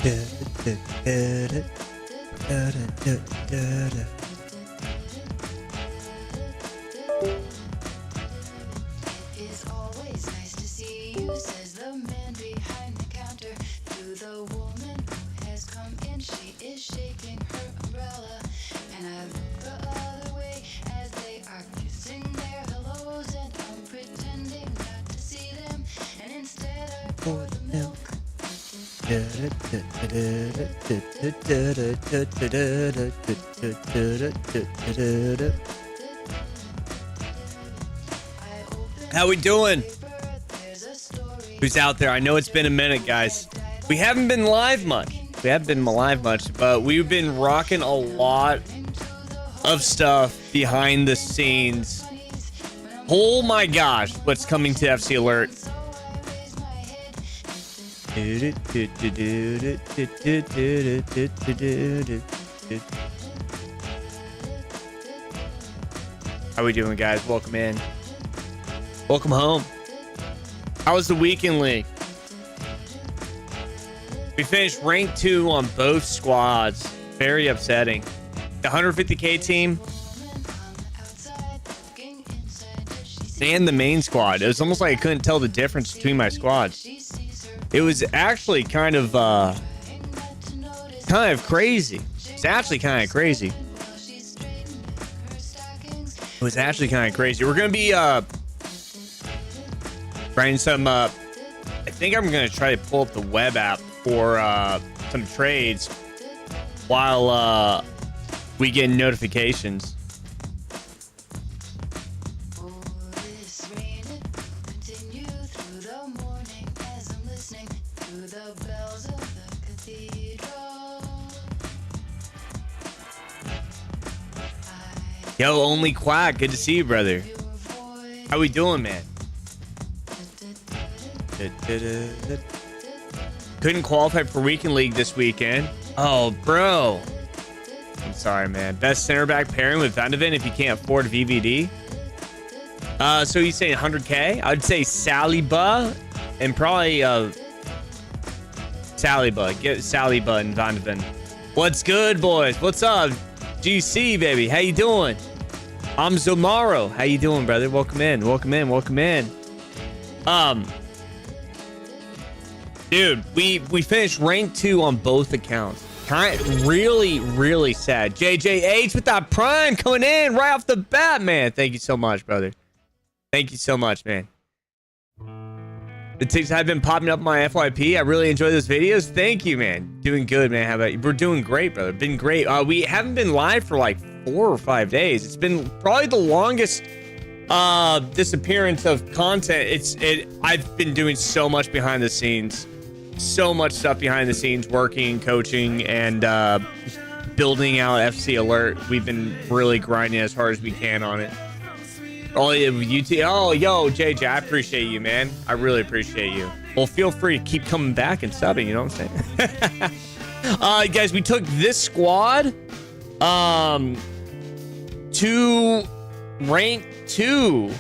It's always nice to see you, says the man behind the counter. To the woman who has come in, she is shaking her umbrella. And I look the other way as they are kissing their hellos. And I'm pretending not to see them. And instead I pour the milk. How we doing? Who's out there? I know it's been a minute, guys. We haven't been live much. But we've been rocking a lot of stuff behind the scenes. Oh my gosh, what's coming to FC Alert? How we doing, guys? Welcome in. Welcome home. How was the weekend league? We finished rank 2 on both squads. Very upsetting. The 150k team and the main squad. It was almost like I couldn't tell the difference between my squads. It was actually kind of crazy. It's actually kind of crazy. It was actually kind of crazy. We're gonna be writing some. I think I'm gonna try to pull up the web app for some trades while we get notifications. Yo, only Quack. Good to see you, brother. How we doing, man? Couldn't qualify for weekend league this weekend. Oh, bro. I'm sorry, man. Best center back pairing with Vandeven if you can't afford VVD. So you saying 100k? I'd say Saliba and probably Saliba. Get Saliba and Vandeven. What's good, boys? What's up? GC, baby. How you doing? I'm Zomaro. How you doing, brother? Welcome in. Welcome in. Welcome in. Dude, we finished rank 2 on both accounts. Really sad. JJH with that prime coming in right off the bat, man. Thank you so much, brother. Thank you so much, man. The ticks have been popping up my FYP. I really enjoy those videos. Thank you, man. Doing good, man. How about you? We're doing great, brother. Been great. We haven't been live for like 4 or 5 days. It's been probably the longest disappearance of content. I've been doing so much behind the scenes. So much stuff behind the scenes, working, coaching, and building out FC Alert. We've been really grinding as hard as we can on it. Oh, yo, JJ, I appreciate you, man. I really appreciate you. Well, feel free to keep coming back and subbing, you know what I'm saying? Guys, we took this squad to rank 2.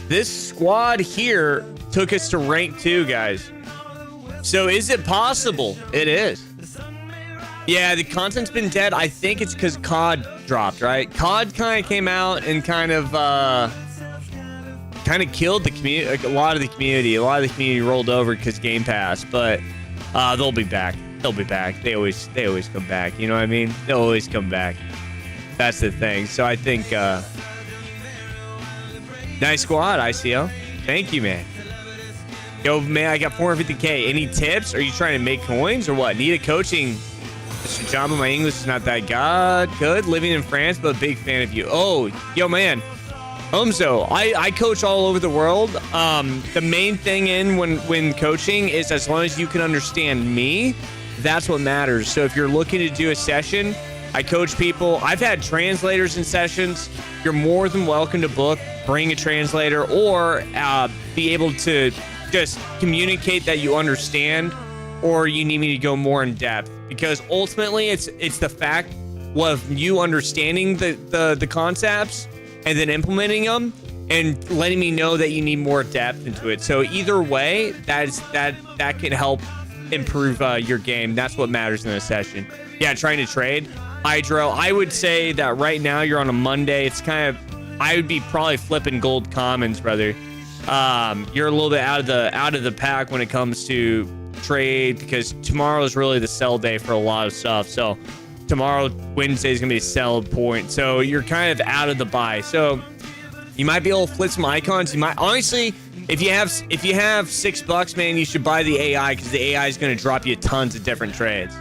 This squad here took us to rank 2, guys. So is it possible? It is. Yeah, the content's been dead. I think it's because COD dropped, right? COD kind of came out and kind of killed the community. Like, a lot of the community rolled over because Game Pass, but they'll be back. They'll be back. They always come back. You know what I mean? They'll always come back. That's the thing. So I think nice squad, ICO. Thank you, man. Yo, man, I got 450k. Any tips? Are you trying to make coins or what? Need a coaching? Mr. Jamba, my English is not that good. Living in France, but a big fan of you. Oh, yo, man. Umzo, I coach all over the world. The main thing when coaching is as long as you can understand me, that's what matters. So if you're looking to do a session, I coach people. I've had translators in sessions. You're more than welcome to book, bring a translator, or be able to just communicate that you understand, or you need me to go more in depth, because ultimately it's the fact of you understanding the concepts and then implementing them and letting me know that you need more depth into it. So either way, that can help improve your game. That's what matters in a session. Yeah, trying to trade. Hydro, I would say that right now you're on a Monday. It's kind of, I would be probably flipping gold commons, brother. You're a little bit out of the pack when it comes to trade, because tomorrow is really the sell day for a lot of stuff. So tomorrow, Wednesday, is gonna be a sell point. So you're kind of out of the buy. So you might be able to flip some icons. You might, honestly, if you have $6, man, you should buy the AI, because the AI is gonna drop you tons of different trades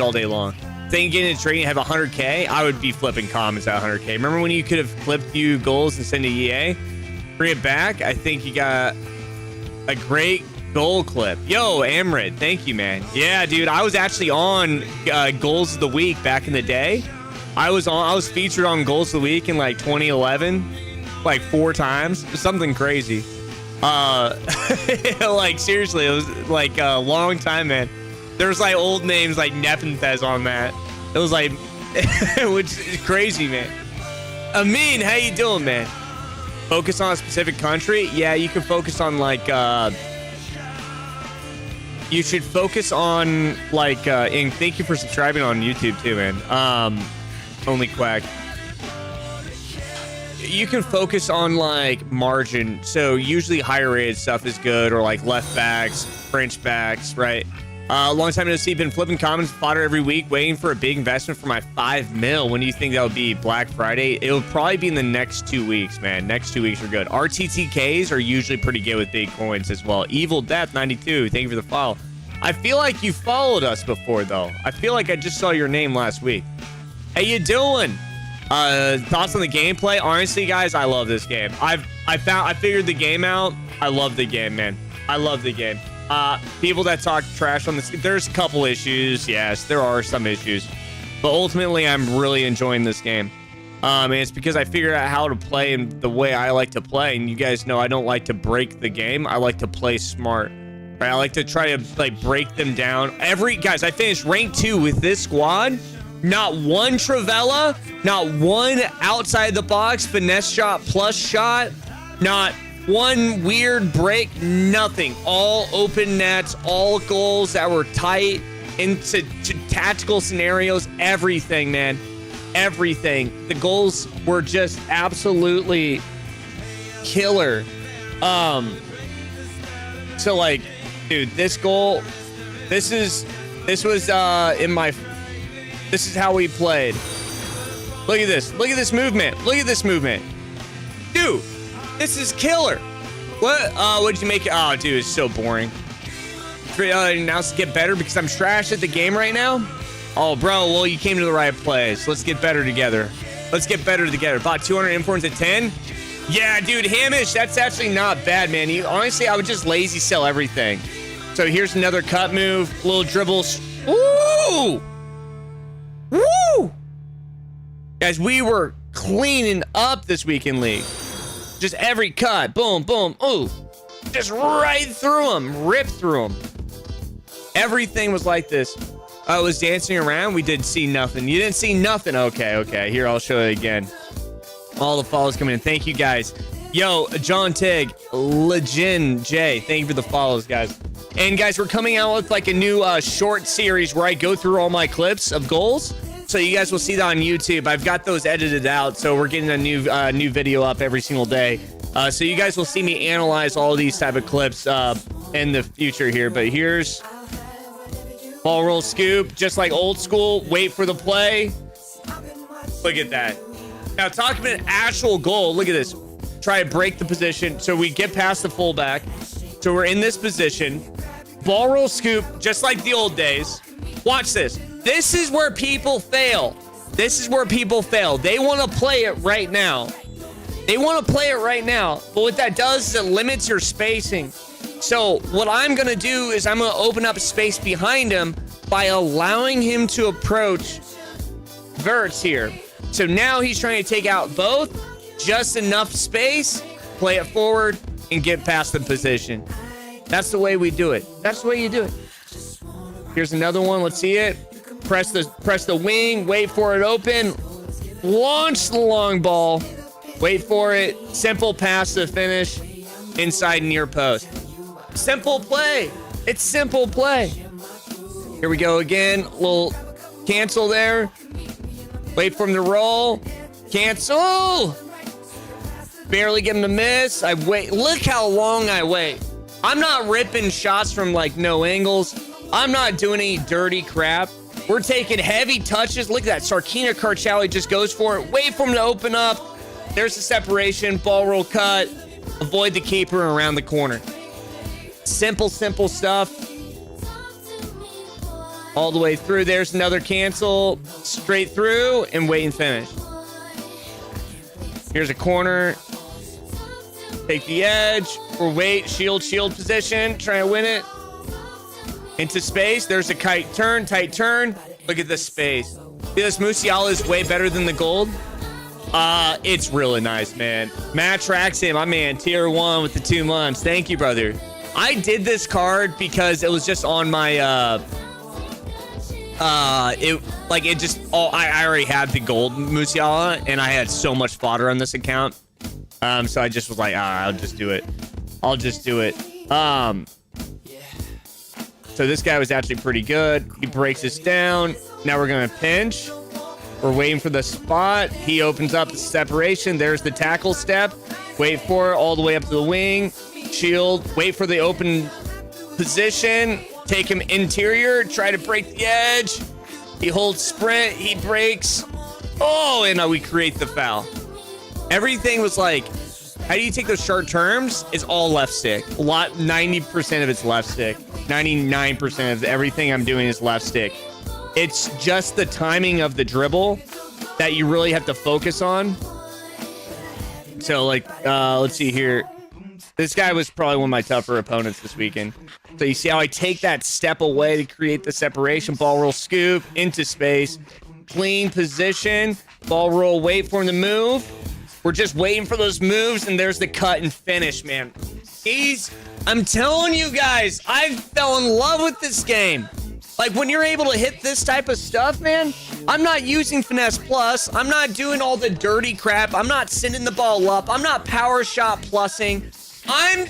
all day long. Then you get into trading, have 100K, I would be flipping commons at 100K. Remember when you could have flipped few goals and send to EA? Bring it back. I think you got a great goal clip. Yo, Amrit, thank you, man. Yeah, dude, I was actually on goals of the week back in the day. I was featured on goals of the week in like 2011, like 4 times, something crazy. Like seriously, it was like a long time, man. There's like old names like Nepenthez on that. It was like, which is crazy, man. Amin, how you doing, man? Focus on a specific country? Yeah, you can focus on like, you should focus on like, and thank you for subscribing on YouTube too, man. Only Quack. You can focus on like margin. So usually higher rated stuff is good, or like left backs, French backs, right? Long time no see, been flipping commons fodder every week, waiting for a big investment for my 5 mil. When do you think that would be? Black Friday? It'll probably be in the next 2 weeks, man. Next 2 weeks are good. RTTKs are usually pretty good with big coins as well. Evil Death 92, thank you for the follow. I feel like you followed us before, though. I feel like I just saw your name last week. How you doing? Thoughts on the gameplay? Honestly, guys, I love this game. I figured the game out. I love the game, man. I love the game. People that talk trash on this, there's a couple issues. Yes, there are some issues, but ultimately I'm really enjoying this game. And it's because I figured out how to play in the way I like to play. And you guys know I don't like to break the game. I like to play smart. Right? I like to try to like break them down. Guys, I finished rank 2 with this squad. Not one Travella, not one outside the box finesse shot plus shot, not one weird break, nothing. All open nets, all goals that were tight into tactical scenarios, everything, man. Everything. The goals were just absolutely killer. So like, dude, this goal, this is how we played. Look at this. Look at this movement. Look at this movement. Dude, this is killer. What'd you make it? Oh, dude, it's so boring. Now to get better because I'm trash at the game right now? Oh, bro, well, you came to the right place. Let's get better together. Let's get better together. Bought 200 informs at 10? Yeah, dude, Hamish, that's actually not bad, man. Honestly, I would just lazy sell everything. So here's another cut move. Little dribbles. Woo! Woo! Guys, we were cleaning up this weekend league. Just every cut. Boom, boom. Ooh. Just right through them. Rip through them. Everything was like this. I was dancing around. We didn't see nothing. You didn't see nothing. Okay. Here, I'll show it again. All the follows coming in. Thank you, guys. Yo, John Tig, Legend J. Thank you for the follows, guys. And, guys, we're coming out with, like, a new short series where I go through all my clips of goals. So you guys will see that on YouTube. I've got those edited out, so we're getting a new video up every single day. So you guys will see me analyze all these type of clips in the future here. But here's ball roll scoop, just like old school. Wait for the play. Look at that. Now talking about an actual goal. Look at this. Try to break the position. So we get past the fullback. So we're in this position. Ball roll scoop, just like the old days. Watch this. This is where people fail. This is where people fail. They want to play it right now. They want to play it right now. But what that does is it limits your spacing. So what I'm going to do is I'm going to open up space behind him by allowing him to approach verts here. So now he's trying to take out both. Just enough space. Play it forward and get past the position. That's the way we do it. That's the way you do it. Here's another one. Let's see it. Press the wing. Wait for it open. Launch the long ball. Wait for it. Simple pass to finish. Inside near post. Simple play. It's simple play. Here we go again. Little cancel there. Wait for him to roll. Cancel. Barely get him to miss. I wait. Look how long I wait. I'm not ripping shots from like no angles. I'm not doing any dirty crap. We're taking heavy touches. Look at that. Sarkina Karchawi just goes for it. Wait for him to open up. There's the separation. Ball roll cut. Avoid the keeper around the corner. Simple stuff. All the way through. There's another cancel. Straight through and wait and finish. Here's a corner. Take the edge. Or wait. Shield position. Try to win it. Into space. There's a tight turn. Look at this space. See, this Musiala is way better than the gold. It's really nice, man. Matt Traxxon, my man, tier 1 with the 2 months. Thank you, brother. I did this card because it was just on my I already had the gold Musiala and I had so much fodder on this account. So I just was like, I'll just do it. So this guy was actually pretty good. He breaks us down. Now we're gonna pinch. We're waiting for the spot. He opens up the separation. There's the tackle step. Wait for it all the way up to the wing. Shield. Wait for the open position. Take him interior. Try to break the edge. He holds sprint. He breaks. Oh, and we create the foul. Everything was like, how do you take those short terms? It's all left stick. 90% of it's left stick. 99% of everything I'm doing is left stick. It's just the timing of the dribble that you really have to focus on. So, like, let's see here. This guy was probably one of my tougher opponents this weekend. So you see how I take that step away to create the separation. Ball roll scoop into space. Clean position. Ball roll, wait for him to move. We're just waiting for those moves, and there's the cut and finish, man. I'm telling you guys, I fell in love with this game. Like, when you're able to hit this type of stuff, man, I'm not using Finesse Plus. I'm not doing all the dirty crap. I'm not sending the ball up. I'm not power shot plussing. I'm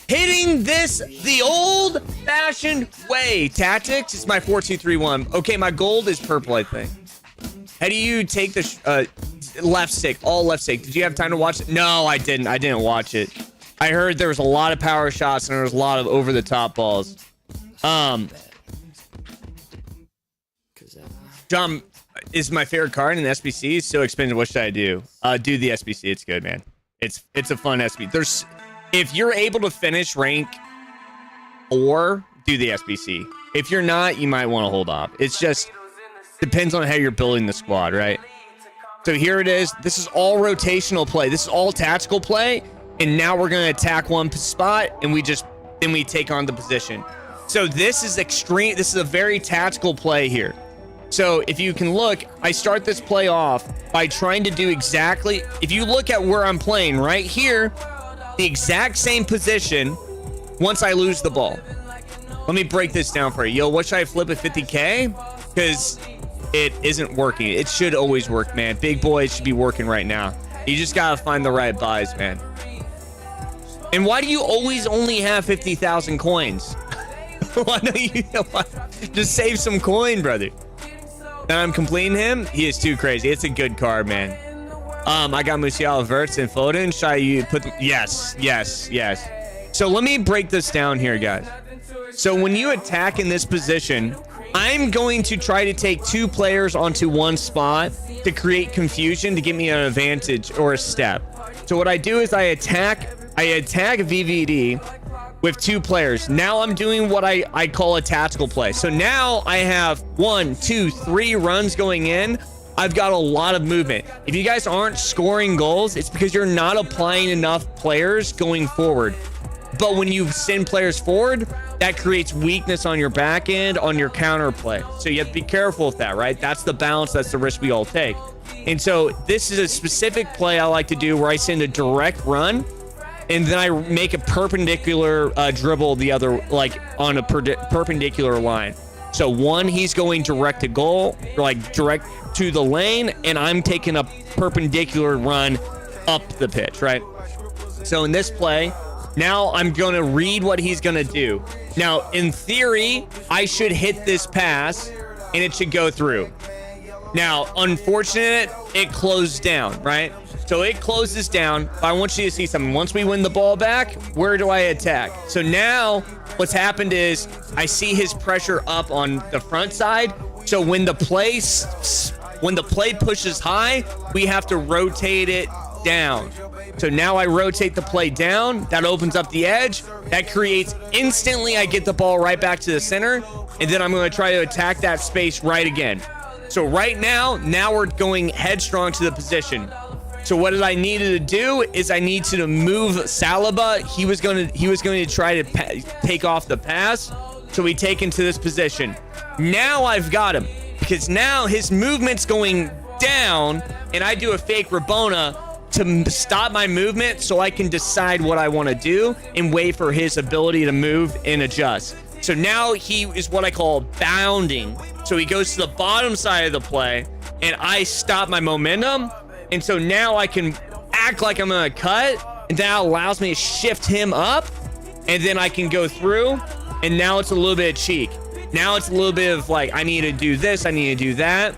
hitting this the old-fashioned way. Tactics is my 4-2-3-1. Okay, my gold is purple, I think. How do you take the left stick? All left stick. Did you have time to watch it? No, I didn't. I didn't watch it. I heard there was a lot of power shots and there was a lot of over-the-top balls. John is my favorite card in the SBC. It's so expensive. What should I do? Do the SBC. It's good, man. It's a fun SBC. If you're able to finish rank 4, do the SBC. If you're not, you might want to hold off. It's just depends on how you're building the squad, right? So here it is. This is all rotational play. This is all tactical play. And now we're going to attack one spot and then we take on the position. So this is extreme. This is a very tactical play here. So if you can look, I start this play off by trying to do exactly, if you look at where I'm playing right here, the exact same position once I lose the ball. Let me break this down for you. Yo, what should I flip at 50K? Because it isn't working. It should always work, man. Big boys should be working right now. You just got to find the right buys, man. And why do you always only have 50,000 coins? Why don't you just save some coin, brother? Now I'm completing him. He is too crazy. It's a good card, man. I got Musiala, Verts, and Foden. Should I put them? Yes. So let me break this down here, guys. So when you attack in this position, I'm going to try to take 2 players onto one spot to create confusion to give me an advantage or a step. So what I do is I attack VVD with 2 players. Now I'm doing what I call a tactical play. So now I have 1, 2, 3 runs going in. I've got a lot of movement. If you guys aren't scoring goals, it's because you're not applying enough players going forward. But when you send players forward, that creates weakness on your back end, on your counter play. So you have to be careful with that, right? That's the balance. That's the risk we all take. And so this is a specific play I like to do where I send a direct run and then I make a perpendicular dribble the other, like on a perpendicular line. So one, he's going direct to goal, like direct to the lane, and I'm taking a perpendicular run up the pitch, right? So in this play, Now I'm going to read what he's going to do. Now, in theory, I should hit this pass and it should go through. Now, unfortunate, it closed down, right? So it closes down. I want you to see something. Once we win the ball back, where do I attack? So now what's happened is I see his pressure up on the front side. So when the play pushes high, we have to rotate it down. So now I rotate the play down. That opens up the edge. That creates instantly I get the ball right back to the center. And then I'm going to try to attack that space right again. So right now we're going headstrong to the position. So what I needed to do is I need to move Saliba. He was going to try to take off the pass. So we take into this position. Now I've got him because now his movement's going down and I do a fake Rabona to stop my movement so I can decide what I want to do and wait for his ability to move and adjust. So now he is what I call bounding. So he goes to the bottom side of the play and I stop my momentum. And so now I can act like I'm going to cut, and that allows me to shift him up, and then I can go through, and now it's a little bit of cheek. Now it's a little bit of like, I need to do this, I need to do that.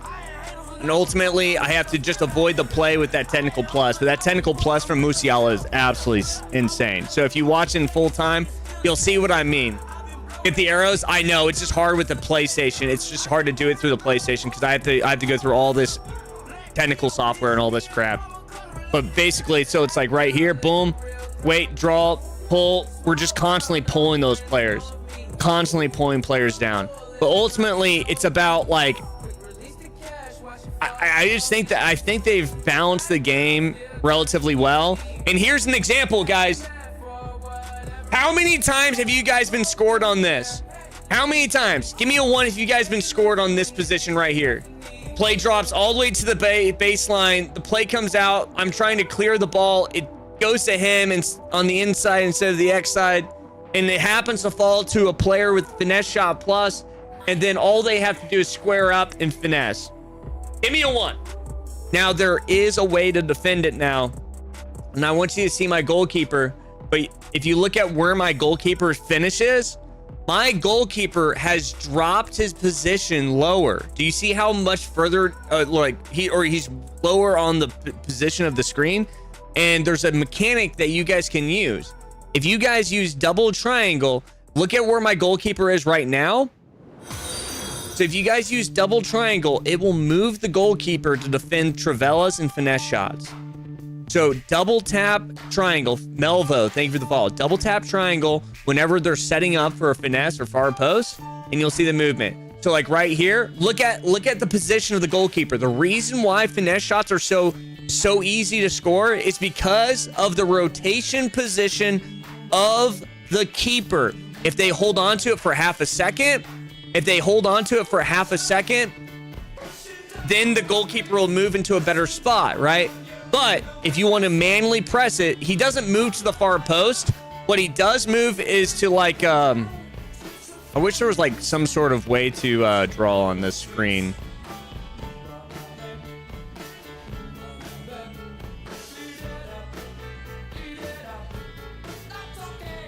And ultimately, I have to just avoid the play with that technical plus. But that technical plus from Musiala is absolutely insane. So if you watch in full time, you'll see what I mean. Get the arrows. I know it's just hard with the PlayStation. It's just hard to do it through the PlayStation because I have to go through all this technical software and all this crap. But basically, so it's like right here, boom, wait, draw, pull. We're just constantly pulling those players, constantly pulling players down. But ultimately, it's about like, I just think that I think they've balanced the game relatively well. And here's an example, guys. How many times have you guys been scored on this? How many times? Give me a 1 if you guys been scored on this position right here. Play drops all the way to the baseline. The play comes out. I'm trying to clear the ball. It goes to him and on the inside instead of the X side. And it happens to fall to a player with finesse shot plus. And then all they have to do is square up and finesse. Give me a 1. Now, there is a way to defend it now. And I want you to see my goalkeeper. But if you look at where my goalkeeper finishes, my goalkeeper has dropped his position lower. Do you see how much further, he's lower on the position of the screen? And there's a mechanic that you guys can use. If you guys use double triangle, look at where my goalkeeper is right now. So if you guys use double triangle, it will move the goalkeeper to defend Travellas and finesse shots. So double tap triangle, Melvo, thank you for the follow. Double tap triangle whenever they're setting up for a finesse or far post, and you'll see the movement. So like right here, look at the position of the goalkeeper. The reason why finesse shots are so easy to score is because of the rotation position of the keeper. If they hold on to it for half a second, then the goalkeeper will move into a better spot, right? But if you want to manually press it, he doesn't move to the far post. What he does move is to like, I wish there was like some sort of way to draw on this screen.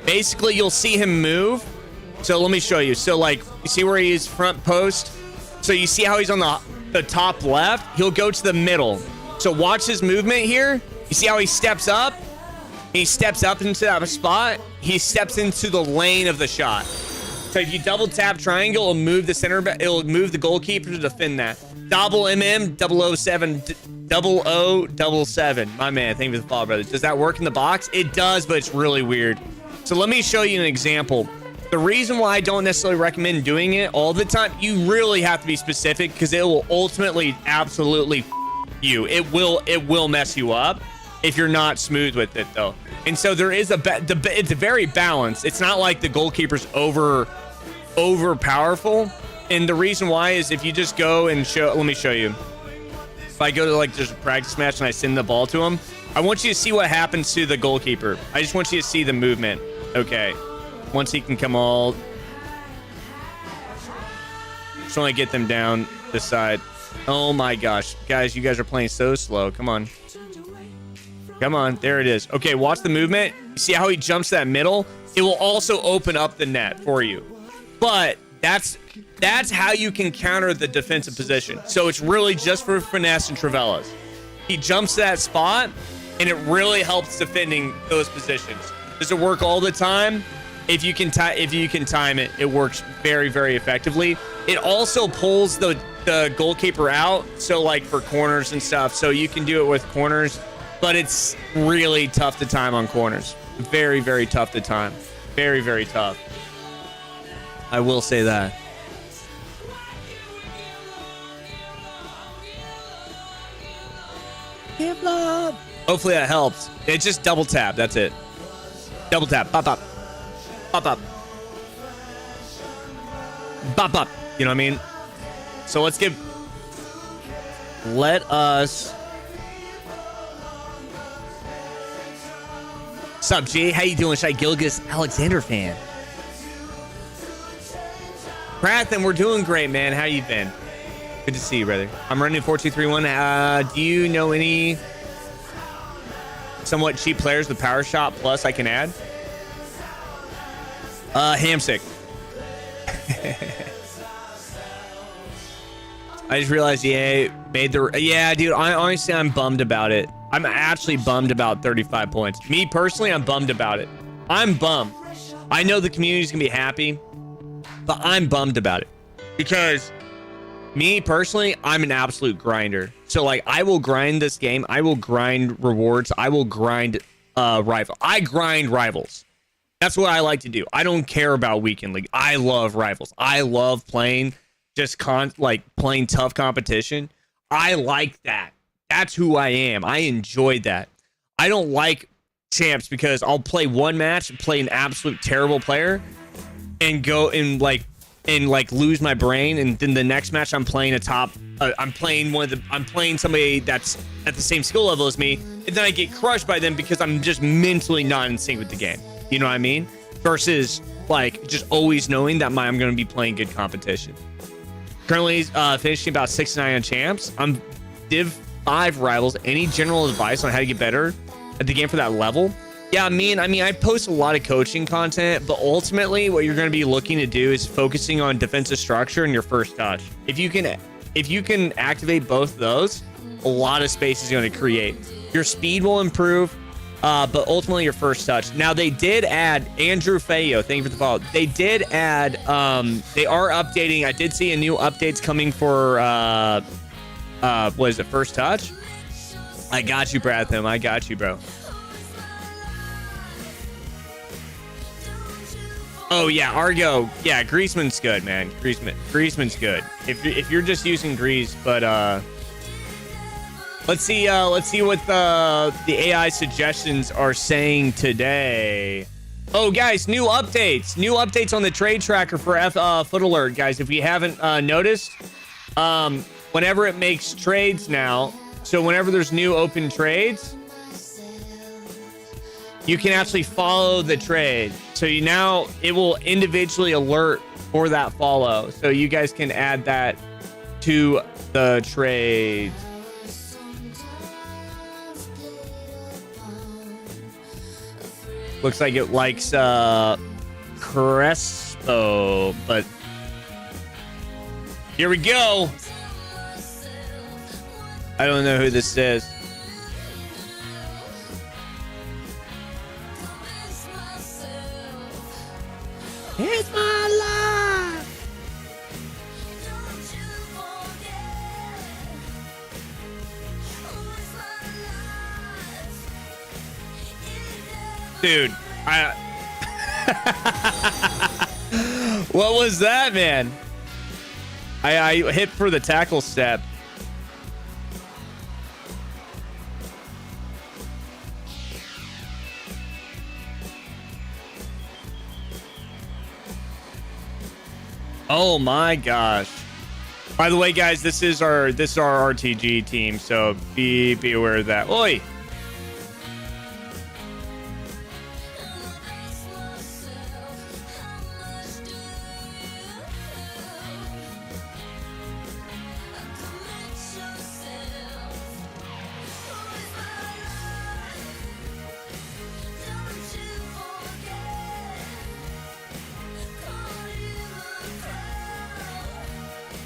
Basically, you'll see him move. So let me show you. So like, you see where he is front post? So you see how he's on the top left? He'll go to the middle. So watch his movement here. You see how he steps up? He steps up into that spot. He steps into the lane of the shot. So if you double tap triangle, it'll move the center back. It'll move the goalkeeper to defend that. Double MM 007 0077. My man, thank you for the follow, brother. Does that work in the box? It does, but it's really weird. So let me show you an example. The reason why I don't necessarily recommend doing it all the time, you really have to be specific because it will ultimately absolutely you. It will mess you up if you're not smooth with it though. And so there is it's very balanced. It's not like the goalkeeper's over powerful. And the reason why is if you just go and let me show you. If I go to like just a practice match and I send the ball to him, I want you to see what happens to the goalkeeper. I just want you to see the movement. Okay. Once he can come all, just want to get them down this side. Oh my gosh, guys, you guys are playing so slow. Come on. Come on, there it is. Okay, watch the movement. You see how he jumps that middle? It will also open up the net for you. But that's how you can counter the defensive position. So it's really just for finesse and Travellas. He jumps to that spot, and it really helps defending those positions. Does it work all the time? If you can time it, it works very, very effectively. It also pulls the goalkeeper out, so like for corners and stuff. So you can do it with corners, but it's really tough to time on corners. Very, very tough to time. Very, very tough. I will say that. Give love. Hopefully that helps. It's just double tap. That's it. Double tap. Pop up. Pop up. Pop up. You know what I mean? So let us. What's up, G? How you doing? Shy Gilgis Alexander fan. Prathan, we're doing great, man. How you been? Good to see you, brother. I'm running 4231. Do you know any somewhat cheap players with Power Shot Plus I can add? Hamsick. I just realized EA made the... Yeah, dude, honestly, I'm bummed about it. I'm actually bummed about 35 points. Me, personally, I'm bummed about it. I'm bummed. I know the community's going to be happy, but I'm bummed about it. Because me, personally, I'm an absolute grinder. So, like, I will grind this game. I will grind rewards. I will grind rival. I grind rivals. That's what I like to do. I don't care about weekend league. I love rivals. I love playing playing tough competition. I like that. That's who I am. I enjoy that. I don't like champs because I'll play one match and play an absolute terrible player and go and lose my brain, and then the next match I'm playing I'm playing somebody that's at the same skill level as me, and then I get crushed by them because I'm just mentally not in sync with the game. You know what I mean? Versus like just always knowing that I'm going to be playing good competition. Currently finishing about 6-9 on champs. I'm Div 5 rivals. Any general advice on how to get better at the game for that level? Yeah, I mean, I post a lot of coaching content, but ultimately what you're going to be looking to do is focusing on defensive structure and your first touch. If you can activate both of those, a lot of space is going to create. Your speed will improve, but ultimately your first touch. Now they did add Andrew Fayo. Thank you for the follow. They did add. They are updating. I did see a new updates coming for. What is it? First touch. I got you, Bratham. I got you, bro. Oh yeah, Argo. Yeah, Griezmann's good, man. Griezmann's good. If you're just using Grease, but let's see what the AI suggestions are saying today. Oh guys, new updates on the trade tracker for Foot Alert, guys. If you haven't noticed, whenever it makes trades now, so whenever there's new open trades, you can actually follow the trade. So now it will individually alert for that follow. So you guys can add that to the trade. Looks like it likes Crespo, but here we go. I don't know who this is. It's my life. Dude, what was that, man? I hit for the tackle step. Oh my gosh. By the way, guys, this is our RTG team, so be aware of that. Oi.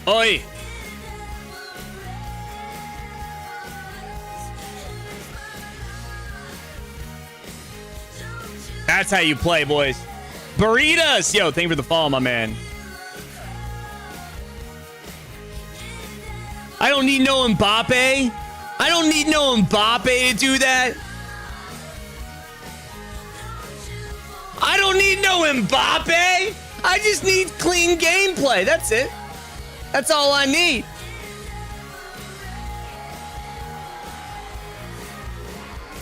Oi. That's how you play, boys. Burritos. Yo, thank you for the follow, my man. I don't need no Mbappe. I don't need no Mbappe to do that. I don't need no Mbappe. I just need clean gameplay. That's it. That's all I need.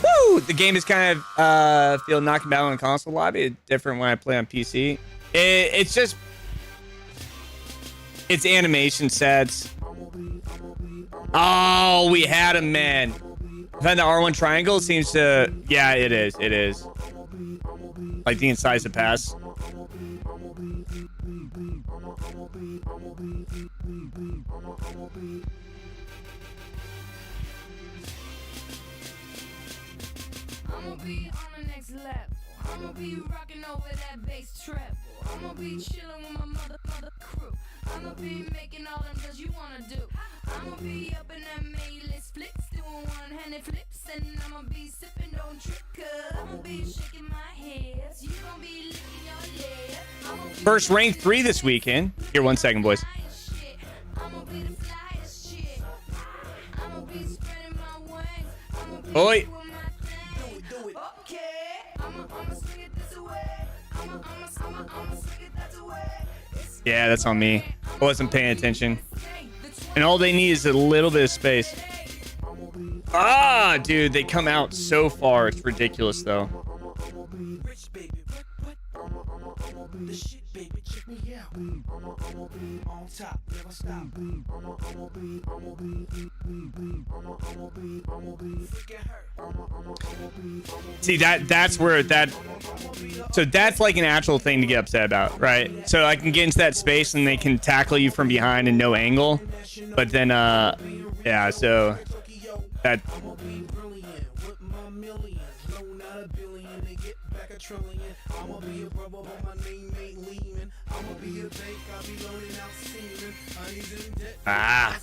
Woo! The game is kind of feel knocking back on the console lobby. It's different when I play on PC. It's just it's animation sets. Oh, we had him, man. Then the R1 triangle seems to... Yeah, it is. It is. Like the incisive pass. I'ma be on the next level. I'ma be rocking over that bass treble. I'ma be chilling with my mother crew. I'ma be making all them cause you wanna do. I'ma be up in that main-list flips, doing one-handed flips, and I'ma be sipping, don't trip, cause I'ma be shaking my hips. You gon' be licking your lips. First rank 3 this weekend. Here, 1 second, boys. I'ma be the flyest shit. I'ma be spreading my wings. I'ma be Oi. doing my thing. Okay. I'ma swing it this way. I'ma swing it that way. Yeah, that's on me. I wasn't paying attention. And all they need is a little bit of space. Ah, dude, they come out so far. It's ridiculous, though. See, that's where that... So that's like an actual thing to get upset about, right? So I can get into that space and they can tackle you from behind and no angle. But then, yeah, so that... Ah.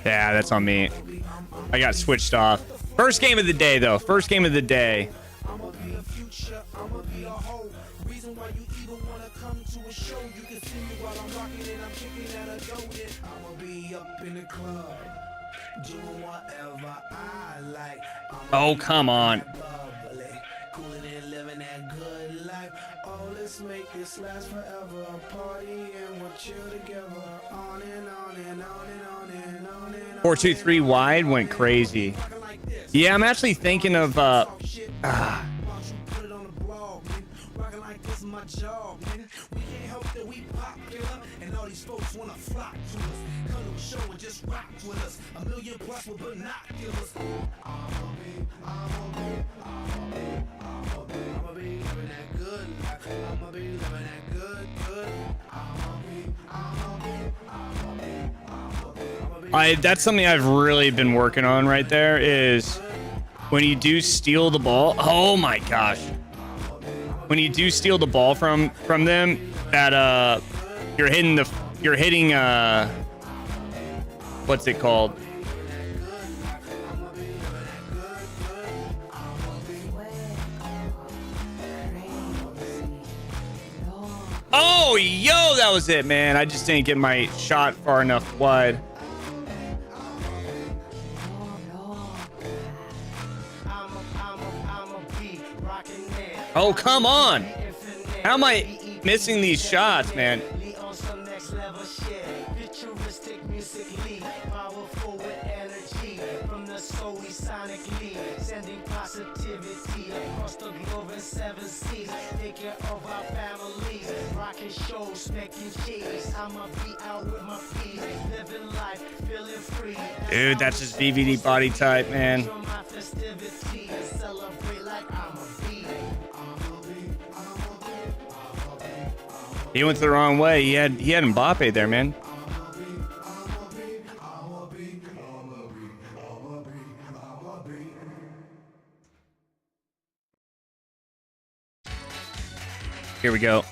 Yeah, that's on me. I got switched off. First game of the day, though. First game of the day. Oh, come on. Make this last forever. Party and we'll chill together. On and on and on and on and on and on. 423 wide went crazy. Yeah, I'm actually thinking of that's something I've really been working on right there is when you do steal the ball. Oh my gosh. When you do steal the ball from them, that you're hitting what's it called? Oh, yo, that was it, man. I just didn't get my shot far enough wide. Oh, come on. How am I missing these shots, man? Dude, that's just VVD body type, man. He went the wrong way. He had Mbappe there, man. Here we go.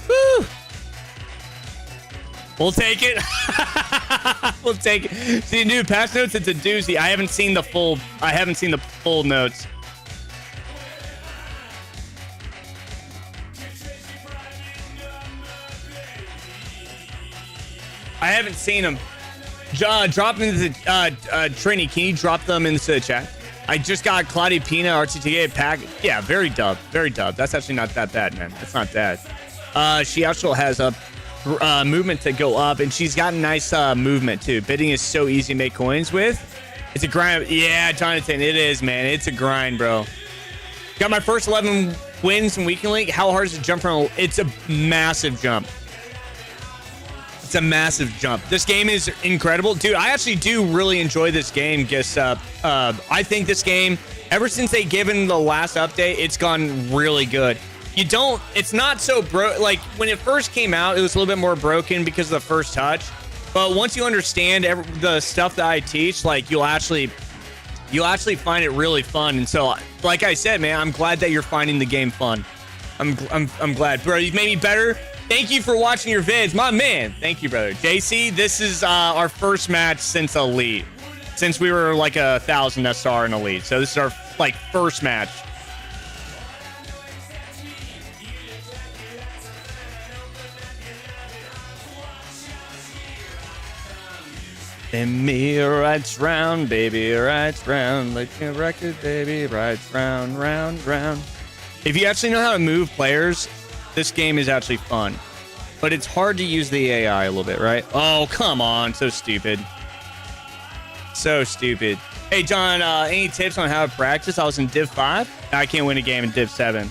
Woo! We'll take it. We'll take it. See, new patch notes. It's a doozy. I haven't seen the full notes. I haven't seen them. Drop them into the Trini. Can you drop them into the chat? I just got Claudia Pina RTTA pack. Yeah, very dub. Very dub. That's actually not that bad, man. That's not bad. She also has a movement to go up, and she's got a nice movement too. Bidding is so easy to make coins with. It's a grind. Yeah, Jonathan, it is, man. It's a grind, bro. Got my first 11 wins in Weekend League. How hard is it to jump from? It's a massive jump. It's a massive jump. This game is incredible. Dude, I actually do really enjoy this game. I think this game, ever since they given the last update, it's gone really good. It's not so like when it first came out, it was a little bit more broken because of the first touch. But once you understand the stuff that I teach, like you'll actually find it really fun. And so, like I said, man, I'm glad that you're finding the game fun. I'm glad, bro. You've made me better. Thank you for watching your vids, my man. Thank you, brother. JC, this is our first match since Elite, since we were like 1,000 SR in Elite. So this is our first match. Send me right round, baby, right round, like a record, baby, right round, round, round. If you actually know how to move players, this game is actually fun, but it's hard to use the AI a little bit, right? Oh, come on. So stupid. So stupid. Hey, John, any tips on how to practice? I was in Div 5. I can't win a game in Div 7.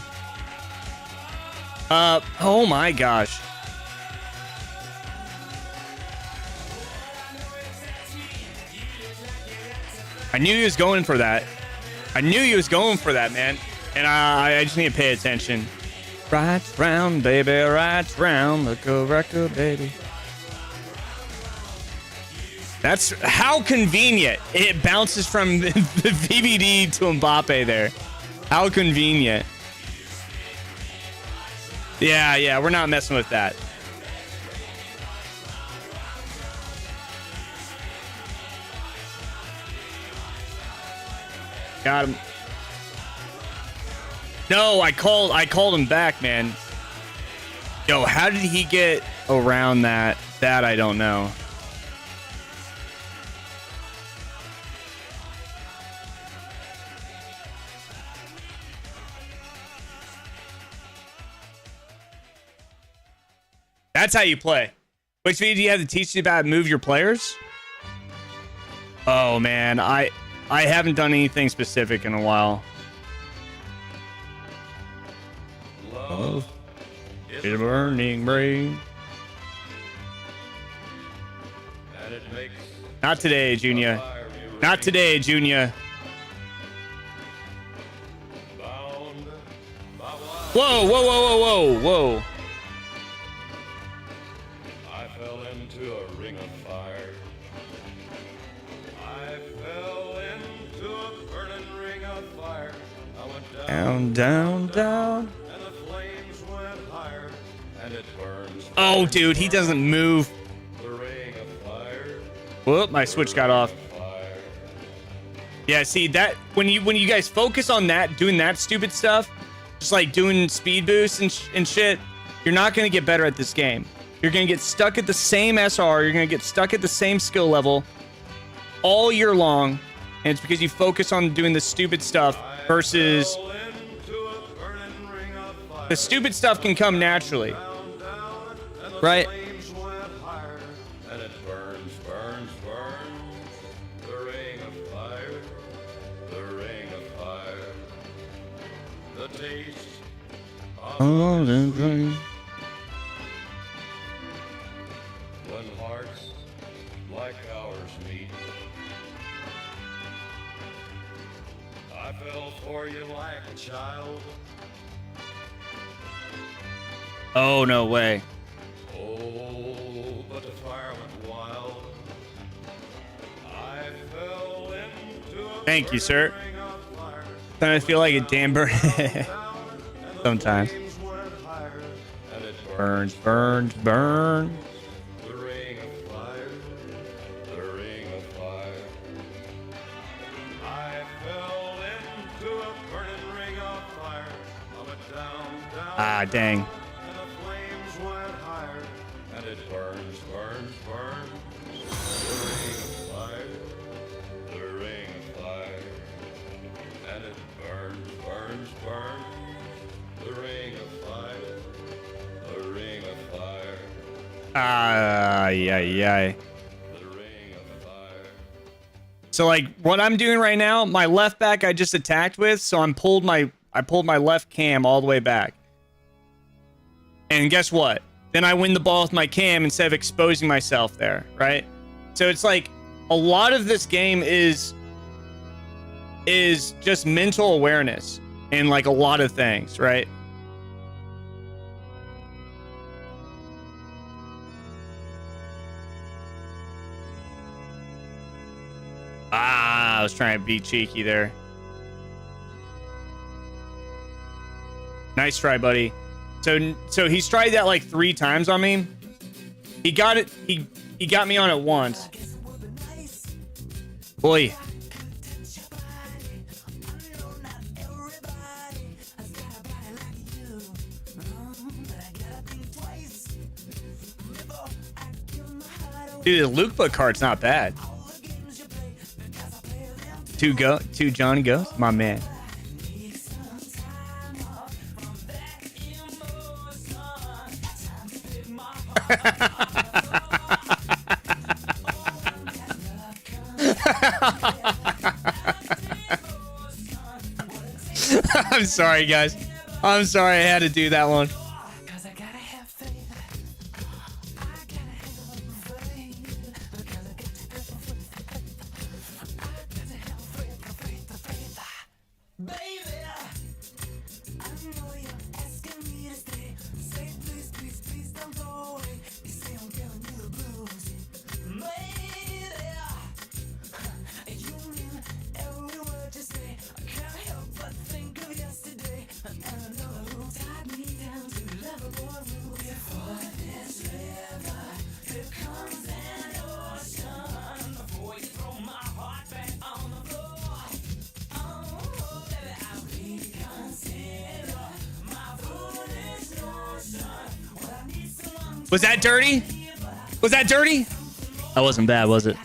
Oh my gosh. I knew he was going for that. Man. And I just need to pay attention. Right round, baby, right round. Look a record, baby. That's how convenient. It bounces from the VBD to Mbappe there. How convenient. Yeah, we're not messing with that. Got him. No, I called him back, man. Yo, how did he get around that? That I don't know. That's how you play. Which video do you have to teach you about move your players? Oh man, I haven't done anything specific in a while. Love is a burning brain. Not today, Junior. Not today, Junior. Whoa, whoa, whoa, whoa, whoa, whoa. I fell into a ring of fire. I fell into a burning ring of fire. I went Down, down, down. and the flames went higher, and it burns. Oh, dude, he doesn't move. The ring of fire. Whoop, my switch got off. Fire. Yeah, see that when you guys focus on that, doing that stupid stuff, just like doing speed boosts and shit, you're not gonna get better at this game. You're gonna get stuck at the same SR. You're gonna get stuck at the same skill level all year long, and it's because you focus on doing the stupid stuff versus Fell into a burning ring of fire. the stupid stuff can come naturally, Down, and the right? flames went higher, and it burns, burns, burns. The ring of fire, the ring of fire. The taste of when hearts like ours meet. I fell for you like a child. Oh, no way. Oh, but the fire went wild. Thank you, sir. Sometimes I feel like a damn bird. Sometimes. Burns, burns, burns. The ring of fire, the ring of fire. I fell into a burning ring of fire. I went down, down, Ah, dang. and the flames went higher. And it burns, burns, burns. The ring of fire, and it burns, burns, burns. The ring of fire, the ring of fire, Ah, yeah. the ring of fire. So like what I'm doing right now, my left back I just attacked with, so I pulled my left cam all the way back. And guess what? Then I win the ball with my cam instead of exposing myself there, right? So it's like a lot of this game is just mental awareness and like a lot of things, right? Ah, I was trying to be cheeky there. Nice try, buddy. So he's tried that like 3 times on me. He got it. He got me on it once. Boy. Dude, the Luke book card's not bad. Two John Ghost, my man. I'm sorry, guys. I'm sorry I had to do that one. Was that dirty? Was that dirty? That wasn't bad, was it?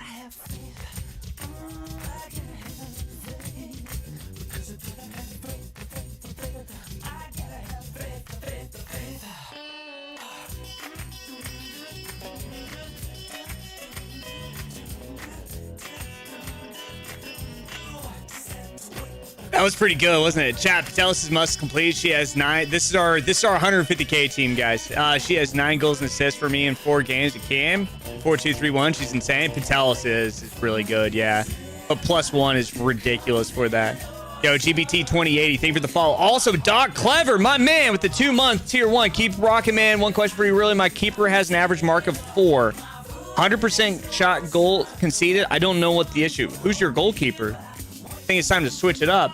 That was pretty good, wasn't it? Chat, Patelis must complete. She has 9. This is our 150k team, guys. She has 9 goals and assists for me in 4 games. Cam 4-2-3-1. She's insane. Patelis is really good, yeah. But +1 is ridiculous for that. Yo, GBT 2080, thank you for the follow. Also, Doc Clever, my man, with the 2-month tier 1. Keep rocking, man. One question for you, really. My keeper has an average mark of 4. 100% shot goal conceded. I don't know what the issue. Who's your goalkeeper? I think it's time to switch it up.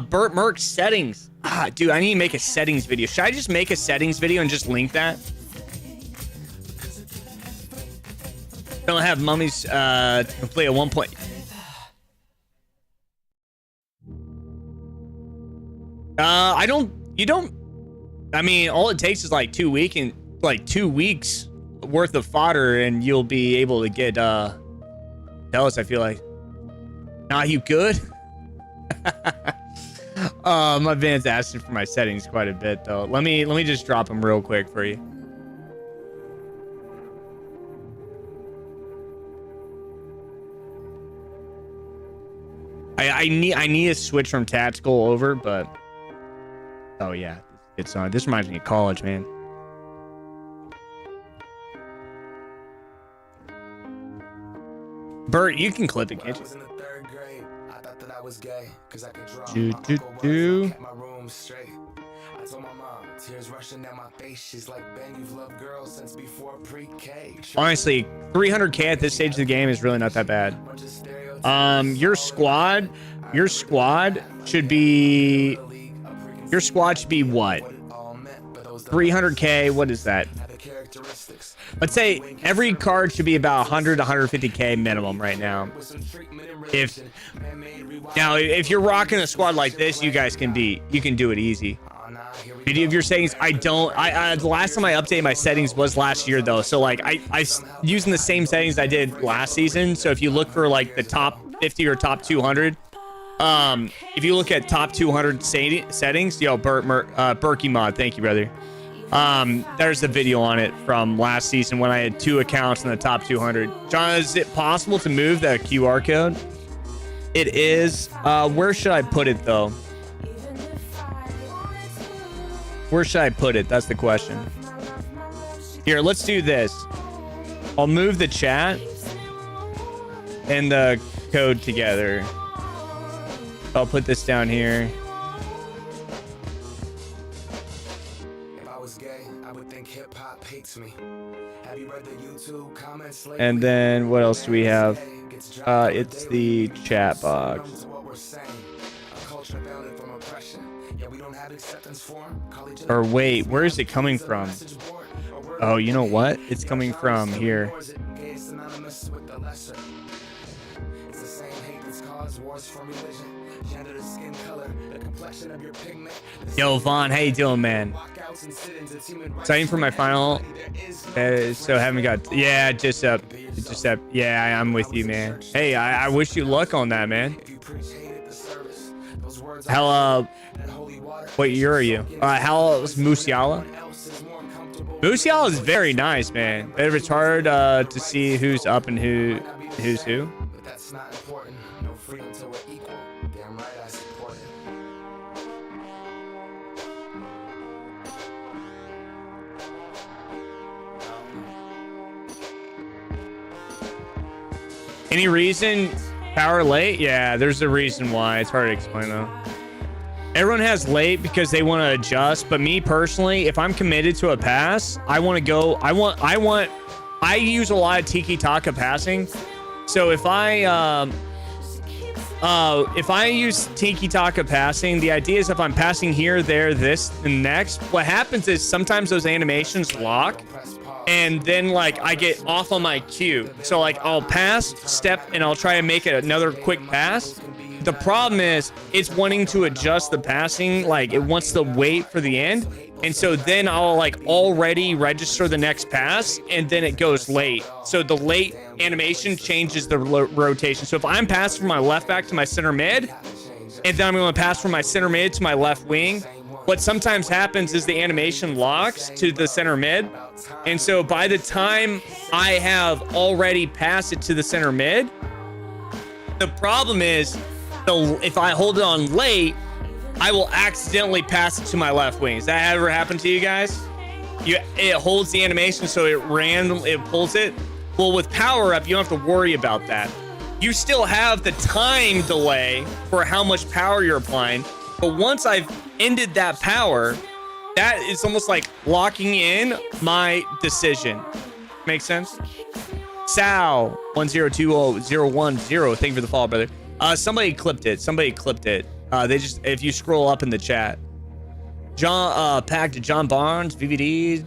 Burt Merck settings. Dude, I need to make a settings video. Should I just make a settings video and just link that? Don't have mummies to complete at 1 point. I mean, all it takes is like 2 weeks worth of fodder and you'll be able to get tell us, I feel like. Nah, you good? My van's asking for my settings quite a bit though. Let me just drop them real quick for you. I need to switch from tactical over, but oh yeah, it's this reminds me of college, man. Bert, you can clip it, can't you? Was gay, cause I could draw my room straight. I told my mom, tears rushing down my face. She's like, Ben, you've loved girls since before pre-K. Honestly, 300k at this stage of the game is really not that bad. Your squad should be what? 300K. What is that? Let's say every card should be about 100 to 150K minimum right now. If you're rocking a squad like this, you guys can do it easy. Video of your settings, the last time I updated my settings was last year though, so like I using the same settings I did last season. So if you look for like the top 50 or top 200, if you look at top 200 settings, yo, Berkey mod, thank you, brother. There's the video on it from last season when I had 2 accounts in the top 200. John, is it possible to move the QR code? It is. Where should I put it though? Where should I put it? That's the question. Here, let's do this. I'll move the chat and the code together. I'll put this down here. If I was gay, I would think hip hop hates me. Have you read the YouTube comments lately? And then what else do we have? It's the chat box. Or wait, where is it coming from? Oh, you know what? It's coming from here. Yo, Vaughn, how you doing, man? Studying for my final. So haven't got. Yeah, just up. Yeah, I'm with you, man. Hey, I wish you luck on that, man. How what year are you? How is Musiala? Musiala is very nice, man. But it's hard to see who's up and who's who. But that's not important. No freedom till we're equal. Damn right I support it. Any reason power late? Yeah, there's a reason why. It's hard to explain though. Everyone has late because they want to adjust, but me personally, if I'm committed to a pass, I want to go. I use a lot of tiki-taka passing. So if I use tiki-taka passing, the idea is if I'm passing here, there, this, and next, what happens is sometimes those animations lock, and then like I get off on my cue. So like I'll pass, step, and I'll try and make it another quick pass. The problem is it's wanting to adjust the passing, like it wants to wait for the end. And so then I'll like already register the next pass and then it goes late. So the late animation changes the rotation. So if I'm passing from my left back to my center mid, and then I'm going to pass from my center mid to my left wing, what sometimes happens is the animation locks to the center mid. And so by the time I have already passed it to the center mid, the problem is, if I hold it on late, I will accidentally pass it to my left wing. Has that ever happened to you guys? It holds the animation, so it pulls it. Well, with power up, you don't have to worry about that. You still have the time delay for how much power you're applying. But once I've ended that power, that is almost like locking in my decision. Make sense? Sal 1020010. Thank you for the follow, brother. Somebody clipped it. If you scroll up in the chat. Packed to John Barnes, VVD.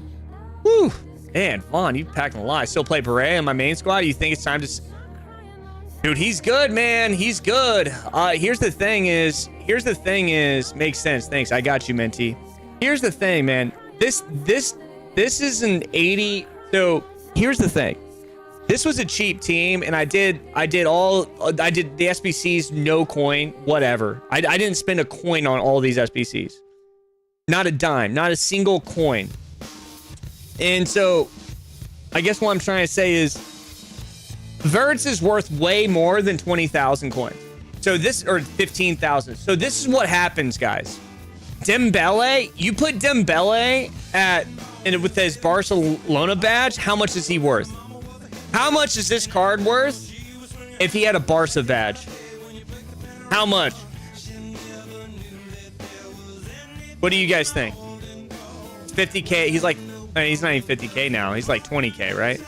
Woo, man, Vaughn, you packing a lot. I still play Beret in my main squad. You think it's time to? Dude, he's good, man. He's good. Here's the thing is, makes sense. Thanks, I got you, Menti. Here's the thing, man. This is an 80. So here's the thing. This was a cheap team, and I did the SBCs, no coin, whatever. I didn't spend a coin on all these SBCs. Not a dime, not a single coin. And so, I guess what I'm trying to say is, Verts is worth way more than 20,000 coins. So this, or 15,000. So this is what happens, guys. Dembele, you put Dembele with his Barcelona badge, how much is he worth? How much is this card worth if he had a Barca badge? How much? What do you guys think? 50K. He's like, he's not even 50K now. He's like 20K, right?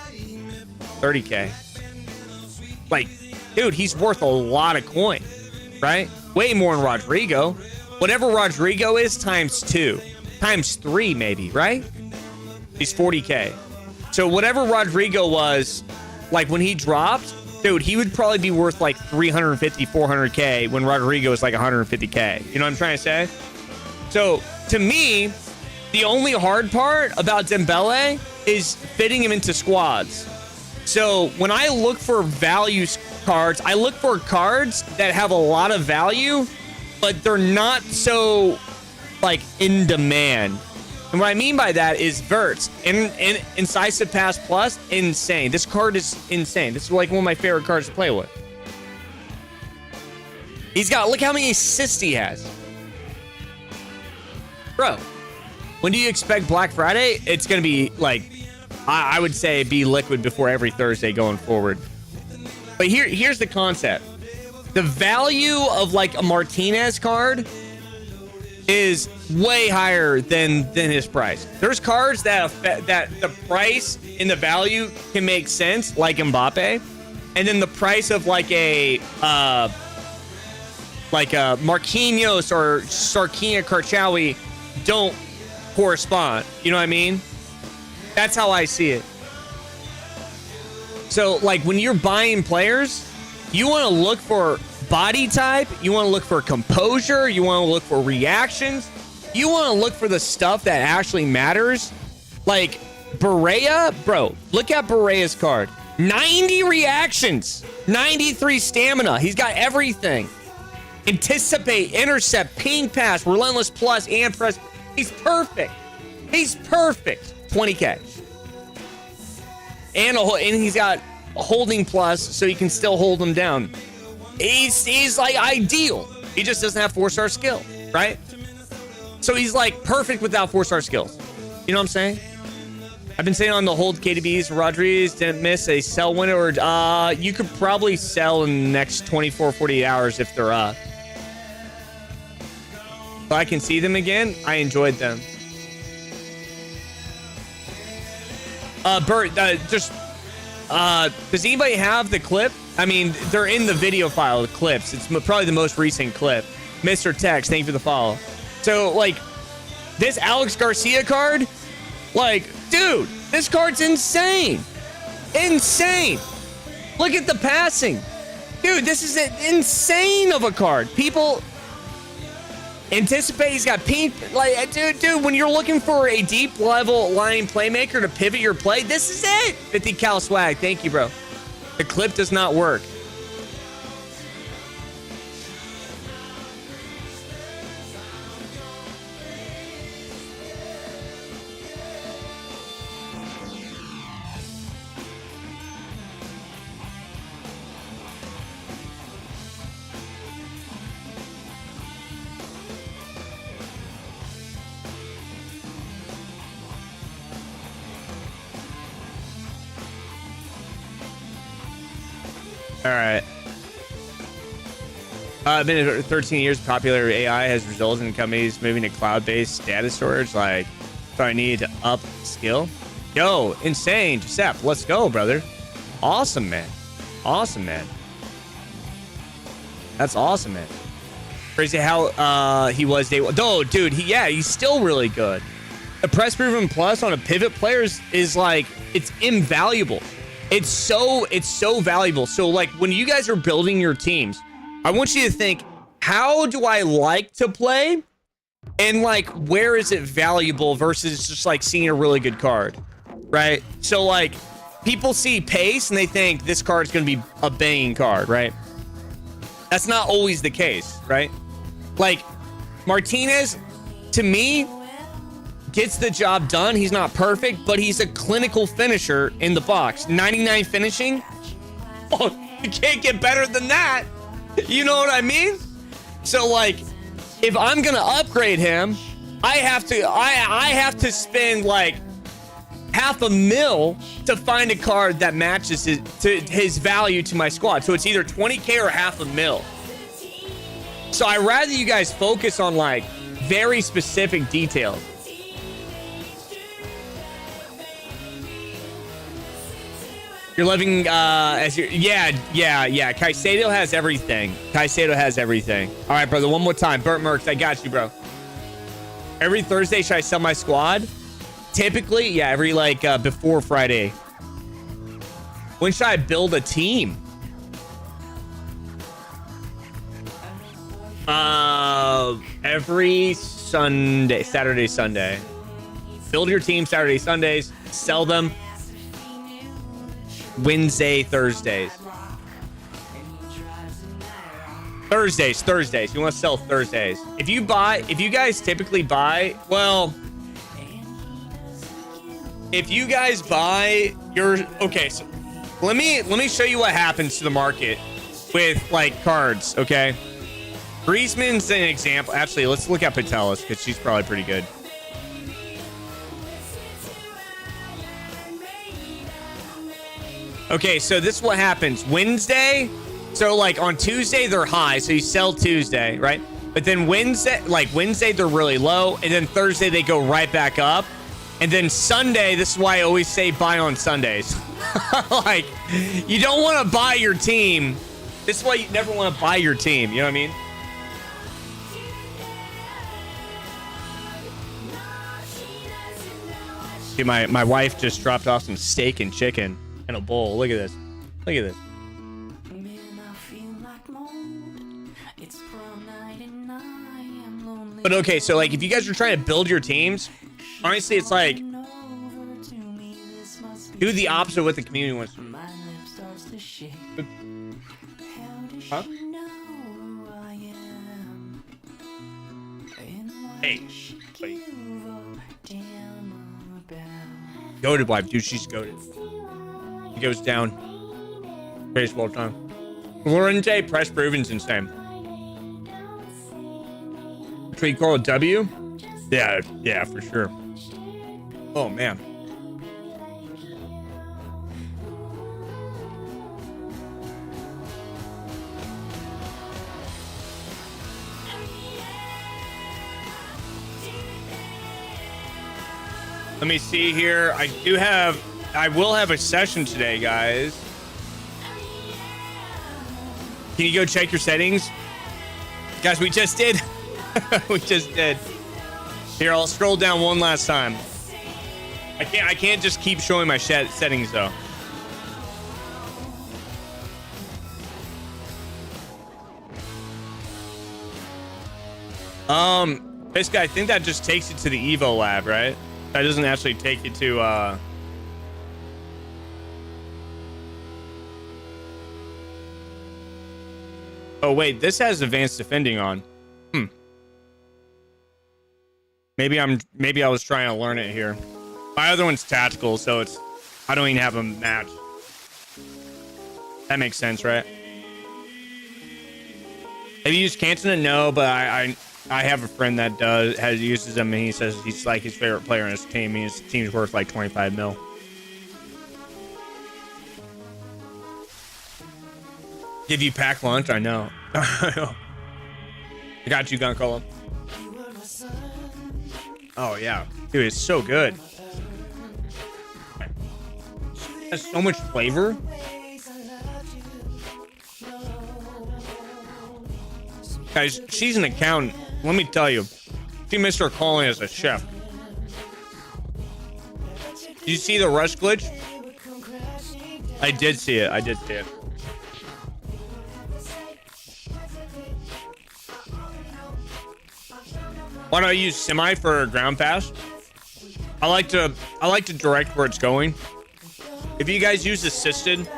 30K. Like dude, he's worth a lot of coin, right? Way more than Rodrigo. Whatever Rodrigo is times 2, times 3 maybe, right? He's 40K. So whatever Rodrigo was, like when he dropped, dude, he would probably be worth like 350, 400K when Rodrigo is like 150K. You know what I'm trying to say? So to me, the only hard part about Dembele is fitting him into squads. So when I look for value cards, I look for cards that have a lot of value, but they're not so like in demand. And what I mean by that is Verts and Incisive Pass Plus, insane. This card is insane. This is like one of my favorite cards to play with. He's got, look how many assists he has. Bro, when do you expect Black Friday? It's going to be like, I would say be liquid before every Thursday going forward. But here's the concept. The value of like a Martinez card is way higher than his price. There's cards that the price and the value can make sense, like Mbappe, and then the price of like a Marquinhos or Sarkina Karchawi don't correspond. You know what I mean? That's how I see it. So like when you're buying players, you want to look for body type, you want to look for composure, you want to look for reactions, you want to look for the stuff that actually matters. Like Berea, bro, look at Berea's card. 90 reactions, 93 stamina. He's got everything. Anticipate, intercept, ping pass, relentless plus, and press. He's perfect. He's perfect. 20K. And he's got a holding plus, so you can still hold him down. He's like ideal. He just doesn't have 4-star skill, right? So he's like perfect without 4-star skills. You know what I'm saying? I've been saying on the hold KDBs, Rodriguez didn't miss a sell window, or you could probably sell in the next 24, 48 hours if they're up. If I can see them again, I enjoyed them. Bert, does anybody have the clip? I mean, they're in the video file, the clips. It's probably the most recent clip. Mr. Tex, thank you for the follow. So, like, this Alex Garcia card, like, dude, this card's insane. Insane. Look at the passing. Dude, this is insane of a card. People anticipate he's got pink. Like, dude, when you're looking for a deep level line playmaker to pivot your play, this is it. 50 cal swag. Thank you, bro. The clip does not work. All right. Been 13 years, popular AI has resulted in companies moving to cloud-based data storage. Like, so I need to up skill. Yo, insane, Giuseppe. Let's go, brother. Awesome, man. Awesome, man. That's awesome, man. Crazy how he was day one. Oh, dude, he's still really good. The press proven plus on a pivot player is like, it's invaluable. It's so valuable. So like when you guys are building your teams, I want you to think, how do I like to play? And like, where is it valuable versus just like seeing a really good card, right? So like people see pace and they think this card's going to be a banging card, right? That's not always the case, right? Like Martinez, to me, gets the job done. He's not perfect, but he's a clinical finisher in the box. 99 finishing. Oh, you can't get better than that. You know what I mean? So like, if I'm gonna upgrade him, I have to spend like $500,000 to find a card that matches his value to my squad. So it's either 20K or $500,000. So I'd rather you guys focus on like very specific details. You're living as your yeah. Caicedo has everything. Caicedo has everything. All right, brother. One more time. Burt Merks, I got you, bro. Every Thursday, should I sell my squad? Typically, yeah. Every like before Friday. When should I build a team? Every Sunday, Saturday, Sunday. Build your team Saturday, Sundays. Sell them Wednesday, Thursdays. Thursdays. You want to sell Thursdays. If you guys typically buy, well, if you guys buy your, okay, so let me show you what happens to the market with like cards, okay? Griezmann's an example. Actually, let's look at Patelis because she's probably pretty good. Okay, so this is what happens. Wednesday, so like on Tuesday, they're high, so you sell Tuesday, right? But then Wednesday, they're really low, and then Thursday, they go right back up. And then Sunday, this is why I always say buy on Sundays. Like, you don't want to buy your team. This is why you never want to buy your team, you know what I mean? Dude, my wife just dropped off some steak and chicken in a bowl. Look at this. Look at this. But okay, so like if you guys are trying to build your teams, honestly, it's like do the opposite of what the community wants. Huh? Hey, buddy. Goated wife, dude, she's goated. He goes down. Greatest of all time. Lorente press proven's insane. Should we call it W? Yeah, for sure. Oh man. Let me see here. I will have a session today, guys. Can you go check your settings? Guys, we just did. We just did. Here, I'll scroll down one last time. I can't just keep showing my settings though. Basically, I think that just takes it to the Evo lab, right? That doesn't actually take it to Oh wait, this has advanced defending on. Maybe I was trying to learn it here. My other one's tactical, so I don't even have a match. That makes sense, right? Have you used Cantona? No, but I have a friend that uses them, and he says he's like his favorite player in his team. His team's worth like 25 mil. Give you pack lunch? I know. I got you, Guncola. Oh yeah, dude, it's so good. It has so much flavor. Guys, she's an accountant. Let me tell you, she missed her calling as a chef. Did you see the rush glitch? I did see it. Why don't I use semi for ground pass? I like to direct where it's going. If you guys use assisted,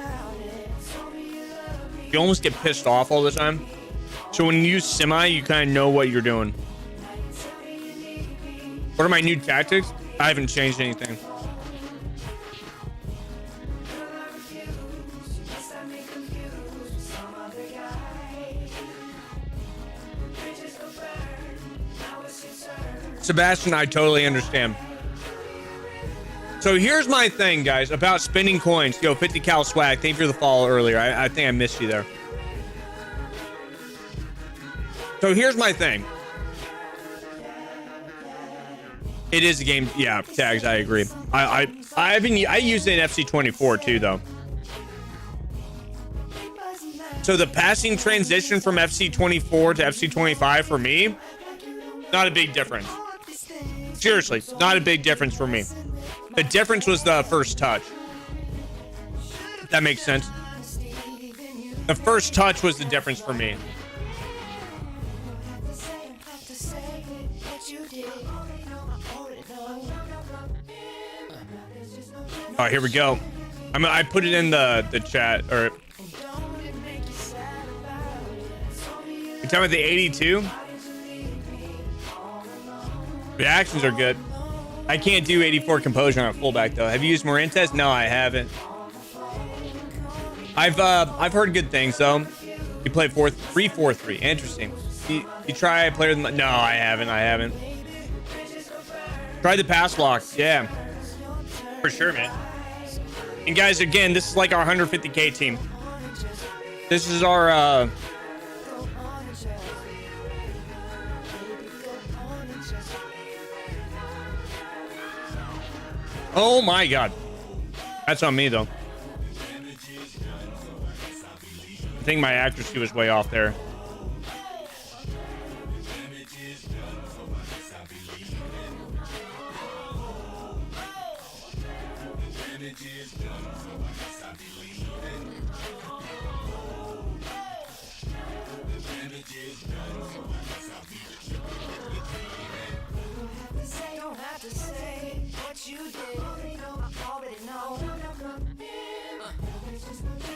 you almost get pissed off all the time. So when you use semi, you kind of know what you're doing. What are my new tactics? I haven't changed anything. Sebastian, I totally understand. So here's my thing, guys, about spending coins. Yo, 50 cal swag. Thank you for the follow earlier. I think I missed you there. So here's my thing. It is a game. Yeah, tags. I agree. I use it in FC24 too, though. So the passing transition from FC24 to FC25 for me, not a big difference. Seriously, not a big difference for me. The difference was the first touch. If that makes sense. The first touch was the difference for me. Oh, here we go. I put it in the chat. Or you talking about the 82? Reactions are good. I can't do 84 composure on a fullback though. Have you used Morantes? No, I haven't. I've heard good things though. You play 3-4-3. Interesting. You try a player? No, I haven't. Try the pass block. Yeah, for sure, man. And guys, again, this is like our 150K team. This is our oh my god. That's on me though. I think my accuracy was way off there.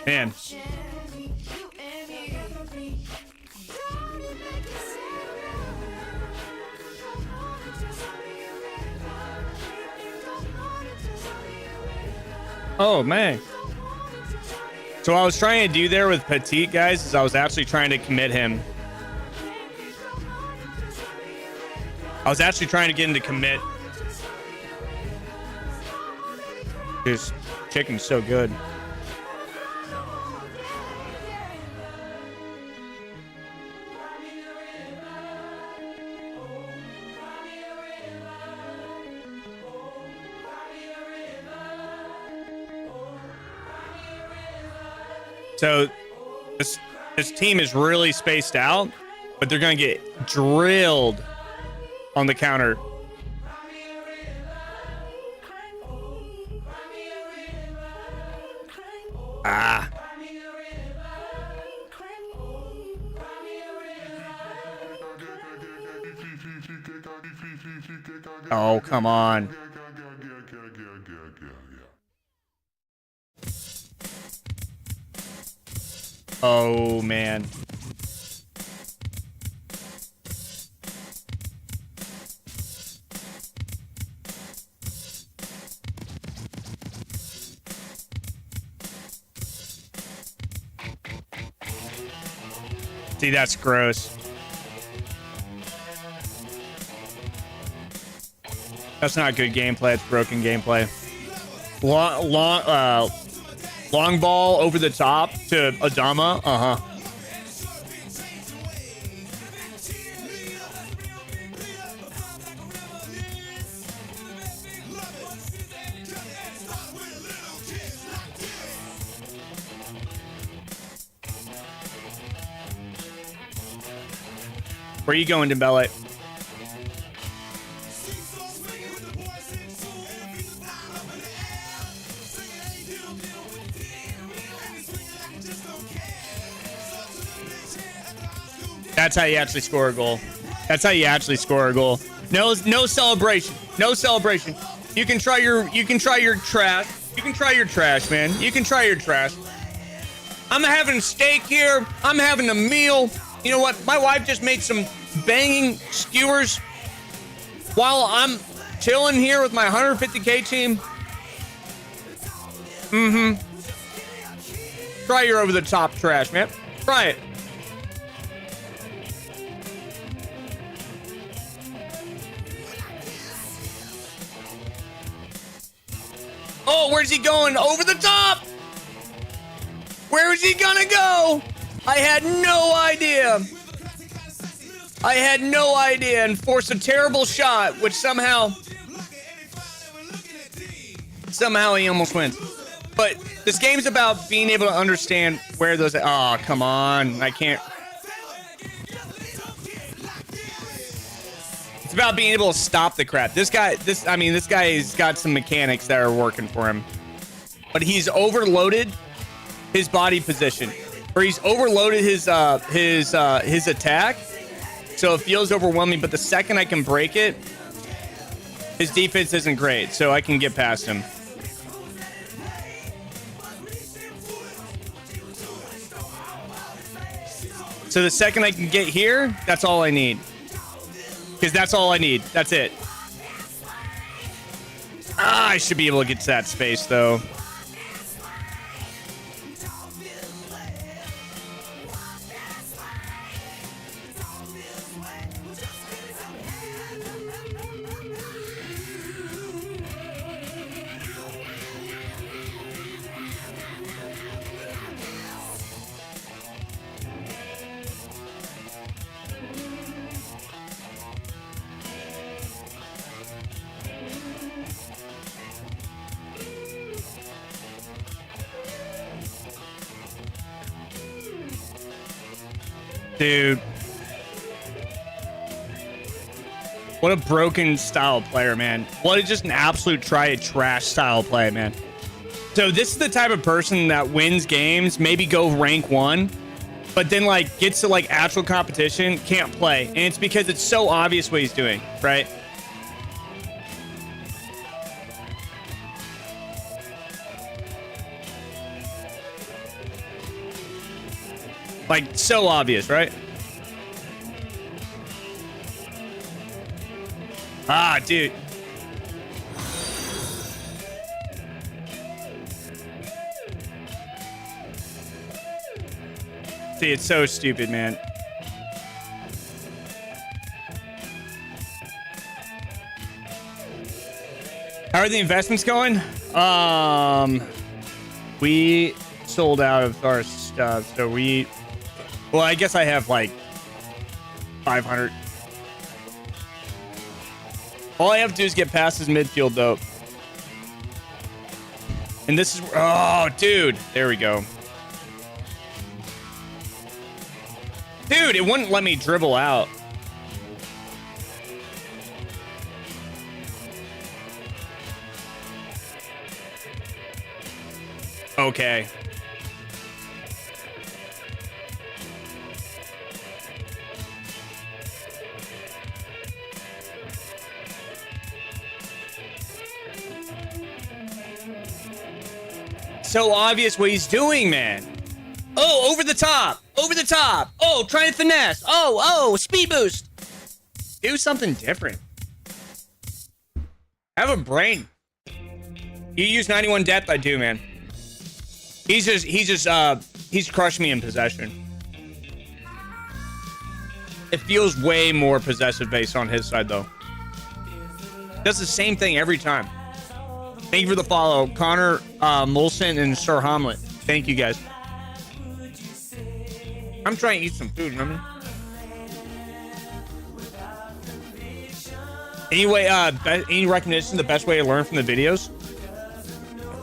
Man. Oh, man. So what I was trying to do there with Petite, guys, is I was actually trying to commit him. I was actually trying to get him to commit. This chicken's so good. So this team is really spaced out, but they're going to get drilled on the counter. Ah. Oh, come on. Oh, man. See, that's gross. That's not good gameplay. It's broken gameplay. Long ball over the top to Adama. Uh-huh. Where are you going, Dembele? That's how you actually score a goal. That's how you actually score a goal. No celebration. No celebration. You can try your trash. You can try your trash, man. You can try your trash. I'm having steak here. I'm having a meal. You know what? My wife just made some banging skewers while I'm chilling here with my 150K team. Mm-hmm. Try your over-the-top trash, man. Try it. Oh, where's he going? Over the top! Where is he gonna go? I had no idea. I had no idea and forced a terrible shot, which somehow he almost wins. But this game's about being able to understand where those... Oh, come on. I can't... It's about being able to stop the crap. This guy's got some mechanics that are working for him. But he's overloaded his body position. Or he's overloaded his attack. So it feels overwhelming, but the second I can break it, his defense isn't great, so I can get past him. So the second I can get here, that's all I need. Because that's all I need. That's it. I should be able to get to that space, though. Dude. What a broken style player, man. What a just an absolute trash style play, man. So this is the type of person that wins games, maybe go rank 1, but then like gets to like actual competition, can't play. And it's because it's so obvious what he's doing, right? Like, so obvious, right? Ah, dude. See, it's so stupid, man. How are the investments going? We sold out of our stuff, so we... Well, I guess I have like 500. All I have to do is get past his midfield, though. And this is... Oh, dude. There we go. Dude, it wouldn't let me dribble out. Okay. So obvious what he's doing, man. Oh, over the top. Over the top. Oh, trying to finesse. Oh, speed boost. Do something different. Have a brain. You use 91 depth? I do, man. He's crushed me in possession. It feels way more possessive based on his side, though. Does the same thing every time. Thank you for the follow, Connor, Molson, and Sir Hamlet. Thank you, guys. I'm trying to eat some food, remember? Anyway, any recognition the best way to learn from the videos?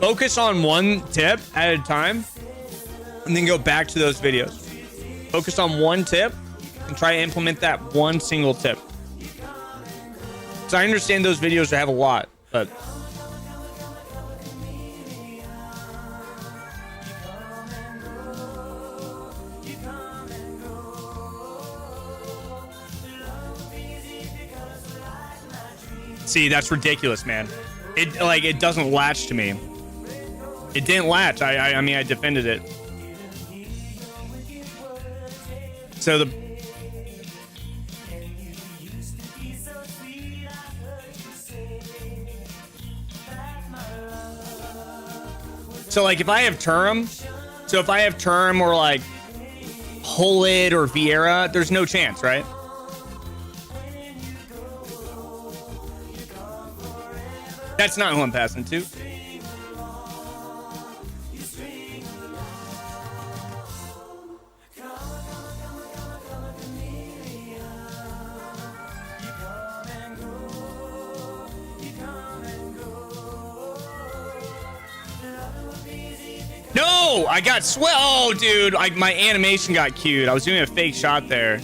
Focus on one tip at a time, and then go back to those videos. Focus on one tip, and try to implement that one single tip. So I understand those videos have a lot, but... See, that's ridiculous, man. It doesn't latch to me. It didn't latch. I mean, I defended it. So like if I have Turum, or like Hullet or Vieira, there's no chance, right? That's not who I'm passing to. Oh, I got sweat. Oh, dude, my animation got cued. I was doing a fake shot there.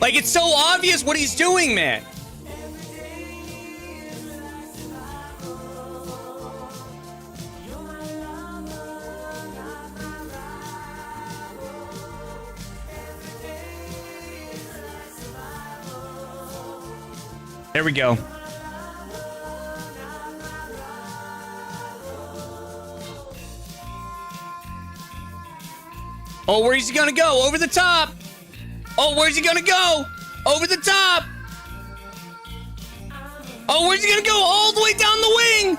Like, it's so obvious what he's doing, man. There we go. Oh, where's he gonna go? Over the top. Oh, where's he gonna go? Over the top. Oh, where's he gonna go? All the way down the wing.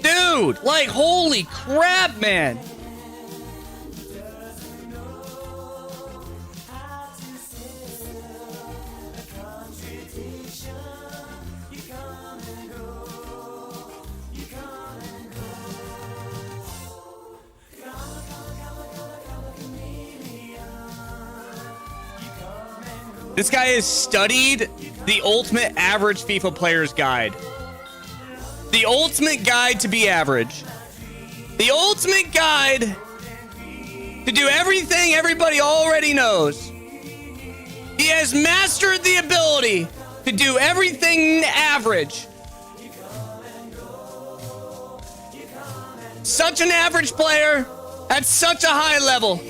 Dude, like, holy crap, man. This guy has studied the ultimate average FIFA player's guide. The ultimate guide to be average. The ultimate guide to do everything everybody already knows. He has mastered the ability to do everything average. Such an average player at such a high level.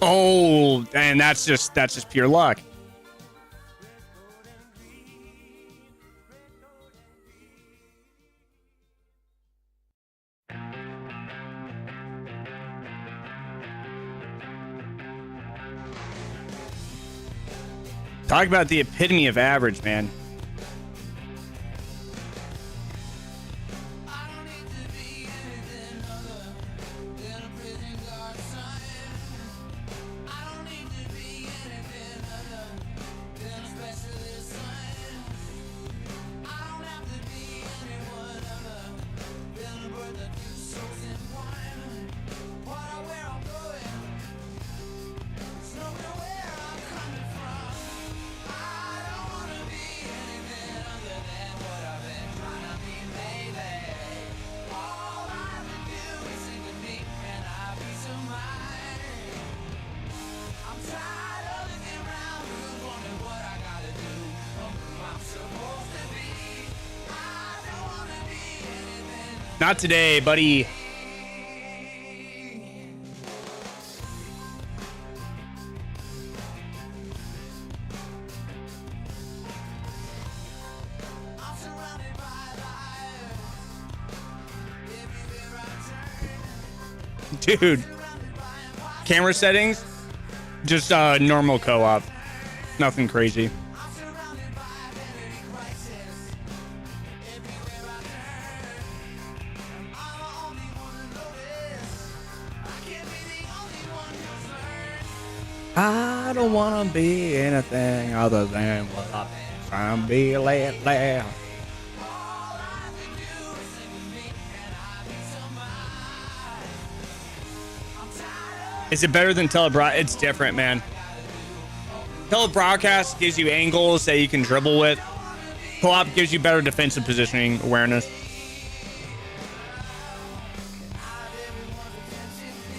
Oh, and that's just pure luck. Talk about the epitome of average, man. Not today, buddy. Dude. Camera settings? Just normal co-op. Nothing crazy. I don't want to be anything other than what I'm trying to be lately. Is it better than telebroadcast? It's different, man. Telebroadcast gives you angles that you can dribble with. Co-op gives you better defensive positioning awareness.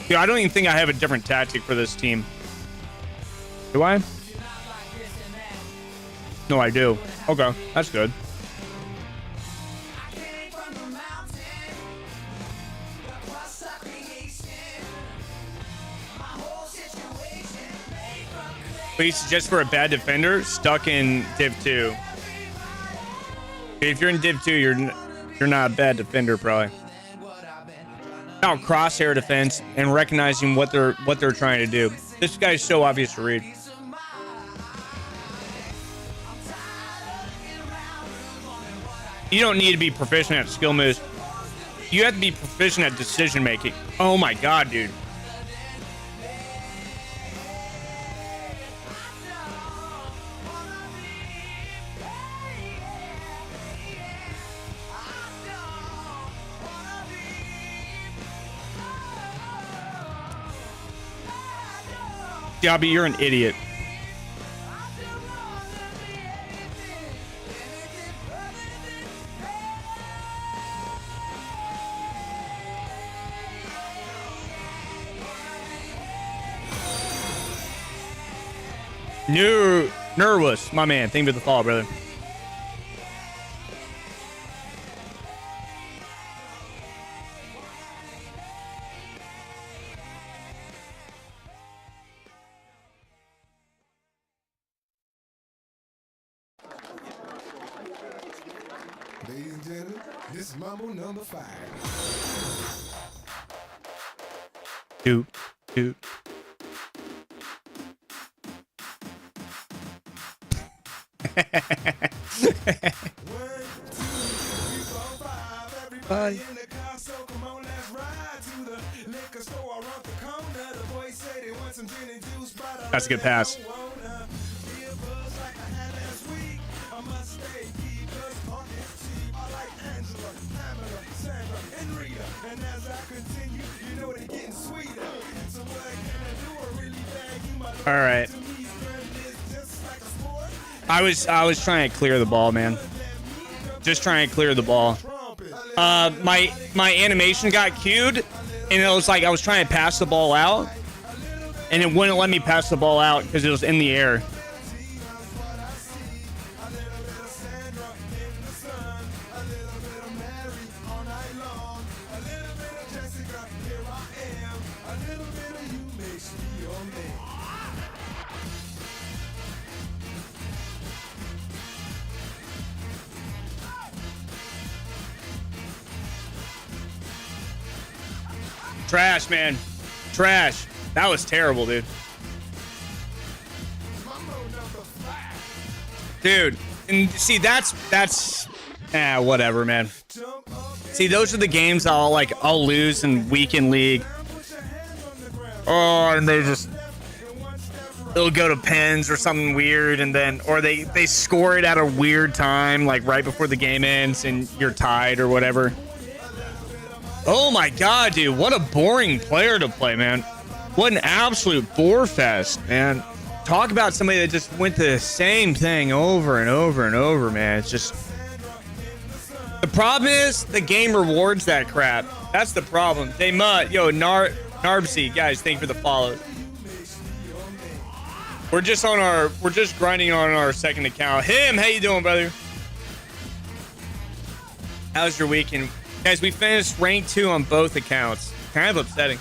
Dude, I don't even think I have a different tactic for this team. Do I? No, I do. Okay, that's good. What do you suggest for a bad defender stuck in Div 2? If you're in Div 2, you're not a bad defender, probably. Now, crosshair defense and recognizing what they're trying to do. This guy's so obvious to read. You don't need to be proficient at skill moves. You have to be proficient at decision making. Oh my god, dude. Gabby, you're an idiot. Nervous, my man. Thank you for the follow, brother. Ladies and gentlemen, this is Mambo number 5. Dude. Bye. That's a good pass. All right. I was trying to clear the ball, man. Just trying to clear the ball. My animation got queued, and it was like I was trying to pass the ball out, and it wouldn't let me pass the ball out because it was in the air. Trash, man. Trash. That was terrible, dude. Dude, and see, that's whatever, man. See, those are the games I'll lose in weekend league. Oh, and it'll go to pens or something weird, and then, or they score it at a weird time, like right before the game ends, and you're tied or whatever. Oh my god, dude, what a boring player to play, man. What an absolute bore fest, man. Talk about somebody that just went the same thing over and over and over, man. It's just... The problem is, the game rewards that crap. That's the problem. Narbsy, guys, thank you for the follow. We're just grinding on our second account. How you doing, brother? How's your weekend? Guys, we finished rank 2 on both accounts. Kind of upsetting.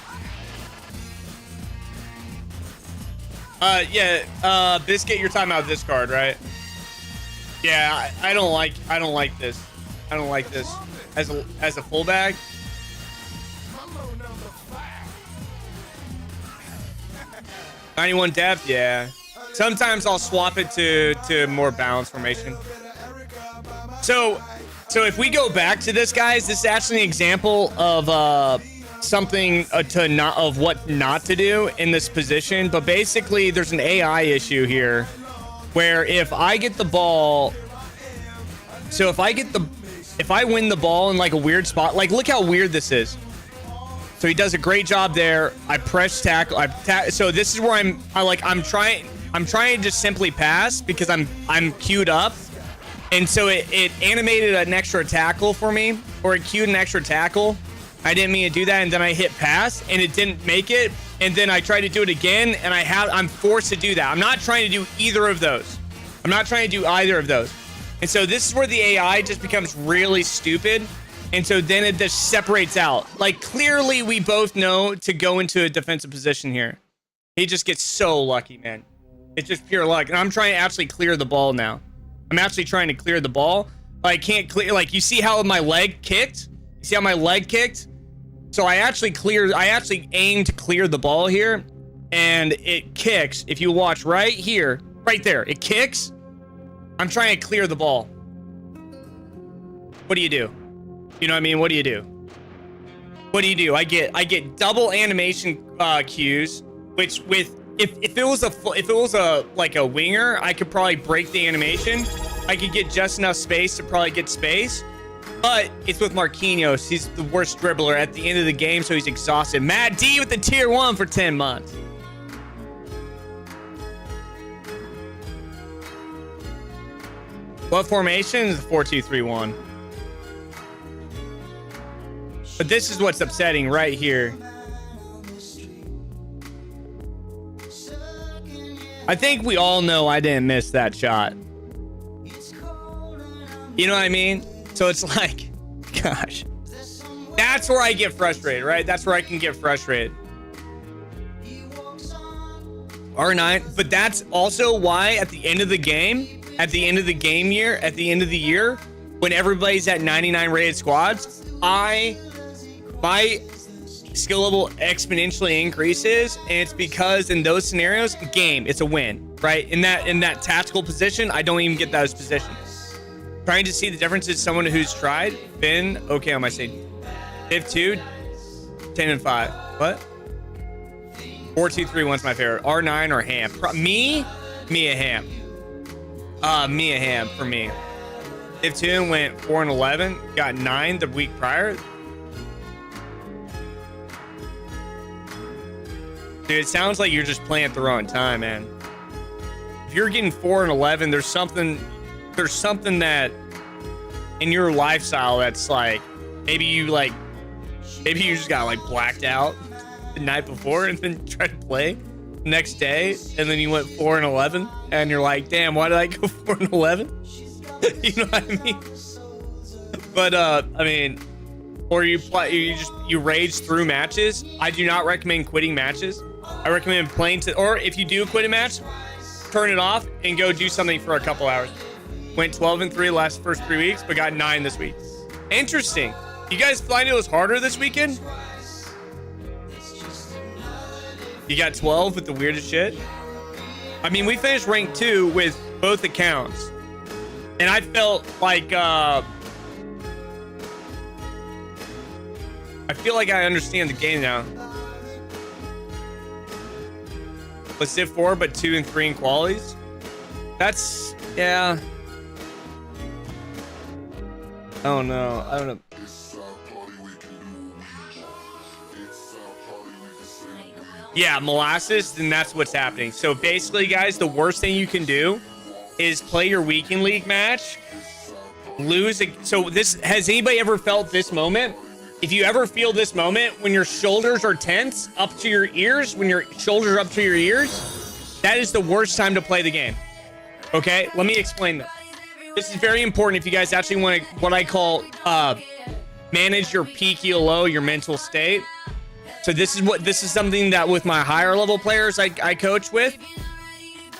Biscuit, you're talking about this card, right? Yeah, I don't like this. I don't like this as a fullback. $91 depth, yeah. Sometimes I'll swap it to more balanced formation. So if we go back to this, guys, this is actually an example of something of what not to do in this position. But basically, there's an AI issue here, where if I get the ball, if I win the ball in like a weird spot, like look how weird this is. So he does a great job there. I press tackle. So this is where I'm trying to just simply pass because I'm queued up. And so it animated an extra tackle for me, or it queued an extra tackle. I didn't mean to do that, and then I hit pass, and it didn't make it. And then I tried to do it again, and I'm forced to do that. I'm not trying to do either of those. I'm not trying to do either of those. And so this is where the AI just becomes really stupid. And so then it just separates out. Like, clearly we both know to go into a defensive position here. He just gets so lucky, man. It's just pure luck. And I'm trying to actually clear the ball now. I'm actually trying to clear the ball. I can't clear. Like, you see how my leg kicked? You see how my leg kicked? So I actually aimed to clear the ball here, and it kicks. If you watch right here, right there, it kicks. I'm trying to clear the ball. what do you do? You know what I mean? What do you do? What do you do? I get double animation cues, which with if it was a like a winger, I could probably break the animation. I could get just enough space to probably get space. But it's with Marquinhos. He's the worst dribbler at the end of the game, so he's exhausted. Matt D with the tier 1 for 10 months. What formation is 4-2-3-1? But this is what's upsetting right here. I think we all know I didn't miss that shot. You know what I mean? So it's like, gosh, that's where I get frustrated, right? That's where I can get frustrated. R9, but that's also why at the end of the game, at the end of the year, when everybody's at 99 rated squads, my skill level exponentially increases, and it's because in those scenarios, it's a win, right? In that tactical position, I don't even get those positions. Trying to see the difference is someone who's tried. Been okay on my side. Div 2, 10 and 5. What? 4-2-3-1's my favorite. R9 or Ham? Me a Ham. Me a Ham for me. Div 2 went 4 and 11. Got 9 the week prior. Dude, it sounds like you're just playing at the wrong time, man. If you're getting 4 and 11, there's something that in your lifestyle that's like, maybe you just got like blacked out the night before and then tried to play next day, and then you went 4 and 11, and you're like, damn, why did I go 4 and 11? You know what I mean? But I mean, or you rage through matches. I do not recommend quitting matches. I recommend playing or if you do quit a match, turn it off and go do something for a couple hours. Went 12 and 3 first 3 weeks, but got 9 this week. Interesting. You guys find it was harder this weekend? You got 12 with the weirdest shit? I mean, we finished rank 2 with both accounts. And I felt like, I feel like I understand the game now. Let's Div 4, but 2 and 3 in qualities. That's, yeah. I don't know. Yeah, molasses, and that's what's happening. So basically, guys, the worst thing you can do is play your weekend league match, lose. So has anybody ever felt this moment? If you ever feel this moment when your shoulders are tense up to your ears, when your shoulders are up to your ears, that is the worst time to play the game. Okay, let me explain that. This is very important if you guys actually want to, what I call, manage your peak, your low, your mental state. So this is something that with my higher level players I coach with.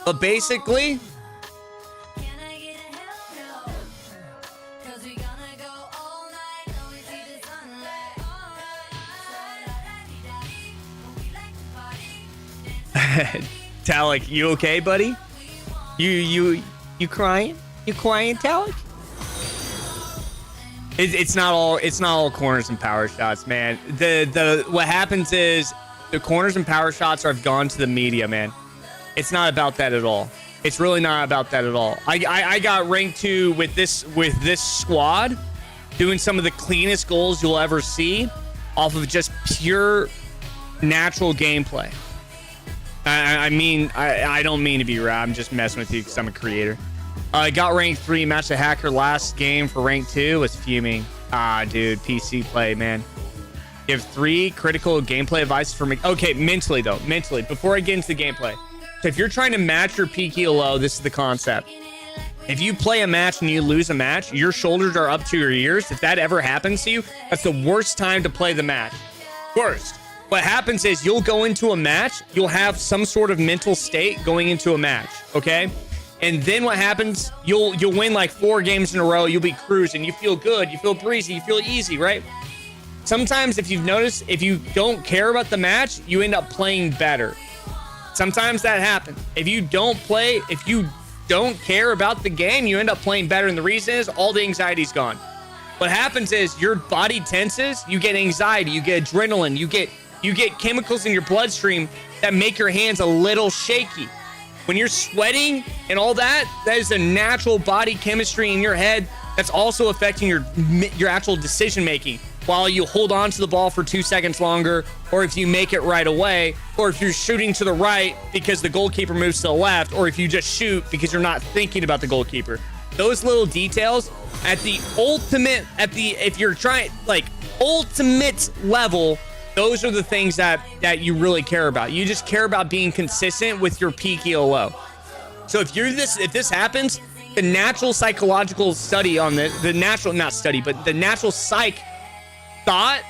But basically, Talik, you okay, buddy? You crying? You crying, Talik? It's not all corners and power shots, man. What happens is the corners and power shots have gone to the media, man. It's not about that at all. It's really not about that at all. I got ranked 2 with this squad, doing some of the cleanest goals you'll ever see off of just pure natural gameplay. I mean, I don't mean to be rude. I'm just messing with you because I'm a creator. I got rank 3, matched a hacker last game for rank 2, was fuming. Dude, PC play, man. Give 3 critical gameplay advice for me. Okay, mentally, before I get into the gameplay. So if you're trying to match your peak ELO, this is the concept. If you play a match and you lose a match, your shoulders are up to your ears. If that ever happens to you, that's the worst time to play the match. Worst. What happens is you'll go into a match, you'll have some sort of mental state going into a match, okay? And then what happens, you'll win like 4 games in a row, you'll be cruising, you feel good, you feel breezy, you feel easy, right? Sometimes if you've noticed, if you don't care about the match, you end up playing better. Sometimes that happens. If you don't care about the game, you end up playing better. And the reason is all the anxiety's gone. What happens is your body tenses, you get anxiety, you get adrenaline, you get chemicals in your bloodstream that make your hands a little shaky. When you're sweating and all that, that is a natural body chemistry in your head that's also affecting your actual decision making. While you hold on to the ball for 2 seconds longer, or if you make it right away, or if you're shooting to the right because the goalkeeper moves to the left, or if you just shoot because you're not thinking about the goalkeeper. Those little details at the ultimate, if you're trying, like, ultimate level, those are the things that you really care about. You just care about being consistent with your peak ELO. So if this happens, the natural psychological study on the natural, not study, but the natural psych thought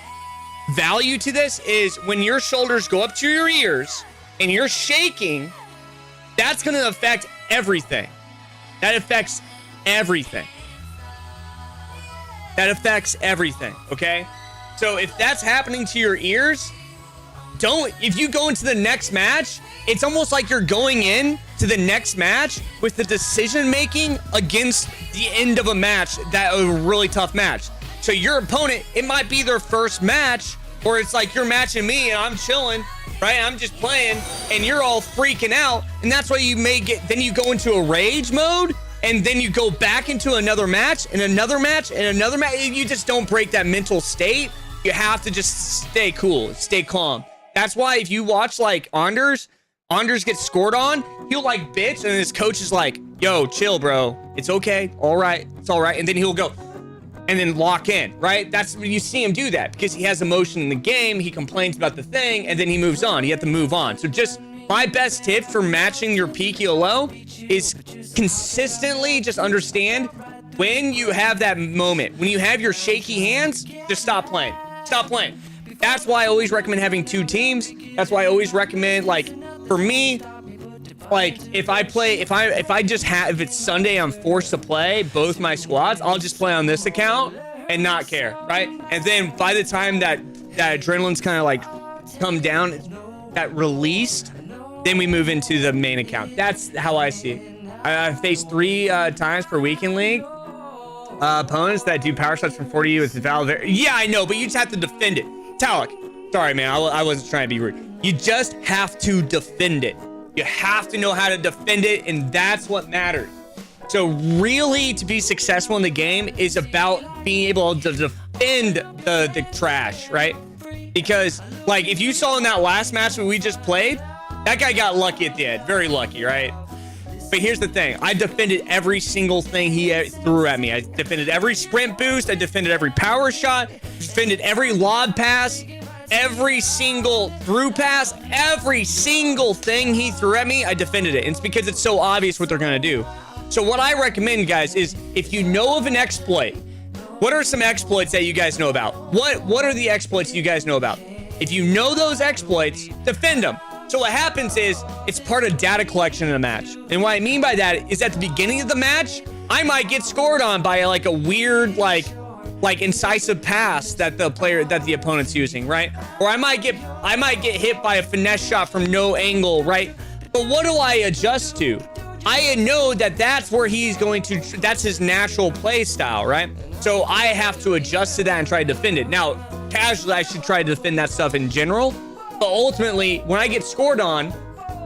value to this is when your shoulders go up to your ears and you're shaking, that's going to affect everything. That affects everything. That affects everything, okay? So if that's happening to your ears, if you go into the next match, it's almost like you're going in to the next match with the decision making against the end of a match, that a really tough match. So your opponent, it might be their first match, or it's like you're matching me and I'm chilling, right? I'm just playing and you're all freaking out. And that's why you may get, then you go into a rage mode, and then you go back into another match and another match and another match. You just don't break that mental state. You have to just stay cool, stay calm. That's why if you watch like Anders gets scored on, he'll like bitch, and his coach is like, yo, chill, bro. It's okay. All right. It's all right. And then he'll go and then lock in, right? That's when you see him do that, because he has emotion in the game. He complains about the thing and then he moves on. You have to move on. So just my best tip for matching your peak ELO is consistently just understand when you have that moment, when you have your shaky hands, just stop playing. Stop playing. That's why I always recommend having 2 teams. That's why I always recommend, like, for me, like, if it's Sunday, I'm forced to play both my squads, I'll just play on this account and not care, right? And then by the time that adrenaline's kind of like come down, that released, then we move into the main account. That's how I see it. I've faced 3 times per weekend league. Opponents that do power shots from 40 with valid. Yeah, I know, but you just have to defend it. Talak, sorry, man, I wasn't trying to be rude. You just have to defend it. You have to know how to defend it, and that's what matters. So really, to be successful in the game is about being able to defend the trash, right? Because, like, if you saw in that last match that we just played, that guy got lucky at the end. Very lucky, right? But here's the thing. I defended every single thing he threw at me. I defended every sprint boost. I defended every power shot. Defended every lob pass. Every single through pass. Every single thing he threw at me, I defended it. And it's because it's so obvious what they're going to do. So what I recommend, guys, is if you know of an exploit, what are some exploits that you guys know about? What are the exploits you guys know about? If you know those exploits, defend them. So what happens is it's part of data collection in a match. And what I mean by that is at the beginning of the match, I might get scored on by like a weird, like incisive pass that the opponent's using, right? Or I might get hit by a finesse shot from no angle, right? But what do I adjust to? I know that that's where he's going to, that's his natural play style, right? So I have to adjust to that and try to defend it. Now, casually, I should try to defend that stuff in general. But ultimately, when I get scored on,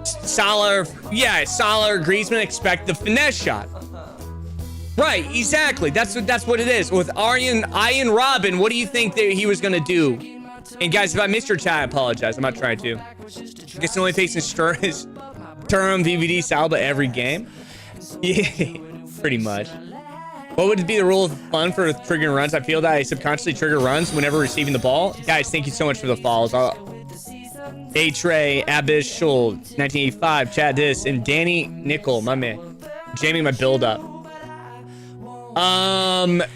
Salah or Griezmann expect the finesse shot. Right, exactly. That's what it is. With Ian Robin, what do you think that he was going to do? And guys, if I missed your chat, I apologize. I'm not trying to. I guess the only facing is Turum, VVD, Salba every game. Yeah, pretty much. What would be the rule of fun for triggering runs? I feel that I subconsciously trigger runs whenever receiving the ball. Guys, thank you so much for the follows. A-Tray, Abishul, 1985, Chad Dis, and Danny Nickel, my man. Jamie, my build-up.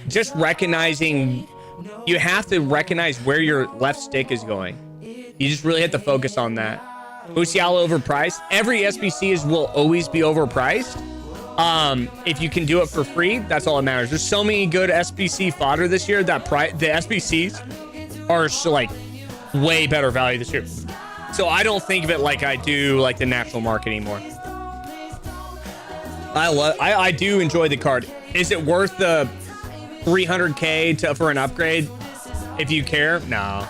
Just recognizing, you have to recognize where your left stick is going. You just really have to focus on that. Musiala overpriced. Every SBC will always be overpriced. If you can do it for free, that's all that matters. There's so many good SBC fodder this year that the SBCs are so, like, way better value this year. So I don't think of it like I do like the national market anymore. I do enjoy the card. Is it worth the 300K for an upgrade if you care. No.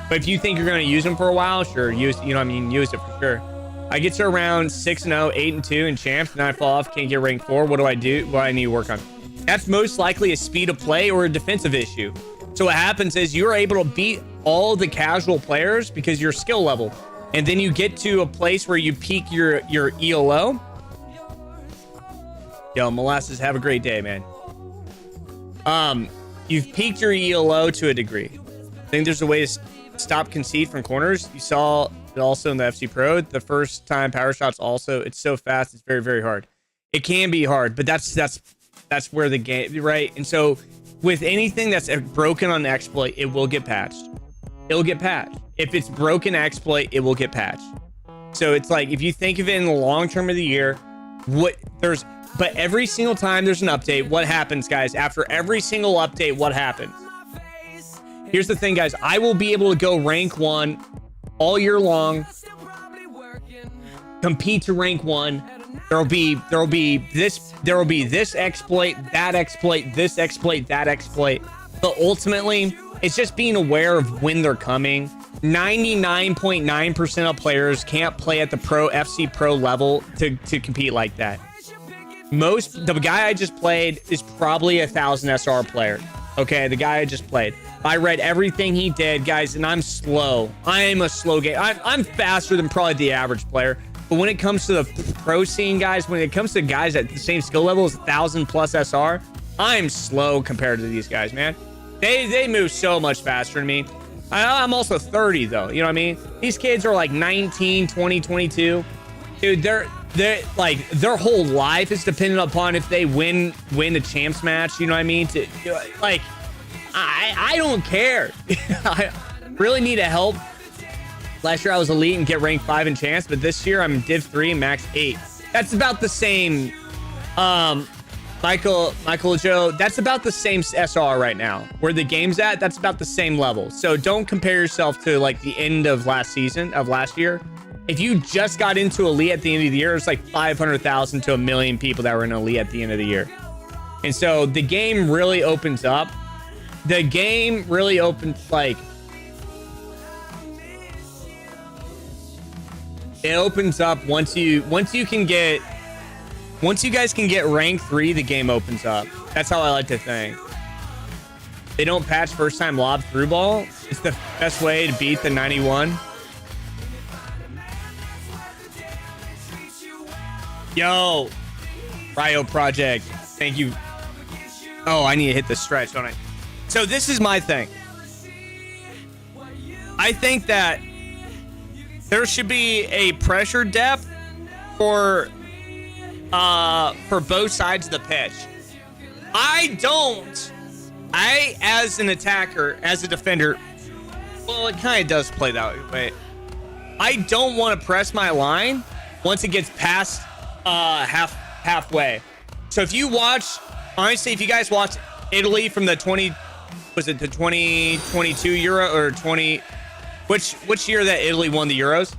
But if you think you're going to use them for a while, sure. Use, you know what I mean? Use it for sure. I get to around 6-0, 8-2 in champs, and then I fall off, can't get rank 4. What do I do? What do I need to work on? That's most likely a speed of play or a defensive issue. So what happens is you're able to beat all the casual players because your skill level. And then you get to a place where you peak your ELO. Yo, Molasses, have a great day, man. You've peaked your ELO to a degree. I think there's a way to stop concede from corners. You saw it also in the FC Pro. The first time power shots also, it's so fast, it's very, very hard. It can be hard, but that's where the game, right? And so with anything that's broken on the exploit, it will get patched. It'll get patched. If it's broken exploit, it will get patched. So it's like, if you think of it in the long term of the year, but every single time there's an update, what happens, guys? After every single update, what happens? Here's the thing, guys. I will be able to go rank 1 all year long, compete to rank 1. There will be this exploit, that exploit, this exploit, that exploit. But ultimately, it's just being aware of when they're coming. 99.9% of players can't play at the FC Pro level to compete like that. The guy I just played is probably a 1000 SR player. Okay, the guy I just played. I read everything he did, guys, and I'm slow. I am a slow game. I'm faster than probably the average player. But when it comes to the pro scene, guys, when it comes to guys at the same skill level as 1000 plus SR, I'm slow compared to these guys, man. They move so much faster than me. I'm also 30, though. You know what I mean? These kids are like 19, 20, 22. Dude, they're like, their whole life is dependent upon if they win the champs match. You know what I mean? Like, I don't care. I really need a help. Last year I was elite and get rank 5 in champs, but this year I'm div 3 and max 8. That's about the same. Michael Joe, that's about the same SR right now. Where the game's at, that's about the same level. So don't compare yourself to like the end of last year. If you just got into elite at the end of the year, it's like 500,000 to 1 million people that were in elite at the end of the year. And so the game really opens up. The game really opens, like, it opens up once you guys can get rank 3, the game opens up. That's how I like to think. They don't patch first time lob through ball. It's the best way to beat the 91. Yo, Ryo Project, thank you. Oh, I need to hit the stretch, don't I? So this is my thing. I think that there should be a pressure depth for both sides of the pitch. I, as an attacker, as a defender, well, it kind of does play that way. I don't want to press my line once it gets past halfway. So if you watch, honestly, if you guys watch Italy from the 2022 Euro or 20, which year that Italy won the Euros?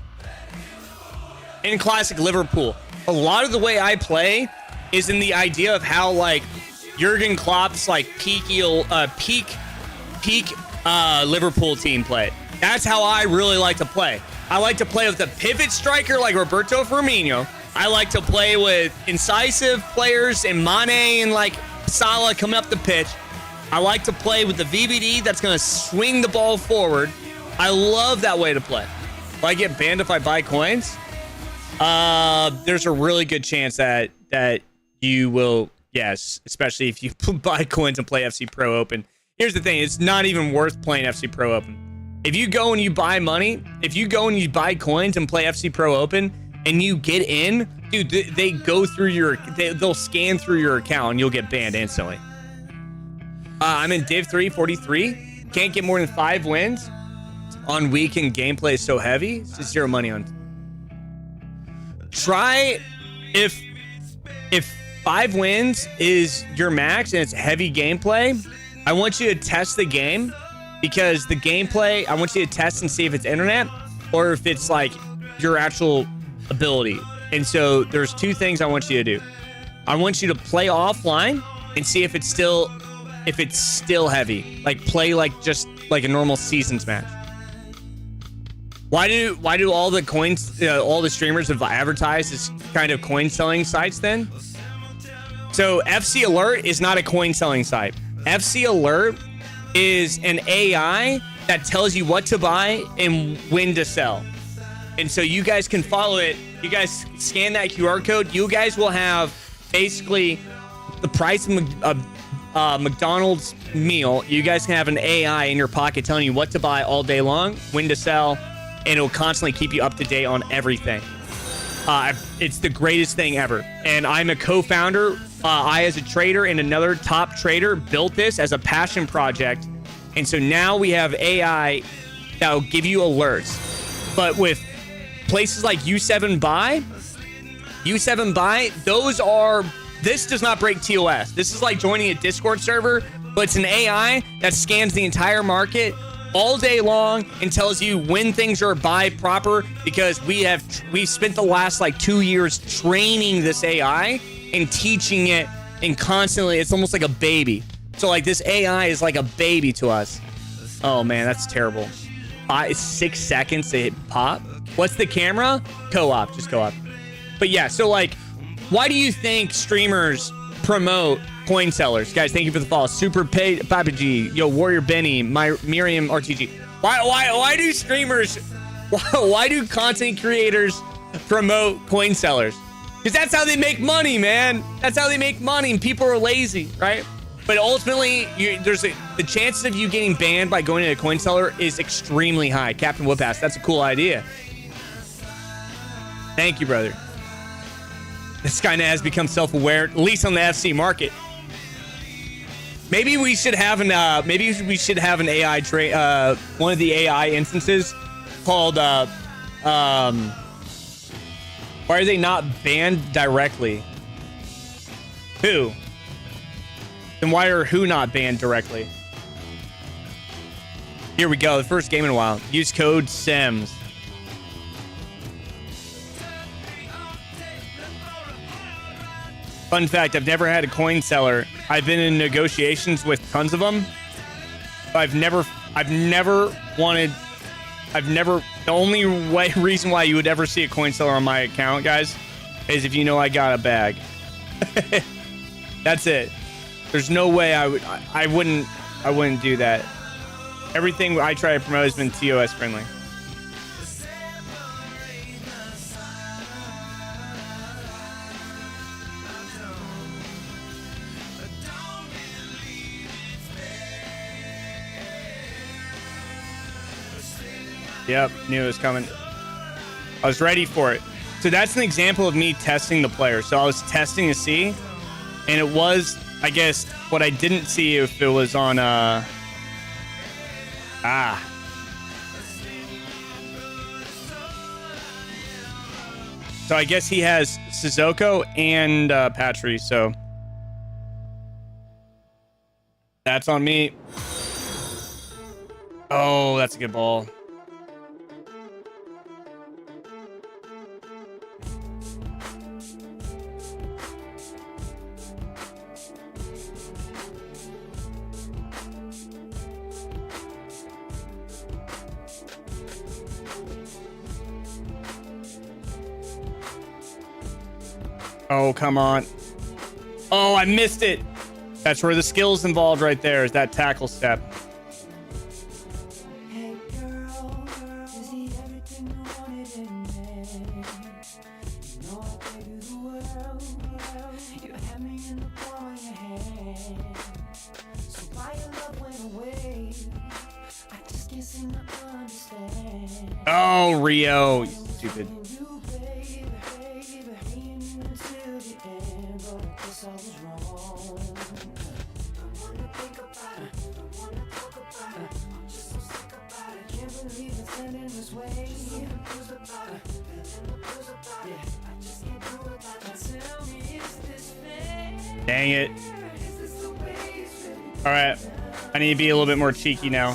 In classic Liverpool. A lot of the way I play is in the idea of how like Jurgen Klopp's like peak Liverpool team played. That's how I really like to play. I like to play with a pivot striker like Roberto Firmino. I like to play with incisive players and Mane and like Salah coming up the pitch. I like to play with the VVD that's going to swing the ball forward. I love that way to play. If I get banned if I buy coins, there's a really good chance that you will, yes, especially if you buy coins and play FC Pro Open. Here's the thing, it's not even worth playing FC Pro Open. If you go and you buy coins and play FC Pro Open and you get in, dude, they go through they'll scan through your account and you'll get banned instantly. I'm in Div 3, 43. Can't get more than 5 wins on weekend. Gameplay is so heavy. It's just 0 money on. Try if 5 wins is your max and it's heavy gameplay, I want you to test the game, because the gameplay, I want you to test and see if it's internet or if it's like your actual ability. And so there's 2 things I want you to do. I want you to play offline and see if it's still if it's still heavy. Like play like just like a normal seasons match. Why do all the coins, all the streamers have advertised as kind of coin selling sites then? So FC Alert is not a coin selling site. FC Alert is an AI that tells you what to buy and when to sell. And so you guys can follow it. You guys scan that QR code. You guys will have basically the price of McDonald's meal. You guys can have an AI in your pocket telling you what to buy all day long, when to sell, and it'll constantly keep you up to date on everything. It's the greatest thing ever. And I'm a co-founder. I, as a trader and another top trader, built this as a passion project. And so now we have AI that will give you alerts. But with places like U7 Buy, this does not break TOS. This is like joining a Discord server, but it's an AI that scans the entire market all day long and tells you when things are buy proper, because we've spent the last like 2 years training this AI and teaching it, and constantly it's almost like a baby. So like this AI is like a baby to us. Oh man, that's terrible. 6 seconds to hit pop. What's the camera? Co-op, just co-op. But yeah, so like, why do you think streamers promote coin sellers? Guys, thank you for the follow. Super Paid Papa G, yo, Warrior Benny, my Miriam RTG. Why do streamers, why do content creators promote coin sellers? Because that's how they make money, man. That's how they make money, and people are lazy, right? But ultimately, the chances of you getting banned by going to a coin seller is extremely high. Captain Whoopass, that's a cool idea. Thank you, brother. This guy now has become self-aware, at least on the FC market. Maybe we should have an AI one of the AI instances called why are they not banned directly? Who? Then why are who not banned directly? Here we go. The first game in a while. Use code SEMS. Fun fact, I've never had a coin seller. I've been in negotiations with tons of them. But the only reason why you would ever see a coin seller on my account, guys, is if you know I got a bag. That's it. There's no way I wouldn't do that. Everything I try to promote has been TOS friendly. Yep, knew it was coming. I was ready for it. So that's an example of me testing the player. So I was testing to see, and it was, I guess, what I didn't see if it was on So I guess he has Sissoko and Patry, so that's on me. Oh, that's a good ball. Oh, come on. Oh, I missed it. That's where the skill's involved right there, is that tackle step. Hey girl, is he everything you wanted in me? You know I gave you the world. You had me in the palm of your hand. So why your love went away? I just can't seem to understand. Oh, Rio, you stupid. Dang it. All right. I need to be a little bit more cheeky now.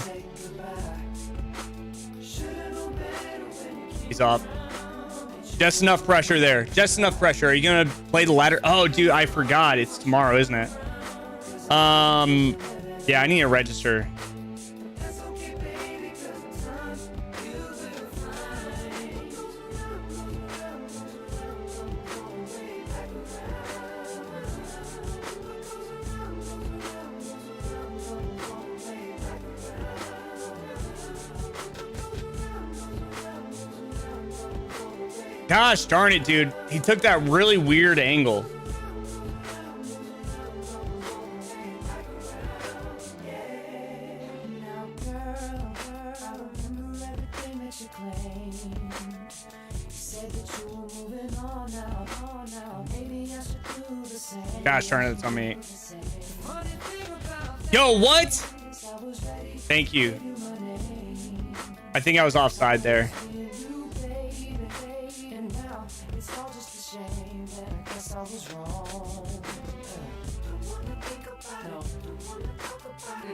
He's off. Just enough pressure there. Just enough pressure. Are you going to play the ladder? Oh, dude, I forgot. It's tomorrow, isn't it? Yeah, I need to register. Gosh darn it, dude. He took that really weird angle. Gosh darn it, that's on me. Yo, what? Thank you. I think I was offside there.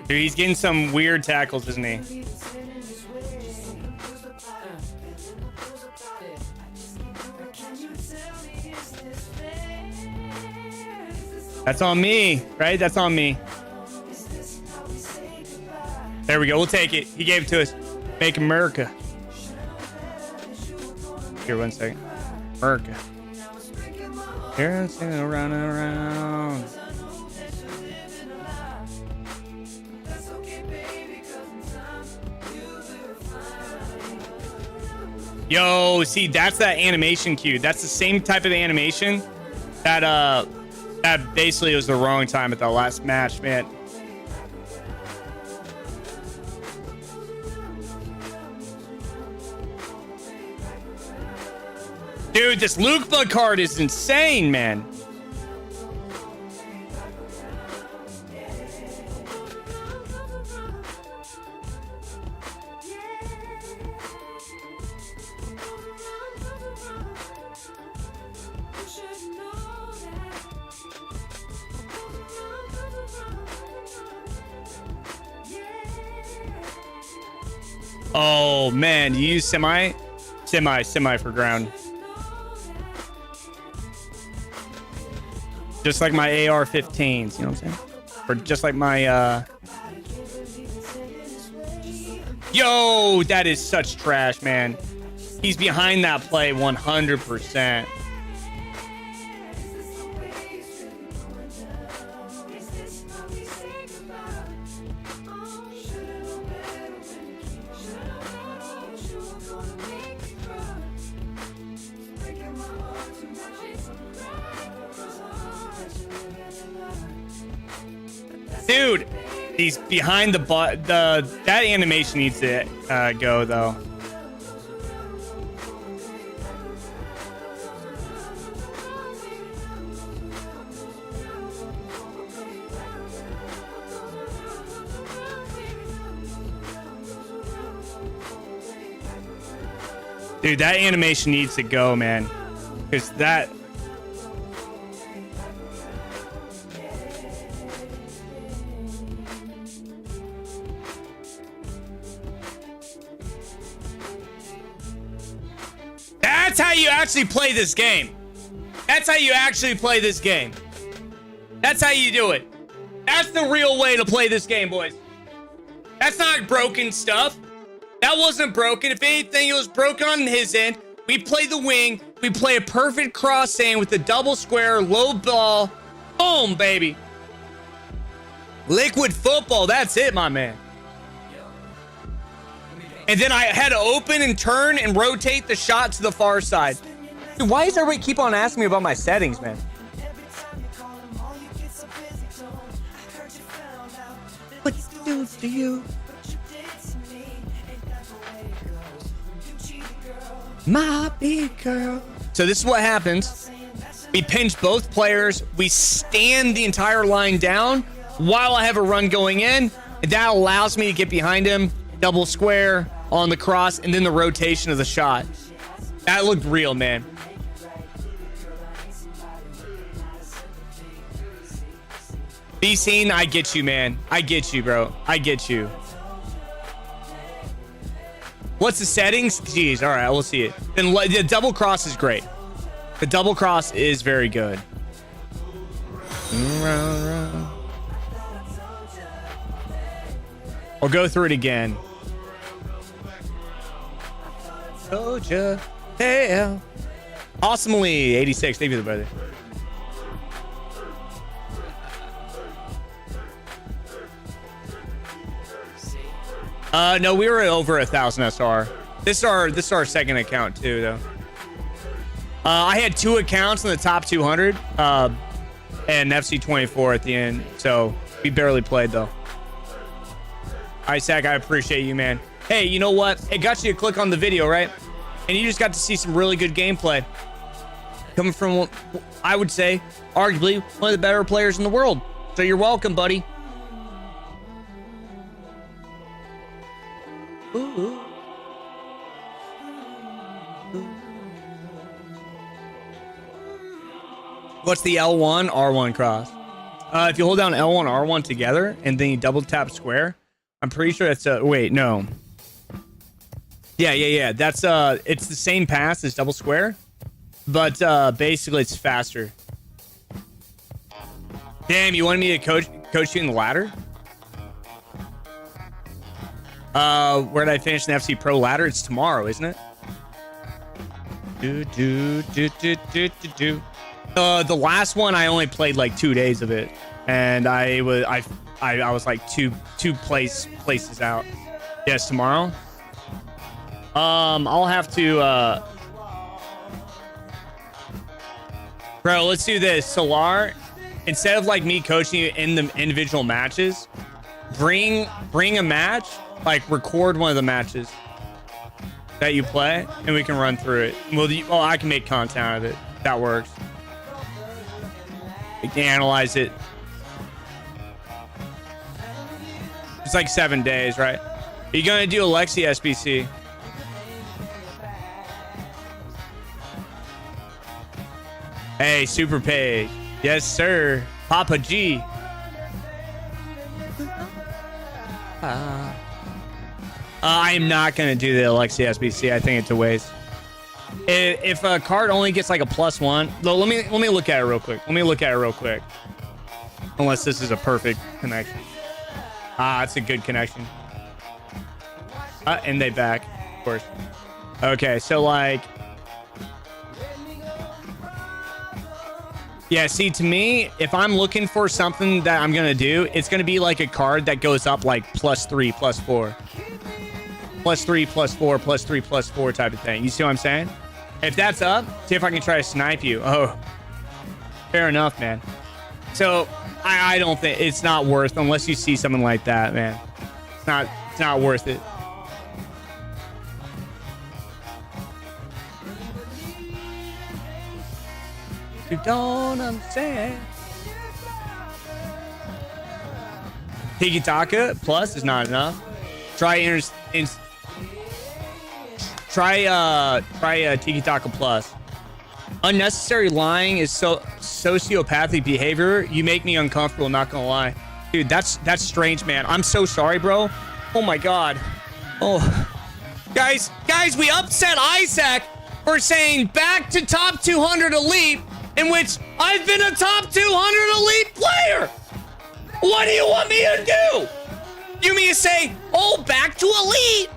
Dude, he's getting some weird tackles, isn't he? That's on me, right? That's on me. There we go. We'll take it. He gave it to us. Make America. Here, 1 second. America. Here, around and around. Yo, see, that's that animation cue. That's the same type of animation that that basically was the wrong time at the last match, man. Dude, this Luke Bug card is insane, man. Oh man, you use semi for ground. Just like my AR-15s, you know what I'm saying? Or just like my Yo, that is such trash, man. He's behind that play 100%. Dude, he's behind the that animation needs to go though. Dude, that animation needs to go, man. Because that... That's how you actually play this game. That's how you actually play this game. That's how you do it. That's the real way to play this game, boys. That's not broken stuff. That wasn't broken. If anything, it was broken on his end. We play the wing. We play a perfect cross in with the double square, low ball. Boom, baby. Liquid football. That's it, my man. And then I had to open and turn and rotate the shot to the far side. Dude, why does everybody keep on asking me about my settings, man? What do to you? My big girl. So this is what happens. We pinch both players. We stand the entire line down while I have a run going in. And that allows me to get behind him. Double square on the cross, and then the rotation of the shot. That looked real, man. B-Scene, I get you, man. I get you, bro. I get you. What's the settings? Jeez, all right, we'll see it. Then the double cross is great. The double cross is very good. Or go through it again. Told ya. Hell. Awesomely 86. Thank you, brother. No, we were over 1,000 SR. This is our second account too, though. I had 2 accounts in the top 200, and FC24 at the end. So we barely played though. Isaac, I appreciate you, man. Hey, you know what? It got you to click on the video, right? And you just got to see some really good gameplay coming from, I would say, arguably one of the better players in the world. So you're welcome, buddy. Ooh. What's the L1 R1 cross? If you hold down L1 R1 together and then you double tap square, I'm pretty sure that's a wait, no. Yeah. That's it's the same pass as double square, but basically it's faster. Damn, you wanted me to coach you in the ladder? Where did I finish the FC Pro ladder? It's tomorrow, isn't it? The last one I only played like 2 days of it, and I was like two places out. Yes, tomorrow. I'll have to bro, let's do this. Solar, instead of like me coaching you in the individual matches, bring a match, like record one of the matches that you play, and we can run through it. Well, I can make content out of it. That works. We can analyze it. It's like 7 days, right? Are you gonna do Alexi SBC? Hey, Super Pay. Yes, sir. Papa G. I am not going to do the Alexi SBC. I think it's a waste. If a card only gets like a +1, though, let me look at it real quick. Unless this is a perfect connection. It's a good connection. And they back, of course. Okay, so like, yeah, see, to me, if I'm looking for something that I'm going to do, it's going to be like a card that goes up like +3, +4. +3, +4, +3, +4 type of thing. You see what I'm saying? If that's up, see if I can try to snipe you. Oh, fair enough, man. So I don't think it's not worth, unless you see something like that, man. It's not worth it. You don't understand. Tiki Taka plus is not enough. Try Tiki Taka plus. Unnecessary lying is so sociopathic behavior. You make me uncomfortable, not gonna lie. Dude, that's strange, man. I'm so sorry, bro. Oh my god. Oh. Guys, we upset Isaac for saying back to top 200 elite, in which I've been a top 200 elite player. What do you want me to do? You mean to say, oh, back to elite?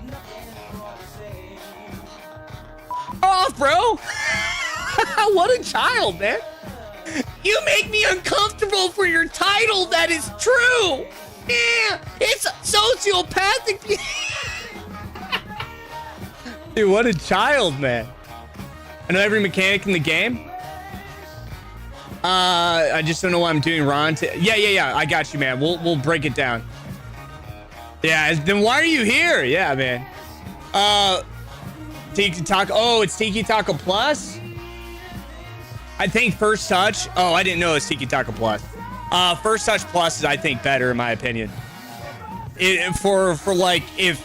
Off, bro. What a child, man. You make me uncomfortable for your title. That is true. Yeah, it's sociopathic. Dude, what a child, man. I know every mechanic in the game. I just don't know what I'm doing wrong. Yeah. I got you, man. We'll break it down. Yeah, then why are you here? Yeah, man. Tiki Taka. Oh, it's Tiki Taka Plus? I think First Touch. Oh, I didn't know it's Tiki Taka Plus. First Touch Plus is, I think, better in my opinion. For like, if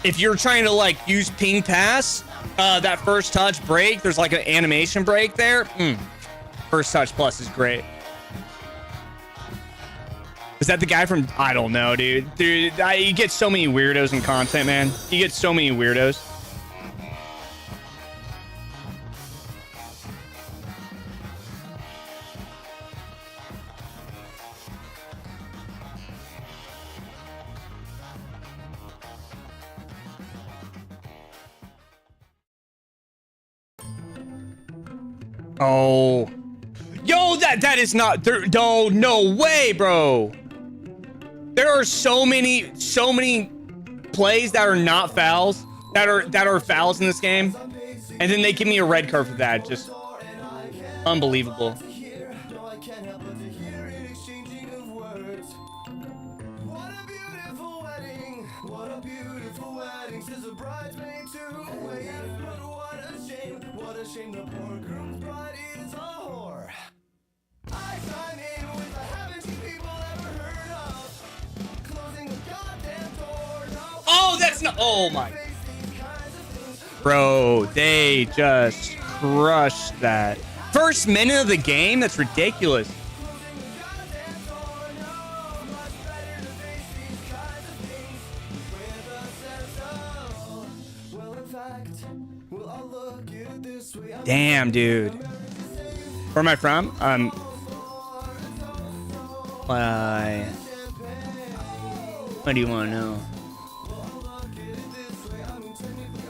you're trying to like use ping pass, that First Touch break, there's like an animation break there. First Touch Plus is great. Is that the guy from... I don't know, dude. You get so many weirdos in content, man. You get so many weirdos. Oh. Yo, that is not there. No way, bro. There are so many plays that are not fouls, that are fouls in this game. And then they give me a red card for that. Just unbelievable. Oh, that's not. Oh my. Bro, they just crushed that. First minute of the game? That's ridiculous. Damn, dude. Where am I from? What do you want to know?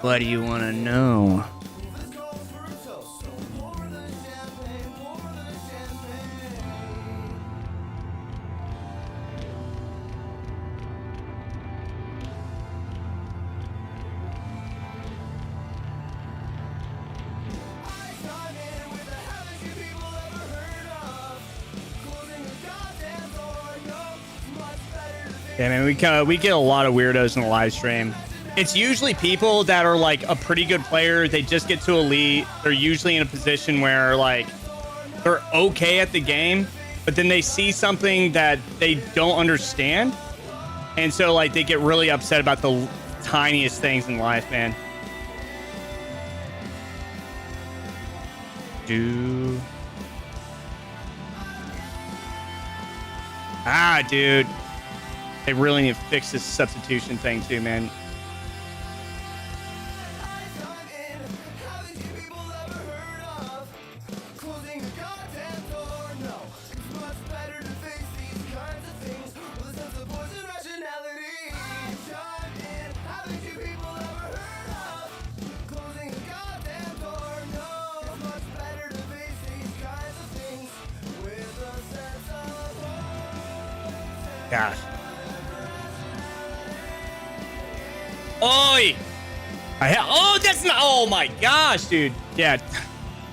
What do you want to know? Yeah, man, we get a lot of weirdos in the live stream. It's usually people that are like a pretty good player. They just get to elite. They're usually in a position where like they're okay at the game, but then they see something that they don't understand. And so like they get really upset about the tiniest things in life, man. Dude. They really need to fix this substitution thing too, man. Gosh. Oi! Oh, that's not. Oh my gosh, dude. Yeah,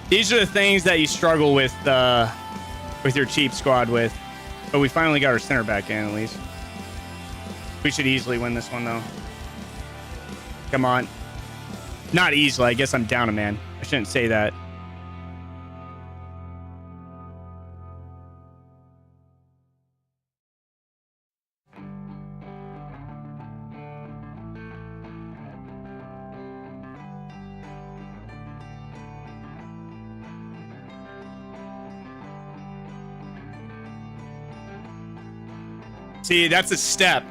these are the things that you struggle with your cheap squad with. But we finally got our center back in at least. We should easily win this one though. Come on. Not easily. I guess I'm down a man. I shouldn't say that. See, that's a step.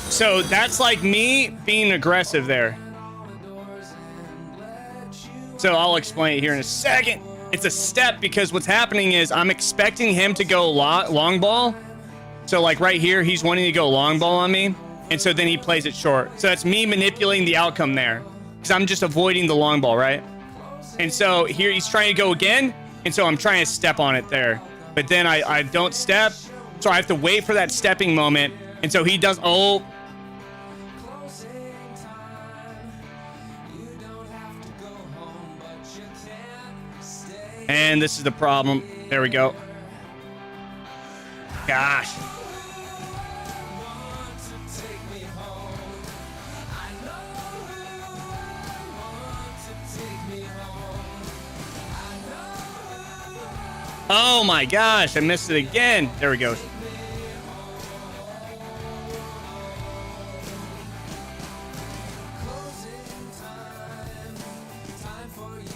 So that's like me being aggressive there. So I'll explain it here in a second. It's a step because what's happening is I'm expecting him to go long ball. So like right here, he's wanting to go long ball on me. And so then he plays it short. So that's me manipulating the outcome there because I'm just avoiding the long ball, right? And so here he's trying to go again. And so I'm trying to step on it there. But then I don't step. So I have to wait for that stepping moment. And so he does. Oh. And this is the problem. There we go. Gosh. Oh my gosh, I missed it again. There we go.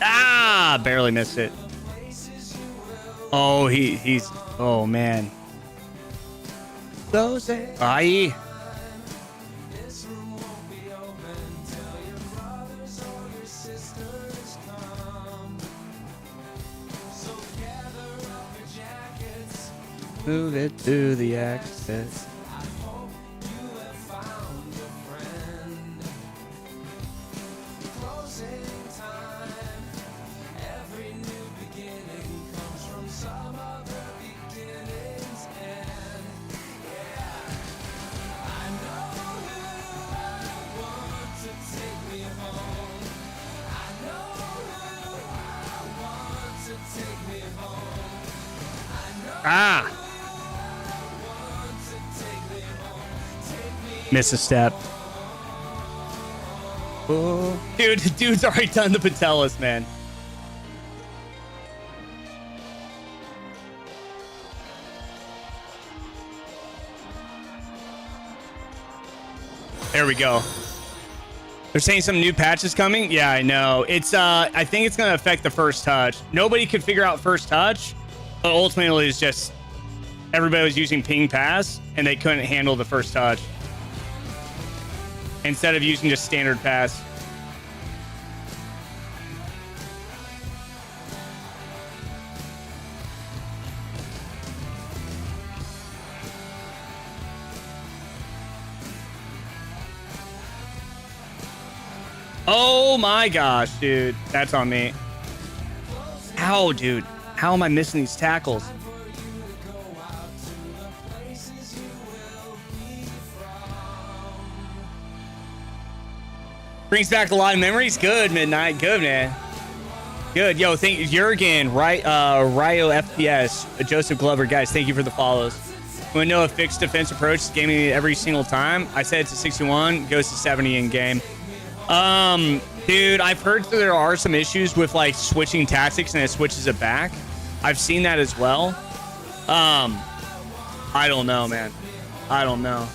Ah, barely missed it. Oh, he's oh man. Aye. Move it to the access. Ah. Miss a step. Oh. Dude's already done the patellas, man. There we go. They're saying some new patch is coming. Yeah, I know. It's I think it's gonna affect the first touch. Nobody could figure out first touch, but ultimately it's just everybody was using ping pass and they couldn't handle the first touch. Instead of using just standard pass. Oh my gosh, dude. That's on me. Ow, dude. How am I missing these tackles? Brings back a lot of memories. Good, Midnight. Good, man. Good. Yo, thank you, Jurgen, right? Ryo FPS, Joseph Glover. Guys, thank you for the follows. You want to know a fixed defense approach is gaming every single time? I said it's a 61, goes to 70 in game. Dude, I've heard that there are some issues with like switching tactics and it switches it back. I've seen that as well. I don't know, man. I don't know.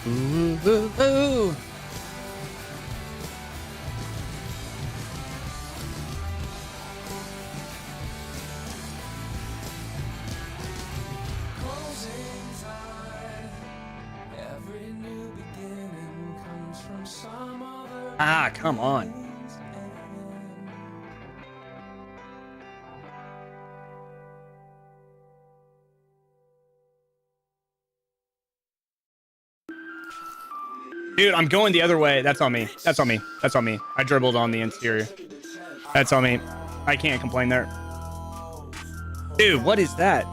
Ooh, ooh, ooh. Ah, come on. Dude, I'm going the other way. That's on me. That's on me. That's on me. I dribbled on the interior. That's on me. I can't complain there. Dude, what is that?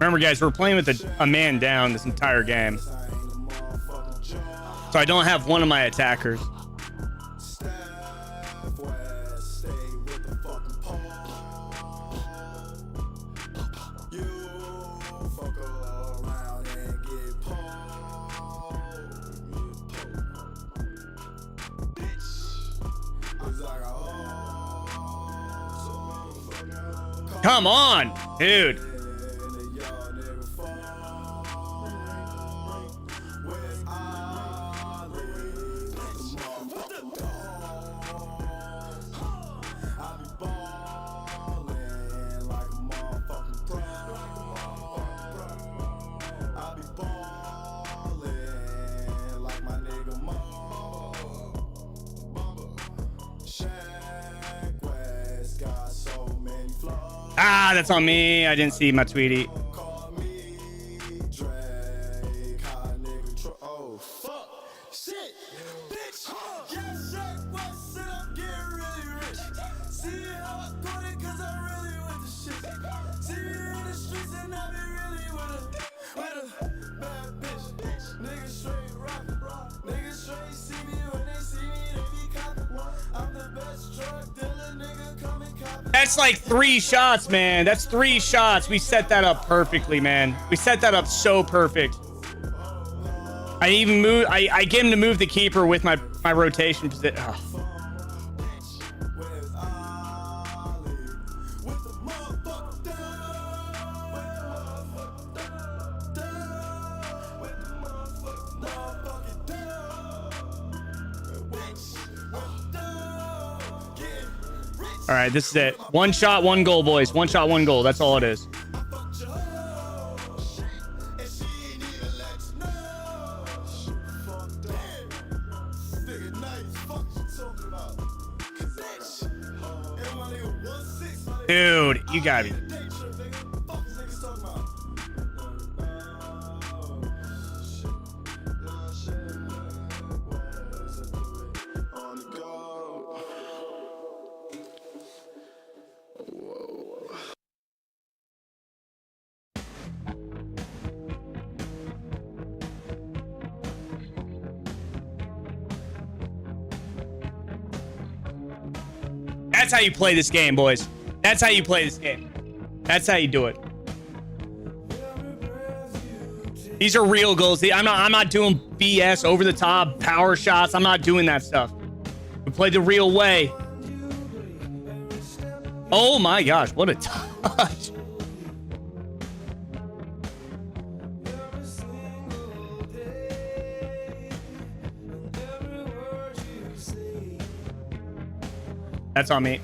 Remember, guys, we're playing with a man down this entire game. So I don't have one of my attackers. Come on, dude. Ah, that's on me. I didn't see my tweety. That's like 3 shots, man. That's 3 shots. We set that up perfectly, man. We set that up so perfect. I even move. I get him to move the keeper with my rotation position. Oh. All right, this is it. 1 shot, 1 goal, boys. 1 shot, 1 goal. That's all it is. Dude, you gotta be. That's how you play this game, boys. That's how you play this game. That's how you do it. These are real goals. I'm not doing BS over the top power shots. I'm not doing that stuff. We play the real way. Oh my gosh, what a touch. That's on me.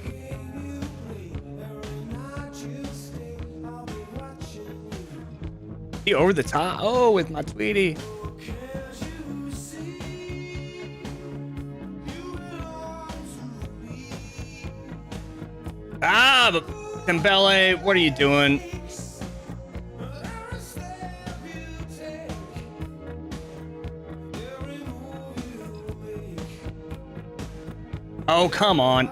He over the top. Oh, with my Tweety. Ah, but Dembele, what are you doing? Oh, come on.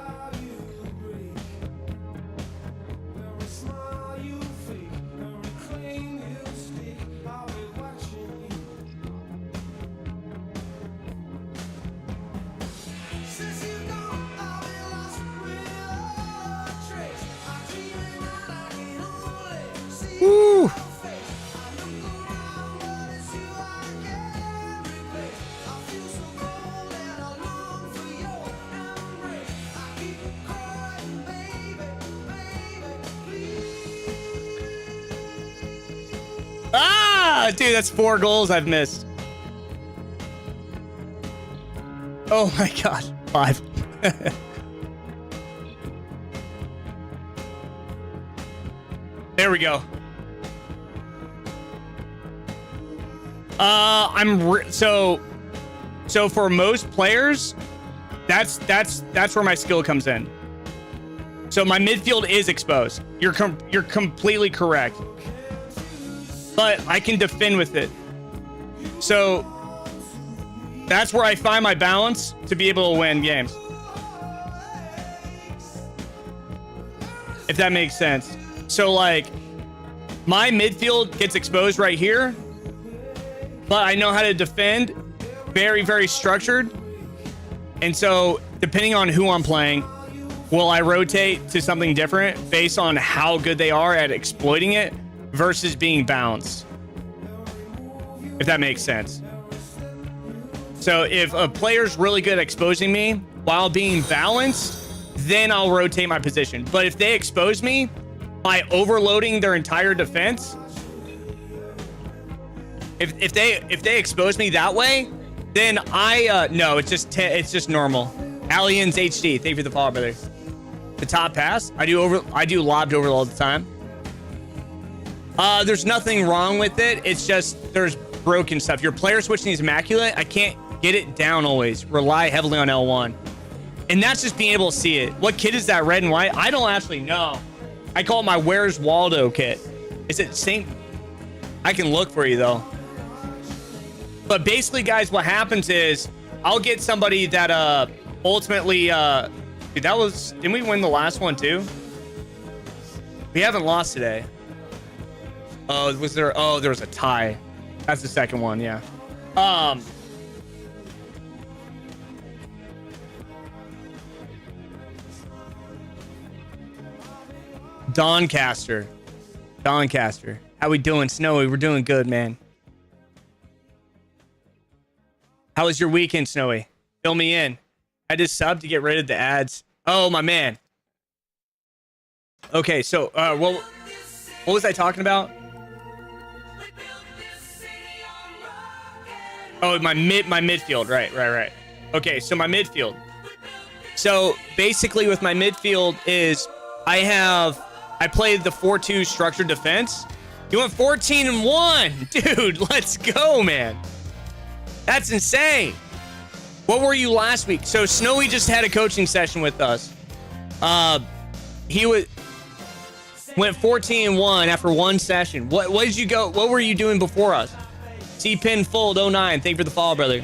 Woo. Ah, dude, that's 4 goals I've missed. Oh my gosh, 5. There we go. So for most players, that's where my skill comes in. So my midfield is exposed. You're completely correct. But I can defend with it. So that's where I find my balance to be able to win games. If that makes sense. So like my midfield gets exposed right here, but I know how to defend, very, very structured. And so depending on who I'm playing, will I rotate to something different based on how good they are at exploiting it versus being balanced, if that makes sense. So if a player's really good at exposing me while being balanced, then I'll rotate my position. But if they expose me by overloading their entire defense, if they expose me that way, then no, it's just normal. Aliens HD, thank you for the follow, brother. The top pass, I do lobbed over all the time. There's nothing wrong with it. It's just there's broken stuff. Your player switching is immaculate. I can't get it down always. Rely heavily on L1. And that's just being able to see it. What kit is that, red and white? I don't actually know. I call it my Where's Waldo kit. Is it same? I can look for you though. But basically, guys, what happens is I'll get somebody that ultimately dude, that was, didn't we win the last one too? We haven't lost today. Oh, was there? Oh, there was a tie. That's the second one, yeah. Doncaster. How we doing, Snowy? We're doing good, man. How was your weekend, Snowy? Fill me in. I just subbed to get rid of the ads. Oh, my man. Okay, so what was I talking about? Oh, my midfield. Right. Okay, so my midfield. So basically with my midfield is I played the 4-2 structured defense. You went 14-1. Dude, let's go, man. That's insane. What were you last week? So Snowy just had a coaching session with us. He went 14-1 after one session. What did you go? What were you doing before us? C-Pin Fold 09. Thank you for the follow, brother.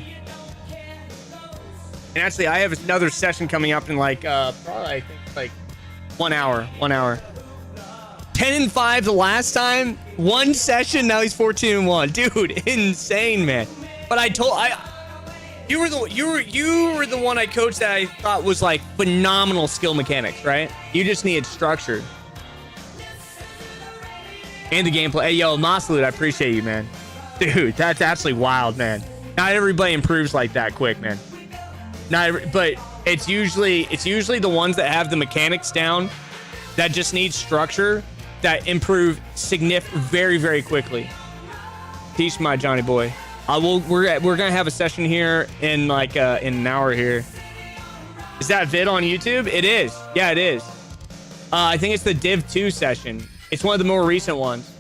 And actually, I have another session coming up in like probably I think like 1 hour. 1 hour. 10-5 the last time. One session. Now he's 14-1. Dude, insane, man. But you were the one I coached that I thought was like phenomenal skill mechanics, right? You just needed structure. And the gameplay. Hey, yo, Masalud, I appreciate you, man. Dude, that's actually wild, man. Not everybody improves like that quick, man. But it's usually the ones that have the mechanics down that just need structure that improve very, very quickly. Teach my Johnny boy. We're gonna have a session here in like in an hour here. Is that vid on YouTube? It is. Yeah, it is. I think it's the Div 2 session. It's one of the more recent ones.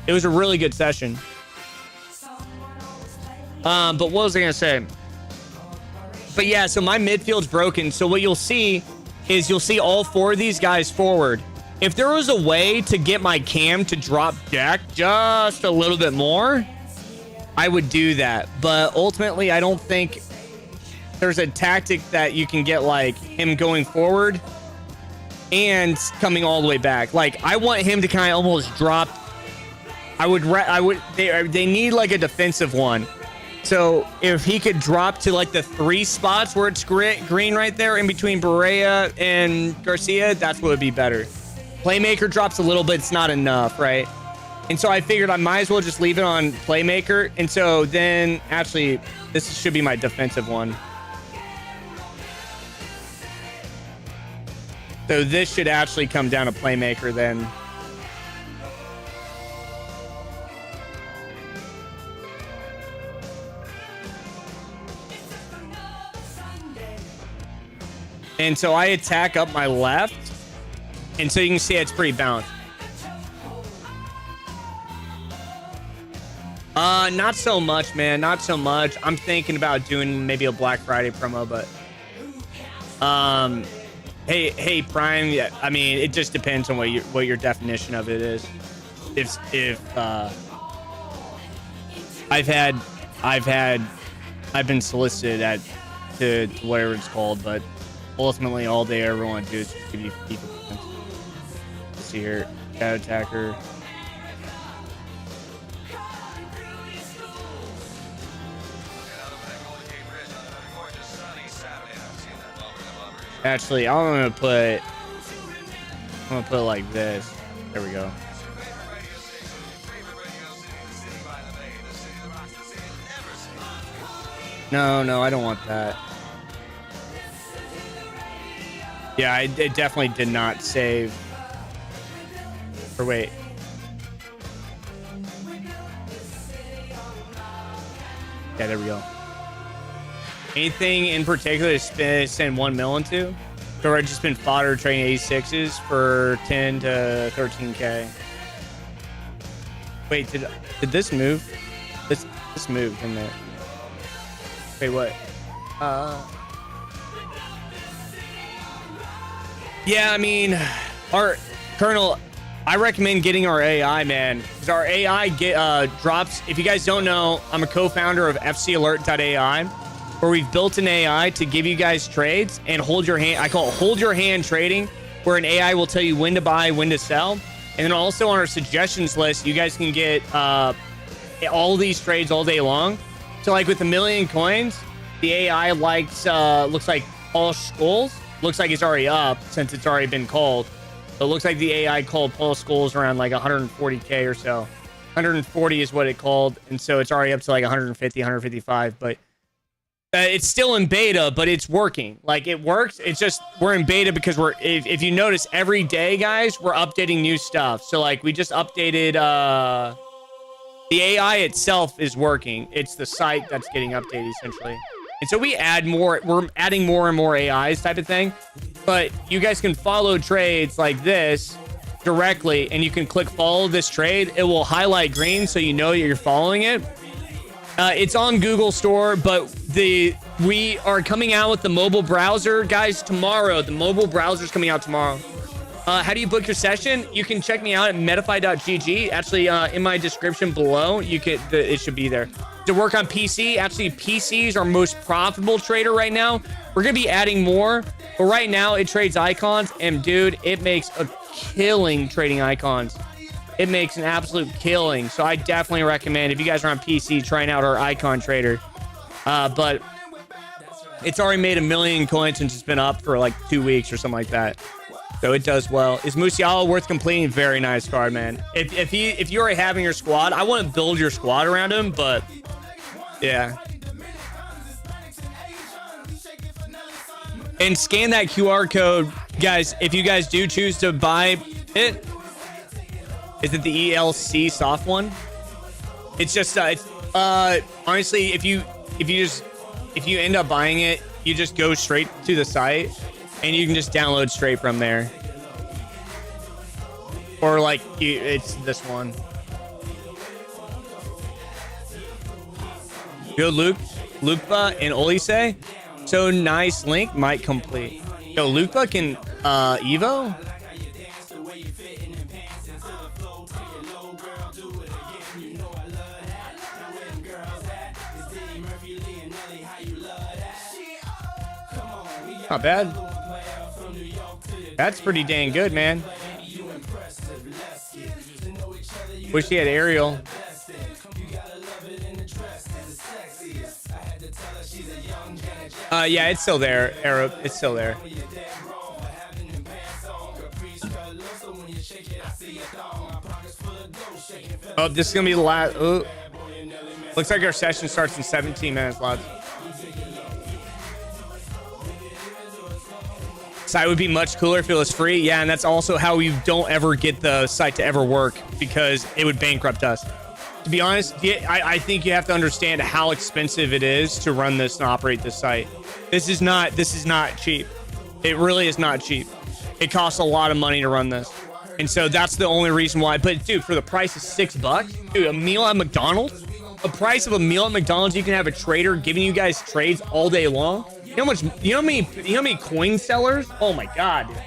It was a really good session. But what was I gonna say? But yeah, so my midfield's broken. So what you'll see is all four of these guys forward. If there was a way to get my cam to drop deck just a little bit more, I would do that. But ultimately, I don't think there's a tactic that you can get like him going forward and coming all the way back. Like I want him to kind of almost drop. They need like a defensive one. So if he could drop to like the 3 spots where it's green right there in between Berea and Garcia, that's what would be better. Playmaker drops a little bit. It's not enough, right? And so I figured I might as well just leave it on Playmaker. And so then actually this should be my defensive one. So this should actually come down to Playmaker then. And so I attack up my left. And so you can see it's pretty balanced. Not so much, man. Not so much. I'm thinking about doing maybe a Black Friday promo, but hey Prime, yeah, I mean, it just depends on what your definition of it is. If I've been solicited to whatever it's called, but ultimately all they ever want to do is just give you people. Let's see here, Shadow Attacker. Actually, I'm gonna put it like this. There we go. No, I don't want that. Yeah, it definitely did not save. Or wait. Yeah, there we go. Anything in particular to send 1 mil into? So I've just been fodder trading 86s for 10 to 13k. Wait, did this move? This moved, didn't it? Wait, what? Yeah, I mean, our Colonel, I recommend getting our AI, man, because our AI drops. If you guys don't know, I'm a co-founder of FCAlert.ai, where we've built an AI to give you guys trades and hold your hand. I call it hold your hand trading, where an AI will tell you when to buy, when to sell. And then also on our suggestions list, you guys can get all these trades all day long. So like with 1 million coins, the AI likes, looks like polished skulls. Looks like it's already up since it's already been called. So it looks like the AI called polished skulls around like 140k or so. 140 is what it called. And so it's already up to like 150, 155. But it's still in beta, but it's working. Like it works. It's just we're in beta because if you notice every day, guys, we're updating new stuff. So like we just updated the AI itself is working. It's the site that's getting updated essentially. And so we add more, we're adding more and more AIs type of thing. But you guys can follow trades like this directly, and you can click follow this trade. It will highlight green so you know you're following it. It's on Google Store, but We are coming out with the mobile browser, guys, tomorrow. The mobile browser is coming out tomorrow. How do you book your session? You can check me out at metafy.gg. Actually, in my description below, it should be there. To work on PC, actually, PC is our most profitable trader right now. We're gonna be adding more, but right now it trades icons, and dude, it makes a killing trading icons. It makes an absolute killing. So I definitely recommend, if you guys are on PC, trying out our icon trader. But it's already made 1 million coins since it's been up for like 2 weeks or something like that. So it does well. Is Musiala worth completing? Very nice card, man. If you're already having your squad, I wouldn't build your squad around him, but yeah. And scan that QR code, guys. If you guys do choose to buy it, is it the ELC soft one? It's just honestly, if you end up buying it, you just go straight to the site and you can just download straight from there. Or like it's this one. Yo, Lupa and Olise. So nice link might complete. Yo, Lupa can Evo? Not bad. That's pretty dang good, man. Wish he had aerial. Yeah, it's still there, Arab. It's still there. Oh, this is gonna be the last. Ooh. Looks like our session starts in 17 minutes, lads. Site would be much cooler if it was free. Yeah, and that's also how we don't ever get the site to ever work, because it would bankrupt us. To be honest, I think you have to understand how expensive it is to run this and operate this site. This is not cheap. It really is not cheap. It costs a lot of money to run this. And so that's the only reason why. But dude, for the price of $6, dude, a meal at McDonald's, the price of a meal at McDonald's, you can have a trader giving you guys trades all day long. You know how many coin sellers? Oh my God, dude.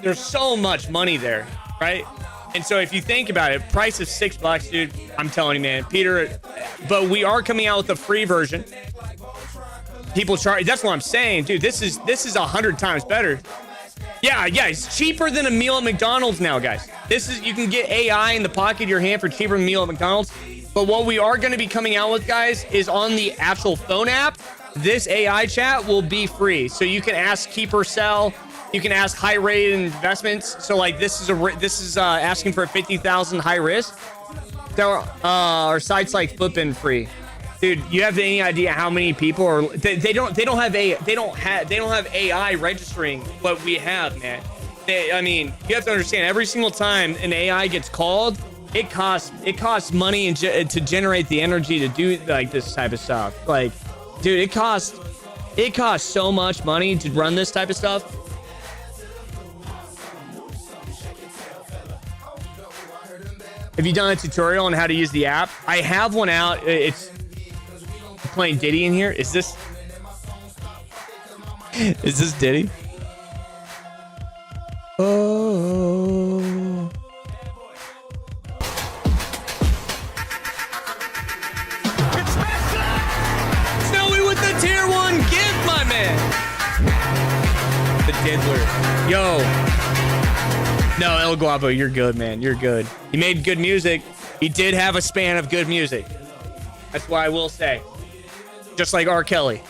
There's so much money there, right? And so if you think about it, price of $6, dude, I'm telling you, man, Peter, but we are coming out with a free version. People charge, that's what I'm saying, dude. This is 100 times better. Yeah, it's cheaper than a meal at McDonald's now, guys. You can get AI in the pocket of your hand for cheaper than a meal at McDonald's. But what we are going to be coming out with, guys, is on the actual phone app, this AI chat will be free. So you can ask keep or sell. You can ask high rate investments. So like this is asking for 50,000 high risk. So our sites like flipping free. Dude, you have any idea how many people are they don't have AI registering what we have, man. I mean, you have to understand, every single time an AI gets called, it costs money to generate the energy to do like this type of stuff. Like, dude, it costs so much money to run this type of stuff. Have you done a tutorial on how to use the app? I have one out. It's playing Diddy in here. Is this Diddy? Oh. Snowy with the tier 1 gift, my man. The diddler. Yo. No, El Guapo, you're good, man. You're good. He made good music. He did have a span of good music. That's why I will say. Just like R. Kelly.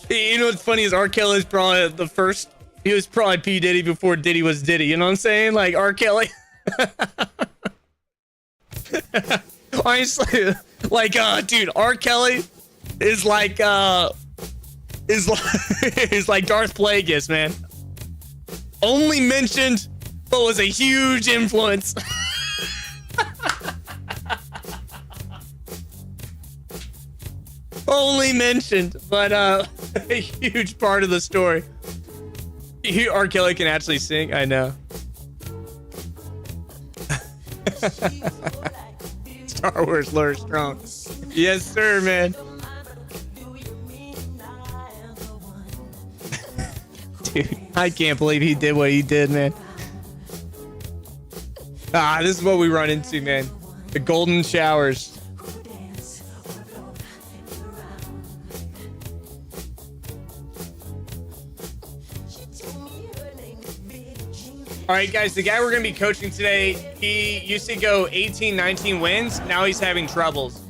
You know what's funny is R. Kelly is probably the first. He was probably P. Diddy before Diddy was Diddy. You know what I'm saying? Like R. Kelly. Honestly, like, dude, R. Kelly is like is like Darth Plagueis, man. Only mentioned, but was a huge influence. Only mentioned, but a huge part of the story. R. Kelly can actually sing. Star Wars lore strong. Yes, sir, man. Dude, I can't believe he did what he did, man. Ah, this is what we run into, man. The golden showers. All right, guys, the guy we're going to be coaching today, he used to go 18, 19 wins. Now he's having troubles.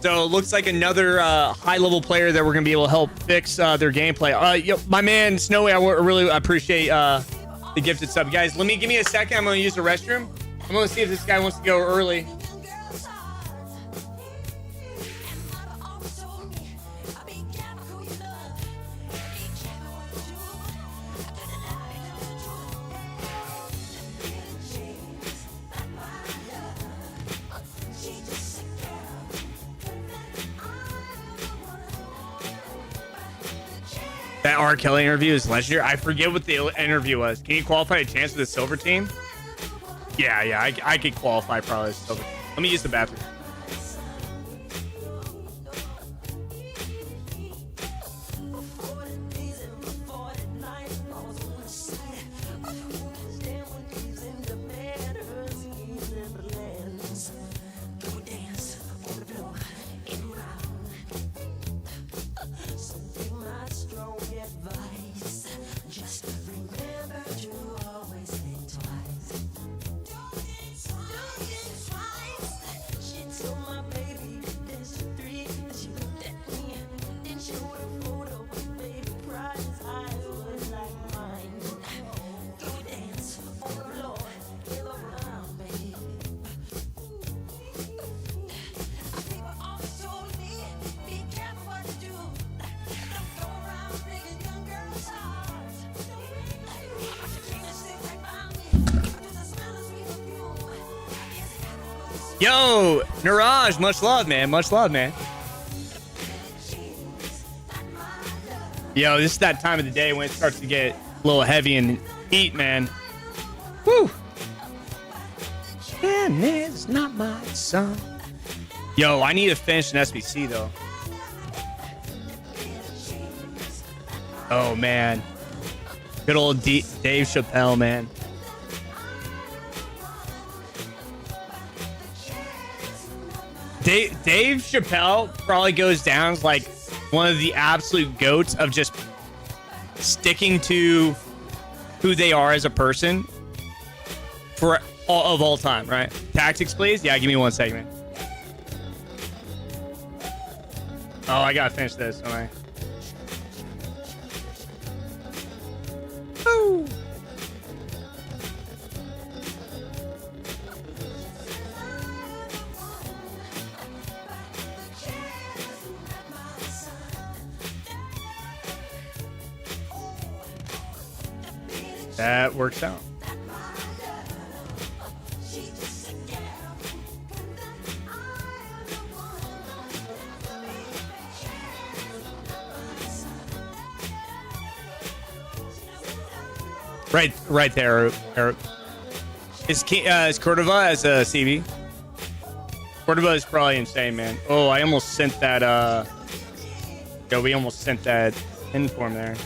So it looks like another high-level player that we're going to be able to help fix their gameplay. Yo, my man, Snowy, I really appreciate the gifted sub. Guys, give me a second. I'm going to use the restroom. I'm going to see if this guy wants to go early. That R. Kelly interview is legendary. I forget what the interview was. Can you qualify a chance for the silver team? Yeah, I could qualify probably as silver team. Let me use the bathroom. Yo, Niraj, much love, man. Much love, man. Yo, this is that time of the day when it starts to get a little heavy and heat, man. Woo. And it's not my son. Yo, I need to finish an SBC, though. Oh, man. Good old Dave Chappelle, man. Dave Chappelle probably goes down as like one of the absolute goats of just sticking to who they are as a person for all time, right? Tactics, please. Yeah, give me 1 second. Oh, I gotta finish this, don't I? Woo! That works out. Right there, Eric. Is Cordova as a CB? Cordova is probably insane, man. Oh, I almost sent that. Yo, we almost sent that inform there.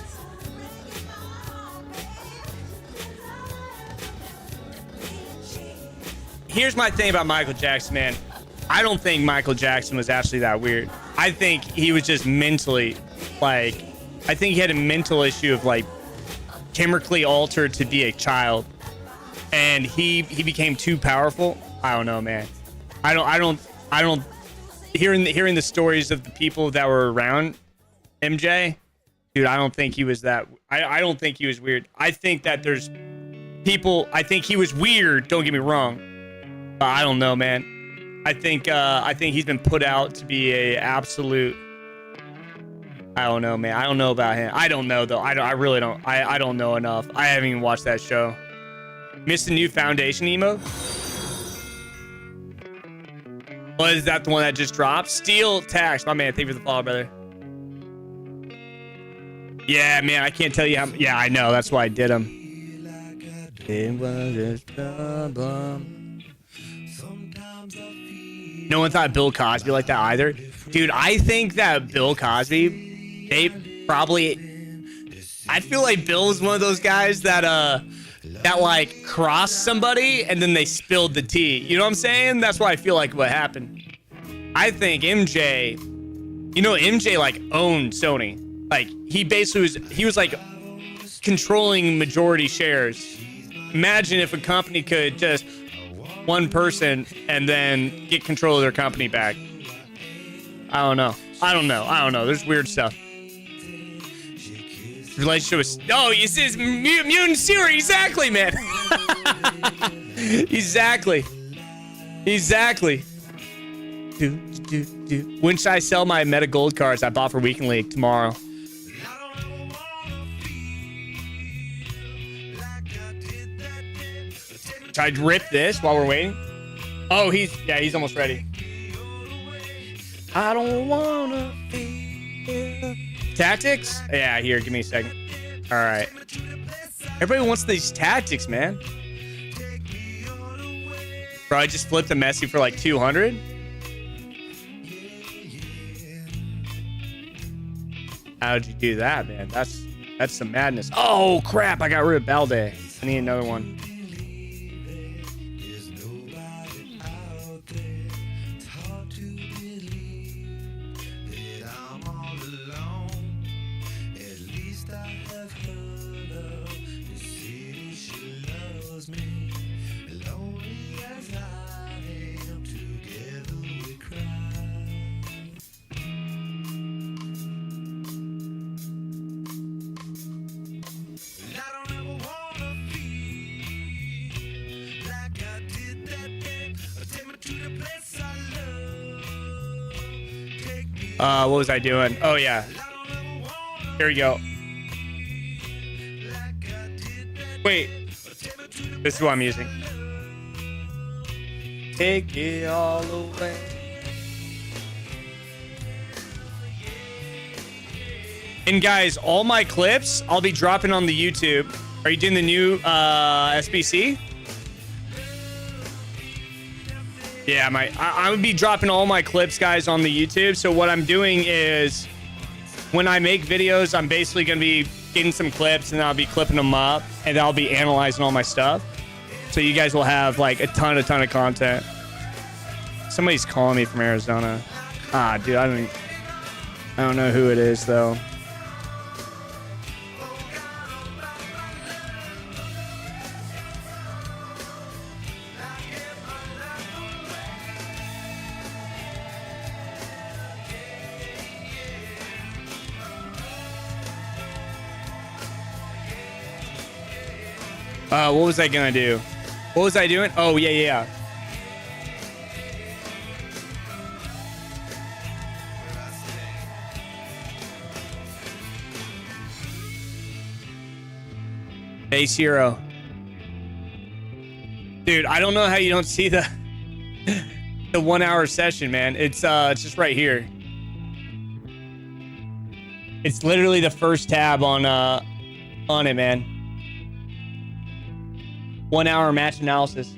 Here's my thing about Michael Jackson, man. I don't think Michael Jackson was actually that weird. I think he was just mentally, like, I think he had a mental issue of like chemically altered to be a child, and he became too powerful. I don't know, man. I don't. Hearing the stories of the people that were around MJ, dude, I don't think he was that. I don't think he was weird. I think that there's people. I think he was weird. Don't get me wrong. I don't know, man. I think he's been put out to be a absolute. I don't know, man. I don't know about him. I don't know though. I really don't. I don't know enough. I haven't even watched that show. Missed the new Foundation emo. Was that the one that just dropped? Steel Tax, my man. Thank you for the follow, brother. Yeah, man. I can't tell you how. Yeah, I know. That's why I did them. It was just a bum. No one thought Bill Cosby like that either. Dude, I think that Bill Cosby, they probably... I feel like Bill is one of those guys that like crossed somebody and then they spilled the tea. You know what I'm saying? That's why I feel like what happened. I think MJ, you know, MJ like owned Sony. Like he basically was like controlling majority shares. Imagine if a company could just one person and then get control of their company back. I don't know. There's weird stuff. Relationship with... Oh, this is mutant series. Exactly, man. Exactly. When should I sell my Meta Gold cards I bought for Weekend League? Tomorrow. Should I rip this while we're waiting? Oh, he's almost ready. I don't wanna feel... Tactics? Yeah, here, give me a second. All right. Everybody wants these tactics, man. Bro, I just flipped a Messi for like 200. How'd you do that, man? That's some madness. Oh, crap. I got rid of Balde. I need another one. What was I doing? Oh, yeah. Here we go. Wait. This is what I'm using. Take it all away. And guys, all my clips I'll be dropping on the YouTube. Are you doing the new SBC? Yeah, I would be dropping all my clips, guys, on the YouTube. So what I'm doing is when I make videos, I'm basically going to be getting some clips and I'll be clipping them up and I'll be analyzing all my stuff. So you guys will have like a ton of content. Somebody's calling me from Arizona. Ah, dude, I don't know who it is though. What was I gonna do? What was I doing? Oh, yeah. Base hero. Dude, I don't know how you don't see the 1 hour session, man. It's just right here. It's literally the first tab on it, man. 1 hour match analysis.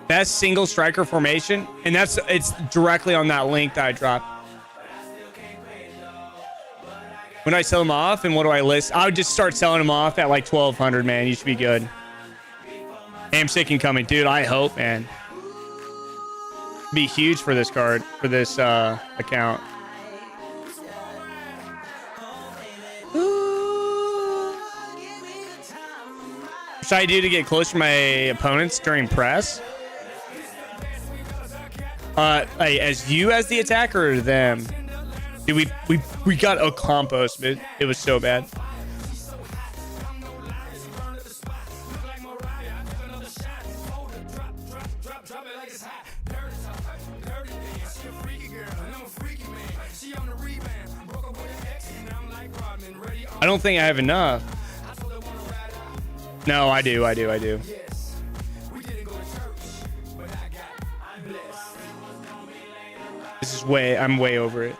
Best single striker formation, and it's directly on that link that I dropped. When I sell them off, and what do I list? I would just start selling them off at like 1,200, man. You should be good. Hamstick incoming, dude. I hope, man. Be huge for this card, for this account. What should I do to get close to my opponents during press? As you as the attacker or them? Dude, we got a compost, but it was so bad. I don't think I have enough. No, I do. This is I'm way over it.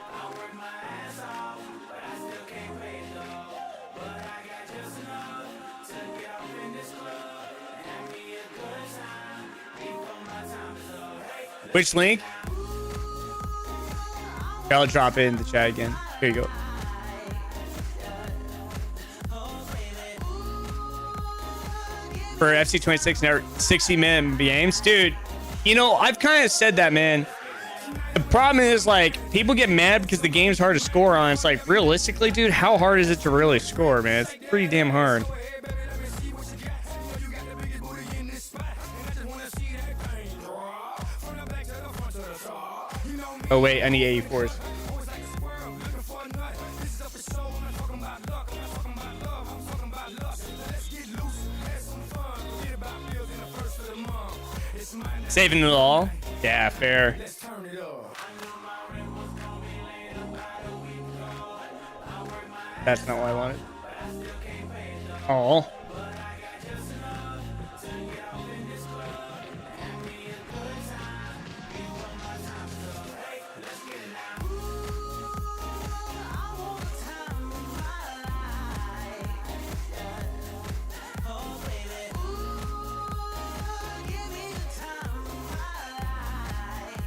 Which link? I'll drop it in the chat again. Here you go. For FC26 never 60-minute games, dude. You know, I've kind of said that, man. The problem is, like, people get mad because the game's hard to score on. It's like, realistically, dude, how hard is it to really score, man? It's pretty damn hard. Oh, wait, I need 84s. Saving it all? Yeah, fair. That's not what I wanted. Oh.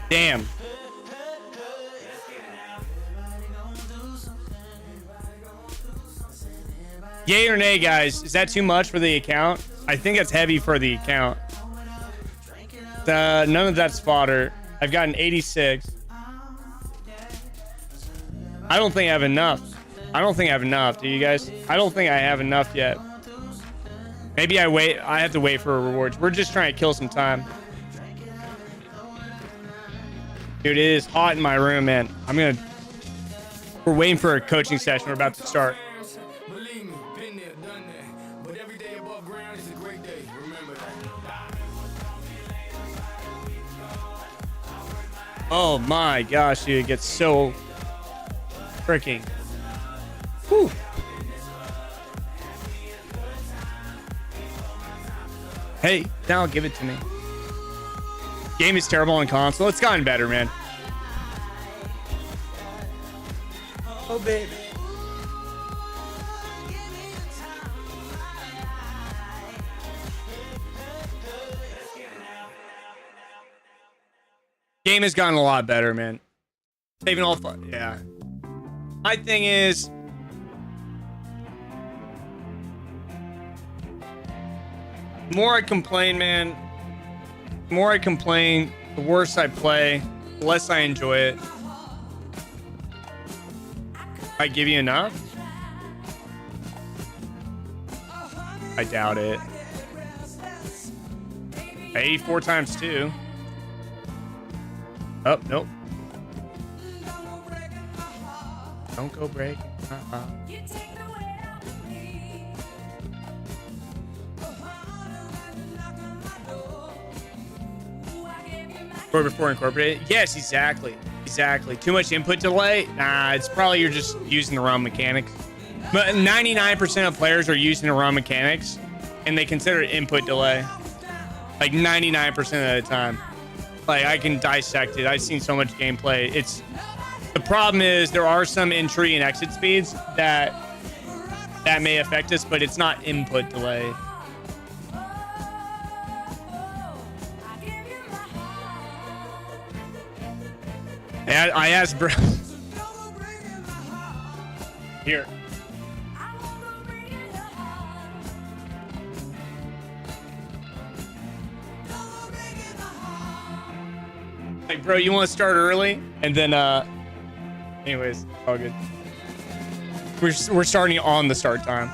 Damn. Yay or nay, guys? Is that too much for the account? I think that's heavy for the account. None of that's fodder. I've got an 86. I don't think I have enough. I don't think I have enough. Do you guys? I don't think I have enough yet. Maybe I have to wait for rewards. We're just trying to kill some time. Dude, it is hot in my room, man. We're waiting for a coaching session. We're about to start. Oh my gosh, dude, it gets so freaking. Whew. Hey, now give it to me. Game is terrible on console. It's gotten better, man. Oh, baby. Game has gotten a lot better, man. Saving all fun. Yeah. My thing is, the more I complain, man, the more I complain, the worse I play, the less I enjoy it. I give you enough? I doubt it. 84 times 2. Oh, nope. Don't go break. Before incorporated. Yes, exactly. Exactly. Too much input delay? Nah, it's probably you're just using the wrong mechanics. But 99% of players are using the wrong mechanics, and they consider it input delay. Like 99% of the time. Like, I can dissect it. I've seen so much gameplay. The problem is there are some entry and exit speeds that may affect us, but it's not input delay. I asked bro. Here. Like, bro, you want to start early? And then, anyways, all good. We're starting on the start time.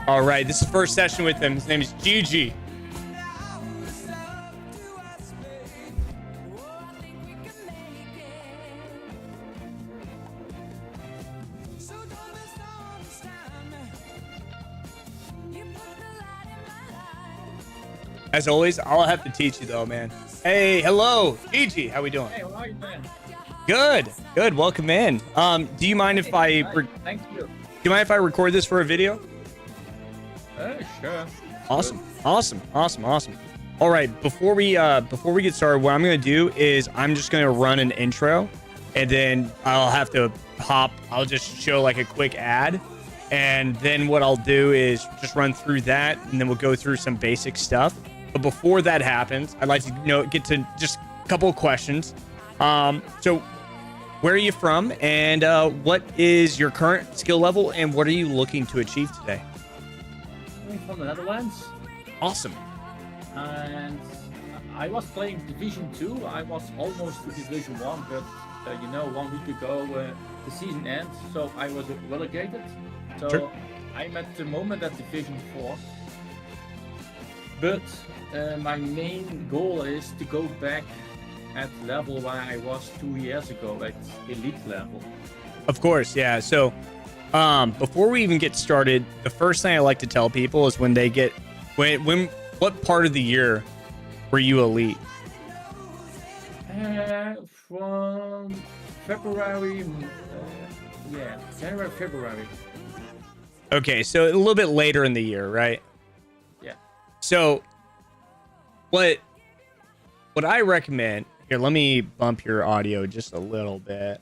All right, this is the first session with him. His name is Gigi. As always, I'll have to teach you though, man. Hey, hello, Gigi. How we doing? Hey, how are you doing? Good, good. Welcome in. Do you mind if I? Thank you. Do you mind if I record this for a video? Sure. Awesome, awesome, awesome, awesome. All right, before we get started, what I'm gonna do is I'm just gonna run an intro, and then I'll have to hop. I'll just show like a quick ad, and then what I'll do is just run through that, and then we'll go through some basic stuff. But before that happens, I'd like to get to just a couple of questions. So where are you from, and what is your current skill level, and what are you looking to achieve today? I'm from the Netherlands, Awesome. and I was playing Division 2. I was almost to Division 1, but 1 week ago the season ends, so I was relegated. So Sure. I'm at the moment at Division 4. But my main goal is to go back at level where I was 2 years ago, at elite level. Of course, yeah. So before we even get started, the first thing I like to tell people is when what part of the year were you elite? From February, January, February. Okay, so a little bit later in the year, right? Yeah. So what I recommend here, let me bump your audio just a little bit.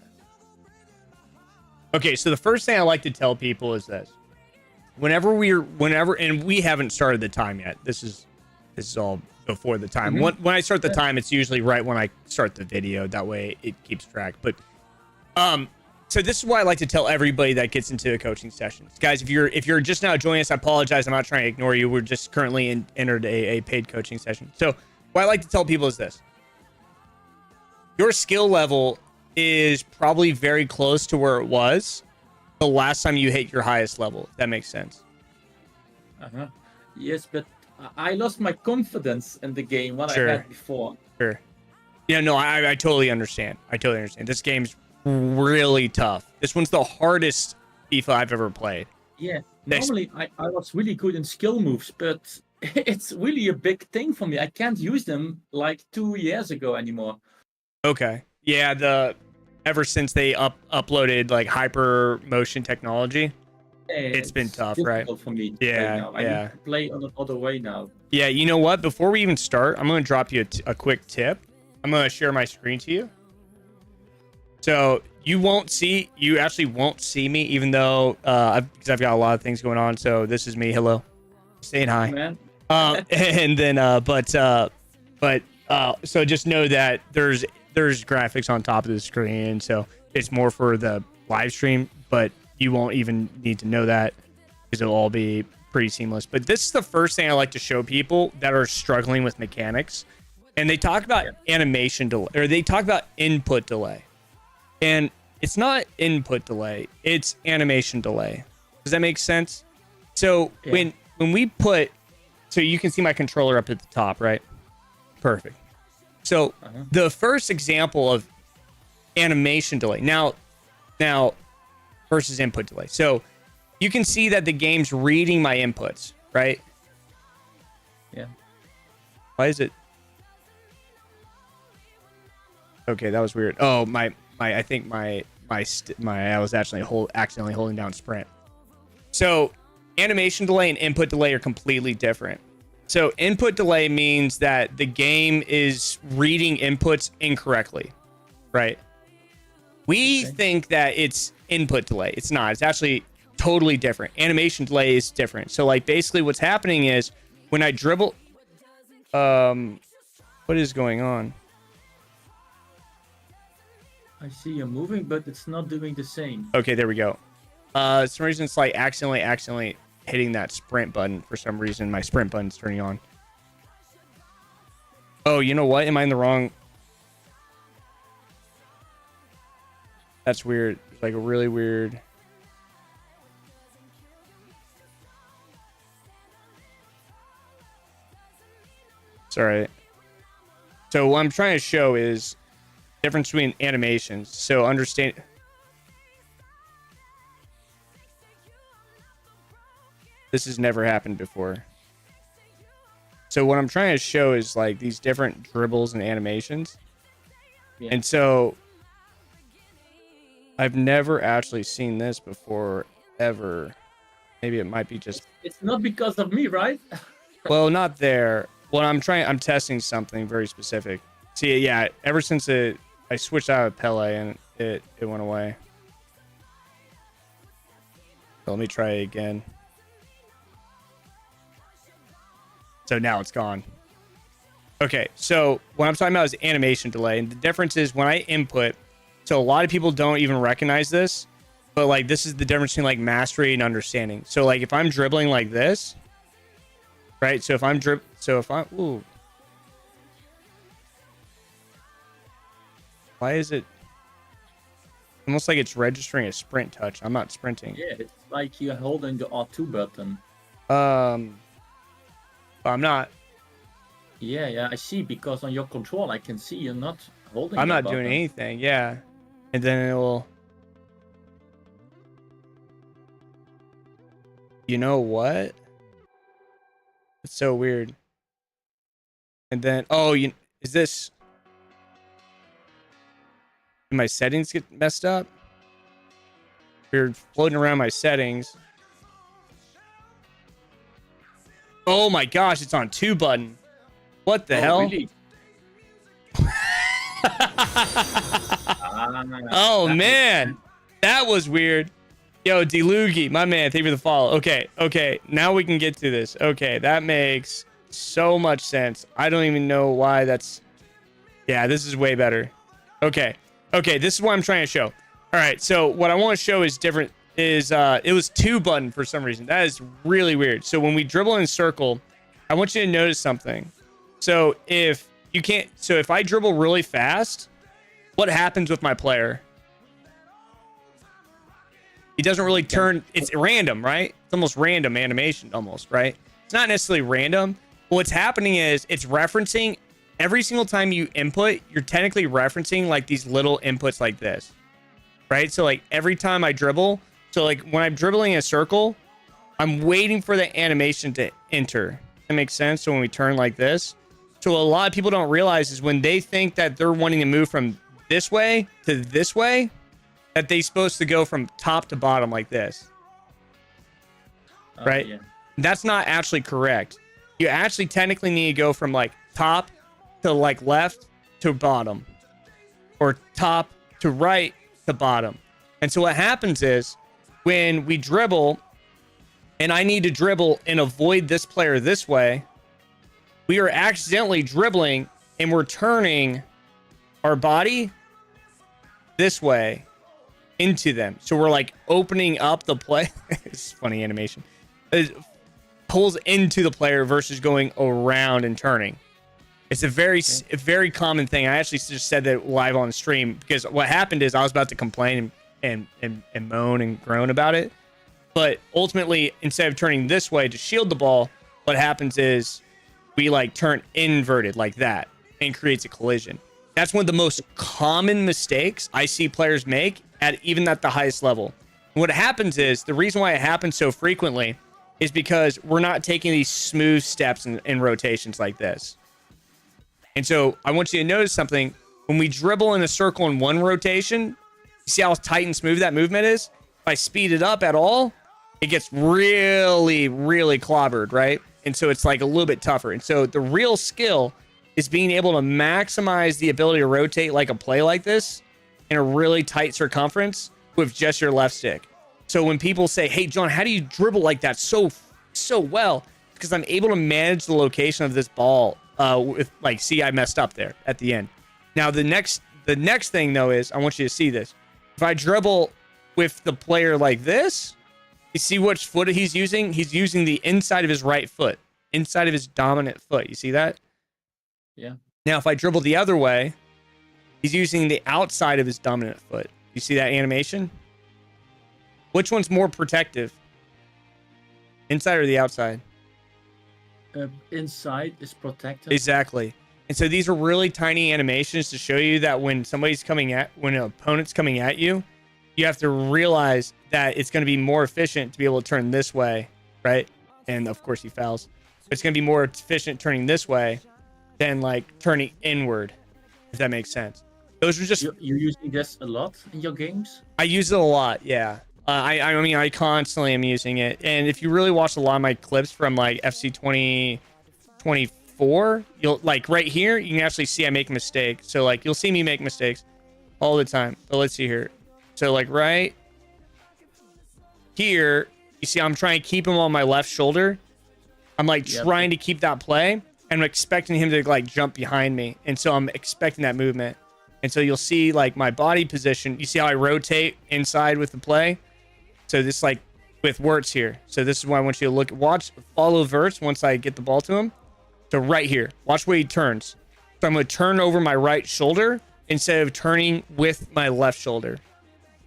Okay, so the first thing I like to tell people is this. Whenever and we haven't started the time yet. This is all before the time. Mm-hmm. When I start the time, it's usually right when I start the video. That way it keeps track. But so this is why I like to tell everybody that gets into a coaching session. Guys, if you're just now joining us, I apologize. I'm not trying to ignore you. We're just currently entered a paid coaching session. So what I like to tell people is this. Your skill level is probably very close to where it was the last time you hit your highest level. If that makes sense. Uh-huh. Yes, but I lost my confidence in the game what Sure. I had before. Sure. Yeah, no, I totally understand. This game's really tough. This one's the hardest FIFA I've ever played. Yeah, normally I was really good in skill moves, but it's really a big thing for me. I can't use them like 2 years ago anymore. Okay. Yeah, ever since they uploaded like hyper motion technology, it's been tough, right? Difficult for me to Yeah, play now. I yeah. need to play on another way now. Yeah, you know what? Before we even start, I'm going to drop you a quick tip. I'm going to share my screen to you. So you actually won't see me, even though because I've got a lot of things going on. So this is me. Hello, saying hi. Man. And then so just know that there's graphics on top of the screen, so it's more for the live stream, but you won't even need to know that because it'll all be pretty seamless. But this is the first thing I like to show people that are struggling with mechanics, and they talk about animation delay, or they talk about input delay, and it's not input delay, it's animation delay. Does that make sense? So when we put, so you can see my controller up at the top, right? Perfect. So the first example of animation delay now versus input delay. So you can see that the game's reading my inputs, right? Yeah. Why is it? Okay, that was weird. Oh, I think I was actually accidentally holding down sprint. So animation delay and input delay are completely different. So input delay means that the game is reading inputs incorrectly, right? We think that it's input delay. It's not. It's actually totally different. Animation delay is different. So like basically what's happening is when I dribble, what is going on? I see you're moving, but it's not doing the same. Okay, there we go. For some reason it's like accidentally hitting that sprint button. For some reason my sprint button's turning on. Oh, you know what? Am I in the wrong? That's weird. It's like a really weird. Sorry. So what I'm trying to show is difference between animations. So understand. This has never happened before. So what I'm trying to show is like these different dribbles and animations. Yeah. And so I've never actually seen this before, ever. Maybe it might be just... It's not because of me, right? Well, not there. Well, I'm testing something very specific. See, yeah, ever since I switched out of Pele and it went away. So let me try it again. So now it's gone. Okay, so what I'm talking about is animation delay. And the difference is when I input, so a lot of people don't even recognize this, but like this is the difference between like mastery and understanding. So like if I'm dribbling like this, right? So if I'm ooh. Why is it almost like it's registering a sprint touch? I'm not sprinting. Yeah, it's like you're holding the R2 button. But I'm not. Yeah, I see, because on your control I can see you're not holding I'm the not button. doing anything. Yeah. And then it will. You know what? It's so weird. And then, oh, is this? Did my settings get messed up? We're floating around my settings. Oh my gosh, it's on 2 button. What the hell? Really? Oh man, that was weird. Yo, Delugi, my man, thank you for the follow. Okay, now we can get to this. Okay, that makes so much sense. I don't even know why that's. Yeah, this is way better. Okay, this is what I'm trying to show. All right, so what I want to show is different. It was 2 button for some reason. That is really weird. So when we dribble in circle, I want you to notice something. So if I dribble really fast, what happens with my player? He doesn't really turn. It's random, right? It's almost random animation, almost, right? It's not necessarily random. What's happening is it's referencing every single time you input, you're technically referencing like these little inputs like this, right? So like every time I dribble, so like when I'm dribbling in a circle, I'm waiting for the animation to enter. That makes sense. So when we turn like this, so a lot of people don't realize is when they think that they're wanting to move from this way to this way, that they're supposed to go from top to bottom like this, right? Yeah. That's not actually correct. You actually technically need to go from like top to like left to bottom, or top to right to bottom. And so what happens is when we dribble and I need to dribble and avoid this player this way, we are accidentally dribbling and we're turning our body this way into them. So we're like opening up the play. It's funny animation. It pulls into the player versus going around and turning. It's a very common thing. I actually just said that live on stream because what happened is I was about to complain and moan and groan about it. But ultimately, instead of turning this way to shield the ball, what happens is we like turn inverted like that and creates a collision. That's one of the most common mistakes I see players make even at the highest level. And what happens is the reason why it happens so frequently is because we're not taking these smooth steps in rotations like this. And so I want you to notice something. When we dribble in a circle in one rotation, you see how tight and smooth that movement is? If I speed it up at all, it gets really, really clobbered, right? And so it's like a little bit tougher. And so the real skill is being able to maximize the ability to rotate like a play like this in a really tight circumference with just your left stick. So when people say, hey, John, how do you dribble like that so well? Because I'm able to manage the location of this ball with like, see, I messed up there at the end. Now, the next thing, though, is I want you to see this. If I dribble with the player like this, you see which foot he's using? He's using the inside of his right foot, inside of his dominant foot. You see that? Yeah. Now, if I dribble the other way, he's using the outside of his dominant foot. You see that animation? Which one's more protective? Inside or the outside? Inside is protected. Exactly. And so these are really tiny animations to show you that when an opponent's coming at you, you have to realize that it's going to be more efficient to be able to turn this way, right? And of course he fouls. It's going to be more efficient turning this way than like turning inward, if that makes sense. Those are just... You're using this a lot in your games? I use it a lot, yeah. I mean, I constantly am using it. And if you really watch a lot of my clips from like FC 2024, you'll like right here, you can actually see I make mistakes. So like you'll see me make mistakes all the time. But let's see here. So like right here, you see I'm trying to keep him on my left shoulder. I'm like trying to keep that play. and I'm expecting him to like jump behind me. And so I'm expecting that movement. And so you'll see like my body position. You see how I rotate inside with the play? So this like with Wirtz here. So this is why I want you to follow Wirtz once I get the ball to him. So right here, watch where he turns. So I'm going to turn over my right shoulder instead of turning with my left shoulder.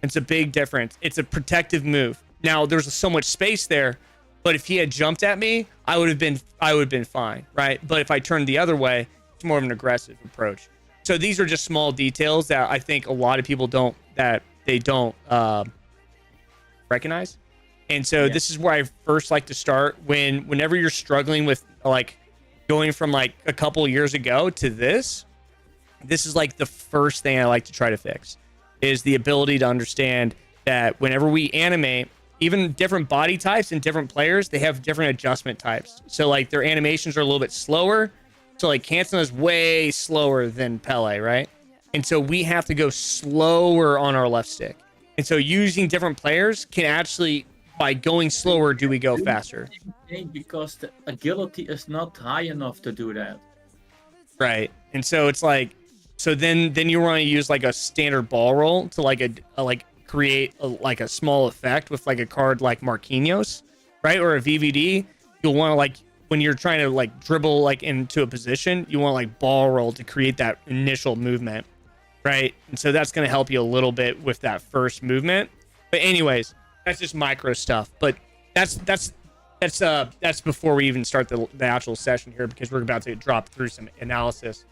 It's a big difference. It's a protective move. Now there's so much space there, but if he had jumped at me, I would have been fine, right? But if I turned the other way, it's more of an aggressive approach. So these are just small details that I think a lot of people don't recognize. And so this is where I first like to start whenever you're struggling with like going from like a couple years ago to this is like the first thing I like to try to fix is the ability to understand that whenever we animate, even different body types and different players, they have different adjustment types. So like their animations are a little bit slower. So like Cantona is way slower than Pele, right? And so we have to go slower on our left stick. And so using different players can actually, by going slower, do we go faster? Because the agility is not high enough to do that. Right. And so it's like, so then you want to use like a standard ball roll to like create a small effect with like a card like Marquinhos, right? Or a VVD. You'll want to like, when you're trying to like dribble like into a position, you want like ball roll to create that initial movement, right? And so that's going to help you a little bit with that first movement. But anyways, that's just micro stuff. But that's before we even start the actual session here, because we're about to drop through some analysis.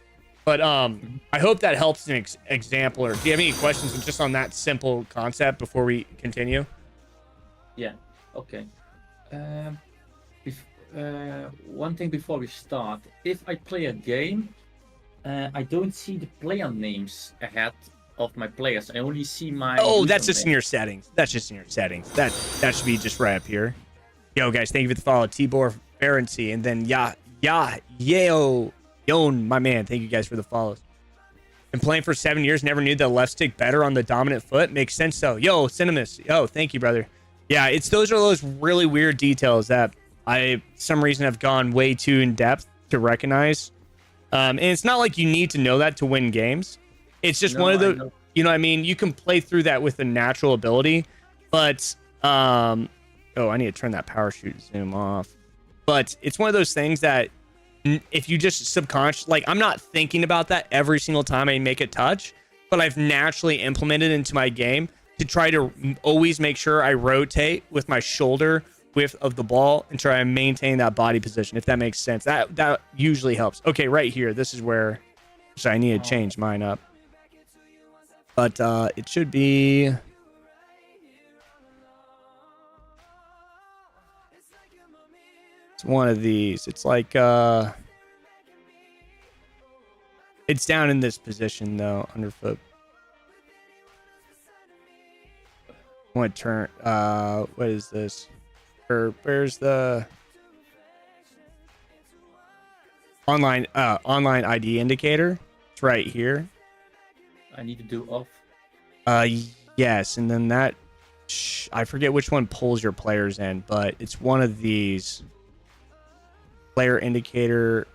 But I hope that helps an example. Or do you have any questions just on that simple concept before we continue? Yeah. Okay. One thing before we start, if I play a game, I don't see the player names ahead of my players. I only see my. Oh, that's just in your settings. That's just in your settings. That should be just right up here. Yo, guys, thank you for the follow, Tibor Barency, and then Yon, my man. Thank you guys for the follows. Been playing for 7 years, never knew the left stick better on the dominant foot. Makes sense though. Yo, Cinemus. Yo, thank you, brother. Yeah, those are those really weird details that I, for some reason, have gone way too in depth to recognize. And it's not like you need to know that to win games. It's just one of the, you know what I mean? You can play through that with a natural ability, but, oh, I need to turn that power shoot zoom off. But it's one of those things that if you just subconscious, like I'm not thinking about that every single time I make a touch, but I've naturally implemented into my game to try to always make sure I rotate with my shoulder width of the ball and try to maintain that body position, if that makes sense. That usually helps. Okay, right here, this is where, so I need to change mine up. But it should be, it's one of these. It's like it's down in this position though, underfoot. I want to turn, what is this? Where's the online ID indicator? It's right here. I need to do off. Yes, and then that I forget which one pulls your players in, but it's one of these. Player indicator.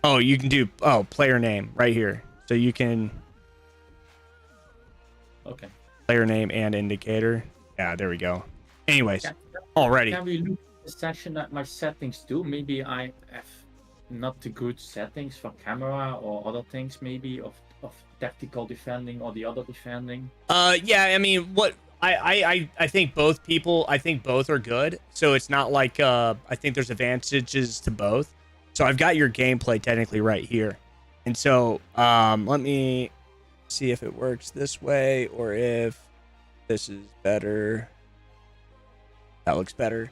Oh, you can do player name right here. So you can player name and indicator. Yeah, there we go. Anyways, already. Can we look at the session at my settings too? Maybe I have not the good settings for camera or other things, maybe of tactical defending or the other defending. Yeah, I mean, what I think both are good. So it's not like I think there's advantages to both. So I've got your gameplay technically right here. And so let me see if it works this way or if this is better. That looks better.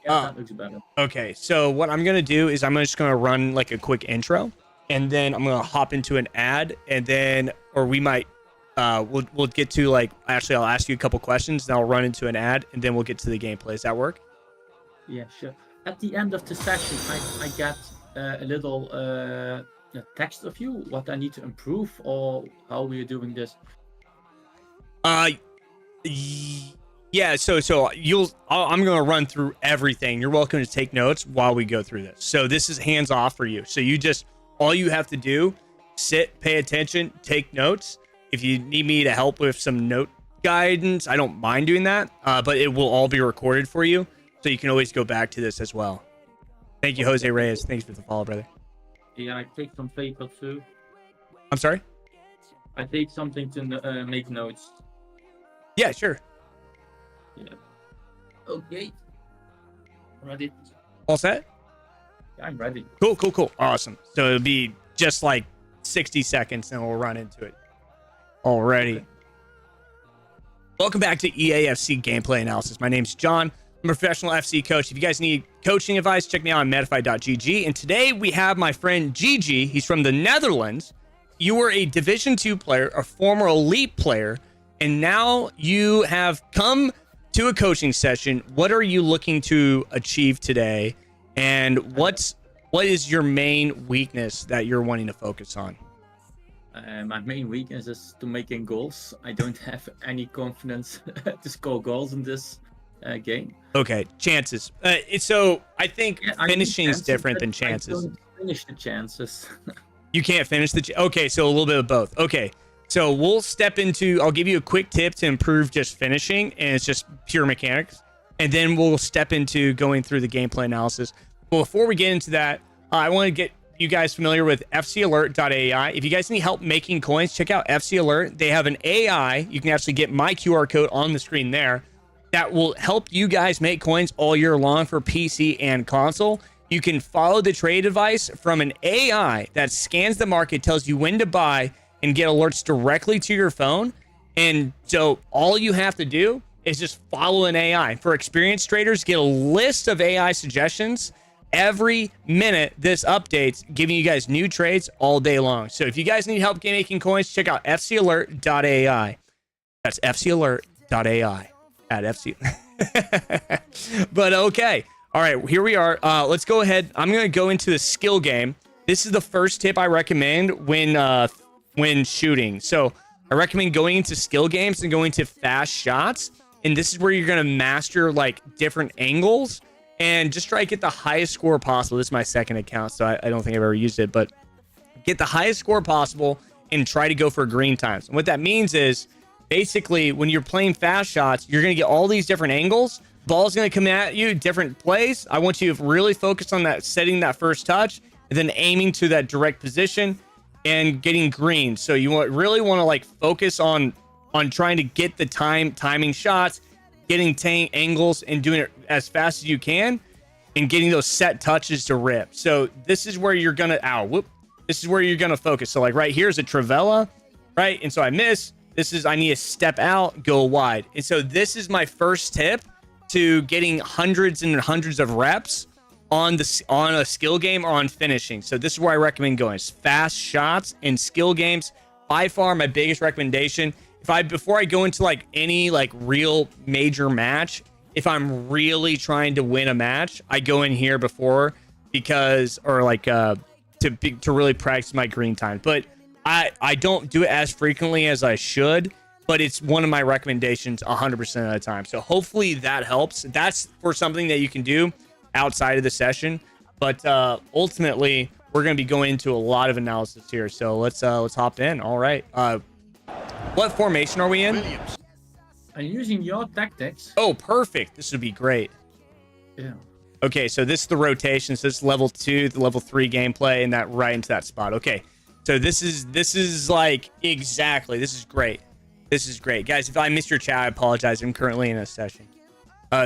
Yeah, that looks better. Okay, so what I'm gonna do is I'm just gonna run like a quick intro, and then I'm gonna hop into an ad, and then we might we'll get to like, actually I'll ask you a couple questions, then I'll run into an ad, and then we'll get to the gameplay. Does that work? Yeah, sure. At the end of the session, I get a little text of you, what I need to improve or how we are doing this. Yeah, so I'm going to run through everything. You're welcome to take notes while we go through this. So this is hands off for you. So all you have to do, sit, pay attention, take notes. If you need me to help with some note guidance, I don't mind doing that, but it will all be recorded for you. So you can always go back to this as well. Thank you, Jose Reyes. Thanks for the follow, brother. Yeah, I take some paper too. I'm sorry? I take something to make notes. Yeah, sure. Yeah. Okay. Ready? All set? Yeah, I'm ready. Cool. Awesome. So it'll be just like 60 seconds and we'll run into it. Alrighty. Okay. Welcome back to EAFC Gameplay Analysis. My name's John. I'm a professional FC coach. If you guys need coaching advice, check me out on Medify.gg. And today we have my friend Gigi. He's from the Netherlands. You were a Division 2 player, a former elite player, and now you have come to a coaching session. What are you looking to achieve today? And what is your main weakness that you're wanting to focus on? My main weakness is to making goals. I don't have any confidence to score goals in this game. Okay, chances. So I think finishing is different than chances. I don't finish the chances. You can't finish okay, so a little bit of both. Okay, so we'll step into, I'll give you a quick tip to improve just finishing, and it's just pure mechanics. And then we'll step into going through the gameplay analysis. But before we get into that, I want to get you guys familiar with fcalert.ai. If you guys need help making coins, check out FC Alert. They have an AI. You can actually get my QR code on the screen there that will help you guys make coins all year long for PC and console. You can follow the trade advice from an AI that scans the market, tells you when to buy, and get alerts directly to your phone. And so all you have to do is just follow an AI. For experienced traders, get a list of AI suggestions every minute. This updates, giving you guys new trades all day long. So if you guys need help making coins, check out fcalert.ai. That's fcalert.ai at FC. But okay. All right, here we are. Let's go ahead. I'm going to go into the skill game. This is the first tip I recommend when shooting. So I recommend going into skill games and going to fast shots. And this is where you're going to master like different angles and just try to get the highest score possible. This is my second account, so I don't think I've ever used it, but get the highest score possible and try to go for green times. And what that means is basically when you're playing fast shots, you're going to get all these different angles. Ball's going to come at you, different plays. I want you to really focus on that, setting that first touch, and then aiming to that direct position and getting green. So you really want to like focus on trying to get the timing shots, getting angles, and doing it as fast as you can, and getting those set touches to rip. So this is where you're gonna this is where you're gonna focus. So like right here's a Travella, right? And so I miss. I need to step out, go wide. And so this is my first tip to getting hundreds and hundreds of reps on a skill game or on finishing. So this is where I recommend going. It's fast shots and skill games. By far my biggest recommendation. Before I go into like any like real major match, if I'm really trying to win a match, I go in here before to really practice my green time. But I don't do it as frequently as I should, but it's one of my recommendations 100% of the time. So hopefully that helps. That's for something that you can do outside of the session. But ultimately, we're going to be going into a lot of analysis here. So let's hop in. All right. What formation are we in? I'm using your tactics. Oh, perfect. This would be great. Yeah. Okay, so this is the rotation. So this is level 2, the level 3 gameplay, and that right into that spot. Okay. So this is like exactly. This is great. This is great. Guys, if I missed your chat, I apologize. I'm currently in a session.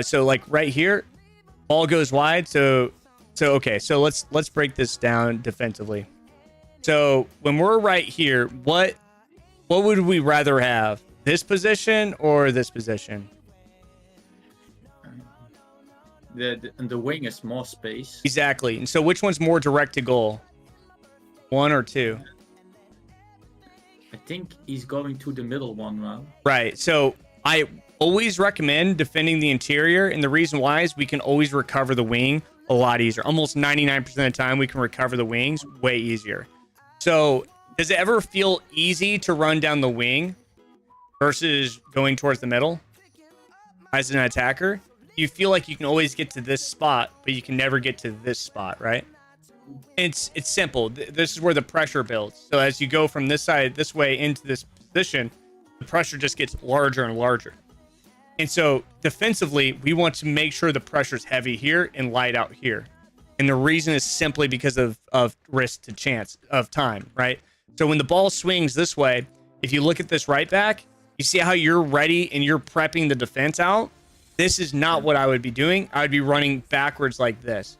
So like right here, ball goes wide. So okay. So let's break this down defensively. So when we're right here, what would we rather have? This position or this position? The wing is more space. Exactly. And so which one's more direct to goal? 1 or 2? I think he's going to the middle one now. Right. So I always recommend defending the interior. And the reason why is we can always recover the wing a lot easier. Almost 99% of the time we can recover the wings way easier. So does it ever feel easy to run down the wing versus going towards the middle? as an attacker, you feel like you can always get to this spot, but you can never get to this spot, right? It's simple. This is where the pressure builds. So as you go from this side this way into this position, the pressure just gets larger and larger. And so defensively, we want to make sure the pressure is heavy here and light out here. And the reason is simply because of risk to chance of time, right? So when the ball swings this way, if you look at this right back, you see how you're ready and you're prepping the defense out. This is not what I would be doing. I would be running backwards like this.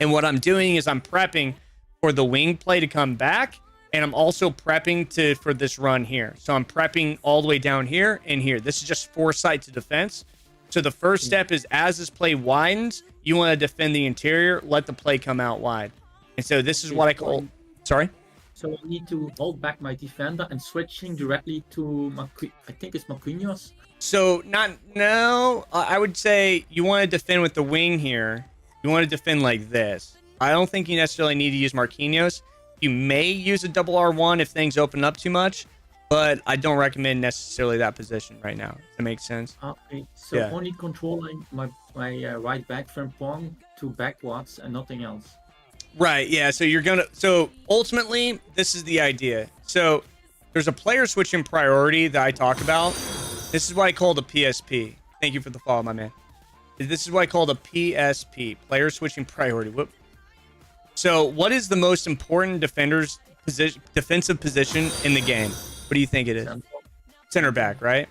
And what I'm doing is I'm prepping for the wing play to come back. And I'm also prepping for this run here. So I'm prepping all the way down here and here. This is just foresight to defense. So the first step is as this play widens, you want to defend the interior, let the play come out wide. And so this is what I call... Sorry? So I need to hold back my defender and switching directly to, I think it's Marquinhos. So I would say you want to defend with the wing here. You want to defend like this. I don't think you necessarily need to use Marquinhos. You may use a double R1 if things open up too much, but I don't recommend necessarily that position right now. Does that make sense? Okay, so Yeah. only controlling my right back Frimpong to backwards and nothing else. Right, yeah. So ultimately, this is the idea. So there's a player switching priority that I talk about. This is what I call the PSP. Thank you for the follow, my man. This is what I call the PSP, player switching priority. Whoop. So what is the most important defender's defensive position in the game? What do you think it is? Center back, right?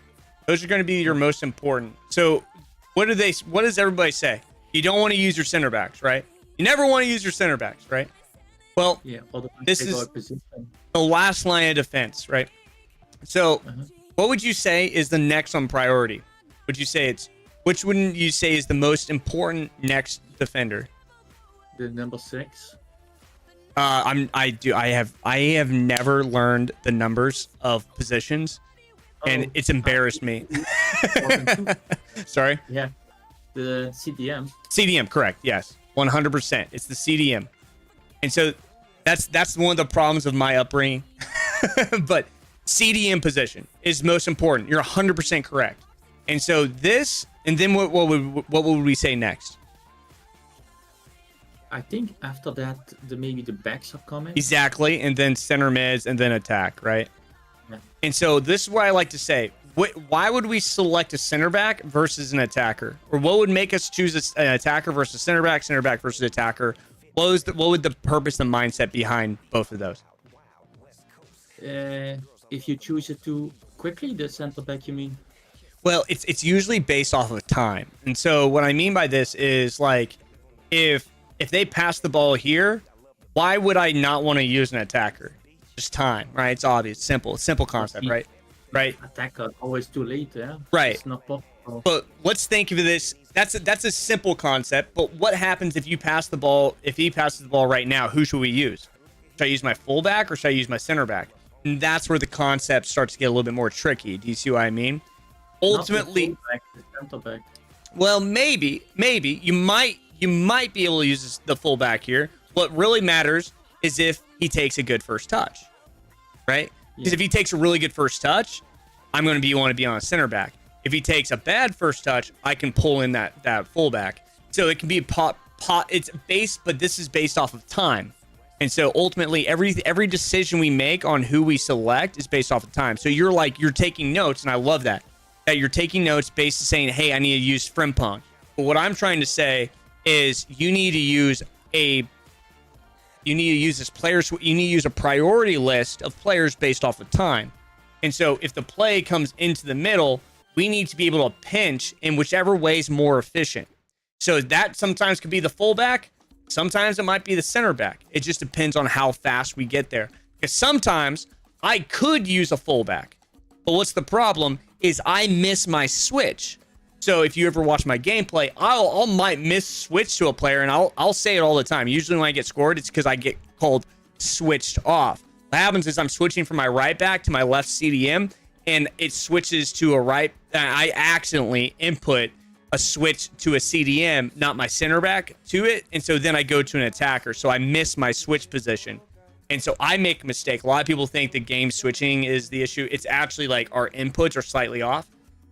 Those are going to be your most important. So what does everybody say? You don't want to use your center backs, right? You never want to use your center backs, right? Well, Yeah, this is the last line of defense, right? So what would you say is the next on priority? Which wouldn't you say is the most important next defender? The number 6. I have never learned the numbers of positions, and it's embarrassed me. Sorry? Yeah, the CDM. CDM, correct. Yes, 100%. It's the CDM, and so that's one of the problems of my upbringing. But CDM position is most important. You're 100% correct. And so this, and then what would we say next? I think after that, maybe the backs are coming. Exactly, and then center mids, and then attack, right? Yeah. And so this is what I like to say. Why would we select a center back versus an attacker? Or what would make us choose an attacker versus center back versus attacker? What would the purpose and mindset behind both of those? If you choose it too quickly, the center back, you mean? Well, it's usually based off of time. And so what I mean by this is like if they pass the ball here, why would I not want to use an attacker? Just time, right? It's obvious, simple concept, right? Right. Attacker always too late, yeah. Right. It's not possible. But let's think of this. That's a simple concept. But what happens if you pass the ball? If he passes the ball right now, who should we use? Should I use my fullback or should I use my center back? And that's where the concept starts to get a little bit more tricky. Do you see what I mean? Ultimately, Not the fullback, the center back. well, maybe you might be able to use the fullback here. What really matters is if he takes a good first touch, right? Because if he takes a really good first touch, I'm going to want to be on a center back. If he takes a bad first touch, I can pull in that fullback. So it can be it's based, but this is based off of time. And so ultimately, every decision we make on who we select is based off of time. So you're taking notes, and I love that you're taking notes based on saying, hey, I need to use Frimpong. But what I'm trying to say is you need to use this players. You need to use a priority list of players based off of time. And so if the play comes into the middle, we need to be able to pinch in whichever way is more efficient. So that sometimes could be the fullback. Sometimes it might be the center back. It just depends on how fast we get there. Because sometimes I could use a fullback, but what's the problem is I miss my switch. So if you ever watch my gameplay, I might miss switch to a player, and I'll say it all the time. Usually when I get scored, it's because I get called switched off. What happens is I'm switching from my right back to my left CDM, and it switches to a right. I accidentally input a switch to a CDM, not my center back, to it, and so then I go to an attacker. So I miss my switch position. And so I make a mistake. A lot of people think the game switching is the issue. It's actually like our inputs are slightly off.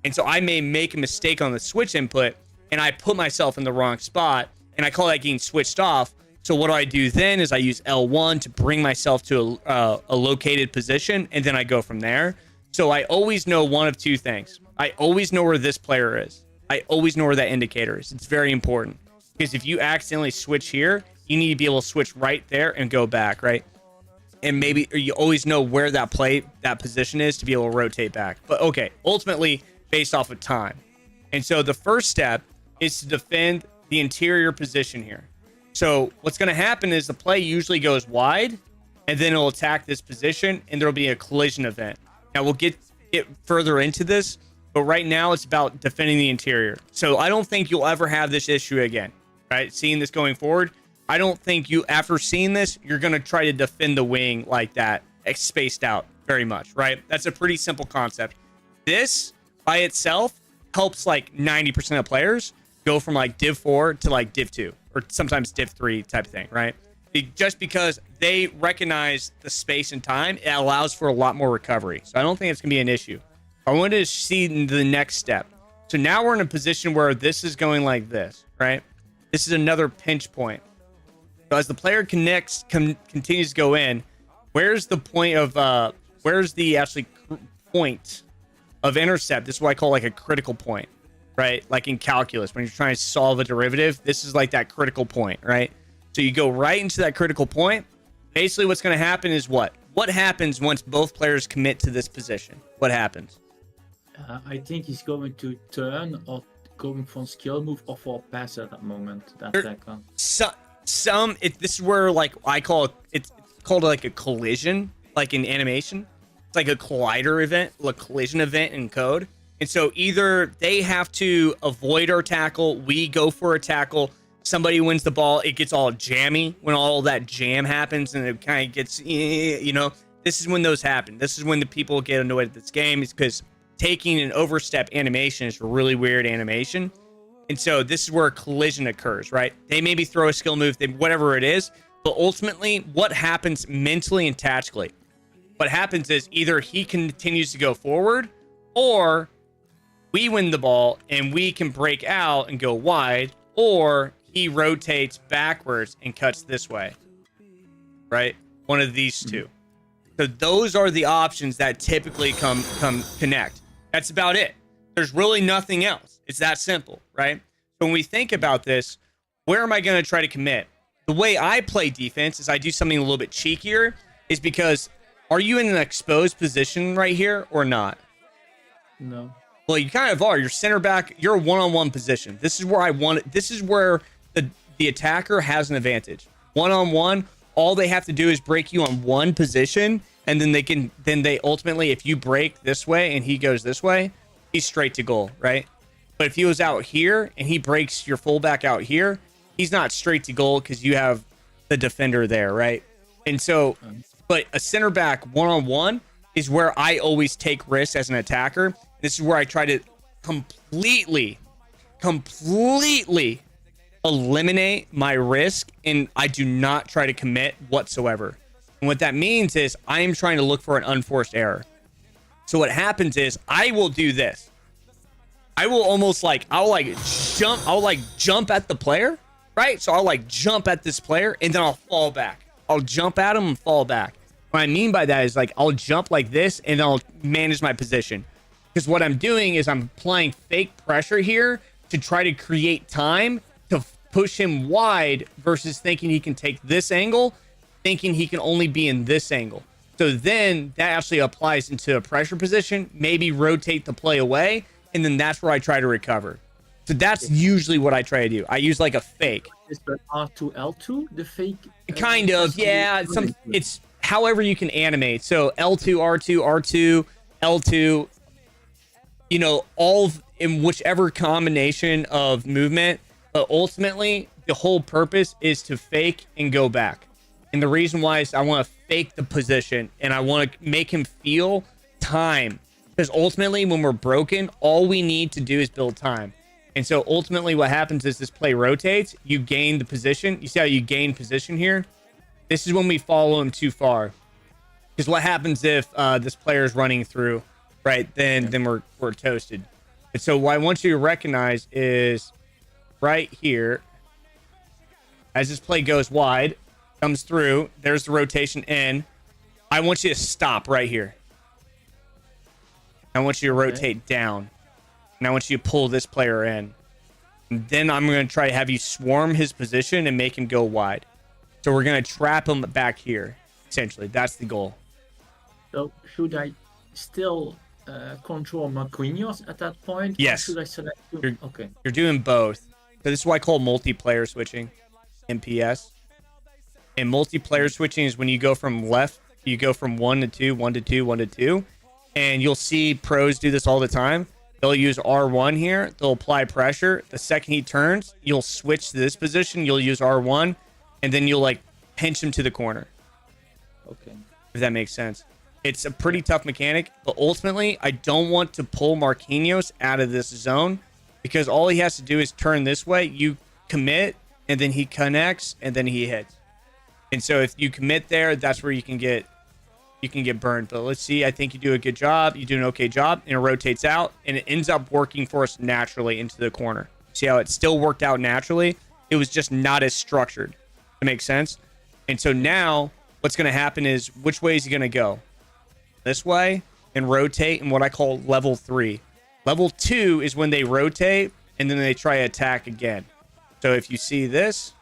And so I may make a mistake on the switch input and I put myself in the wrong spot, and I call that getting switched off. So what do I do then is I use L1 to bring myself to a located position, and then I go from there. So I always know one of two things. I always know where this player is. I always know where that indicator is. It's very important, because if you accidentally switch here, you need to be able to switch right there and go back, right? And maybe you always know where that position is to be able to rotate back. But okay, ultimately based off of time. And so the first step is to defend the interior position here. So what's going to happen is the play usually goes wide, and then it'll attack this position, and there'll be a collision event. Now we'll get further into this, but right now it's about defending the interior. So I don't think you'll ever have this issue again, right? Seeing this going forward, I don't think after seeing this, you're going to try to defend the wing like that, spaced out very much, right? That's a pretty simple concept. This by itself helps like 90% of players go from like div 4 to like div 2 or sometimes div 3 type of thing, right? Just because they recognize the space and time, it allows for a lot more recovery. So I don't think it's going to be an issue. I wanted to see the next step. So now we're in a position where this is going like this, right? This is another pinch point. So as the player continues to go in, where's the point of, where's the actually point of intercept? This is what I call like a critical point, right? Like in calculus, when you're trying to solve a derivative, this is like that critical point, right? So you go right into that critical point. Basically what's going to happen is what? What happens once both players commit to this position? What happens? I think he's going to turn or going for skill move or for a pass at that moment. This is where like I call it, it's called like a collision, like in animation. It's like a collider event, a collision event in code. And so either they have to avoid our tackle, we go for a tackle, somebody wins the ball, it gets all jammy when all that jam happens, and it kind of gets, you know, this is when those happen. This is when the people get annoyed at this game, is because taking an overstep animation is a really weird animation. And so this is where a collision occurs, right? They maybe throw a skill move, whatever it is, but ultimately what happens mentally and tactically? What happens is either he continues to go forward, or we win the ball and we can break out and go wide, or he rotates backwards and cuts this way, right? One of these two. So those are the options that typically come connect. That's about it. There's really nothing else. It's that simple, right? So when we think about this, where am I going to try to commit? The way I play defense is I do something a little bit cheekier, is because are you in an exposed position right here or not? No. Well, you kind of are. You're center back. You're a one-on-one position. This is where I want it. This is where the attacker has an advantage. One-on-one, all they have to do is break you on one position, and then they ultimately, if you break this way and he goes this way, he's straight to goal, right? But if he was out here and he breaks your fullback out here, he's not straight to goal because you have the defender there, right? And so, but a center back one-on-one is where I always take risks as an attacker. This is where I try to completely eliminate my risk, and I do not try to commit whatsoever. And what that means is I am trying to look for an unforced error. So what happens is I will do this. I will almost like, I'll jump at the player, right? So I'll like jump at this player and then I'll fall back. I'll jump at him and fall back. What I mean by that is like, I'll jump like this and I'll manage my position. Because what I'm doing is I'm applying fake pressure here to try to create time to push him wide versus thinking he can take this angle, thinking he can only be in this angle. So then that actually applies into a pressure position, maybe rotate the play away, and then that's where I try to recover. So that's usually what I try to do. I use like a fake. Is the R2 L2 the fake? Kind of, yeah. It's however you can animate. So L2, R2, R2, L2, you know, all in whichever combination of movement. But ultimately, the whole purpose is to fake and go back. And the reason why is I want to fake the position and I want to make him feel time. Because ultimately, when we're broken, all we need to do is build time. And so ultimately what happens is this play rotates, you gain the position. You see how you gain position here? This is when we follow him too far. Because what happens if this player is running through, right? Then we're toasted. And so what I want you to recognize is right here, as this play goes wide, comes through, there's the rotation in. I want you to stop right here. I want you to rotate down. And I want you to pull this player in. And then I'm going to try to have you swarm his position and make him go wide. So we're going to trap him back here. Essentially, that's the goal. So should I still control Marquinhos at that point? Yes. Or should I select him? You're, you're doing both. So this is what I call multiplayer switching, MPS. And multiplayer switching is when you go from left, you go from 1 to 2, 1 to 2, 1 to 2. And you'll see pros do this all the time. They'll use R1 here. They'll apply pressure. The second he turns, you'll switch to this position. You'll use R1. And then you'll like pinch him to the corner. Okay. If that makes sense. It's a pretty tough mechanic. But ultimately, I don't want to pull Marquinhos out of this zone. Because all he has to do is turn this way. You commit. And then he connects. And then he hits. And so if you commit there, that's where you can get burned. But let's see. I think you do a good job. You do an okay job. And it rotates out. And it ends up working for us naturally into the corner. See how it still worked out naturally? It was just not as structured. That makes sense? And so now what's going to happen is, which way is he going to go? This way and rotate in what I call level 3. Level 2 is when they rotate and then they try to attack again. So if you see this,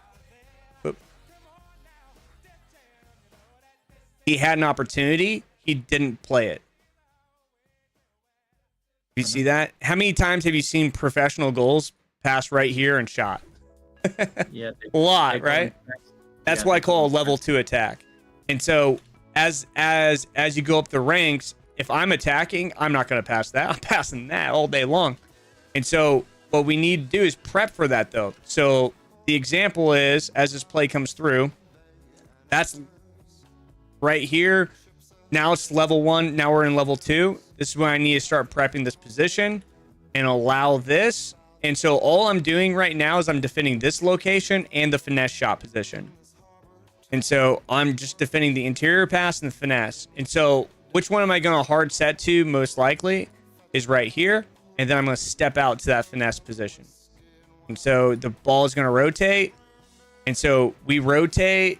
he had an opportunity. He didn't play it. You see that? How many times have you seen professional goals pass right here and shot? Yeah. A lot, right? That's what I call a level 2 attack. And so as you go up the ranks, if I'm attacking, I'm not going to pass that. I'm passing that all day long. And so what we need to do is prep for that, though. So the example is, as this play comes through, that's right here. Now it's level 1. Now we're in level 2. This is when I need to start prepping this position and allow this. And so all I'm doing right now is I'm defending this location and the finesse shot position. And so I'm just defending the interior pass and the finesse. And so which one am I going to hard set to most likely is right here. And then I'm going to step out to that finesse position. And so the ball is going to rotate. And so we rotate.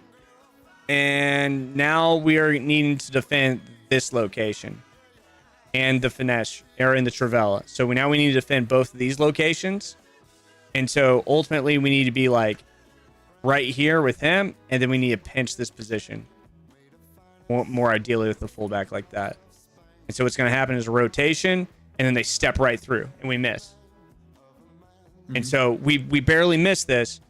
And now we are needing to defend this location and the finesse or in the trivela. So now we need to defend both of these locations. And so ultimately we need to be like right here with him. And then we need to pinch this position more ideally with the fullback like that. And so what's going to happen is a rotation and then they step right through and we miss. Mm-hmm. And so we barely miss this.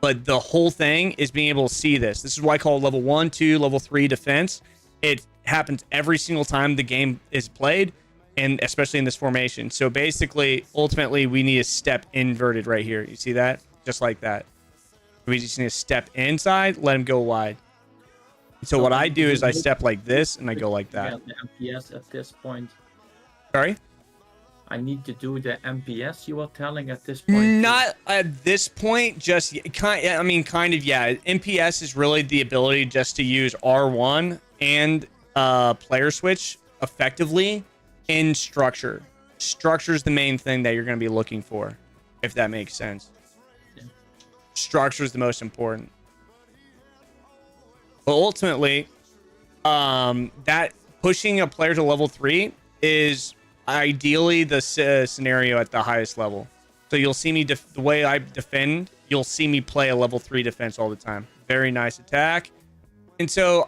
But the whole thing is being able to see this. This is why I call it level 1, 2, level 3 defense. It happens every single time the game is played, and especially in this formation. So basically, ultimately, we need a step inverted right here. You see that? Just like that. We just need to step inside, let him go wide. So what I do is I step like this, and I go like that. The MPS at this point. Sorry? I need to do the MPS you were telling at this point. Not at this point, just kind of, yeah. MPS is really the ability just to use R1 and player switch effectively in structure. Structure is the main thing that you're going to be looking for, if that makes sense. Yeah. Structure is the most important. But ultimately, that pushing a player to level 3 is ideally the scenario at the highest level. So you'll see me the way I defend, you'll see me play a level 3 defense all the time. Very nice attack. And so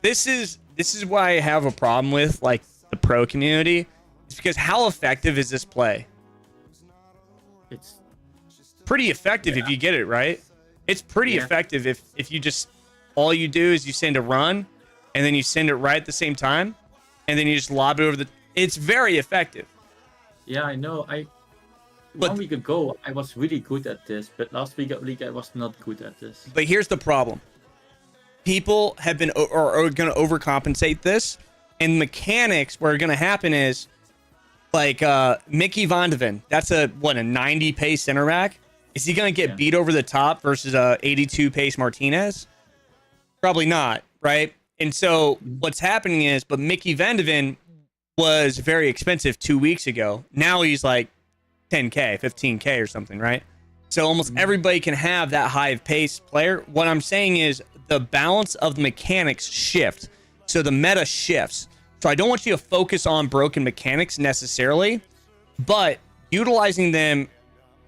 this is why I have a problem with like the pro community. It's because how effective is this play? It's pretty effective if you get it right. It's pretty effective if you just all you do is you send a run and then you send it right at the same time and then you just lob it over the. It's very effective. Yeah, I know. 1 week ago, I was really good at this, but last week at league, I was not good at this. But here's the problem. People have been are going to overcompensate this, and mechanics where going to happen is like Mickey Van de Ven. That's a 90 pace center back. Is he going to get beat over the top versus a 82 pace Martinez? Probably not, right? And so what's happening is, but Mickey Van de Ven was very expensive 2 weeks ago. Now he's like 10K, 15K or something, right? So almost everybody can have that high of pace player. What I'm saying is the balance of the mechanics shift. So the meta shifts. So I don't want you to focus on broken mechanics necessarily, but utilizing them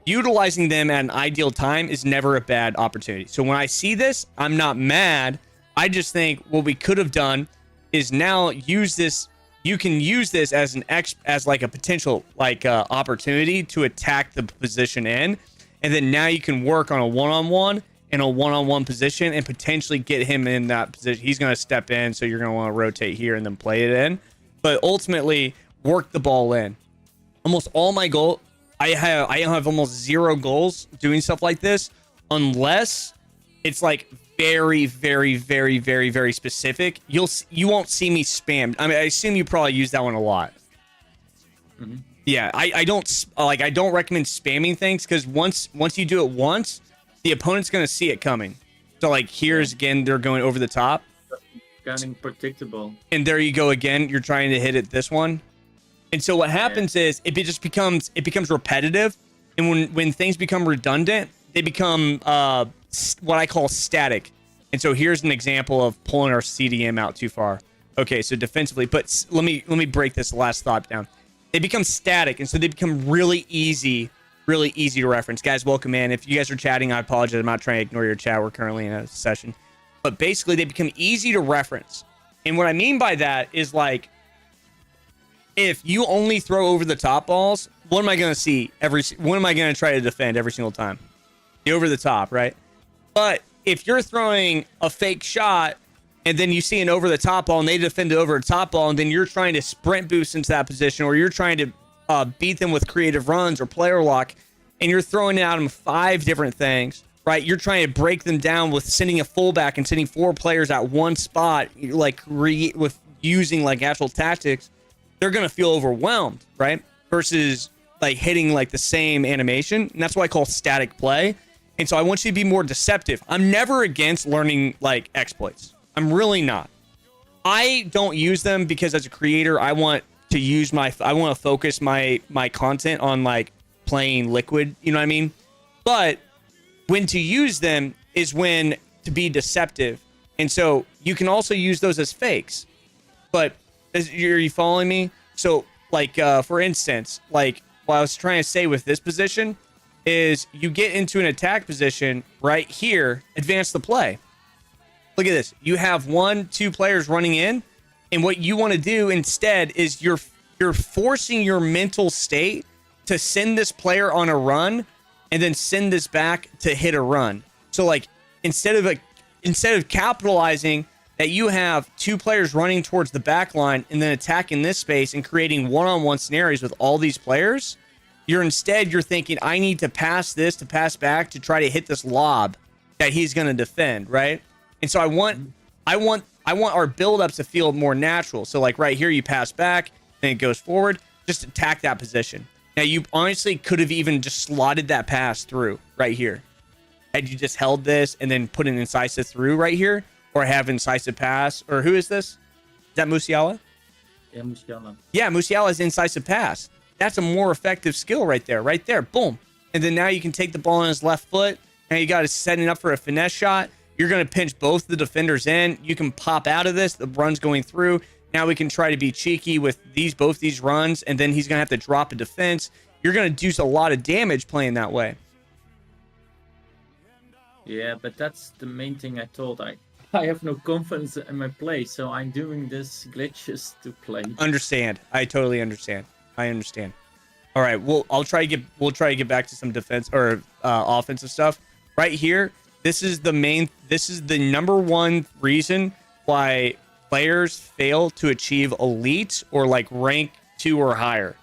at an ideal time is never a bad opportunity. So when I see this, I'm not mad. I just think what we could have done is now use this. You can use this as like a potential like opportunity to attack the position in, and then now you can work on a one-on-one in a one-on-one position and potentially get him in that position. He's going to step in, so you're going to want to rotate here and then play it in, but ultimately work the ball in. Almost all my goal, I have almost 0 goals doing stuff like this unless it's like very, very, very, very, very specific. You won't see me spam. I mean, I assume you probably use that one a lot. Mm-hmm. Yeah, I don't recommend spamming things, because once you do it once, the opponent's gonna see it coming. So like here's again, they're going over the top. Getting predictable. And there you go again. You're trying to hit it this one. And so what happens is it becomes repetitive, and when things become redundant, they become what I call static. And so here's an example of pulling our CDM out too far. Okay, so defensively, but let me break this last thought down. They become static, and so they become really easy to reference. Guys, welcome in. If you guys are chatting, I apologize. I'm not trying to ignore your chat. We're currently in a session. But basically, they become easy to reference. And what I mean by that is, like, if you only throw over the top balls, what am I going to see what am I going to try to defend every single time? The over the top, right? But if you're throwing a fake shot and then you see an over the top ball and they defend the over the top ball, and then you're trying to sprint boost into that position, or you're trying to beat them with creative runs or player lock, and you're throwing at them 5 different things, right? You're trying to break them down with sending a fullback and sending 4 players at one spot, like with using like actual tactics. They're going to feel overwhelmed, right? Versus like hitting like the same animation. And that's what I call static play. And so I want you to be more deceptive. I'm never against learning like exploits. I'm really not. I don't use them because as a creator, I want to focus my content on like playing liquid, you know what I mean? But when to use them is when to be deceptive. And so you can also use those as fakes. But are you following me? So like, for instance, like what I was trying to say with this position is you get into an attack position right here, advance the play. Look at this. You have 1-2 players running in, and what you want to do instead is you're forcing your mental state to send this player on a run and then send this back to hit a run. So like instead of capitalizing that you have 2 players running towards the back line and then attacking this space and creating one-on-one scenarios with all these players, you're thinking, I need to pass this to pass back to try to hit this lob that he's going to defend, right? And so I want our buildups to feel more natural. So like right here, you pass back, then it goes forward. Just attack that position. Now you honestly could have even just slotted that pass through right here. Had you just held this and then put an incisive through right here, or have incisive pass, or who is this? Is that Musiala? Yeah, Musiala. Yeah, Musiala's incisive pass. That's a more effective skill right there. Right there. Boom. And then now you can take the ball on his left foot. Now you got to set it up for a finesse shot. You're going to pinch both the defenders in. You can pop out of this. The run's going through. Now we can try to be cheeky with both these runs, and then he's going to have to drop a defense. You're going to do a lot of damage playing that way. Yeah, but that's the main thing I told. I have no confidence in my play, so I'm doing this glitches to play. Understand. I totally understand. I understand. All right. We'll try to get back to some defense or offensive stuff. Right here, this is the number one reason why players fail to achieve elite or like rank 2 or higher.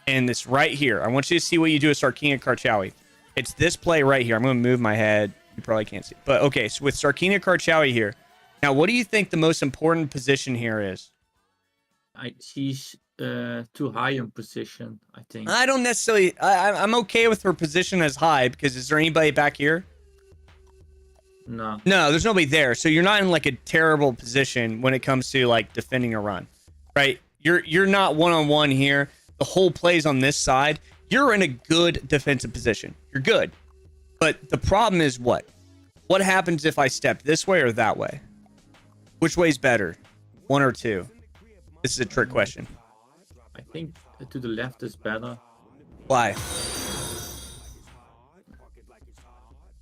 And this right here. I want you to see what you do with Sarkina Karchawi. It's this play right here. I'm going to move my head. You probably can't see. But okay, so with Sarkina Karchawi here. Now, what do you think the most important position here is? She's too high in position, I think. I don't necessarily... I'm okay with her position as high, because is there anybody back here? No. No, there's nobody there. So you're not in like a terrible position when it comes to like defending a run, right? You're not one-on-one here. The whole play's on this side. You're in a good defensive position. You're good. But the problem is what? What happens if I step this way or that way? Which way's better? 1 or 2? This is a trick question. I think to the left is better. Why?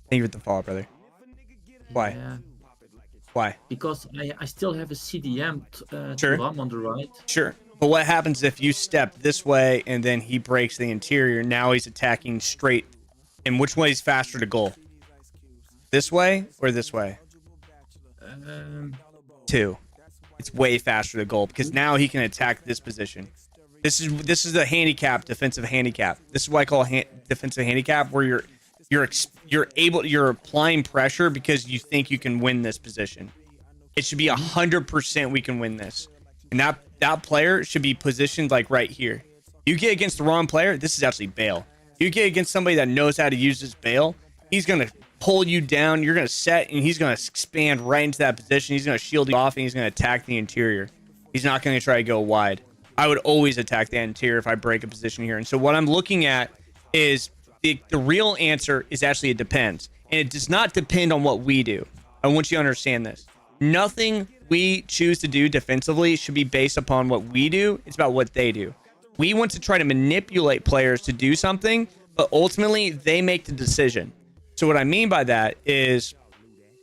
Thank you for the follow, brother. Why? Yeah, Why? because I still have a CDM Sure. to run on the right. Sure. But what happens if you step this way and then he breaks the interior? Now he's attacking straight. And which way is faster to goal? This way or this way? 2. It's way faster to goal because now he can attack this position. This is the handicap, defensive handicap. This is what I call defensive handicap, where you're applying pressure because you think you can win this position. It should be 100% we can win this, and that player should be positioned like right here. You get against the wrong player, this is actually bail. You get against somebody that knows how to use this bail, he's gonna pull you down. You're gonna set, and he's gonna expand right into that position. He's gonna shield you off, and he's gonna attack the interior. He's not gonna try to go wide. I would always attack the interior if I break a position here. And so what I'm looking at is the real answer is actually it depends. And it does not depend on what we do. I want you to understand this. Nothing we choose to do defensively should be based upon what we do. It's about what they do. We want to try to manipulate players to do something, but ultimately they make the decision. So what I mean by that is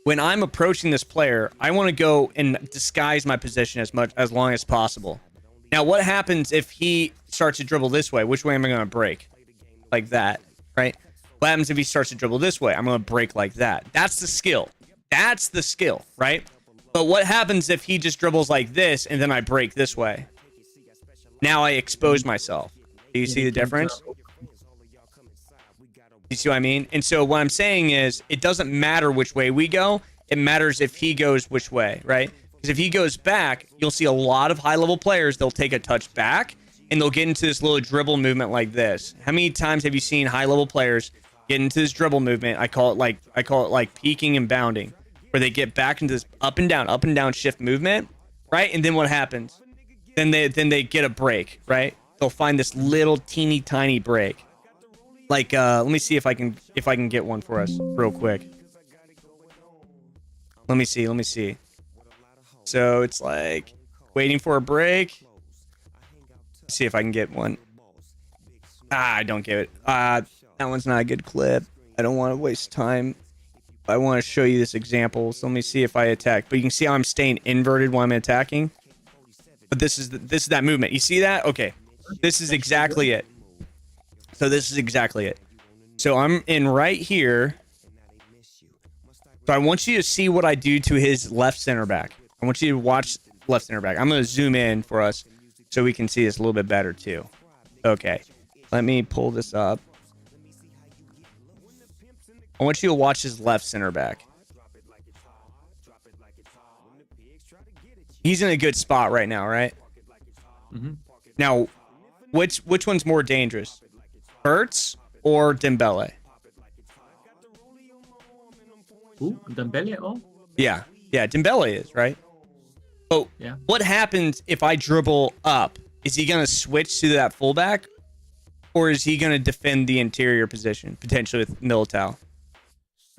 when I'm approaching this player, I want to go and disguise my position as long as possible. Now, what happens if he starts to dribble this way? Which way am I going to break? Like that, right? What happens if he starts to dribble this way? I'm going to break like that. That's the skill. That's the skill, right? But what happens if he just dribbles like this and then I break this way? Now I expose myself. Do you see the difference? You see what I mean? And so what I'm saying is it doesn't matter which way we go. It matters if he goes which way, right? Because if he goes back, you'll see a lot of high-level players. They'll take a touch back, and they'll get into this little dribble movement like this. How many times have you seen high-level players get into this dribble movement? I call it like peeking and bounding, where they get back into this up and down shift movement, right? And then what happens? Then they get a break, right? They'll find this little teeny tiny break. Like let me see if I can get one for us real quick. Let me see. So it's like waiting for a break. Let's see if I can get one. I don't get it. That one's not a good clip. I don't want to waste time. I want to show you this example. So let me see if I attack. But you can see how I'm staying inverted while I'm attacking. But this is that movement. You see that? Okay. This is exactly it. So this is exactly it. So I'm in right here. So I want you to see what I do to his left center back. I want you to watch left center back. I'm going to zoom in for us so we can see this a little bit better too. Okay. Let me pull this up. I want you to watch his left center back. He's in a good spot right now, right? Mm-hmm. Now, which one's more dangerous? Hurts or Dembele? Who? Dembele? Oh, Yeah, Dembele is, right? But yeah. what happens if I dribble up? Is he going to switch to that fullback? Or is he going to defend the interior position, potentially with Militao?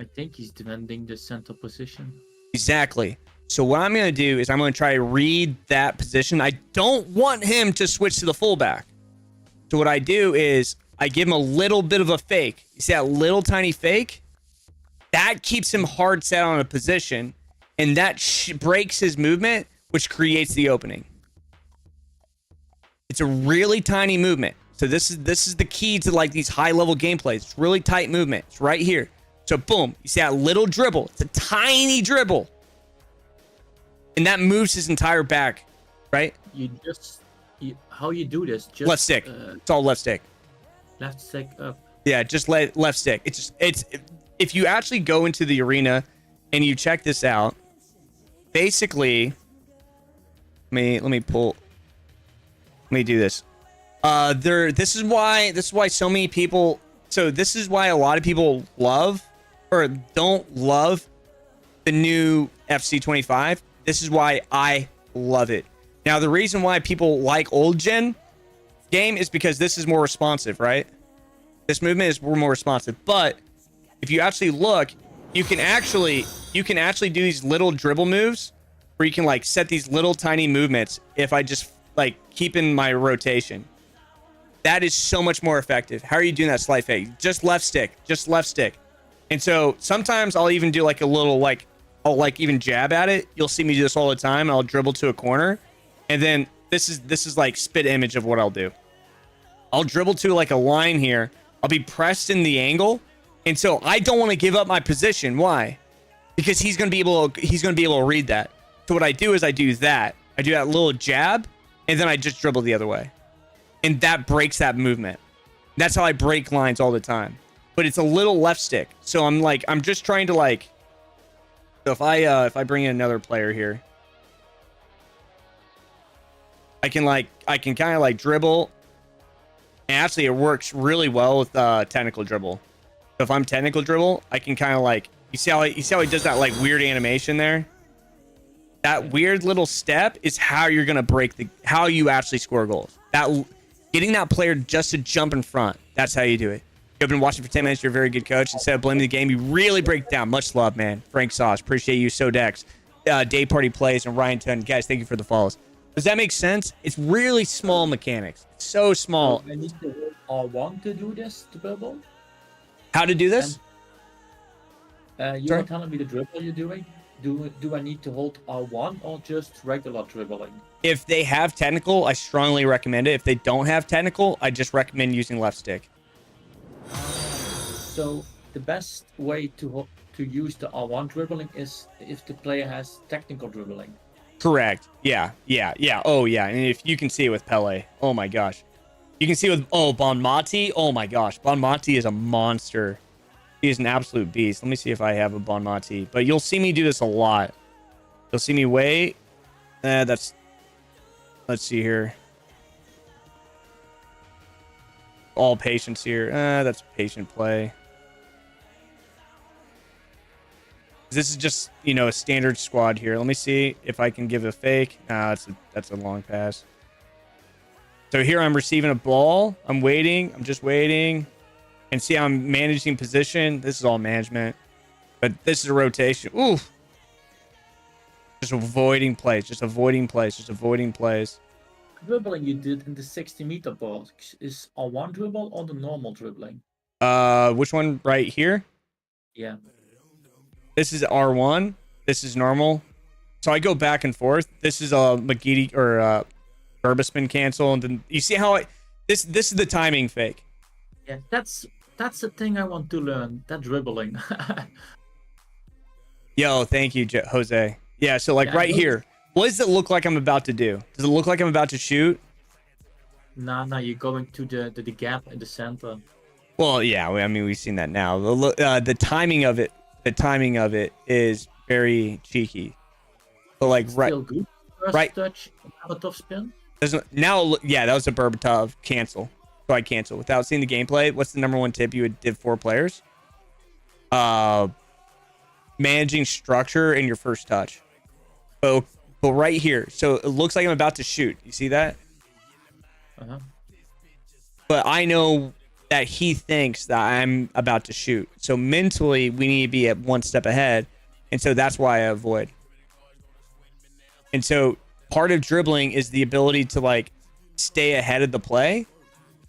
I think he's defending the center position. Exactly. So what I'm going to do is I'm going to try to read that position. I don't want him to switch to the fullback. So what I do is I give him a little bit of a fake. You see that little tiny fake? That keeps him hard set on a position, and that breaks his movement, which creates the opening. It's a really tiny movement. So this is the key to like these high level gameplays. It's really tight movement. It's right here. So boom, you see that little dribble. It's a tiny dribble. And that moves his entire back, right? How you do this? Just Left stick. It's all left stick. Left stick up. Yeah, just left stick. It's if you actually go into the arena and you check this out, basically, let me do this. This is why so many people. So this is why a lot of people love or don't love the new FC 25. This is why I love it. Now, the reason why people like old gen game is because this is more responsive, right? This movement is more responsive. But if you actually look, you can actually do these little dribble moves where you can like set these little tiny movements if I just like keep in my rotation. That is so much more effective. How are you doing that slight fake? Just left stick. Just left stick. And so sometimes I'll even do like a little like I'll like even jab at it. You'll see me do this all the time. I'll dribble to a corner. And then this is like spit image of what I'll do. I'll dribble to like a line here. I'll be pressed in the angle. And so I don't want to give up my position. Why? Because he's going to be able to read that. So what I do is I do that little jab, and then I just dribble the other way. And that breaks that movement. That's how I break lines all the time. But it's a little left stick. So I'm just trying to like, so if I bring in another player here, I can kind of like dribble. And actually it works really well with technical dribble. So if I'm technical dribble, I can kind of like, you see how he does that like weird animation there? That weird little step is how you're going to break how you actually score goals. Getting that player just to jump in front. That's how you do it. You've been watching for 10 minutes. You're a very good coach. Instead of blaming the game, you really break it down. Much love, man. Frank Sauce. Appreciate you. Sodex. Day Party Plays and Ryan Tun. Guys, thank you for the follows. Does that make sense? It's really small mechanics. It's so small. I need to hold R1 to do this dribble. How to do this? You Sorry? were telling me the dribble you're doing. Do I need to hold R1 or just regular dribbling? If they have technical, I strongly recommend it. If they don't have technical, I just recommend using left stick. So the best way to use the R1 dribbling is if the player has technical dribbling. Correct. Yeah. Oh, yeah. And if you can see it with Pele, oh my gosh. You can see with, Bonmati. Oh my gosh. Bonmati is a monster. He is an absolute beast. Let me see if I have a Bonmati. But you'll see me do this a lot. You'll see me wait. Let's see here. All patience here. That's patient play. This is just, a standard squad here. Let me see if I can give a fake. Nah, that's a long pass. So here I'm receiving a ball. I'm waiting. I'm just waiting. And see how I'm managing position. This is all management. But this is a rotation. Oof. Just avoiding plays. Just avoiding plays. Just avoiding plays. Dribbling you did in the 60-meter box is R1 dribble or the normal dribbling? Which one right here? Yeah. This is R1. This is normal. So I go back and forth. This is a McGeady or Burbaspin cancel, and then you see how this is the timing fake. Yeah, that's the thing I want to learn. That dribbling. Yo, thank you, Jose. Yeah, so like right here, what does it look like I'm about to do? Does it look like I'm about to shoot? Nah, you're going to the gap in the center. Well, yeah, I mean we've seen that now. The timing of it is very cheeky. But like Still good. First touch, Berbatov spin. Yeah, that was a Berbatov cancel. So I cancel without seeing the gameplay. What's the number one tip you would give for players? Managing structure in your first touch. But right here, so it looks like I'm about to shoot. You see that? Uh-huh. But I know that he thinks that I'm about to shoot. So mentally, we need to be at one step ahead. And so that's why I avoid. And so part of dribbling is the ability to like stay ahead of the play.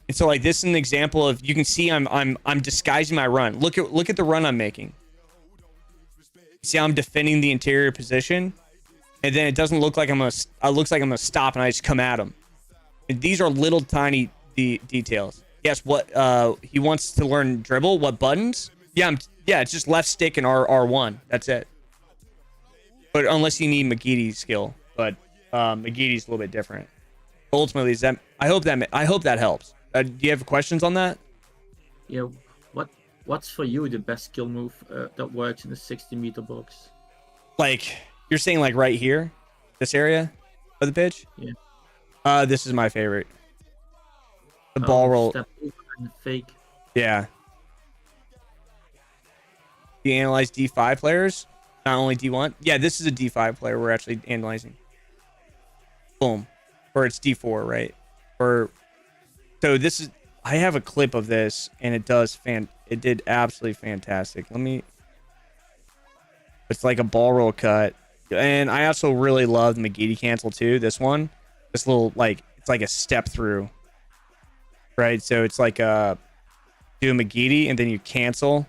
And so like this is an example of, you can see I'm disguising my run. Look at the run I'm making. See how I'm defending the interior position? And then it doesn't look like it looks like I'm gonna stop and I just come at him. And these are little tiny details. Yes, what he wants to learn dribble, what buttons? Yeah, it's just left stick and R1. That's it. But unless you need McGeady's skill, but McGeady's a little bit different. Ultimately, I hope that helps. Do you have questions on that? Yeah. What's for you the best skill move that works in the 60-meter box? Like you're saying, like right here, this area of the pitch. Yeah. This is my favorite. The ball roll. Step over and fake. Yeah. You analyze D5 players, not only D1. Yeah, this is a D5 player we're actually analyzing. boom, or it's D4, right? Or so this is. I have a clip of this, and it did absolutely fantastic. It's like a ball roll cut, and I also really love McGeady cancel too. This little it's like a step through, right? So it's like do a McGeady and then you cancel,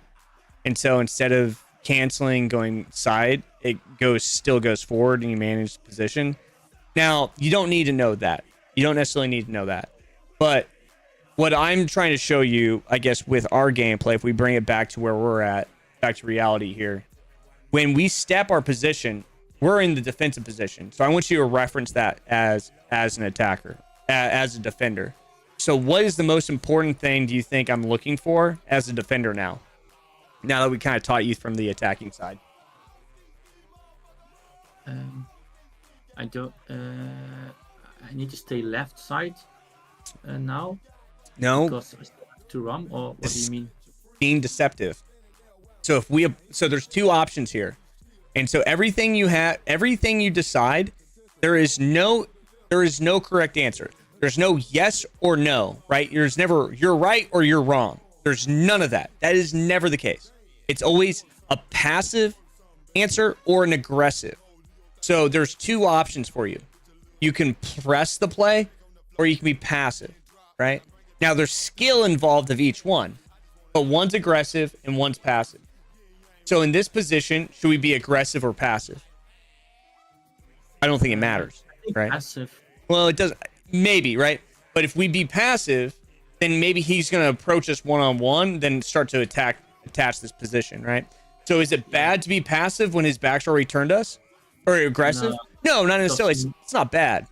and so instead of canceling going side, it still goes forward, and you manage the position. Now you don't need to know that. You don't necessarily need to know that, but what I'm trying to show you, I guess, with our gameplay, if we bring it back to where we're at, back to reality here, when we step our position, we're in the defensive position. So I want you to reference that as an attacker, as a defender. So what is the most important thing do you think I'm looking for as a defender now? Now that we kind of taught you from the attacking side. I don't. I need to stay left side now. No. Because I still have to run, or what do you mean? Being deceptive. So so there's two options here. And so everything you decide, there is no correct answer. There's no yes or no, right? There's never you're right or you're wrong. There's none of that. That is never the case. It's always a passive answer or an aggressive. So there's two options for you. You can press the play or you can be passive, right? Now there's skill involved of each one, but one's aggressive and one's passive. So in this position, should we be aggressive or passive? I don't think it matters, right? Passive. Well, it doesn't. Maybe, right? But if we be passive, then maybe he's going to approach us one-on-one, then start to attach this position, right? So is it bad to be passive when his back's already turned us? Or aggressive? No, not necessarily. It's not bad,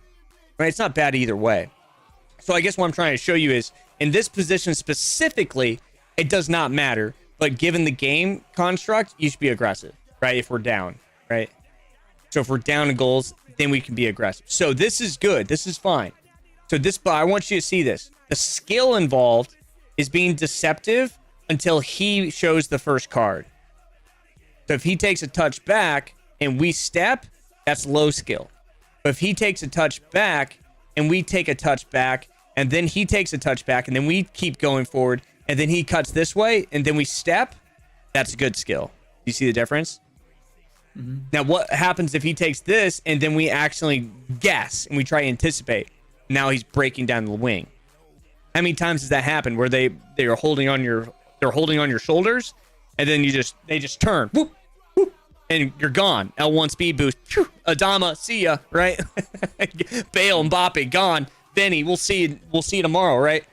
right? It's not bad either way. So I guess what I'm trying to show you is, in this position specifically, it does not matter. But given the game construct, you should be aggressive, right? If we're down, right? So if we're down in goals, then we can be aggressive. So this is good. This is fine. So but I want you to see this. The skill involved is being deceptive until he shows the first card. So if he takes a touch back and we step, that's low skill. But if he takes a touch back and we take a touch back, and then he takes a touch back, and then we keep going forward, and then he cuts this way, and then we step, that's a good skill. You see the difference? Mm-hmm. Now, what happens if he takes this, and then we actually guess, and we try to anticipate? Now he's breaking down the wing. How many times has that happened where they are holding on your shoulders, and then they just turn, whoop, whoop, and you're gone. L1 speed boost, phew, Adama, see ya, right? Bale, Mbappe, gone. Benny, we'll see you tomorrow, right?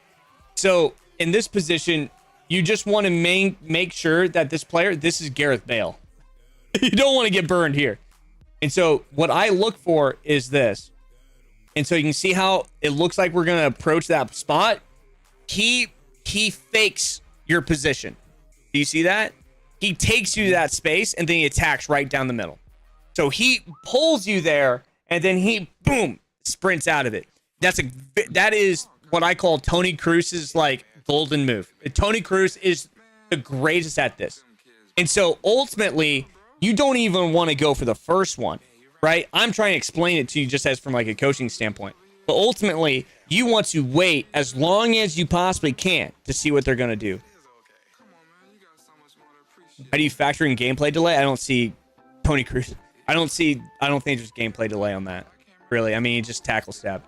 So in this position, you just want to make sure that this is Gareth Bale. You don't want to get burned here. And so what I look for is this. And so you can see how it looks like we're going to approach that spot. He fakes your position. Do you see that? He takes you to that space and then he attacks right down the middle. So he pulls you there and then he, boom, sprints out of it. That is what I call Toni Kroos's golden move. Toni Kroos is the greatest at this. And so ultimately, you don't even want to go for the first one, right? I'm trying to explain it to you just as from a coaching standpoint. But ultimately, you want to wait as long as you possibly can to see what they're going to do. How do you factor in gameplay delay? I don't see Toni Kroos. I don't think there's gameplay delay on that. Really. I mean, you just tackle step.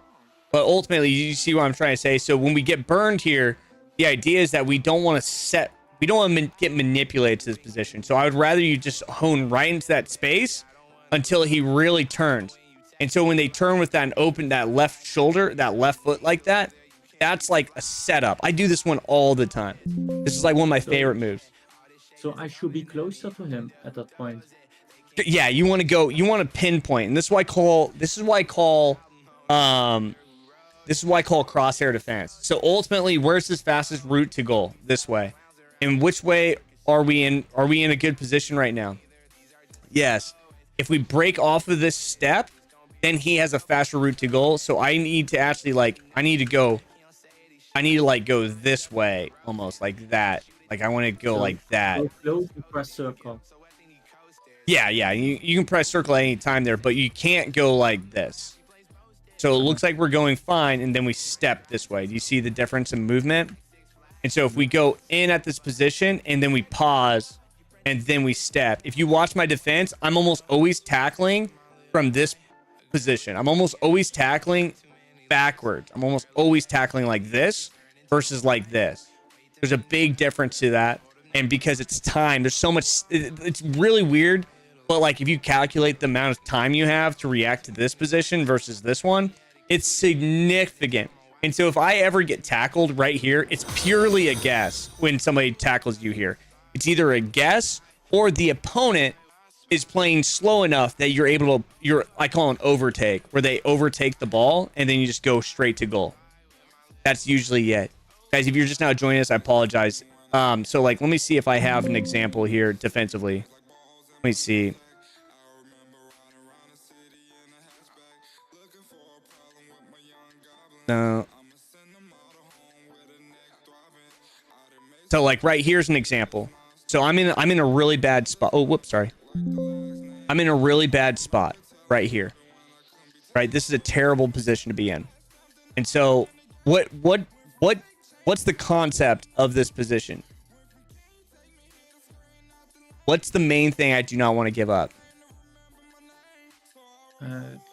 But ultimately, you see what I'm trying to say. So when we get burned here, the idea is that we don't want to get manipulated to this position. So I would rather you just hone right into that space until he really turns. And so when they turn with that left shoulder, that left foot like that, that's like a setup. I do this one all the time. This is like one of my favorite moves. So I should be closer to him at that point. Yeah, you want to pinpoint. And this is why I call crosshair defense. So ultimately, where's his fastest route to goal? This way. And which way are we in? Are we in a good position right now? Yes. If we break off of this step, then he has a faster route to goal. So I need to actually go this way, almost like that. Like I want to go like that. Close and press circle. Yeah. You can press circle at any time there, but you can't go like this. So it looks like we're going fine, and then we step this way. Do you see the difference in movement? And so if we go in at this position, and then we pause, and then we step. If you watch my defense, I'm almost always tackling from this position. I'm almost always tackling backwards. I'm almost always tackling like this versus like this. There's a big difference to that. And because it's time, there's so much, it's really weird. But like if you calculate the amount of time you have to react to this position versus this one, it's significant. And so if I ever get tackled right here, it's purely a guess when somebody tackles you here. It's either a guess or the opponent is playing slow enough that you're able to, I call an overtake, where they overtake the ball and then you just go straight to goal. That's usually it. Guys, if you're just now joining us, I apologize. So like, let me see if I have an example here defensively. Let me see. No. So like right here's an example. So I'm in a really bad spot. Oh, whoops, sorry. I'm in a really bad spot right here. Right? This is a terrible position to be in. And so what's the concept of this position? What's the main thing I do not want to give up?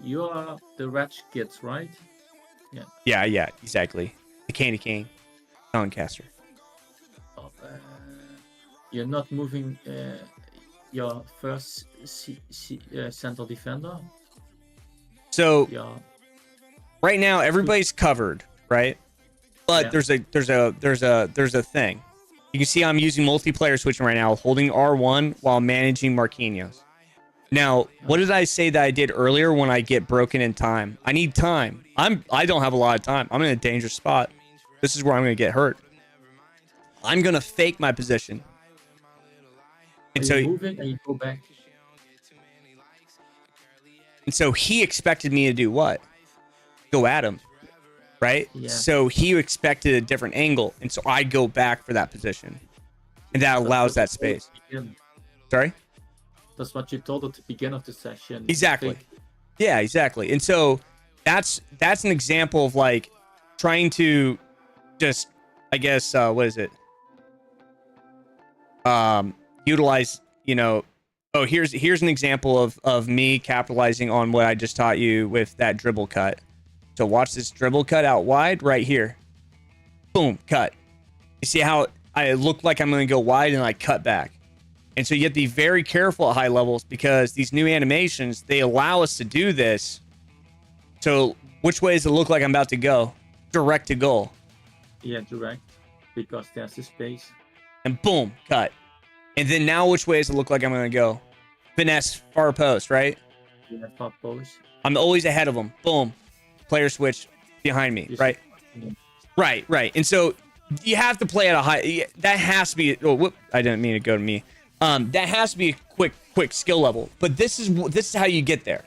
You are the wretch kids, right? Yeah, exactly. The candy cane, Doncaster. Oh, you're not moving your first central defender. So Yeah. right now everybody's covered, right? But Yeah. there's a thing. You can see I'm using multiplayer switching right now, holding R1 while managing Marquinhos. Now, what did I say that I did earlier when I get broken in time? I need time. I don't have a lot of time. I'm in a dangerous spot. This is where I'm going to get hurt. I'm going to fake my position. And So you're moving and you go back. And so he expected me to do what? Go at him, right? Yeah. So he expected a different angle, and so I go back for that position, and that allows that space. Sorry? That's what you told at the beginning of the session. Exactly. Yeah, exactly. And so that's an example of like trying to just, I guess, what is it? Utilize, oh, here's an example of me capitalizing on what I just taught you with that dribble cut. So watch this dribble cut out wide right here. Boom, cut. You see how I look like I'm going to go wide and I cut back. And so you have to be very careful at high levels because these new animations, they allow us to do this. So which way does it look like I'm about to go? Direct to goal. Yeah, direct. Because there's the space. And boom, cut. And then now which way does it look like I'm going to go? Finesse, far post, right? Yeah, far post. I'm always ahead of them. Boom. Player switch behind me, right? Right. And so you have to play at a high... That has to be... Oh, whoop. I didn't mean to go to me. That has to be a quick skill level. But this is how you get there.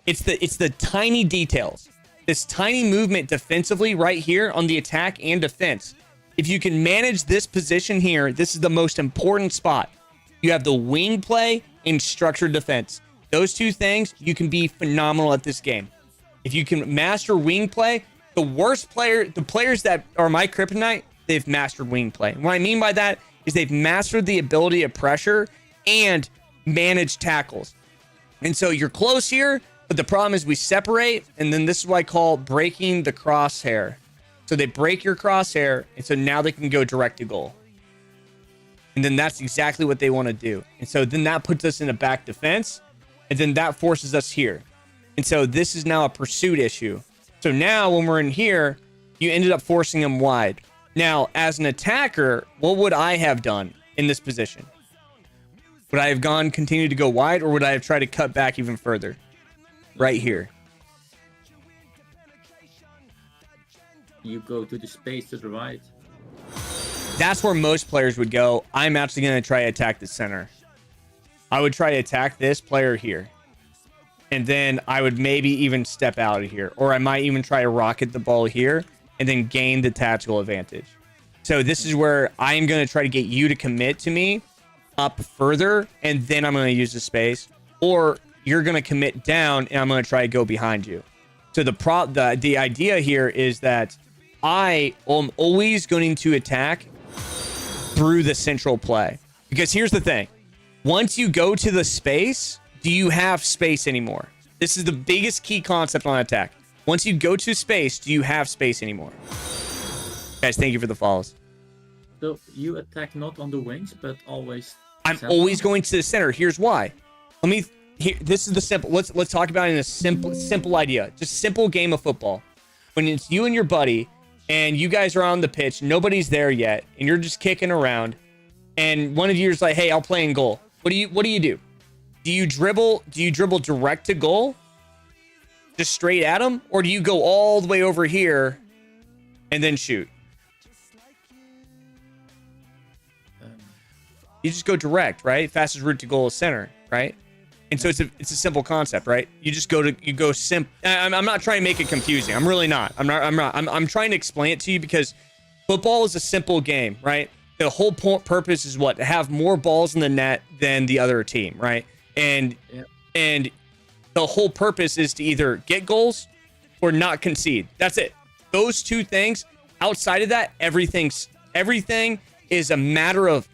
It's the tiny details. This tiny movement defensively right here on the attack and defense. If you can manage this position here, this is the most important spot. You have the wing play and structured defense. Those two things, you can be phenomenal at this game. If you can master wing play, the players that are my kryptonite, they've mastered wing play. And what I mean by that is they've mastered the ability of pressure and manage tackles. And so you're close here, but the problem is we separate, and then this is what I call breaking the crosshair. So they break your crosshair, and so now they can go direct to goal. And then that's exactly what they want to do. And so then that puts us in a back defense, and then that forces us here. And so this is now a pursuit issue. So now when we're in here, you ended up forcing them wide. Now, as an attacker, what would I have done in this position? Would I have continued to go wide, or would I have tried to cut back even further? Right here. You go to the space to the right. That's where most players would go. I'm actually going to try to attack the center. I would try to attack this player here. And then I would maybe even step out of here. Or I might even try to rocket the ball here and then gain the tactical advantage. So this is where I'm going to try to get you to commit to me up further, and then I'm going to use the space. Or you're going to commit down, and I'm going to try to go behind you. So the idea here is that I am always going to attack through the central play. Because here's the thing. Once you go to the space, do you have space anymore? This is the biggest key concept on attack. Once you go to space, do you have space anymore? Guys, thank you for the follows. So you attack not on the wings, but always. I'm center? always going to the center. Here's why. This is the simple. Let's talk about it in a simple idea. Just simple game of football. When it's you and your buddy, and you guys are on the pitch, nobody's there yet, and you're just kicking around, and one of you is like, "Hey, I'll play in goal." What do you do? Do you dribble direct to goal? Just straight at him? Or do you go all the way over here and then shoot? You just go direct, right? Fastest route to goal is center, right? And so it's a simple concept, right? I'm not trying to make it confusing. I'm really not. I'm trying to explain it to you because football is a simple game, right? The whole purpose is what? To have more balls in the net than the other team, right? And the whole purpose is to either get goals or not concede. That's it. Those two things. Outside of that, everything is a matter of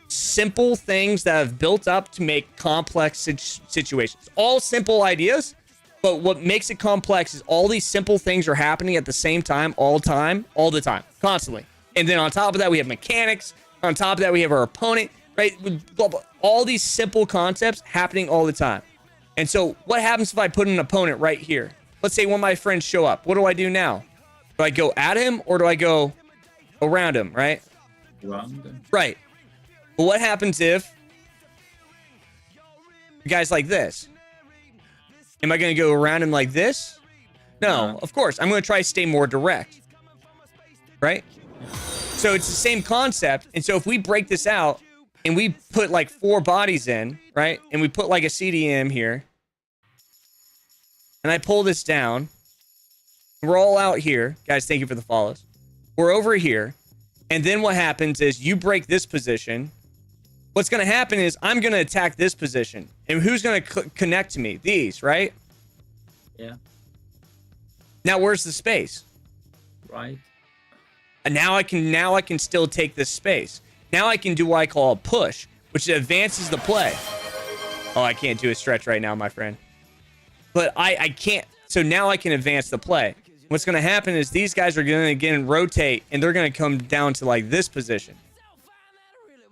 simple things that have built up to make complex situations. All simple ideas, but what makes it complex is all these simple things are happening at the same time, all the time, constantly. And then on top of that, we have mechanics. On top of that, we have our opponent, right? Blah, blah, all these simple concepts happening all the time. And so what happens if I put an opponent right here? Let's say one of my friends show up. What do I do now? Do I go at him or do I go around him, right? Around him. Right. But what happens if guys like this? Am I going to go around him like this? No, of course. I'm going to try to stay more direct. Right? So it's the same concept. And so if we break this out and we put like 4 bodies in, right? And we put like a CDM here. And I pull this down. We're all out here. Guys, thank you for the follows. We're over here. And then what happens is you break this position. What's going to happen is I'm going to attack this position. And who's going to connect to me? These, right? Yeah. Now where's the space? Right. And now I can still take this space. Now I can do what I call a push, which advances the play. Oh, I can't do a stretch right now, my friend. But I can't. So now I can advance the play. What's going to happen is these guys are going to again rotate, and they're going to come down to like this position.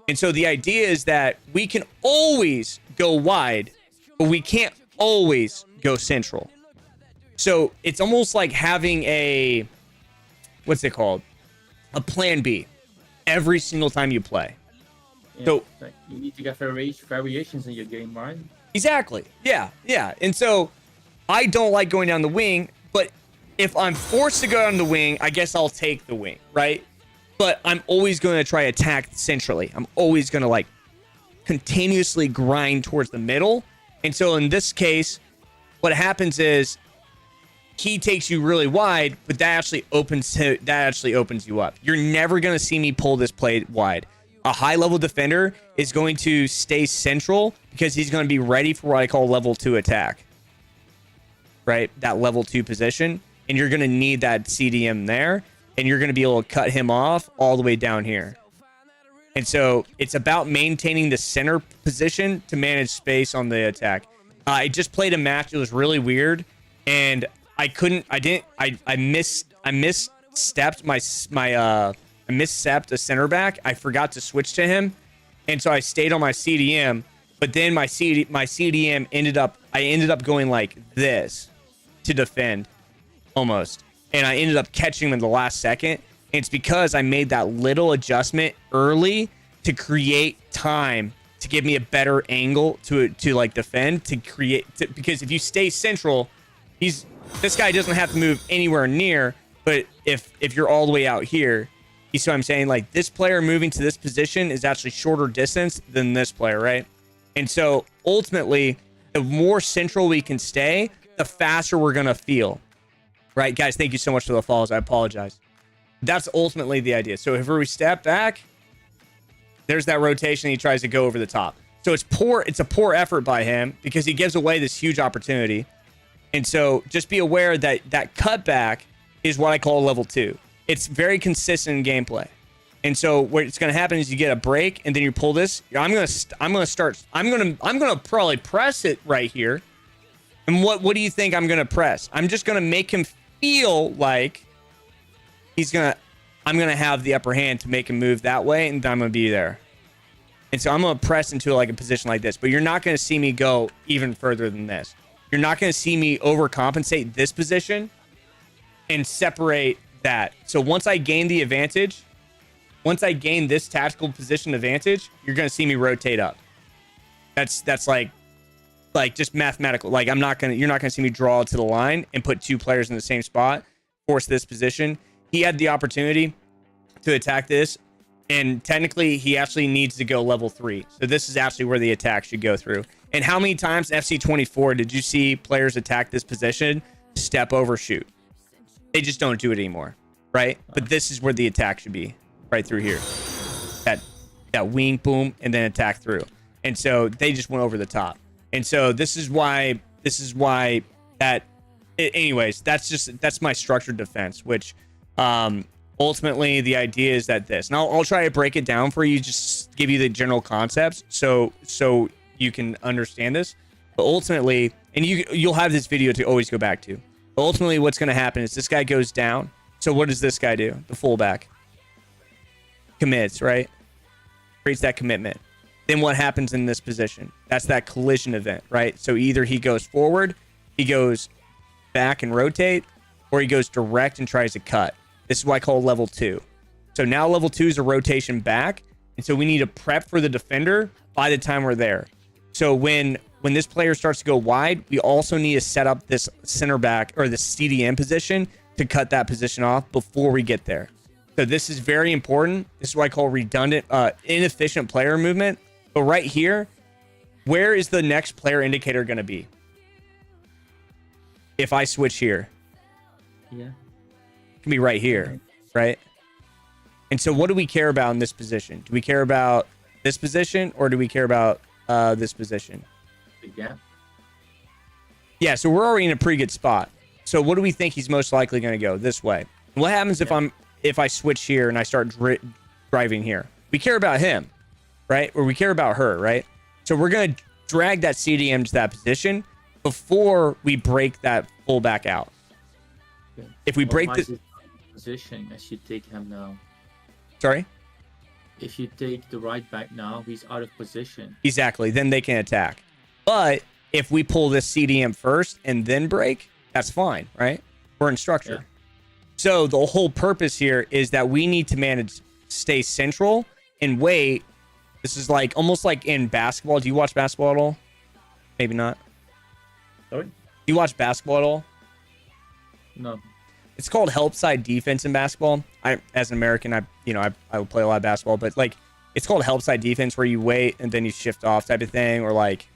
And so the idea is that we can always go wide, but we can't always go central. So it's almost like having a, what's it called? A plan B every single time you play. Yeah, So like you need to get variations in your game, right? exactly. Yeah. And so I don't like going down the wing, but if I'm forced to go down the wing, I guess I'll take the wing, right? But I'm always going to try attack centrally. I'm always going to like continuously grind towards the middle. And so in this case, what happens is he takes you really wide, but that actually opens you up. You're never going to see me pull this play wide. A high level defender is going to stay central because he's going to be ready for what I call level 2 attack. Right? That level 2 position. And you're going to need that CDM there. And you're going to be able to cut him off all the way down here. And so it's about maintaining the center position to manage space on the attack. I just played a match. It was really weird. And I misstepped a center back. I forgot to switch to him. And so I stayed on my CDM, but then my CDM ended up going like this to defend almost. And I ended up catching him in the last second. And it's because I made that little adjustment early to create time to give me a better angle to like defend because if you stay central, this guy doesn't have to move anywhere near, but if you're all the way out here, you see what I'm saying? Like this player moving to this position is actually shorter distance than this player, right? And so ultimately, the more central we can stay, the faster we're going to feel. Right, guys, thank you so much for the follows. I apologize. That's ultimately the idea. So if we step back, there's that rotation. He tries to go over the top. So it's a poor effort by him because he gives away this huge opportunity. And so just be aware that that cutback is what I call level 2. It's very consistent in gameplay. And so what's going to happen is you get a break and then you pull this. I'm going to probably press it right here. And what do you think I'm going to press? I'm just going to make him feel like I'm going to have the upper hand to make him move that way, and I'm going to be there. And so I'm going to press into like a position like this, but you're not going to see me go even further than this. You're not going to see me overcompensate this position and separate that. So once I gain the advantage, once I gain this tactical position advantage, you're going to see me rotate up. That's like just mathematical. Like you're not going to see me draw to the line and put 2 players in the same spot, force this position. He had the opportunity to attack this, and technically he actually needs to go level 3. So this is actually where the attack should go through. And how many times FC24 did you see players attack this position, step over, shoot? They just don't do it anymore, right? But this is where the attack should be, right through here. That wing, boom, and then attack through. And so they just went over the top. And so this is why that, anyways, that's my structured defense, which ultimately the idea is that this, and I'll try to break it down for you, just give you the general concepts so you can understand this. But ultimately, and you'll have this video to always go back to. But ultimately what's going to happen is this guy goes down. So what does this guy do? The fullback commits, right? Creates that commitment. Then what happens in this position? That's that collision event, right? So either he goes forward, he goes back and rotate, or he goes direct and tries to cut. This is what I call level 2. So now level 2 is a rotation back. And so we need to prep for the defender by the time we're there. So when this player starts to go wide, we also need to set up this center back or the CDM position to cut that position off before we get there. So this is very important. This is what I call redundant, inefficient player movement. But right here, where is the next player indicator going to be? If I switch here. Yeah. It can be right here, right? And so what do we care about in this position? Do we care about this position or do we care about this position? Yeah. Yeah, so we're already in a pretty good spot. So what do we think he's most likely going to go? This way. What happens if I switch here and I start driving here? We care about him, right? Or we care about her, right? So we're going to drag that CDM to that position before we break that fullback out. Okay. If we break the position, as you take him now. Sorry? If you take the right back now, he's out of position. Exactly. Then they can attack. But if we pull this CDM first and then break, that's fine, right? We're in structure. Yeah. So the whole purpose here is that we need to stay central and wait. This is like almost like in basketball. Do you watch basketball at all? Maybe not. Sorry? Do you watch basketball at all? No. It's called help side defense in basketball. As an American, I would play a lot of basketball, but like it's called help side defense where you wait and then you shift off type of thing, or like,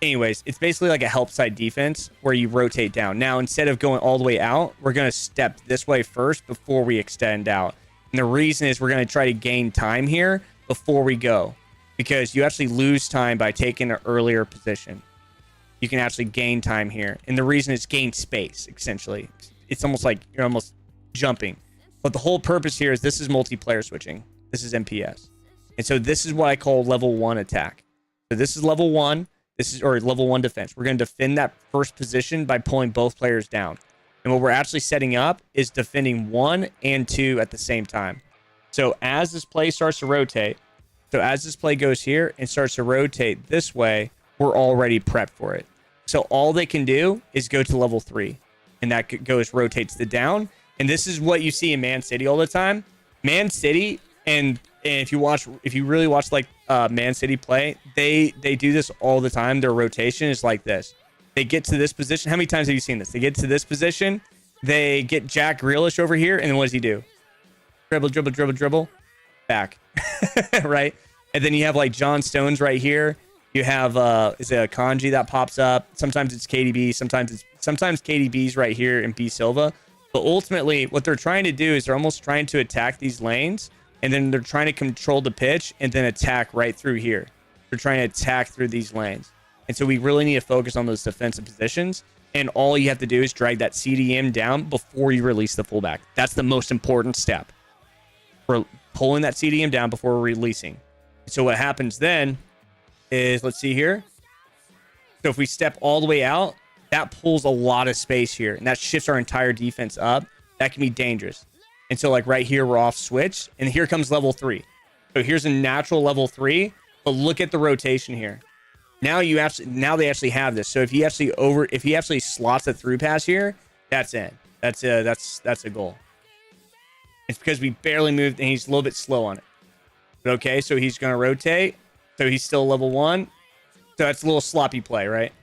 anyways, it's basically like a help side defense where you rotate down. Now, instead of going all the way out, we're going to step this way first before we extend out. And the reason is we're going to try to gain time here before we go, because you actually lose time by taking an earlier position. You can actually gain time here. And the reason is gain space, essentially. It's almost like you're almost jumping. But the whole purpose here is this is multiplayer switching. This is MPS. And so this is what I call level 1 attack. So this is level 1. Or level 1 defense. We're going to defend that first position by pulling both players down. And what we're actually setting up is defending 1 and 2 at the same time. So as this play starts to rotate, so as this play goes here and starts to rotate this way, we're already prepped for it. So all they can do is go to level 3. And that rotates the down. And this is what you see in Man City all the time. Man City, and if you really watch like Man City play, they do this all the time. Their rotation is like this. They get to this position. How many times have you seen this? They get to this position. They get Jack Grealish over here. And then what does he do? Dribble, dribble, dribble, dribble. Back. Right? And then you have like John Stones right here. You have is it a Kanji that pops up? Sometimes it's KDB. Sometimes KDB's right here and B Silva. But ultimately, what they're trying to do is they're almost trying to attack these lanes, and then they're trying to control the pitch and then attack right through here. They're trying to attack through these lanes. And so we really need to focus on those defensive positions. And all you have to do is drag that CDM down before you release the fullback. That's the most important step. We're pulling that CDM down before we're releasing. So what happens then is, let's see here. So if we step all the way out, that pulls a lot of space here, and that shifts our entire defense up. That can be dangerous. And so like right here, we're off switch, and here comes level 3. So here's a natural level 3, but look at the rotation here. Now they actually have this. So if he actually slots a through pass here, that's in. That's a goal. It's because we barely moved, and he's a little bit slow on it. But okay, so he's gonna rotate. So he's still level 1. So that's a little sloppy play, right?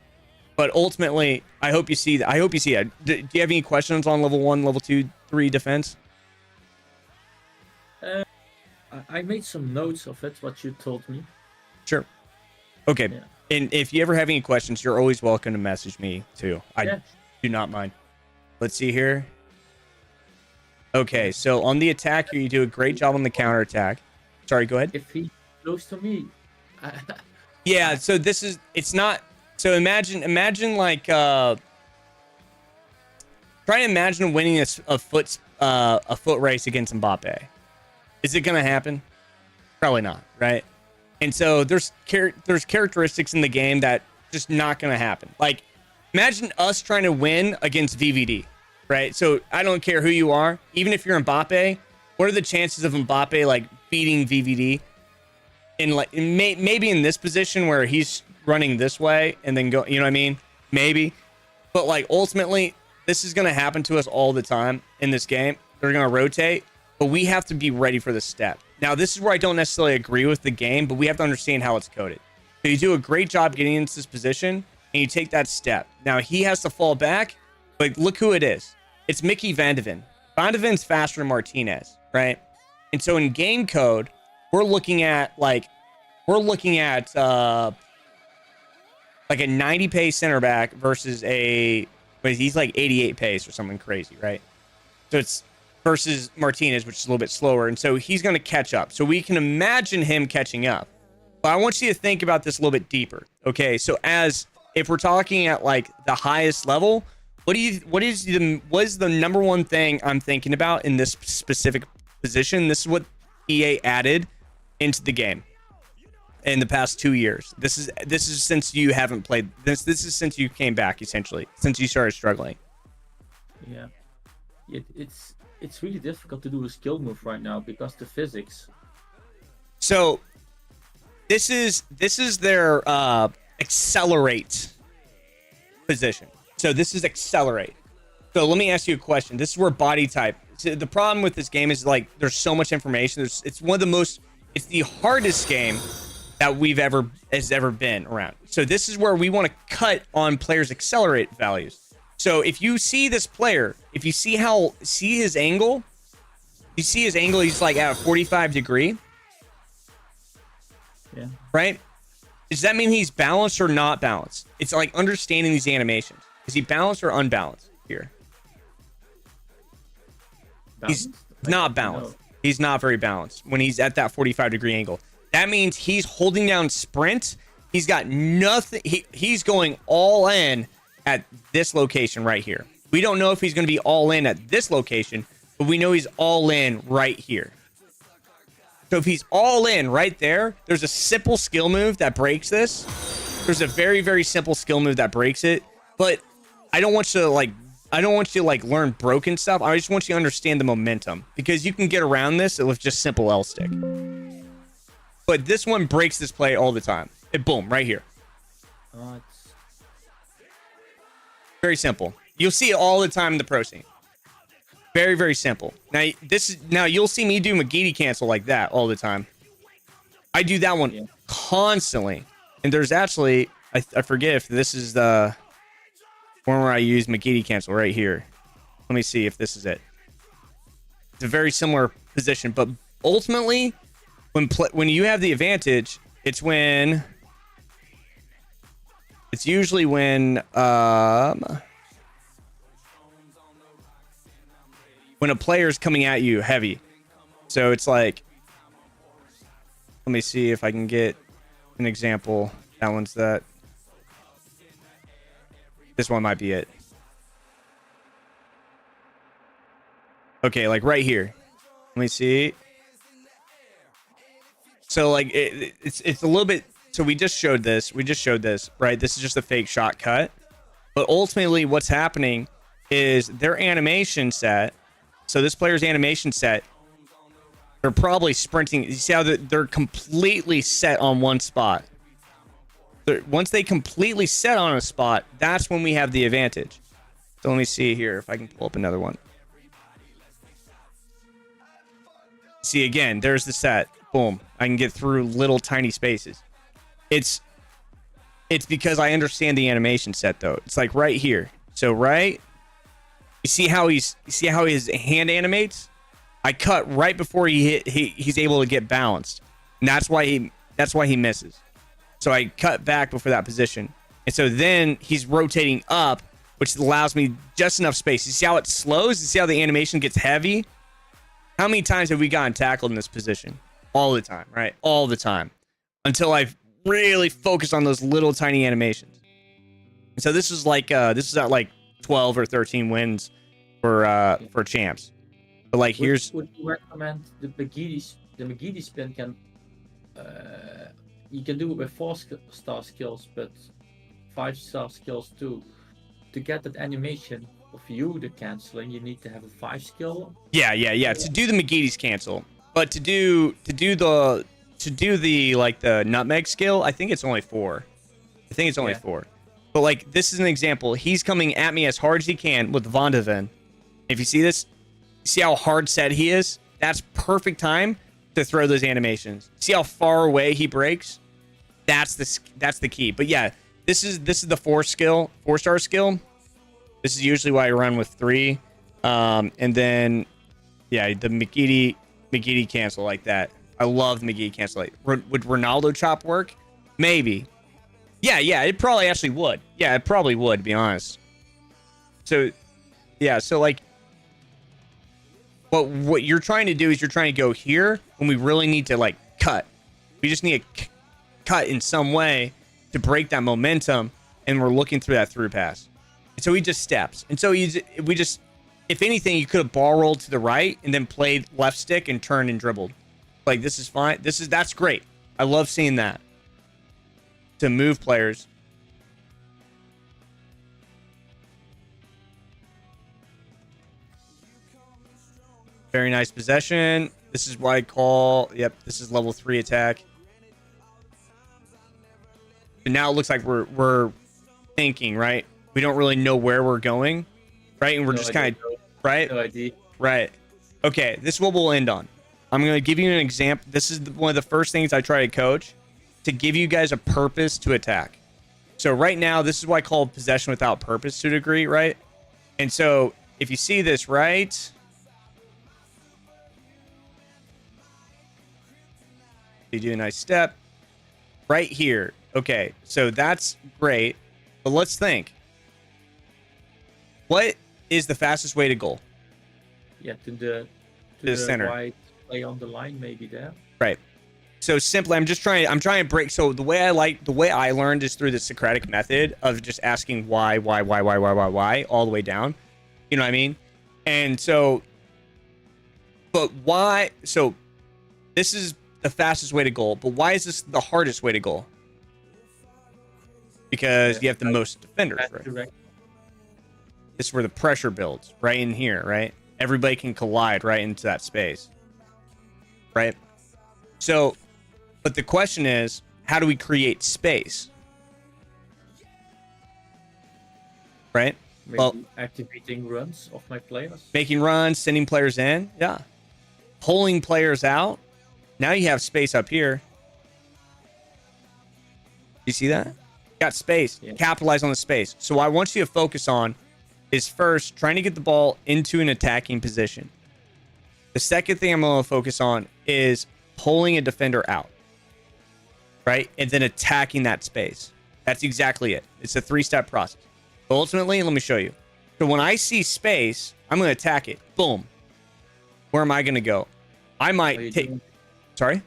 But ultimately, I hope you see that. Do you have any questions on level 1, level 2, 3 defense? I made some notes of it, what you told me. Sure. Okay. Yeah. And if you ever have any questions, you're always welcome to message me too. I do not mind. Let's see here. Okay, so on the attack here, you do a great job on the counter attack. Sorry, go ahead. If he close to me, yeah. So it's not. So imagine like try to imagine winning a foot race against Mbappe. Is it gonna happen? Probably not, right? And so there's characteristics in the game that just not gonna happen. Like imagine us trying to win against VVD, right? So I don't care who you are, even if you're Mbappe. What are the chances of Mbappe like beating VVD? In like maybe in this position where he's running this way and then go, you know what I mean? Maybe. But like ultimately, this is gonna happen to us all the time in this game. They're gonna rotate, but we have to be ready for the step. Now, this is where I don't necessarily agree with the game, but we have to understand how it's coded. So you do a great job getting into this position, and you take that step. Now, he has to fall back, but look who it is. It's Mickey Van de Ven. Van de Ven's faster than Martinez, right? And so in game code, we're looking at like a 90 pace center back versus he's like 88 pace or something crazy, right? So it's versus Martinez, which is a little bit slower. And so he's going to catch up. So we can imagine him catching up. But I want you to think about this a little bit deeper. Okay, so if we're talking at like the highest level, what is the number one thing I'm thinking about in this specific position? This is what EA added into the game in the past 2 years. This is since you haven't played this. This is since you came back, essentially, since you started struggling. Yeah, it's really difficult to do a skill move right now because the physics. So this is their accelerate position. So this is accelerate. So let me ask you a question. This is where body type. So the problem with this game is like there's so much information. It's the hardest game that has ever been around. So this is where we want to cut on players' accelerate values. So if you see this player, if you see his angle, he's like at a 45 degree. Yeah. Right? Does that mean he's balanced or not balanced? It's like understanding these animations. Is he balanced or unbalanced here? Balanced? He's not balanced. He's not very balanced when he's at that 45 degree angle. That means he's holding down sprint. He's got nothing. He's going all in at this location right here. We don't know if he's going to be all in at this location, but we know he's all in right here. So if he's all in right there, there's a simple skill move that breaks this. There's a very, very simple skill move that breaks it. But I don't want you to learn broken stuff. I just want you to understand the momentum, because you can get around this with just simple L stick. But this one breaks this play all the time. Boom, right here. It's very simple. You'll see it all the time in the pro scene. Very, very simple. Now you'll see me do McGeady cancel like that all the time. I do that one constantly. And there's actually, I forget if this is the one where I use McGeady cancel right here. Let me see if this is it. It's a very similar position, but ultimately, when you have the advantage, it's usually when a player's coming at you heavy. So it's like, let me see if I can get an example. That one's that. This one might be it. Okay, like right here. Let me see. So like it's a little bit. So we just showed this. Right? This is just a fake shot cut. But ultimately, what's happening is their animation set. So this player's animation set, they're probably sprinting. You see how they're completely set on one spot. Once they completely set on a spot, that's when we have the advantage. So let me see here if I can pull up another one. See, again, there's the set. Boom. I can get through little tiny spaces. It's because I understand the animation set, though. It's like right here. So right, you see how his hand animates? I cut right before he's able to get balanced, and that's why he misses. So I cut back before that position, and so then he's rotating up, which allows me just enough space. You see how it slows? You see how the animation gets heavy? How many times have we gotten tackled in this position? All the time, right? All the time, until I've really focused on those little tiny animations. And so this is at like 12 or 13 wins for champs. But like here's. Would you recommend the McGeady spin can you can do it with 4-star skills, but 5-star skills too. To get that animation of you the canceling, you need to have a 5 skill. Yeah. To do the McGeady's cancel, but to do the like the nutmeg skill, I think it's only 4. I think it's only 4. But like this is an example. He's coming at me as hard as he can with Vondeven. If you see this, see how hard set he is? That's perfect time to throw those animations. See how far away he breaks? That's the key. But yeah, this is the 4-star skill. This is usually why I run with 3. And then yeah, the McGeady cancel like that. I love the McGeady cancel. Like, would Ronaldo chop work? Maybe. Yeah, it probably actually would. Yeah, it probably would, to be honest. So yeah, so like what you're trying to do is you're trying to go here when we really need to like cut. We just need to cut in some way to break that momentum, and we're looking through that through pass. And so he just steps. And so we just, if anything, you could have ball rolled to the right and then played left stick and turned and dribbled. Like this is fine. That's great. I love seeing that. To move players. Very nice possession. This is what I call, yep, this is level 3 attack. And now it looks like we're thinking, right? We don't really know where we're going, right? And we're just kind of, right? No idea. Right. Okay, this is what we'll end on. I'm going to give you an example. This is one of the first things I try to coach, to give you guys a purpose to attack. So right now, this is what I call possession without purpose to a degree, right? And so if you see this, right? You do a nice step right here. Okay, so that's great. But let's think. What is the fastest way to goal? Yeah, to the center. Right, play on the line, maybe there. Right. So simply, I'm trying to break. So the way I learned is through the Socratic method of just asking why, all the way down. You know what I mean? And so, but why? So this is the fastest way to goal, but why is this the hardest way to goal? Because you have the most defenders, right? This is where the pressure builds, right in here, right? Everybody can collide right into that space, right? So, but the question is, how do we create space? Right? Maybe well, activating runs of my players. Making runs, sending players in, yeah. Pulling players out. Now you have space up here. You see that? Got space. Yeah. Capitalize on the space. So what I want you to focus on is first trying to get the ball into an attacking position. The second thing I'm going to focus on is pulling a defender out, right? And then attacking that space. That's exactly it. It's a 3-step process. But ultimately, let me show you. So when I see space, I'm going to attack it. Boom. Where am I going to go? I might take... Sorry?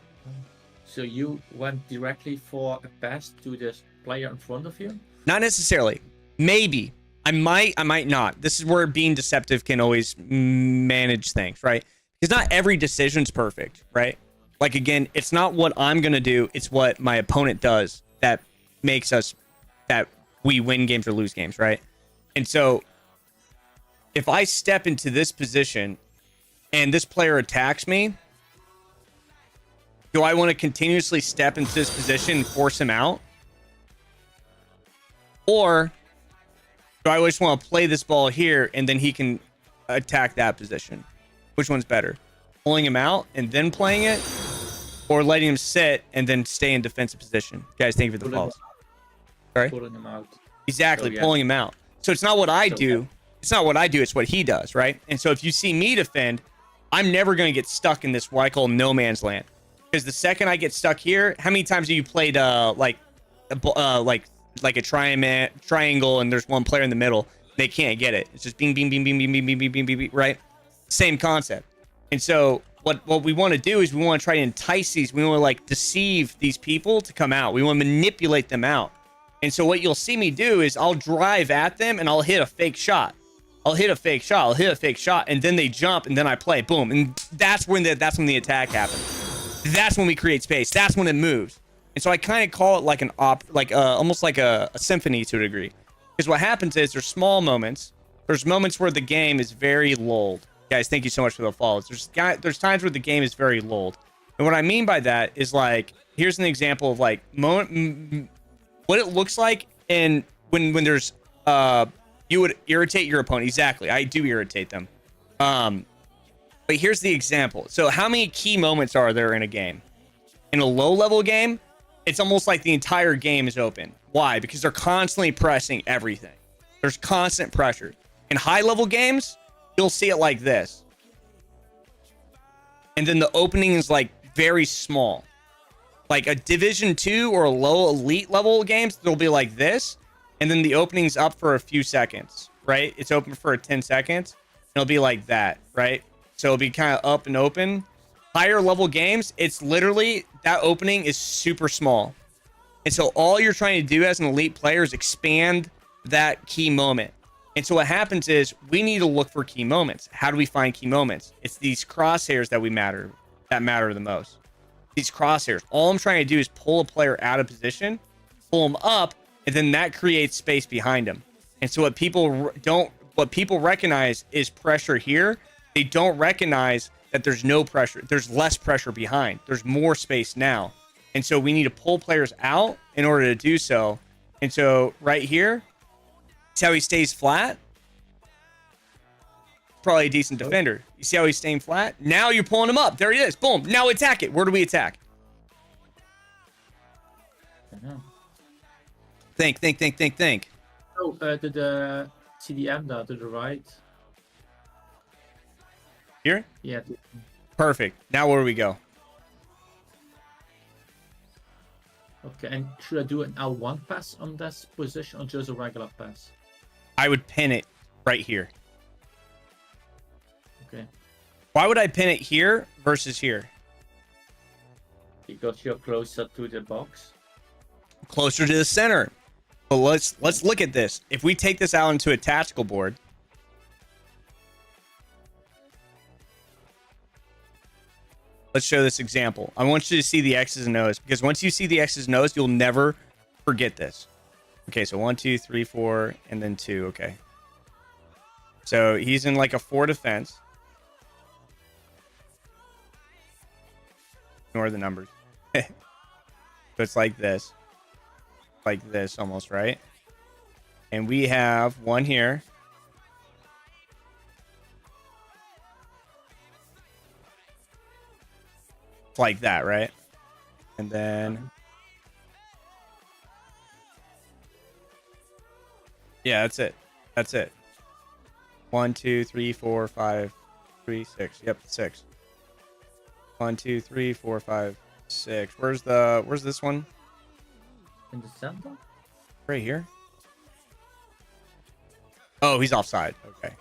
So you went directly for a pass to this player in front of you? Not necessarily. Maybe. I might not. This is where being deceptive can always manage things, right? Because not every decision's perfect, right? Like, again, it's not what I'm going to do. It's what my opponent does that makes us, that we win games or lose games, right? And so if I step into this position and this player attacks me, do I want to continuously step into this position and force him out? Or do I just want to play this ball here and then he can attack that position? Which one's better? Pulling him out and then playing it? Or letting him sit and then stay in defensive position? Guys, thank you for the calls. Sorry? Pulling him out. Exactly, So, yeah. pulling him out. So it's not what I So, do. It's not what I do. It's what he does, right? And so if you see me defend, I'm never going to get stuck in this what I call no man's land. Because the second I get stuck here, how many times have you played like a triangle and there's one player in the middle? They can't get it. It's just bing, bing, bing, bing, bing, bing, bing, bing, bing, bing, right? Same concept. And so what we want to do is we want to try to entice these. We want to like deceive these people to come out. We want to manipulate them out. And so what you'll see me do is I'll drive at them and I'll hit a fake shot. I'll hit a fake shot, and then they jump, and then I play, boom, and that's when the attack happens. That's when we create space. That's when it moves. And so I kind of call it like an almost like a symphony to a degree, because what happens is there's small moments. There's moments where the game is very lulled. Guys, thank you so much for the follows. There's times where the game is very lulled, and what I mean by that is like here's an example of like what it looks like, and when there's you would irritate your opponent. Exactly. I do irritate them. But here's the example. So how many key moments are there in a game? In a low level game, it's almost like the entire game is open. Why? Because they're constantly pressing everything. There's constant pressure. In high level games, you'll see it like this. And then the opening is like very small. Like a Division 2 or a low elite level games, they'll be like this. And then the opening's up for a few seconds, right? It's open for 10 seconds. And it'll be like that, right? So it'll be kind of up and open. Higher level games, it's literally, that opening is super small. And so all you're trying to do as an elite player is expand that key moment. And so what happens is we need to look for key moments. How do we find key moments? It's these crosshairs that matter the most. These crosshairs. All I'm trying to do is pull a player out of position, pull them up, and then that creates space behind them. And so what people recognize is pressure here. They don't recognize that there's no pressure. There's less pressure behind. There's more space now. And so we need to pull players out in order to do so. And so right here, see how he stays flat? Probably a decent defender. You see how he's staying flat? Now you're pulling him up. There he is. Boom. Now attack it. Where do we attack? I don't know. Think. Oh, the CDM now to the right. Here? Yeah. Perfect. Now where do we go? Okay, and should I do an L1 pass on this position or just a regular pass? I would pin it right here. Okay. Why would I pin it here versus here? Because you're closer to the box. Closer to the center. But let's look at this. If we take this out into a tactical board, let's show this example. I want you to see the X's and O's, because once you see the X's and O's, you'll never forget this. Okay, so 1, 2, 3, 4, and then 2. Okay. So he's in like a 4 defense. Ignore the numbers. So it's like this. Like this almost, right? And we have one here. Like that, right? And then yeah, that's it. 1, 2, 3, 4, 5, 3, 6. Yep, 6. 1, 2, 3, 4, 5, 6. Where's this one? In the center? Right here. Oh, he's offside. Okay.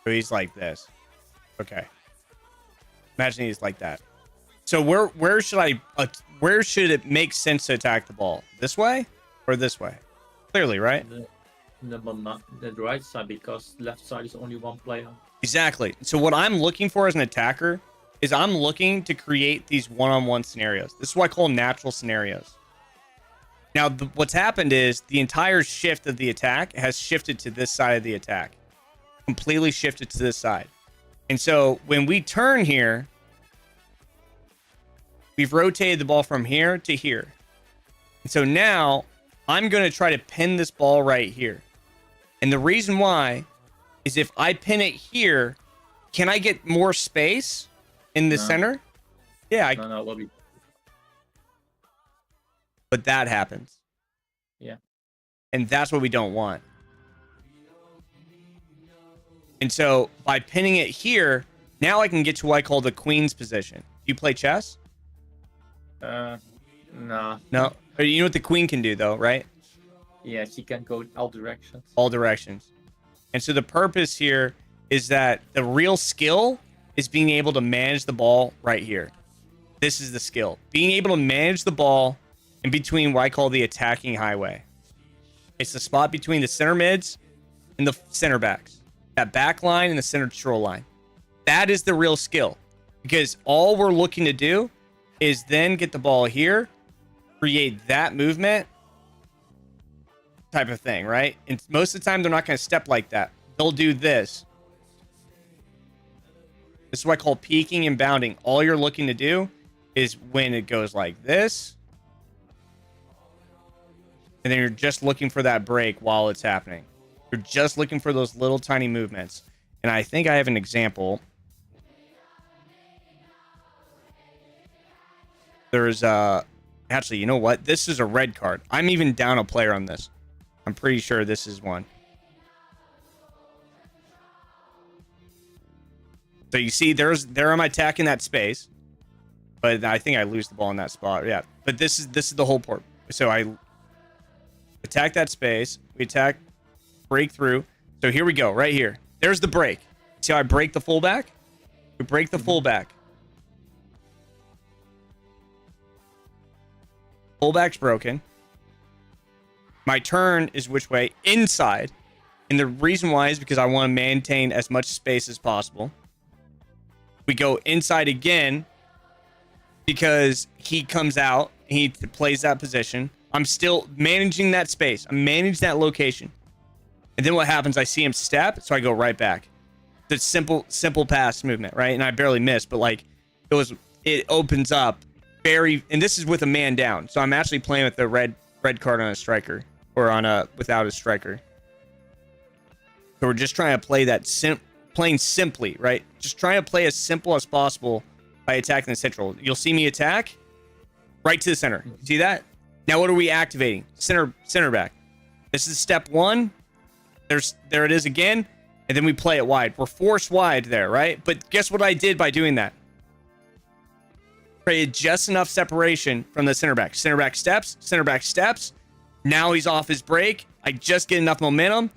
So he's like this. Okay. Imagine he's like that. So where should it make sense to attack the ball? This way or this way? Clearly, right? The right side, because left side is only one player. Exactly. So what I'm looking for as an attacker is I'm looking to create these one-on-one scenarios. This is what I call natural scenarios. Now, what's happened is the entire shift of the attack has shifted to this side of the attack. Completely shifted to this side. And so when we turn here, we've rotated the ball from here to here. And so now I'm going to try to pin this ball right here. And the reason why is if I pin it here, can I get more space in the center? Yeah. No, lobby. But that happens. Yeah. And that's what we don't want. And so by pinning it here, now I can get to what I call the queen's position. Do you play chess? Nah. No. You know what the queen can do though, right? Yeah, she can go all directions. All directions. And so the purpose here is that the real skill is being able to manage the ball right here. This is the skill. Being able to manage the ball in between what I call the attacking highway. It's the spot between the center mids and the center backs. That back line and the center control line. That is the real skill. Because all we're looking to do is then get the ball here, create that movement type of thing, right? And most of the time, they're not going to step like that. They'll do this. This is what I call peaking and bounding. All you're looking to do is when it goes like this, and then you're just looking for that break while it's happening. You're just looking for those little tiny movements. And I think I have an example. There's actually, you know what? This is a red card. I'm even down a player on this. I'm pretty sure this is one. So you see, there I'm attacking that space, but I think I lose the ball in that spot. Yeah, but this is the whole part. So I attack that space. We attack, break through. So here we go, right here. There's the break. See how I break the fullback? We break the fullback. Fullback's broken. My turn is which way? Inside. And the reason why is because I want to maintain as much space as possible. We go inside again because he comes out. He plays that position. I'm still managing that space. I'm managing that location. And then what happens? I see him step, so I go right back. The simple pass movement, right? And I barely missed, but like it opens up very, and this is with a man down. So I'm actually playing with the red card on a striker, or on a without a striker. So we're just trying to play that playing simply, right? Just trying to play as simple as possible by attacking the central. You'll see me attack right to the center. See that? Now what are we activating? Center back. This is step one. There it is again. And then we play it wide. We're forced wide there, right? But guess what I did by doing that? Created just enough separation from the center back. Center back steps. Now he's off his break. I just get enough momentum.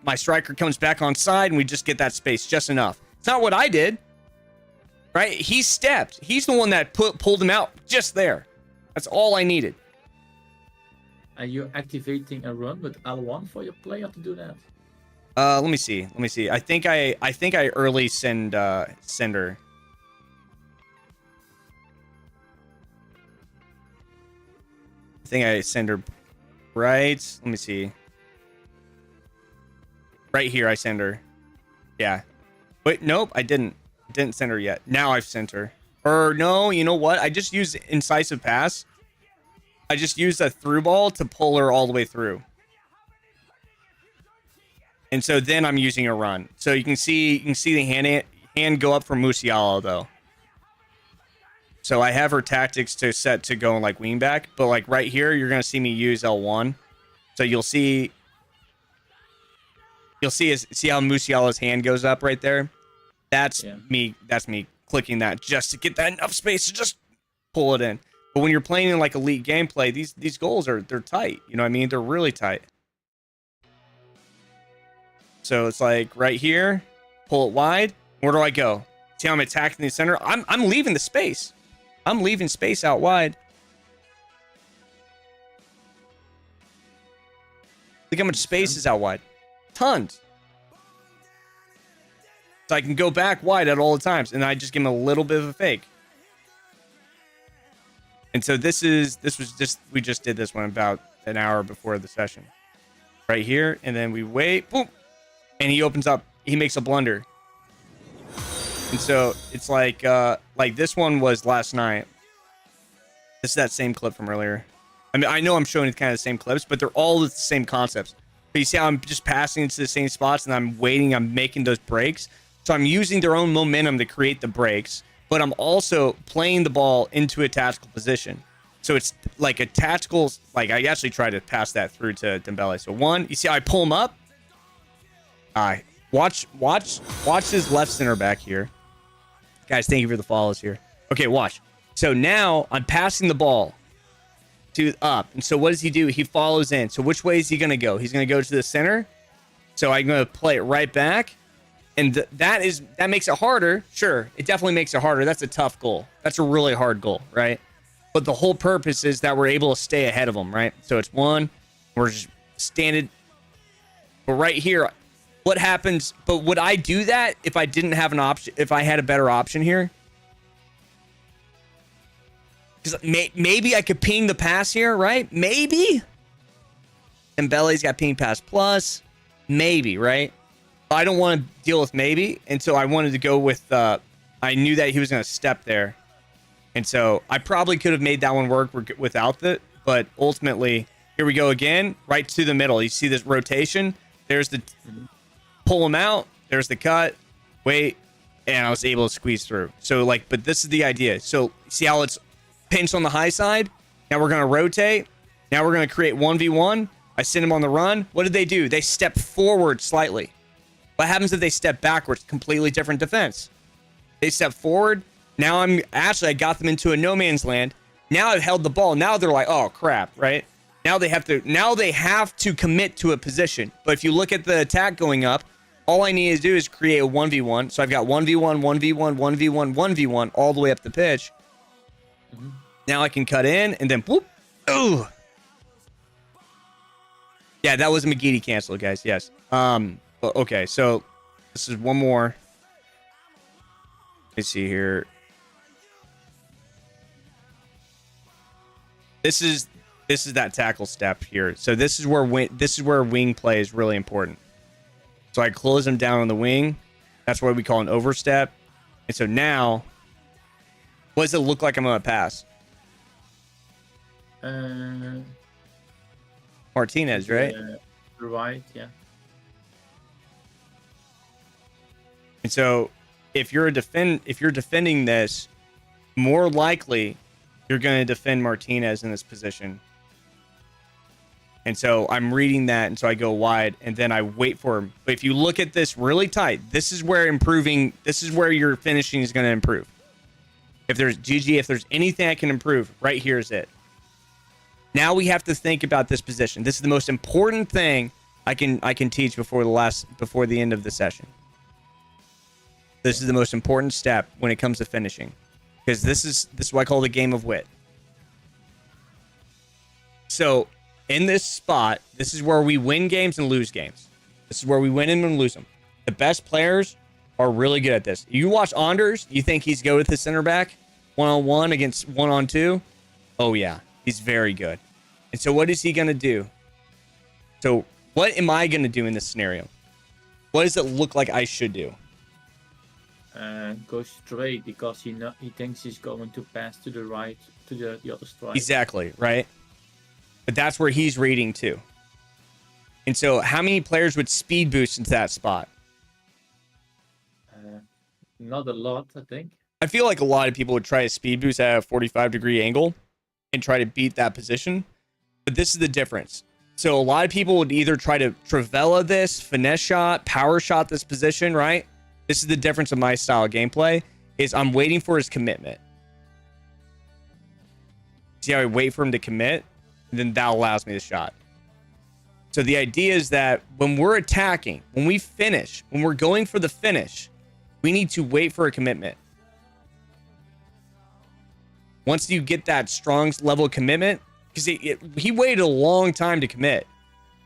My striker comes back on side, and we just get that space just enough. It's not what I did, right? He stepped. He's the one that pulled him out just there. That's all I needed. Are you activating a run with L1 for your player to do that? Let me see. I think I early sender. I think I send her right. Let me see. Right here, I send her. Yeah. Wait, nope, I didn't send her yet. Now I've sent her. Or no, you know what? I just used incisive pass. I just used a through ball to pull her all the way through. And so then I'm using a run. So you can see the hand go up for Musiala though. So I have her tactics to set to go like wing back, but like right here, you're gonna see me use L1. So you'll see how Musiala's hand goes up right there. That's me clicking that just to get that enough space to just pull it in. But when you're playing in like elite gameplay, these goals they're tight. You know what I mean? They're really tight. So it's like right here, pull it wide. Where do I go? See how I'm attacking the center? I'm leaving the space. I'm leaving space out wide. Look how much space is out wide. Tons. So I can go back wide at all the times, and I just give him a little bit of a fake. And so we just did this one about an hour before the session. Right here, and then we wait, boom, and he opens up, he makes a blunder. And so it's like this one was last night. This is that same clip from earlier. I mean, I know I'm showing kind of the same clips, but they're all the same concepts. But you see how I'm just passing into the same spots, and I'm waiting, I'm making those breaks. So I'm using their own momentum to create the breaks, but I'm also playing the ball into a tactical position. So it's like a tactical, like I actually try to pass that through to Dembele. So one, you see how I pull him up? Watch his left center back here. Guys, thank you for the follows here. Okay, watch. So now I'm passing the ball to up. And so what does he do? He follows in. So which way is he going to go? He's going to go to the center. So I'm going to play it right back. And that makes it harder. Sure, it definitely makes it harder. That's a tough goal. That's a really hard goal, right? But the whole purpose is that we're able to stay ahead of them, right? So it's one, we're just standing. But right here, what happens? But would I do that if I didn't have an option? If I had a better option here? Because maybe I could ping the pass here, right? Maybe. And Belly's got ping pass plus. Maybe, right? I don't want to deal with maybe. And so I wanted to go with, I knew that he was going to step there. And so I probably could have made that one work without it. But ultimately, here we go again, right to the middle. You see this rotation? There's the pull him out. There's the cut. Wait. And I was able to squeeze through. So but this is the idea. So see how it's pinched on the high side? Now we're going to rotate. Now we're going to create 1v1. I send him on the run. What did they do? They step forward slightly. What happens if they step backwards? Completely different defense. They step forward. Now I got them into a no man's land. Now I've held the ball. Now they're like, oh crap, right? Now they have to commit to a position. But if you look at the attack going up, all I need to do is create a 1v1. So I've got 1v1, 1v1, 1v1, 1v1 all the way up the pitch. Mm-hmm. Now I can cut in and then whoop. Ooh. Yeah, that was a McGeady cancel, guys. Yes. Okay, so this is one more. Let's see here. This is that tackle step here. So this is where wing play is really important. So I close him down on the wing. That's what we call an overstep. And so now, what does it look like I'm going to pass? Martinez, right? Right, yeah. And so if you're defending this, more likely you're going to defend Martinez in this position. And so I'm reading that, and so I go wide, and then I wait for him. But if you look at this really tight, this is where your finishing is going to improve. If there's anything I can improve, right here is it. Now we have to think about this position. This is the most important thing I can teach before the end of the session. This is the most important step when it comes to finishing, because this is what I call the game of wit. So in this spot, this is where we win games and lose games. This is where we win them and lose them. The best players are really good at this. You watch Anders, you think he's good with his center back, 1-on-1 against 1-on-2. Oh yeah, he's very good. And so what is he going to do? So what am I going to do in this scenario? What does it look like I should do? Go straight, because he thinks he's going to pass to the right, to the other striker. Exactly, right? But that's where he's reading too. And so how many players would speed boost into that spot? Not a lot, I think. I feel like a lot of people would try to speed boost at a 45-degree angle and try to beat that position. But this is the difference. So a lot of people would either try to Travella this, finesse shot, power shot this position, right? This is the difference of my style of gameplay, is I'm waiting for his commitment. See how I wait for him to commit? And then that allows me the shot. So the idea is that when we're attacking, when we finish, when we're going for the finish, we need to wait for a commitment. Once you get that strong level of commitment, because he waited a long time to commit.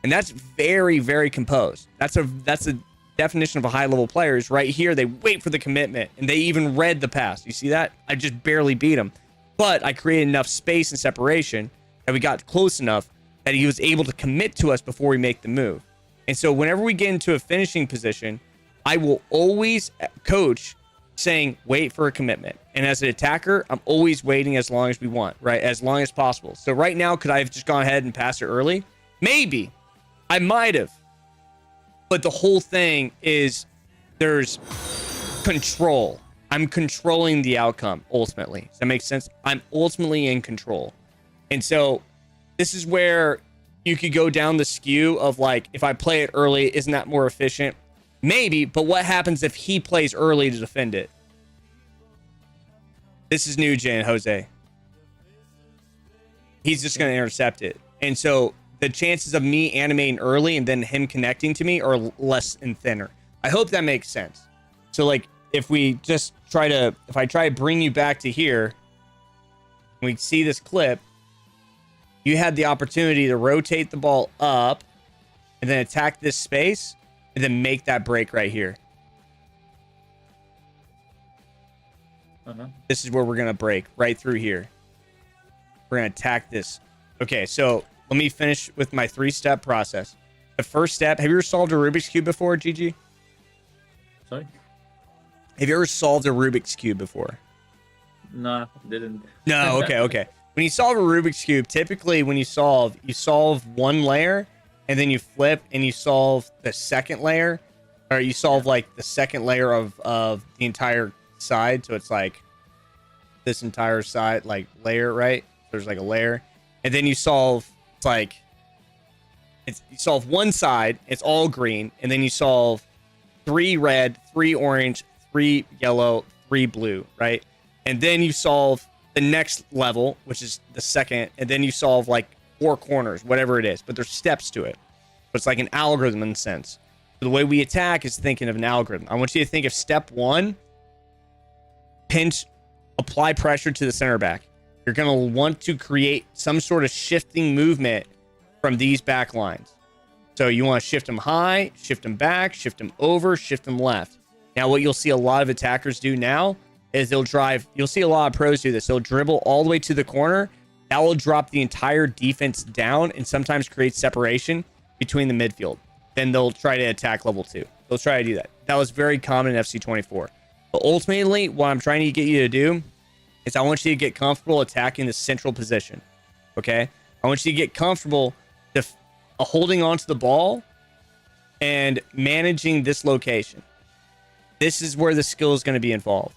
And that's very, very composed. That's a definition of a high level player is right here. They wait for the commitment and they even read the pass. You see that? I just barely beat him, but I created enough space and separation that we got close enough that he was able to commit to us before we make the move. And so whenever we get into a finishing position, I will always coach saying, wait for a commitment. And as an attacker, I'm always waiting as long as we want, right? As long as possible. So right now, could I have just gone ahead and passed it early? Maybe. I might have. But the whole thing is there's control. I'm controlling the outcome ultimately. Does that make sense? I'm ultimately in control. And so this is where you could go down the skew of like, if I play it early, isn't that more efficient? Maybe, but what happens if he plays early to defend it? This is new gen, Jose. He's just going to intercept it. And so the chances of me animating early and then him connecting to me are less and thinner. I hope that makes sense. So like, if we just try to, if I try to bring you back to here, we see this clip, you had the opportunity to rotate the ball up and then attack this space and then make that break right here. This is where we're going to break right through here. We're going to attack this. Okay, so let me finish with my 3-step process. The first step, have you ever solved a Rubik's Cube before, GG? Sorry? Have you ever solved a Rubik's Cube before? No, didn't. No, okay. When you solve a Rubik's Cube, typically when you solve one layer and then you flip and you solve the second layer, or you solve like the second layer of the entire side. So it's like this entire side, like layer, right? There's like a layer. And then you solve, it's like, you solve one side, it's all green. And then you solve 3 red, 3 orange, 3 yellow, 3 blue, right? And then you solve the next level, which is the second, and then you solve like 4 corners, whatever it is, but there's steps to it. So it's like an algorithm in a sense. So the way we attack is thinking of an algorithm. I want you to think of step 1, pinch, apply pressure to the center back. You're going to want to create some sort of shifting movement from these back lines. So you want to shift them high, shift them back, shift them over, shift them left. Now, what you'll see a lot of attackers do now is they'll drive. You'll see a lot of pros do this. They'll dribble all the way to the corner. That will drop the entire defense down and sometimes create separation between the midfield. Then they'll try to attack level 2. They'll try to do that. That was very common in FC24. But ultimately, what I'm trying to get you to do is I want you to get comfortable attacking the central position. Okay? I want you to get comfortable holding onto the ball and managing this location. This is where the skill is going to be involved.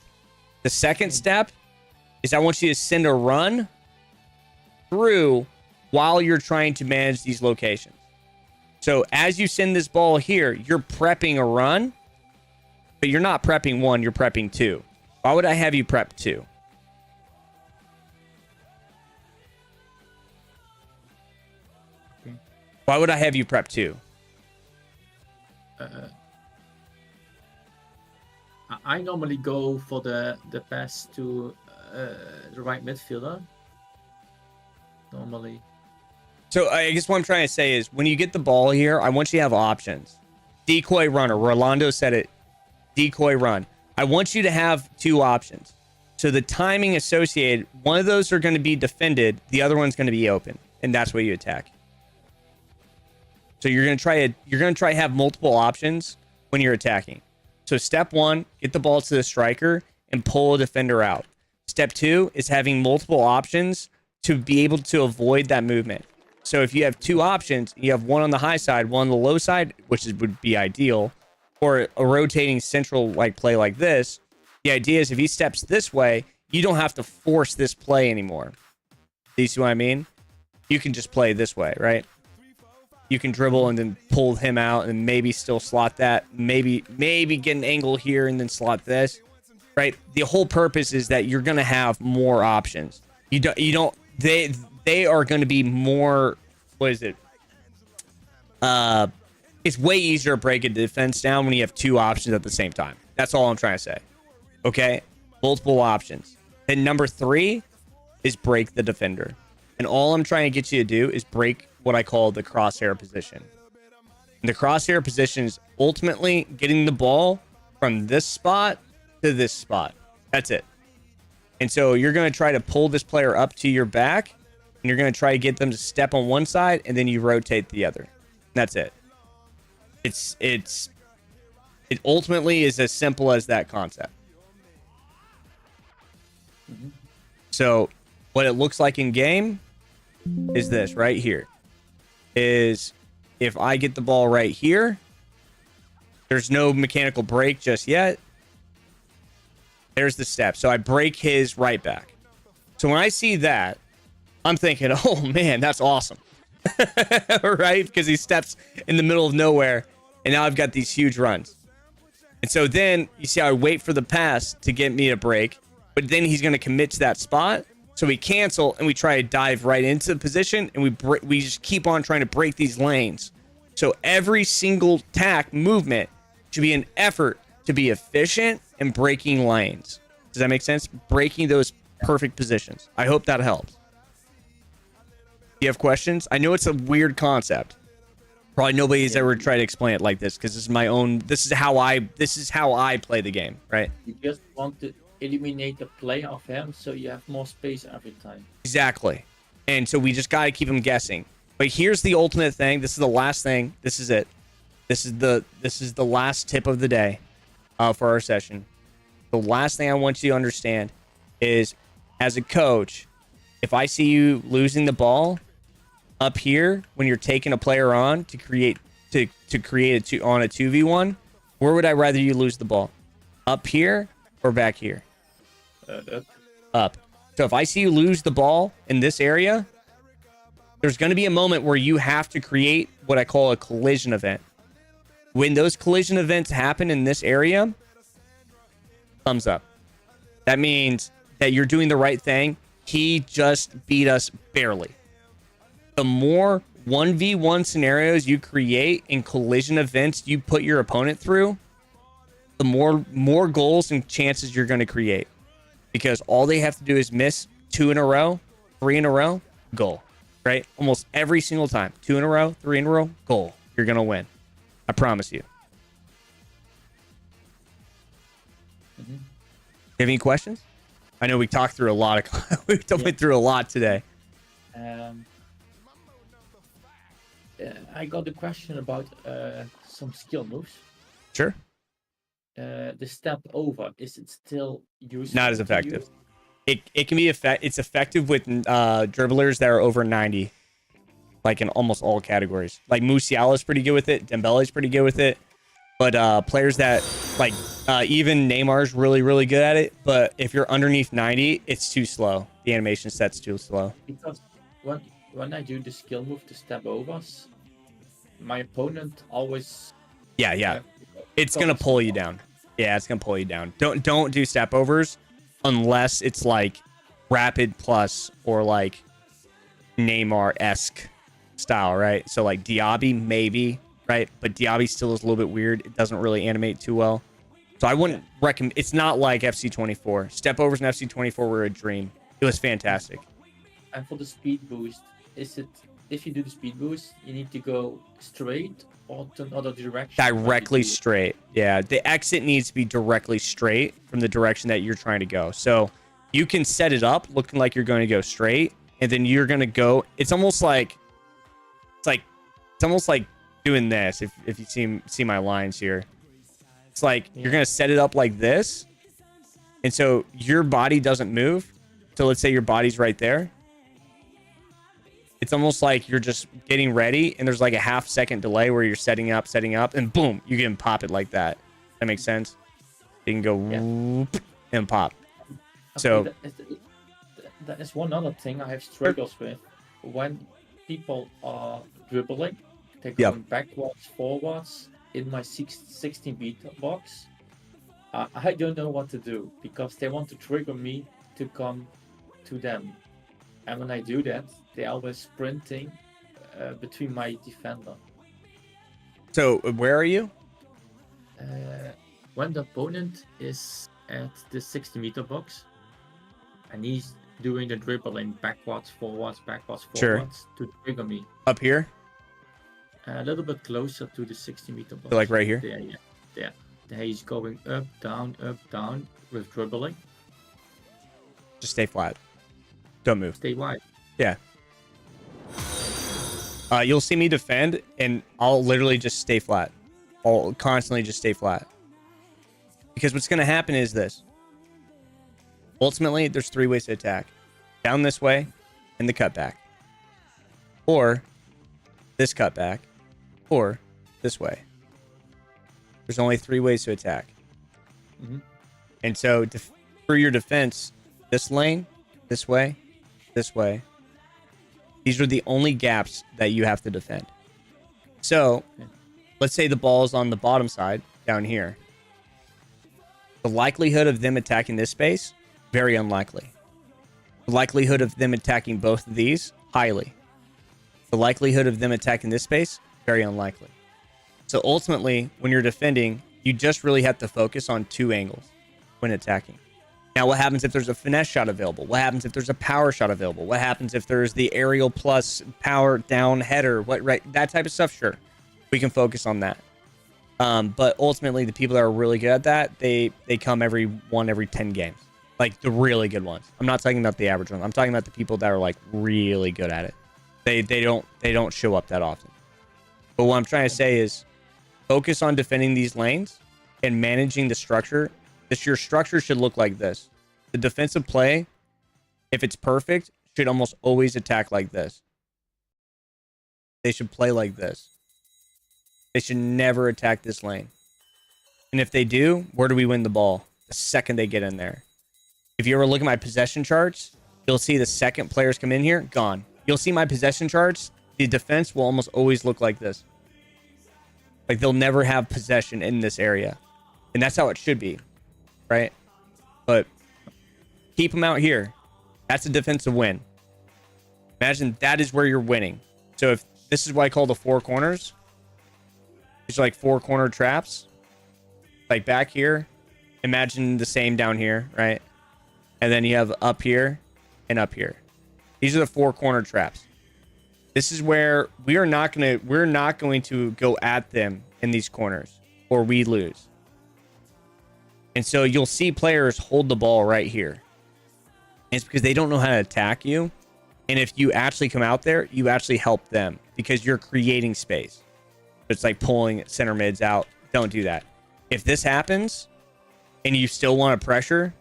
The second step is I want you to send a run through while you're trying to manage these locations. So as you send this ball here, you're prepping a run, but you're not prepping 1, you're prepping 2. Why would I have you prep 2? Why would I have you prep 2? I normally go for the pass to the right midfielder. Normally. So I guess what I'm trying to say is when you get the ball here, I want you to have options. Decoy runner. Rolando said it. Decoy run. I want you to have 2 options. So the timing associated, one of those are going to be defended. The other one's going to be open. And that's where you attack. So you're going to try to have multiple options when you're attacking. So step 1, get the ball to the striker and pull a defender out. Step 2 is having multiple options to be able to avoid that movement. So if you have 2 options, you have one on the high side, one on the low side, which would be ideal, or a rotating central like play like this. The idea is if he steps this way, you don't have to force this play anymore. Do you see what I mean? You can just play this way, right? You can dribble and then pull him out and maybe still slot that. Maybe get an angle here and then slot this, right? The whole purpose is that you're going to have more options. They are going to be more, what is it? It's way easier to break a defense down when you have 2 options at the same time. That's all I'm trying to say. Okay? Multiple options. And number 3 is break the defender. And all I'm trying to get you to do is break what I call the crosshair position. And the crosshair position is ultimately getting the ball from this spot to this spot. That's it. And so you're going to try to pull this player up to your back, and you're going to try to get them to step on one side, and then you rotate the other. That's it. It ultimately is as simple as that concept. So what it looks like in game is this right here. Is if I get the ball right here, there's no mechanical break just yet. There's the step. So I break his right back. So when I see that, I'm thinking, oh man, that's awesome. Right? Because he steps in the middle of nowhere, and now I've got these huge runs. And so then you see I wait for the pass to get me a break, but then he's going to commit to that spot. So we cancel and we try to dive right into the position, and we just keep on trying to break these lanes. So every single tack movement should be an effort to be efficient and breaking lanes. Does that make sense? Breaking those perfect positions. I hope that helps. You have questions? I know it's a weird concept. Probably nobody's ever tried to explain it like this, because this is my own. This is how I play the game, right? You just want to eliminate the play of him, so you have more space every time. Exactly. And so we just got to keep him guessing. But here's the ultimate thing. This is the last thing. This is it. This is the last tip of the day for our session. The last thing I want you to understand is, as a coach, if I see you losing the ball up here when you're taking a player on to create on a 2v1, where would I rather you lose the ball? Up here or back here? Up. So if I see you lose the ball in this area, there's going to be a moment where you have to create what I call a collision event. When those collision events happen in this area, thumbs up. That means that you're doing the right thing. He just beat us barely. The more 1v1 scenarios you create and collision events you put your opponent through, the more goals and chances you're going to create. Because all they have to do is miss 2 in a row, 3 in a row, goal. Right? Almost every single time. 2 in a row, 3 in a row, goal. You're going to win. I promise you. You have any questions? I know we talked through a lot of went through a lot today. I got a question about some skill moves. Sure. The step over, is it still useful? Not as effective. It can be it's effective with dribblers that are over 90, like in almost all categories. Like Musiala's pretty good with it. Dembele's pretty good with it. But players that like even Neymar's really, really good at it. But if you're underneath 90, it's too slow. The animation set's too slow. Because when I do the skill move to step overs, my opponent always it's gonna pull you down. Yeah, it's gonna pull you down. Don't do step overs unless it's like rapid plus or like Neymar-esque style, right? So like Diaby maybe, right? But Diaby still is a little bit weird. It doesn't really animate too well. So I wouldn't recommend. It's not like FC24. Step overs in FC24 were a dream. It was fantastic. And for the speed boost, is it, if you do the speed boost, you need to go straight or to another direction? Directly straight. Yeah, the exit needs to be directly straight from the direction that you're trying to go. So you can set it up looking like you're going to go straight, and then you're going to go. It's almost like doing this. If you see my lines here, it's like you're going to set it up like this, and so your body doesn't move. So let's say your body's right there. It's almost like you're just getting ready, and there's like a half-second delay where you're setting up, and boom, you can pop it like that. That makes sense? You can go whoop and pop. So that is one other thing I have struggles with. When people are dribbling, they're going backwards, forwards in my 16-meter box. I don't know what to do, because they want to trigger me to come to them. And when I do that, they're always sprinting between my defender. So where are you? When the opponent is at the 60-meter box, and he's doing the dribbling backwards, forwards, Sure. to trigger me. Up here? A little bit closer to the 60-meter box. So like right here? There, yeah. There. There he's going up, down, with dribbling. Just stay flat. Don't move. Stay wide. Yeah. You'll see me defend, and I'll literally just stay flat. I'll constantly just stay flat. Because what's going to happen is this. Ultimately, there's 3 ways to attack. Down this way, and the cutback. Or this cutback. Or this way. There's only 3 ways to attack. Mm-hmm. And so, for your defense, this lane, this way, these are the only gaps that you have to defend. So, let's say the ball is on the bottom side, down here. The likelihood of them attacking this space, very unlikely. The likelihood of them attacking both of these, highly. The likelihood of them attacking this space, very unlikely. So ultimately, when you're defending, you just really have to focus on 2 angles when attacking. Now, what happens if there's a finesse shot available? What happens if there's a power shot available? What happens if there's the aerial plus power down header? That type of stuff, sure. We can focus on that. But ultimately, the people that are really good at that, they come every 10 games. Like the really good ones. I'm not talking about the average ones. I'm talking about the people that are like really good at it. They don't show up that often. But what I'm trying to say is focus on defending these lanes and managing the structure. Your structure should look like this. The defensive play, if it's perfect, should almost always attack like this. They should play like this. They should never attack this lane. And if they do, where do we win the ball? The second they get in there. If you ever look at my possession charts, you'll see the second players come in here, gone. You'll see my possession charts. The defense will almost always look like this. Like they'll never have possession in this area. And that's how it should be. Right? But keep them out here. That's a defensive win. Imagine that is where you're winning. So if this is what I call the 4 corners. These are like 4 corner traps. Like back here. Imagine the same down here, right? And then you have up here and up here. These are the 4 corner traps. This is where we're not going to go at them in these corners or we lose. And so you'll see players hold the ball right here. And it's because they don't know how to attack you. And if you actually come out there, you actually help them because you're creating space. It's like pulling center mids out. Don't do that. If this happens and you still want to pressure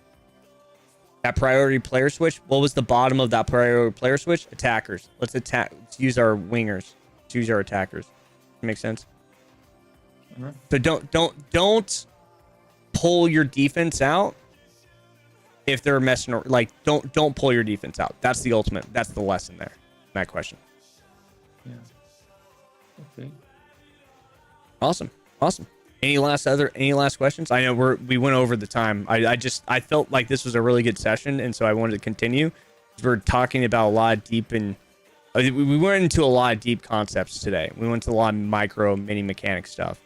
that priority player switch, what was the bottom of that priority player switch? Attackers. Let's attack. Let's use our wingers. Let's use our attackers. Make sense? Uh-huh. So don't pull your defense out if they're messing around. Like don't pull your defense out. That's the ultimate. That's the lesson there. That question. Yeah. Okay. Awesome. Any last questions? I know we went over the time. I felt like this was a really good session, and so I wanted to continue. We're talking about a lot of deep and we went into a lot of deep concepts today. We went to a lot of micro mini mechanic stuff.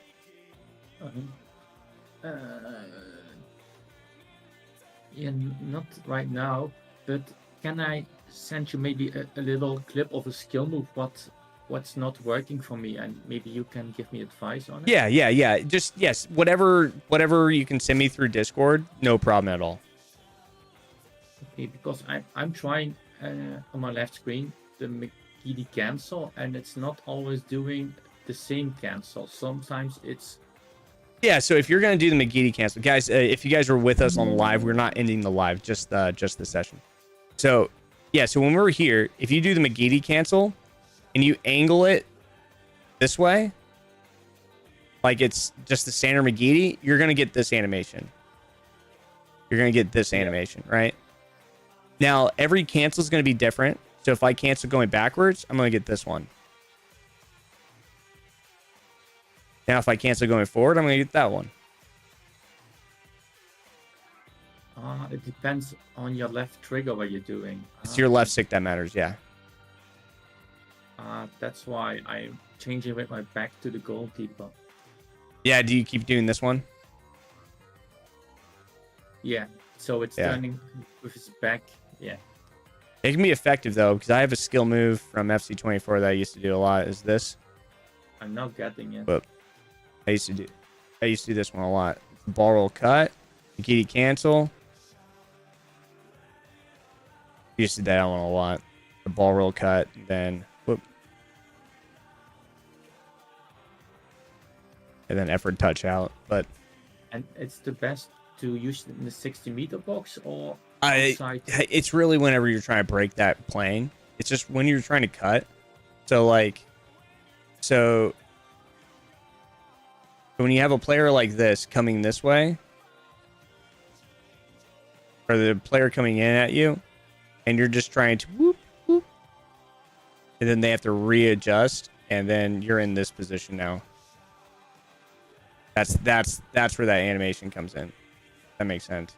Yeah, not right now, but can I send you maybe a little clip of a skill move? What's not working for me, and maybe you can give me advice on it? Yeah. Just yes, whatever you can send me through Discord, no problem at all. Okay, because I'm trying on my left screen the McGeady cancel, and it's not always doing the same cancel. Sometimes it's Yeah, so if you're gonna do the McGeady cancel, guys, if you guys were with us on live, we're not ending the live, just the session. So yeah, so when we're here, if you do the McGeady cancel and you angle it this way, like it's just the standard McGeady, you're gonna get this animation. You're gonna get this animation, right? Now every cancel is gonna be different. So if I cancel going backwards, I'm gonna get this one. Now, if I cancel going forward, I'm going to get that one. It depends on your left trigger what you're doing. It's your left stick that matters, yeah. That's why I'm changing with my back to the goalkeeper. Yeah, do you keep doing this one? Yeah, so it's turning with his back. Yeah. It can be effective though, because I have a skill move from FC24 that I used to do a lot. Is this? I'm not getting it. But I used to do this one a lot. Ball roll cut, Nikiti cancel. Used to do that one a lot. The ball roll cut, then whoop. And then effort touch out. But And it's the best to use it in the 60-meter box or I outside? it's really whenever you're trying to break that plane. It's just when you're trying to cut. So like when you have a player like this coming this way, or the player coming in at you, and you're just trying to whoop, whoop, and then they have to readjust, and then you're in this position now. That's where that animation comes in. That makes sense.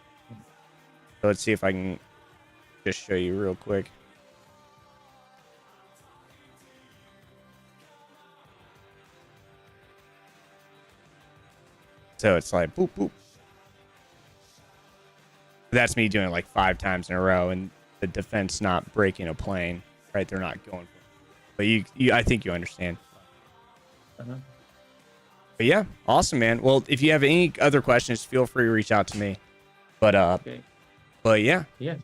So let's see if I can just show you real quick. So it's like boop boop. That's me doing it like 5 times in a row, and the defense not breaking a plane, right? They're not going for it. But you I think you understand. Uh-huh. But yeah, awesome, man. Well, if you have any other questions, feel free to reach out to me. But Okay. but yeah, Yeah.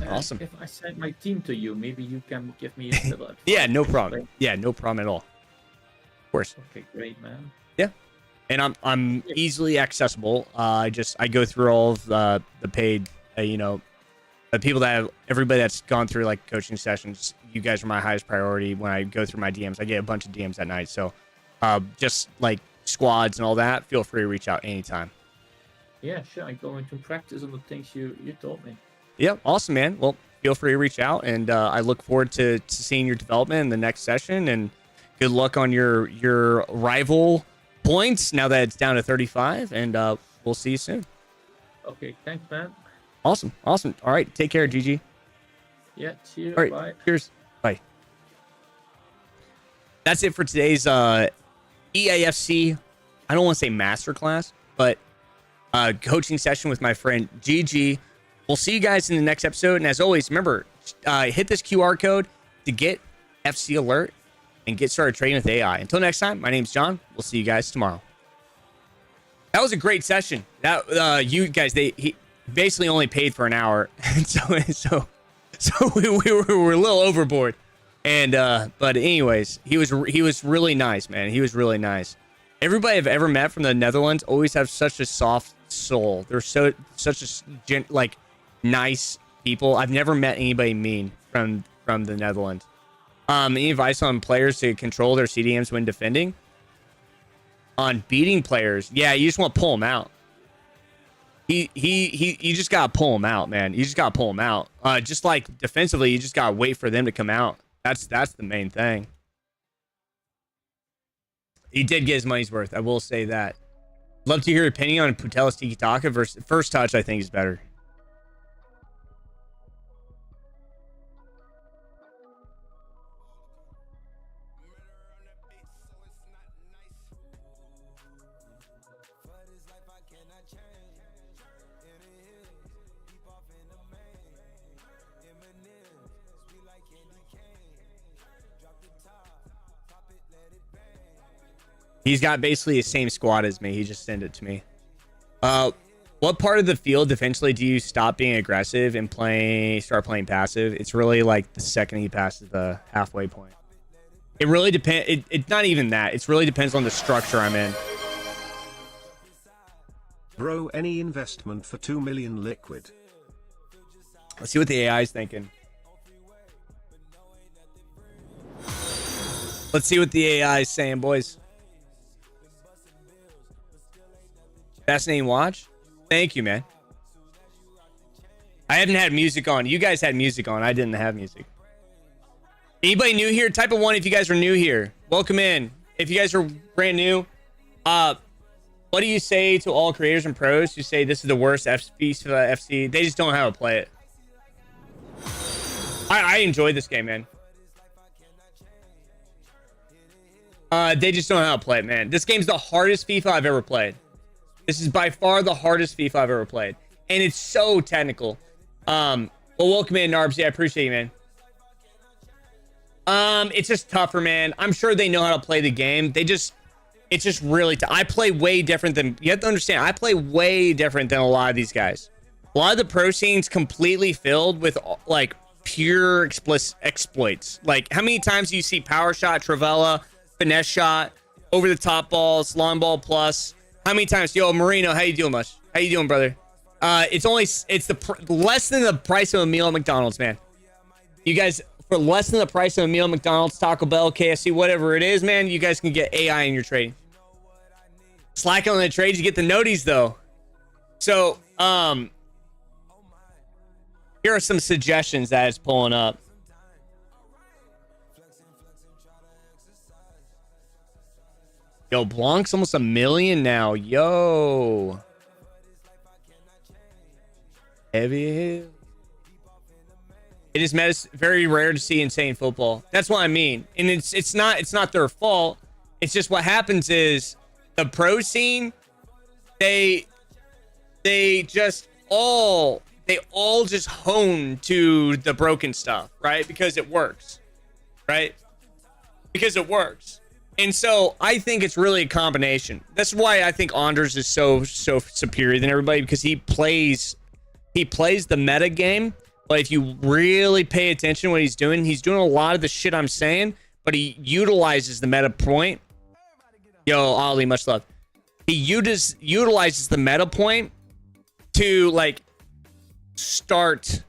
Awesome. If I send my team to you, maybe you can give me a little advice. yeah, no problem. Yeah, no problem at all. Of course. Okay, great, man. Yeah. And I'm easily accessible. I go through all of the paid, the people that have, everybody that's gone through like coaching sessions. You guys are my highest priority. When I go through my DMs, I get a bunch of DMs at night. So, just like squads and all that, feel free to reach out anytime. Yeah, sure. I'm going to practice on the things you told me. Yeah, awesome, man. Well, feel free to reach out, and I look forward to seeing your development in the next session. And good luck on your rival points now that it's down to 35, and we'll see you soon. Okay, thanks, man. Awesome. All right, take care, GG. Yeah, see you. All right, Bye. cheers. Bye. That's it for today's EAFC. I don't want to say masterclass, but coaching session with my friend GG. We'll see you guys in the next episode. And as always, remember, hit this QR code to get FC Alert and get started trading with AI. Until next time, my name's John. We'll see you guys tomorrow. That was a great session. That you guys, he basically only paid for an hour, so we were a little overboard. And but anyways, he was really nice, man. He was really nice. Everybody I've ever met from the Netherlands always have such a soft soul. They're such a nice people. I've never met anybody mean from the Netherlands. Any advice on players to control their CDMs when defending? On beating players, yeah, you just want to pull them out. You just gotta pull them out, man. You just gotta pull them out. Just like defensively, you just gotta wait for them to come out. That's the main thing. He did get his money's worth. I will say that. Love to hear your opinion on Putellas Tiki Taka versus first touch. I think is better. He's got basically the same squad as me. He just sent it to me. What part of the field defensively do you stop being aggressive and start playing passive? It's really like the second he passes the halfway point. It really depends. It's not even that. It really depends on the structure I'm in. Bro, any investment for 2 million liquid? Let's see what the AI is thinking. Let's see what the AI is saying, boys. Fascinating watch. Thank you, man. I haven't had music on. You guys had music on. I didn't have music. Anybody new here? Type of 1 if you guys are new here. Welcome in. If you guys are brand new, what do you say to all creators and pros who say this is the worst FIFA FC? They just don't know how to play it. I enjoy this game, man. They just don't know how to play it, man. This game's the hardest FIFA I've ever played. This is by far the hardest FIFA I've ever played. And it's so technical. Well, welcome in, Narbs. Yeah, I appreciate you, man. It's just tougher, man. I'm sure they know how to play the game. It's just really I play way different than, you have to understand, I play way different than a lot of these guys. A lot of the pro scene's completely filled with like pure exploits. Like, how many times do you see power shot, Travella, finesse shot, over the top balls, long ball plus? How many times? Yo, Marino, how you doing, much? How you doing, brother? It's less than the price of a meal at McDonald's, man. You guys, for less than the price of a meal at McDonald's, Taco Bell, KFC, whatever it is, man, you guys can get AI in your trading. Slack on the trades, you get the noties though. So, here are some suggestions that it's pulling up. Yo, Blanc's almost 1 million now. Yo. Heavy. It is very rare to see insane football. That's what I mean. And it's not their fault. It's just what happens is the pro scene, they all just hone to the broken stuff, right? Because it works, right? Because it works. And so I think it's really a combination. That's why I think Anders is so superior than everybody, because he plays the meta game. But if you really pay attention to what he's doing a lot of the shit I'm saying, but he utilizes the meta point. Yo, Ollie, much love. He utilizes the meta point to like start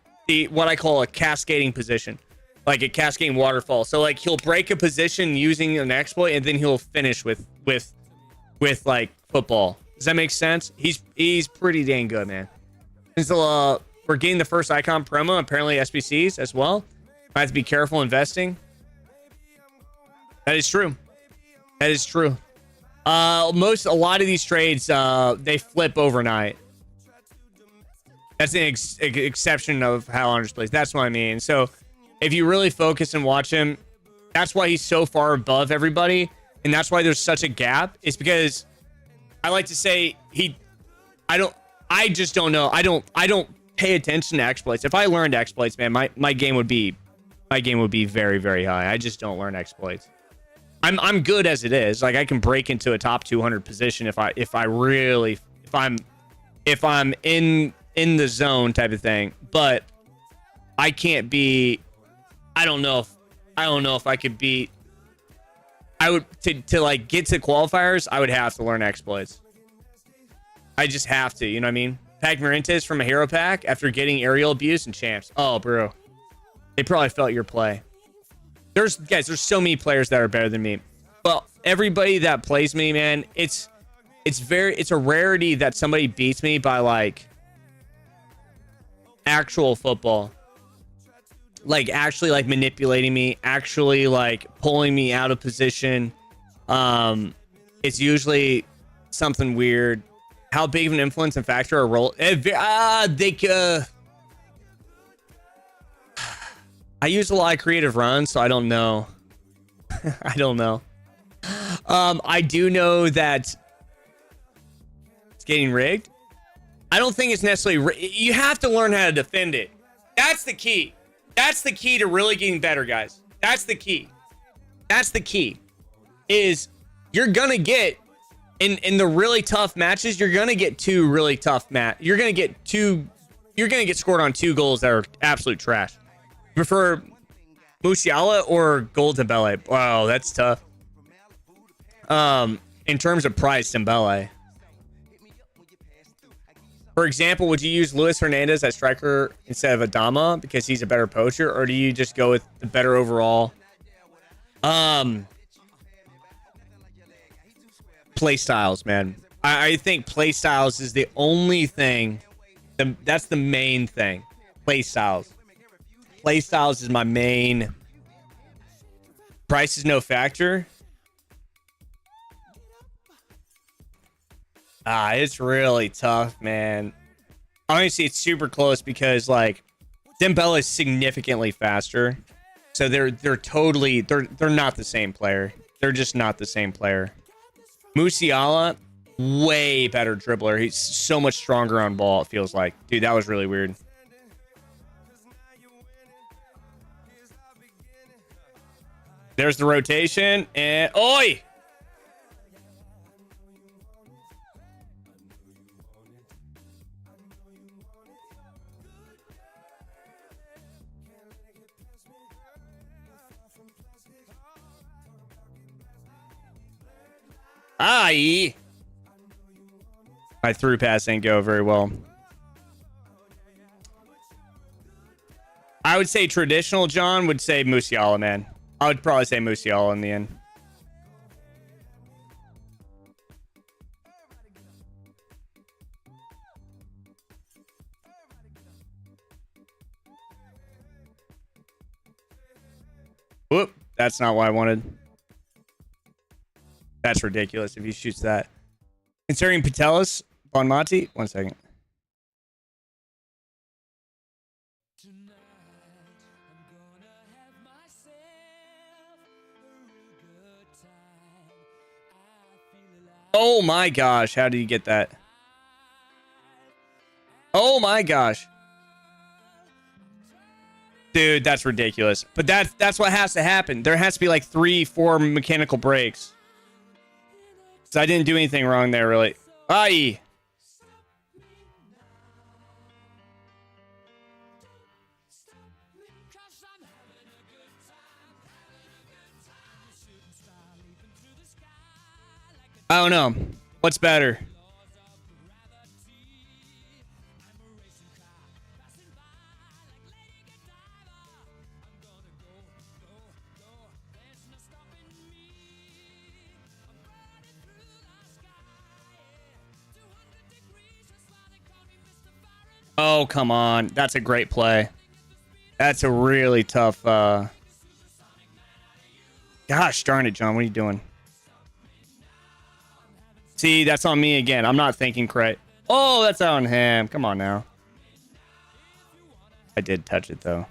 what I call a cascading position, like a cascading waterfall. So like he'll break a position using an exploit, and then he'll finish with like football. Does that make sense? He's pretty dang good, man. And so we're getting the first icon promo, apparently SBCs as well. I have to be careful investing. That is true. That is true. A lot of these trades, they flip overnight. That's an exception of how Anders plays. That's what I mean. So if you really focus and watch him, that's why he's so far above everybody. And that's why there's such a gap. It's because I like to say I just don't know. I don't pay attention to exploits. If I learned exploits, man, my game would be very, very high. I just don't learn exploits. I'm good as it is. Like, I can break into a top 200 position if I'm in the zone type of thing. But I can't be. I don't know if I could beat. I would to like get to qualifiers. I would have to learn exploits. I just have to. You know what I mean? Pac Marintes from a hero pack after getting aerial abuse and champs. Oh, bro, they probably felt your play. There's so many players that are better than me. But everybody that plays me, man, it's a rarity that somebody beats me by like actual football. Like actually like manipulating me, actually like pulling me out of position. It's usually something weird. How big of an influence and factor or role? I use a lot of creative runs, so I don't know. I don't know. I do know that it's getting rigged. I don't think it's necessarily. You have to learn how to defend it. That's the key. That's the key to really getting better, guys. That's the key. That's the key. Is you're gonna get in the really tough matches. You're gonna get two really tough You're gonna get scored on 2 goals that are absolute trash. Prefer Musiala or Gold Dembele? Wow, that's tough. In terms of price, Dembele. For example, would you use Luis Hernandez as striker instead of Adama because he's a better poacher, or do you just go with the better overall? Play styles, man. I think play styles is the only thing. That's the main thing. Play styles. Play styles is my main. Price is no factor. It's really tough, man. Honestly, it's super close because like Dembele is significantly faster. So they're not the same player. They're just not the same player. Musiala, way better dribbler. He's so much stronger on ball, it feels like. Dude, that was really weird. There's the rotation. And oi! Aye. My through pass didn't go very well. I would say traditional John would say Musiala, man. I would probably say Musiala in the end. Whoop, that's not what I wanted. That's ridiculous if he shoots that. Considering Patelis, Bon Mati. 1 second. Oh my gosh, how did you get that? Oh my gosh. Dude, that's ridiculous. But that's what has to happen. There has to be like 3-4 mechanical breaks. So I didn't do anything wrong there, really. Aye. I don't know. What's better? Oh, come on. That's a great play. That's a really tough... Gosh darn it, John. What are you doing? See, that's on me again. I'm not thinking correct. Oh, that's on him. Come on now. I did touch it, though.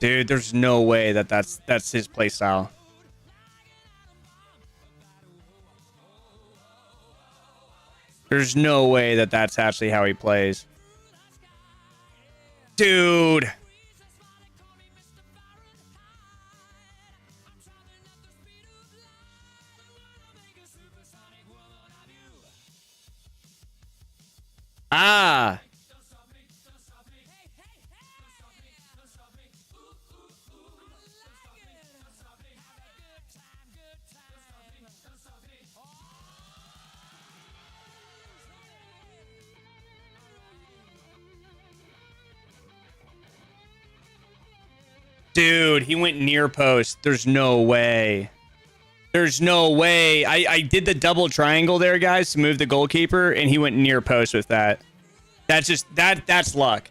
Dude, there's no way that's his play style. There's no way that's actually how he plays. Dude. Ah. Dude, he went near post. There's no way. There's no way. I did the double triangle there, guys, to move the goalkeeper, and he went near post with that. That's just that's luck.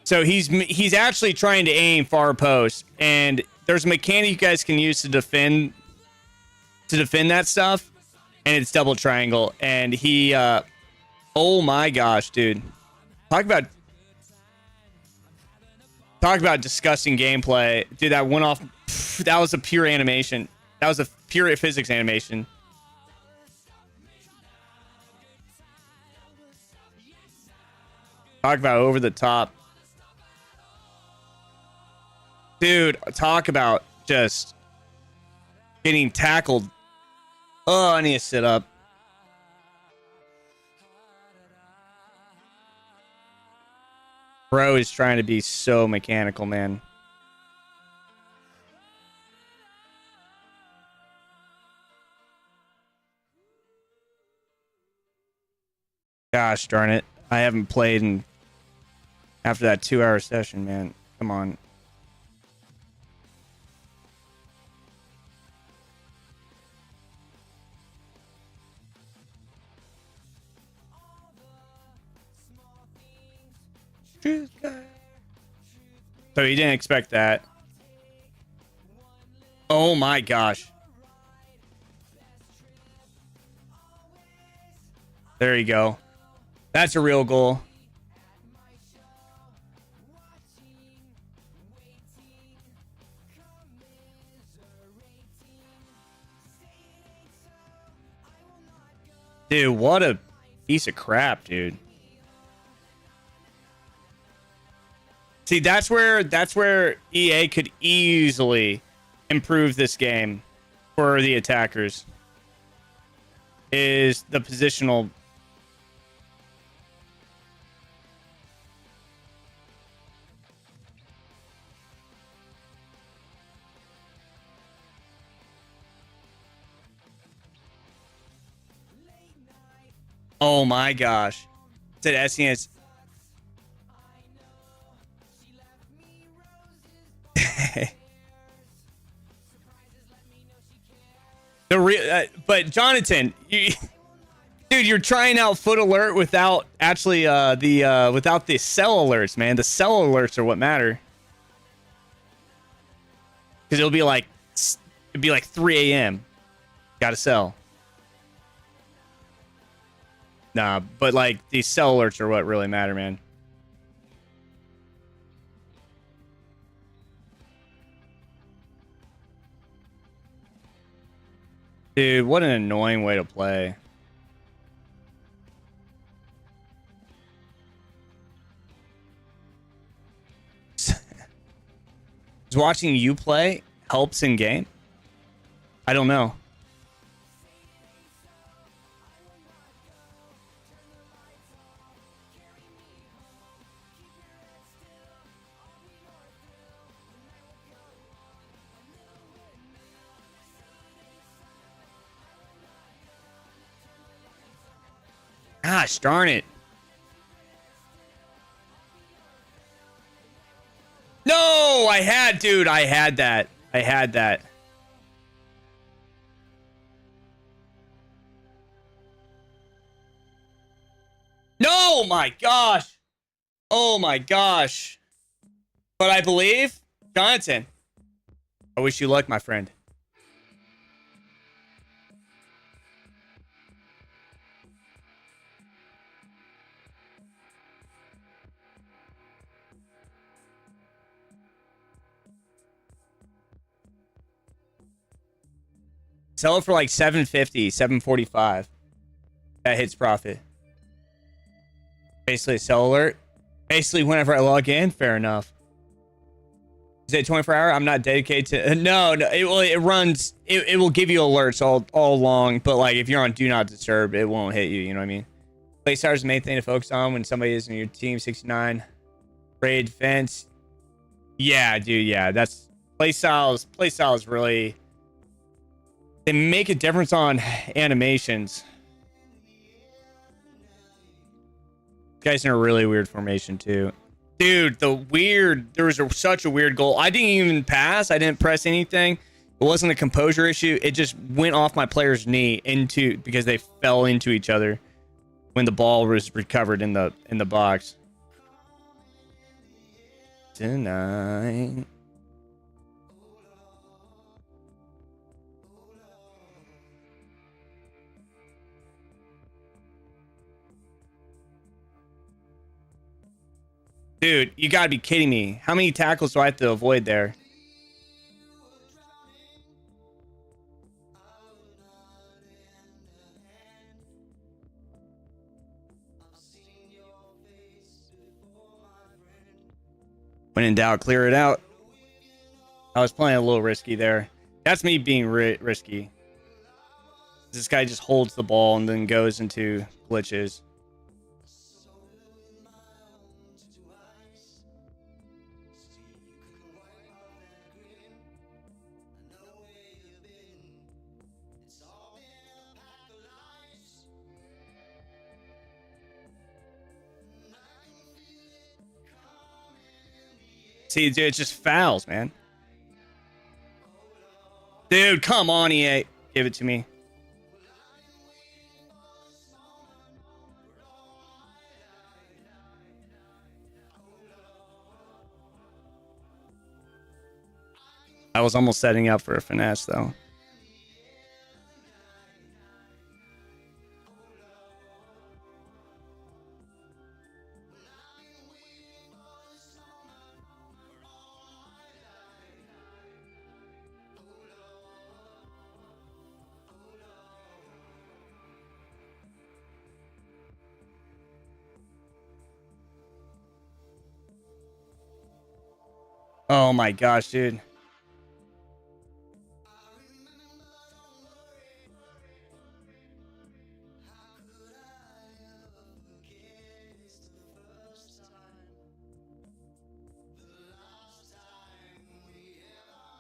So he's actually trying to aim far post, and there's a mechanic you guys can use to defend that stuff, and it's double triangle. And he oh my gosh, dude. Talk about disgusting gameplay. Dude, that went off. That was a pure animation. That was a pure physics animation. Talk about over the top. Dude, talk about just getting tackled. Oh, I need to sit up. Bro is trying to be so mechanical, man. Gosh darn it. I haven't played in after that 2-hour session, man. Come on. So he didn't expect that. Oh my gosh. There you go. That's a real goal. Dude, what a piece of crap, dude. See, that's where EA could easily improve this game for the attackers. Is the positional. Oh my gosh. It said SES. But Jonathan, dude, you're trying out foot alert without actually without the cell alerts, man. The cell alerts are what matter. Because it'd be like 3 a.m. Gotta sell. Nah, but like these cell alerts are what really matter, man. Dude, what an annoying way to play. Does watching you play helps in game? I don't know. Gosh darn it. No, I had that. I had that. No, my gosh. Oh my gosh. But I believe, Jonathan, I wish you luck, my friend. Sell it for like 750, 745. That hits profit. Basically a sell alert. Basically whenever I log in, fair enough. Is it 24-hour? I'm not dedicated to no, it runs it will give you alerts all along, but like if you're on do not disturb, it won't hit you, you know what I mean? Playstyles is the main thing to focus on when somebody is in your team. 69. Raid defense. Yeah, dude, yeah. That's playstyles really, they make a difference on animations. This guy's in a really weird formation too. Dude, there was such a weird goal. I didn't even pass. I didn't press anything. It wasn't a composure issue. It just went off my player's knee because they fell into each other when the ball was recovered in the box. Tonight. Dude, you gotta be kidding me. How many tackles do I have to avoid there? When in doubt, clear it out. I was playing a little risky there. That's me being risky. This guy just holds the ball and then goes into glitches. See, dude, it's just fouls, man. Dude, come on, EA. Give it to me. I was almost setting up for a finesse, though. Oh my gosh, dude.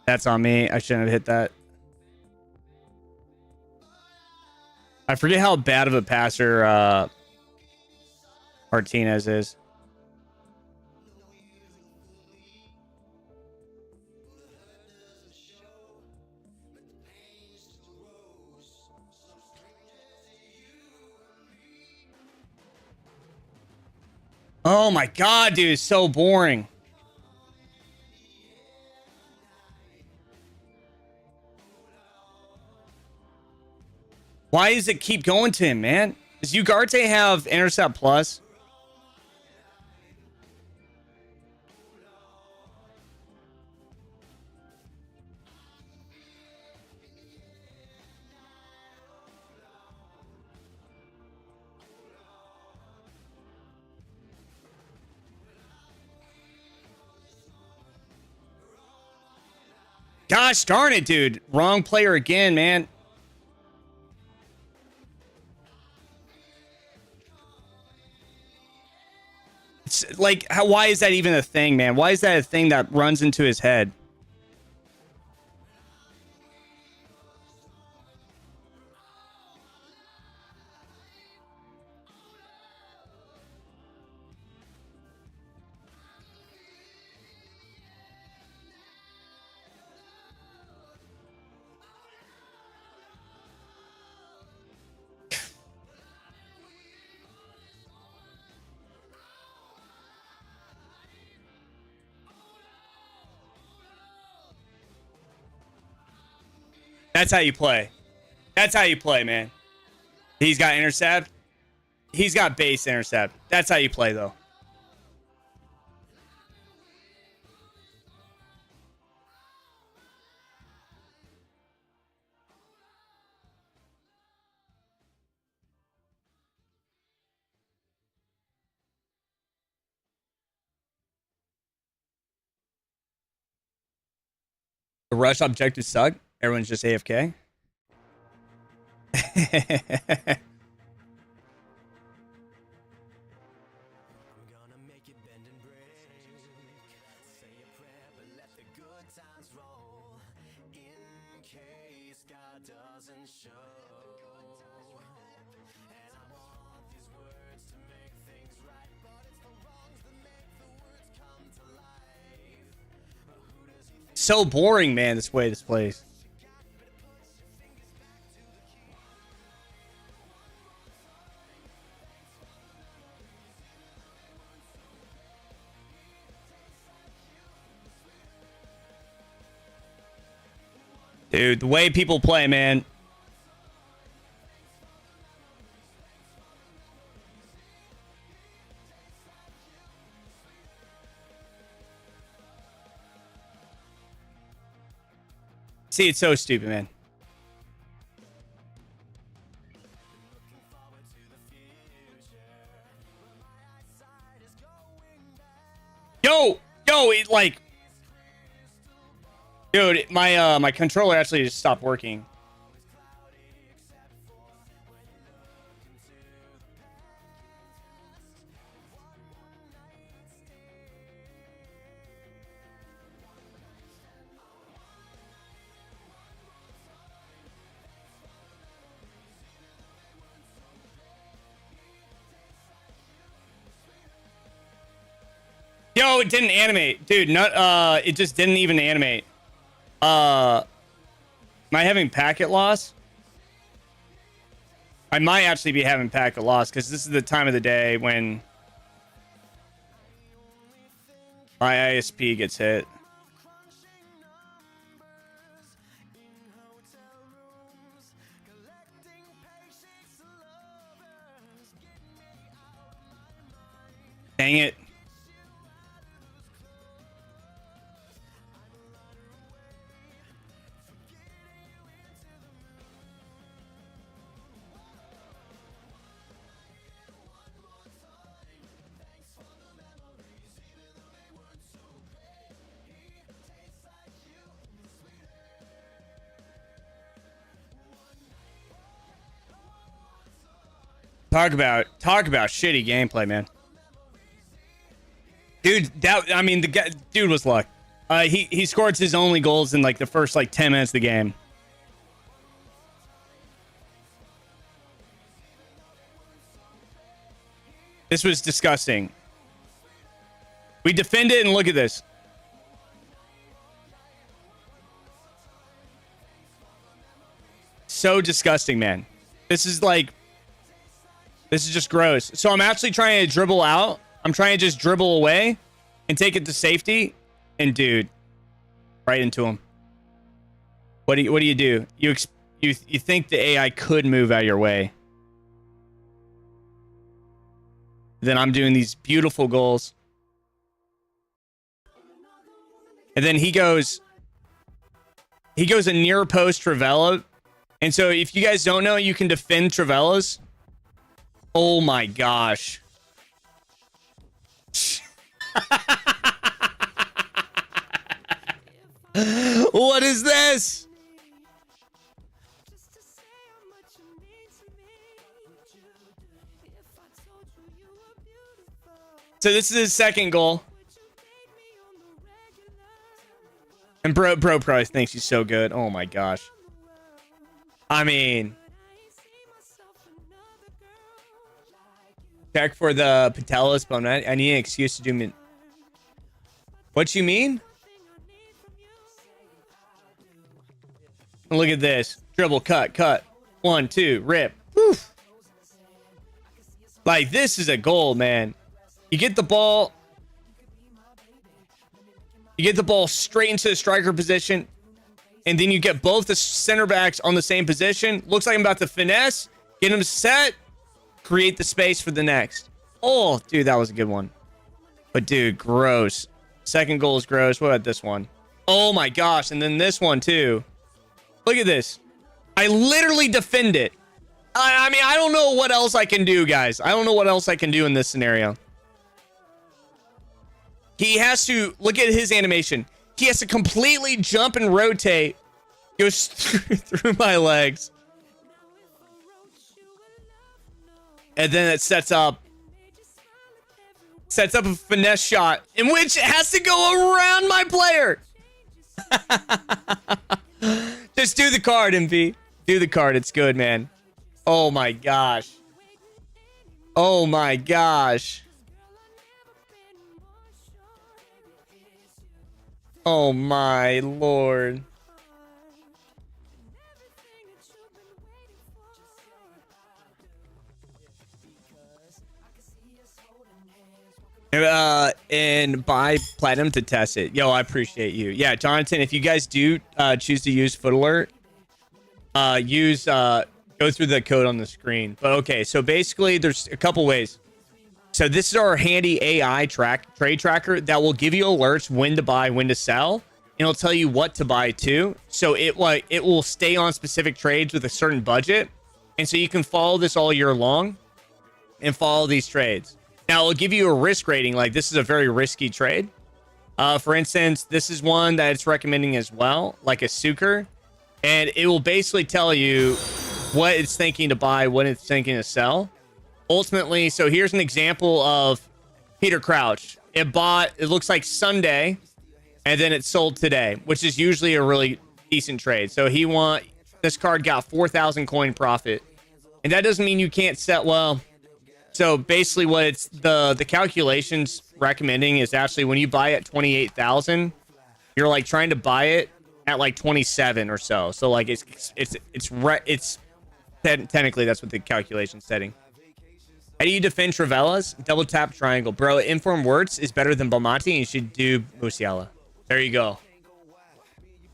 That's on me. I shouldn't have hit that. I forget how bad of a passer Martinez is. Oh my god, dude, it's so boring. Why does it keep going to him, man? Does Ugarte have intercept plus? Gosh darn it, dude. Wrong player again, man. It's like, why is that even a thing, man? Why is that a thing that runs into his head? That's how you play. That's how you play, man. He's got intercept. He's got base intercept. That's how you play, though. The rush objectives suck. Everyone's just AFK. So boring, man, this way this plays. Dude, the way people play, man. See, it's so stupid, man. Yo, it like, dude, my controller actually just stopped working. Yo, it didn't animate, dude. Not it just didn't even animate. Am I having packet loss? I might actually be having packet loss because this is the time of the day when my ISP gets hit. Dang it. Talk about shitty gameplay, man. Dude, I mean, the guy, dude was luck. He scored his only goals in like the first like 10 minutes of the game. This was disgusting. We defended and look at this. So disgusting, man. This is just gross. So I'm actually trying to dribble out. I'm trying to just dribble away and take it to safety. And dude, right into him. What do you do? You think the AI could move out of your way. Then I'm doing these beautiful goals. And then he goes a near post Trivella. And so if you guys don't know, you can defend Trivellas. Oh my gosh. What is this? So this is his second goal. And bro probably thinks he's so good. Oh my gosh. I mean, check for the patellas, but I need an excuse to do me. What you mean? Look at this. Dribble, cut. 1, 2, rip. Woof. Like, this is a goal, man. You get the ball. You get the ball straight into the striker position. And then you get both the center backs on the same position. Looks like I'm about to finesse. Get him set. Create the space for the next. Oh, dude, that was a good one. But, dude, gross. Second goal is gross. What about this one? Oh, my gosh. And then this one, too. Look at this. I literally defend it. I mean, I don't know what else I can do, guys. I don't know what else I can do in this scenario. He has to... Look at his animation. He has to completely jump and rotate. Goes through my legs. And then it sets up a finesse shot in which it has to go around my player. Just do the card, MV. Do the card. It's good, man. Oh my gosh. Oh my gosh. Oh my lord. And buy platinum to test it. Yo, I appreciate you. Yeah, Jonathan, if you guys do choose to use Foot Alert, go through the code on the screen. But okay, so basically there's a couple ways. So this is our handy AI trade tracker that will give you alerts when to buy, when to sell, and it'll tell you what to buy too. So it will stay on specific trades with a certain budget, and so you can follow this all year long and follow these trades. Now it'll give you a risk rating, like this is a very risky trade. For instance, this is one that it's recommending as well, like a Suker, and it will basically tell you what it's thinking to buy, what it's thinking to sell. Ultimately, so here's an example of Peter Crouch. It looks like Sunday, and then it sold today, which is usually a really decent trade. So this card got 4,000 coin profit, and that doesn't mean you can't set. Well, so basically what it's the calculations recommending is actually when you buy at 28,000, you're like trying to buy it at like 27 or so. So like it's technically that's what the calculation's setting. How do you defend Trivellas? Double tap triangle. Bro, Inform Words is better than Belmonte, and you should do Musiala. There you go.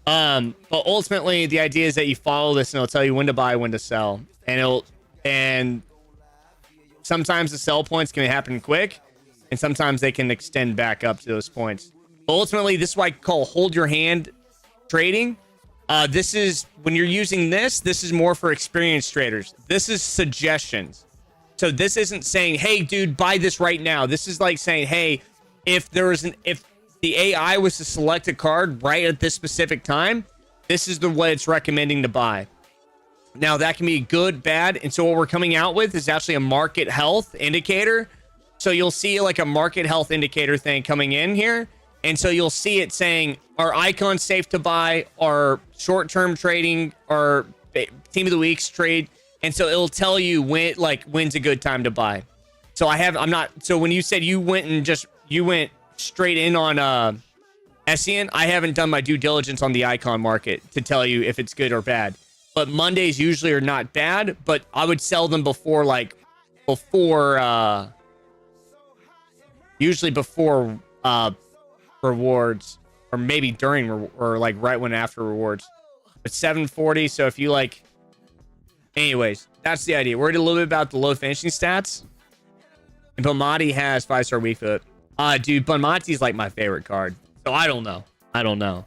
But ultimately, the idea is that you follow this, and it'll tell you when to buy, when to sell. And sometimes the sell points can happen quick, and sometimes they can extend back up to those points. But ultimately, this is what I call hold your hand trading. This is, when you're using this is more for experienced traders. This is suggestions. So this isn't saying, hey, dude, buy this right now. This is like saying, hey, if the AI was to select a card right at this specific time, this is what it's recommending to buy. Now that can be good, bad. And so what we're coming out with is actually a market health indicator. So you'll see like a market health indicator thing coming in here. And so you'll see it saying, are icons safe to buy? Are short-term trading? Are team of the weeks trade? And so it'll tell you when, like, when's a good time to buy. So so when you said you went straight in on Essien, I haven't done my due diligence on the icon market to tell you if it's good or bad. But Mondays usually are not bad, but I would sell them usually before rewards, or maybe during or like right when after rewards. It's 740, so if you like, anyways, that's the idea. Worried a little bit about the low finishing stats. And Bonmati has 5-star weak foot. Dude, Bonmati's like my favorite card. So I don't know. I don't know.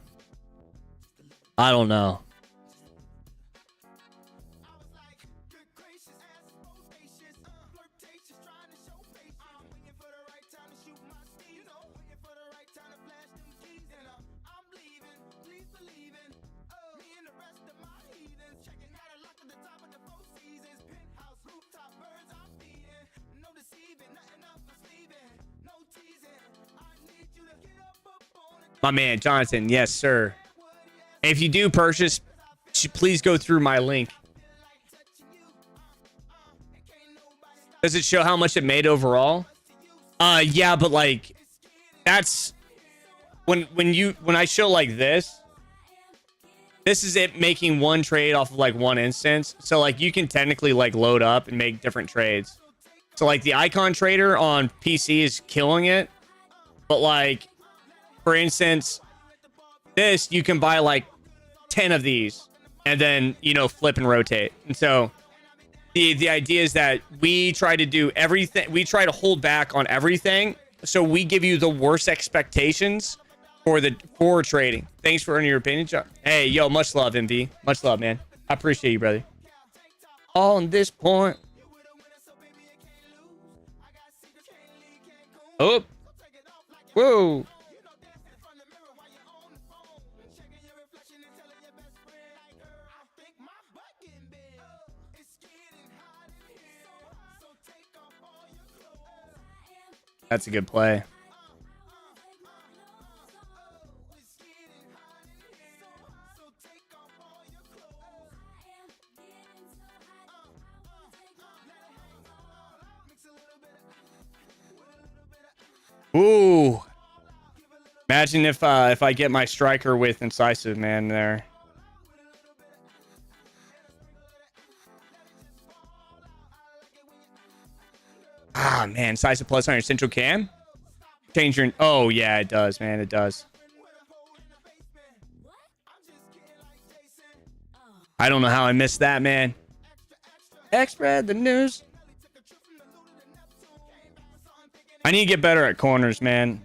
My man, Jonathan. Yes, sir. If you do purchase, please go through my link. Does it show how much it made overall? Yeah, but like that's when I show like this is it making one trade off of like one instance. So like you can technically like load up and make different trades. So like the icon trader on PC is killing it. But like, for instance, this, you can buy like 10 of these and then, you know, flip and rotate. And so the idea is that we try to do everything. We try to hold back on everything. So we give you the worst expectations for trading. Thanks for earning your opinion, John. Hey, yo, much love, MV. Much love, man. I appreciate you, brother. On this point. Oh. Whoa. That's a good play. Ooh. Imagine if I get my striker with incisive, man, there. Ah, man, incisive plus on your central cam. Change your... Oh, yeah, it does, man. It does. I don't know how I missed that, man. Spread the news. I need to get better at corners, man.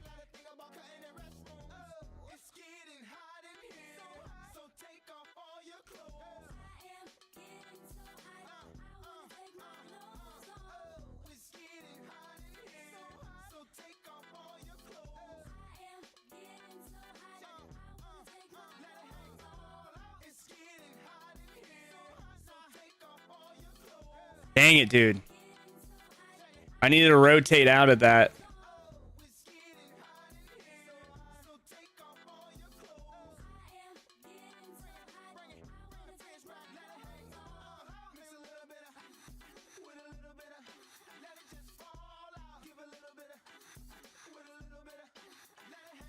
Dang it, dude. I needed to rotate out of that.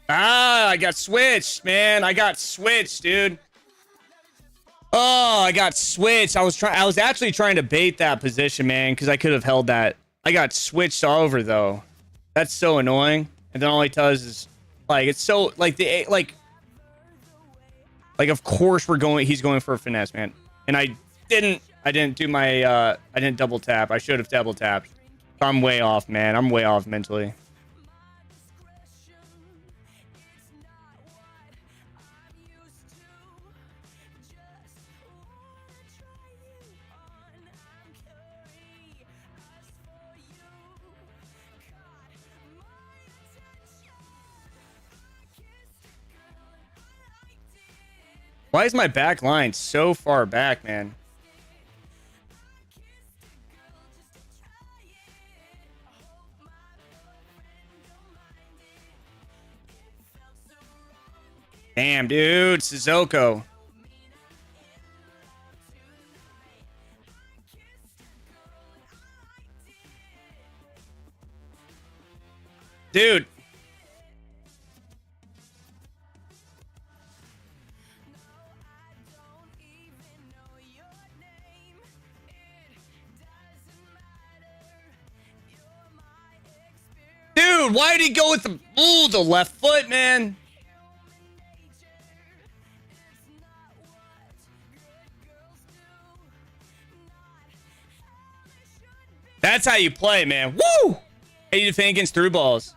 Ah, I got switched, man. I got switched, dude. Oh, I got switched. I was actually trying to bait that position, man, because I could have held that. I got switched over though. That's so annoying. And then all he does is like, it's so like like of course he's going for a finesse, man. And I didn't do my I didn't double tap. I should have double tapped. I'm way off, man. I'm way off mentally. Why is my back line so far back, man? Damn, dude. Sissoko. Dude. Dude, why did he go with the left foot, man? That's how you play, man. Woo! How you defend against through balls?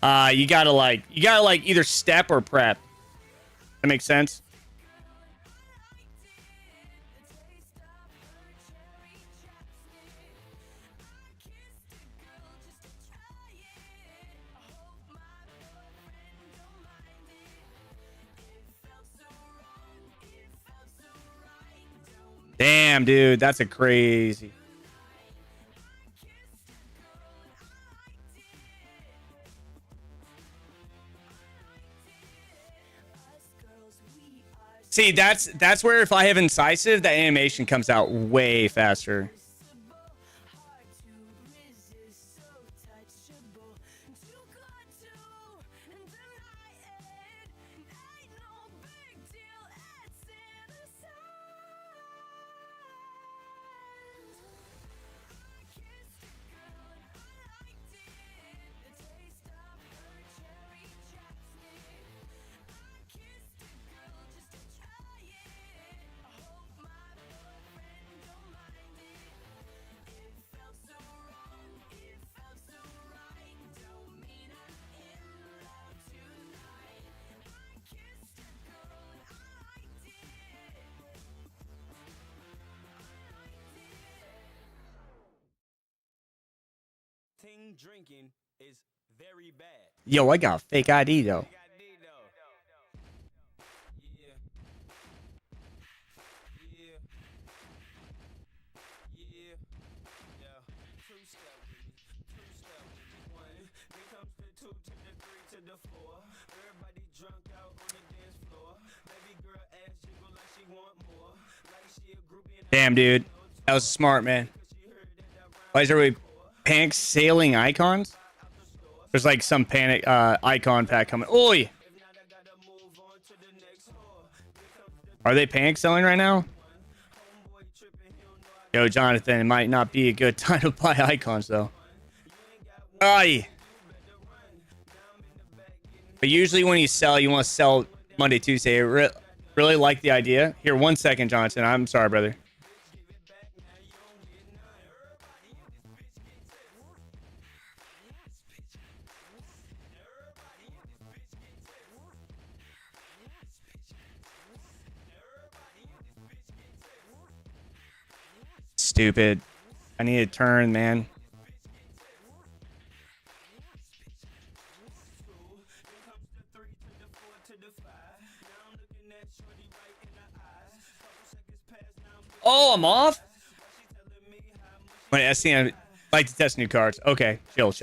You gotta like either step or prep. That makes sense. Damn, dude, that's a crazy. See, that's where if I have incisive, the animation comes out way faster. Drinking is very bad. Yo, I got a fake ID though. Damn, dude, that was smart, man. Why is everybody panic sailing icons? There's like some panic icon pack coming. Oi! Are they panic selling right now? Yo, Jonathan, it might not be a good time to buy icons though. Aye. But usually when you sell, you want to sell Monday, Tuesday. Really like the idea. Here, 1 second, Jonathan. I'm sorry, brother. Stupid. I need to turn, man. Oh, I'm off? When SCM like to test new cards. Okay, chill.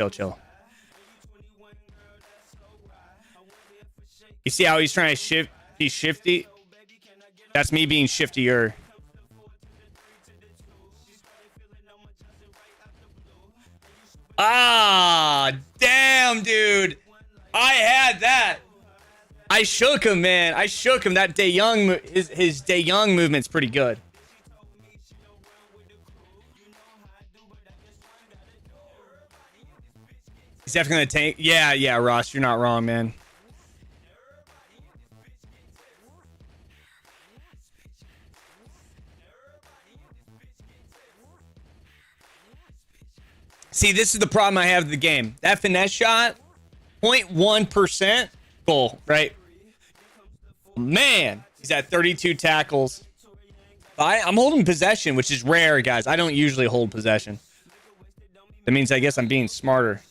You see how he's trying to shift? He's shifty. That's me being shiftier. Ah, damn, dude. I had that. I shook him, man. I shook him. That De Young, his De Young movement's pretty good. He's definitely gonna tank. Yeah, Ross, you're not wrong, man. See, this is the problem I have with the game. That finesse shot, 0.1% goal, right? Man, he's at 32 tackles. I'm holding possession, which is rare, guys. I don't usually hold possession. That means I guess I'm being smarter.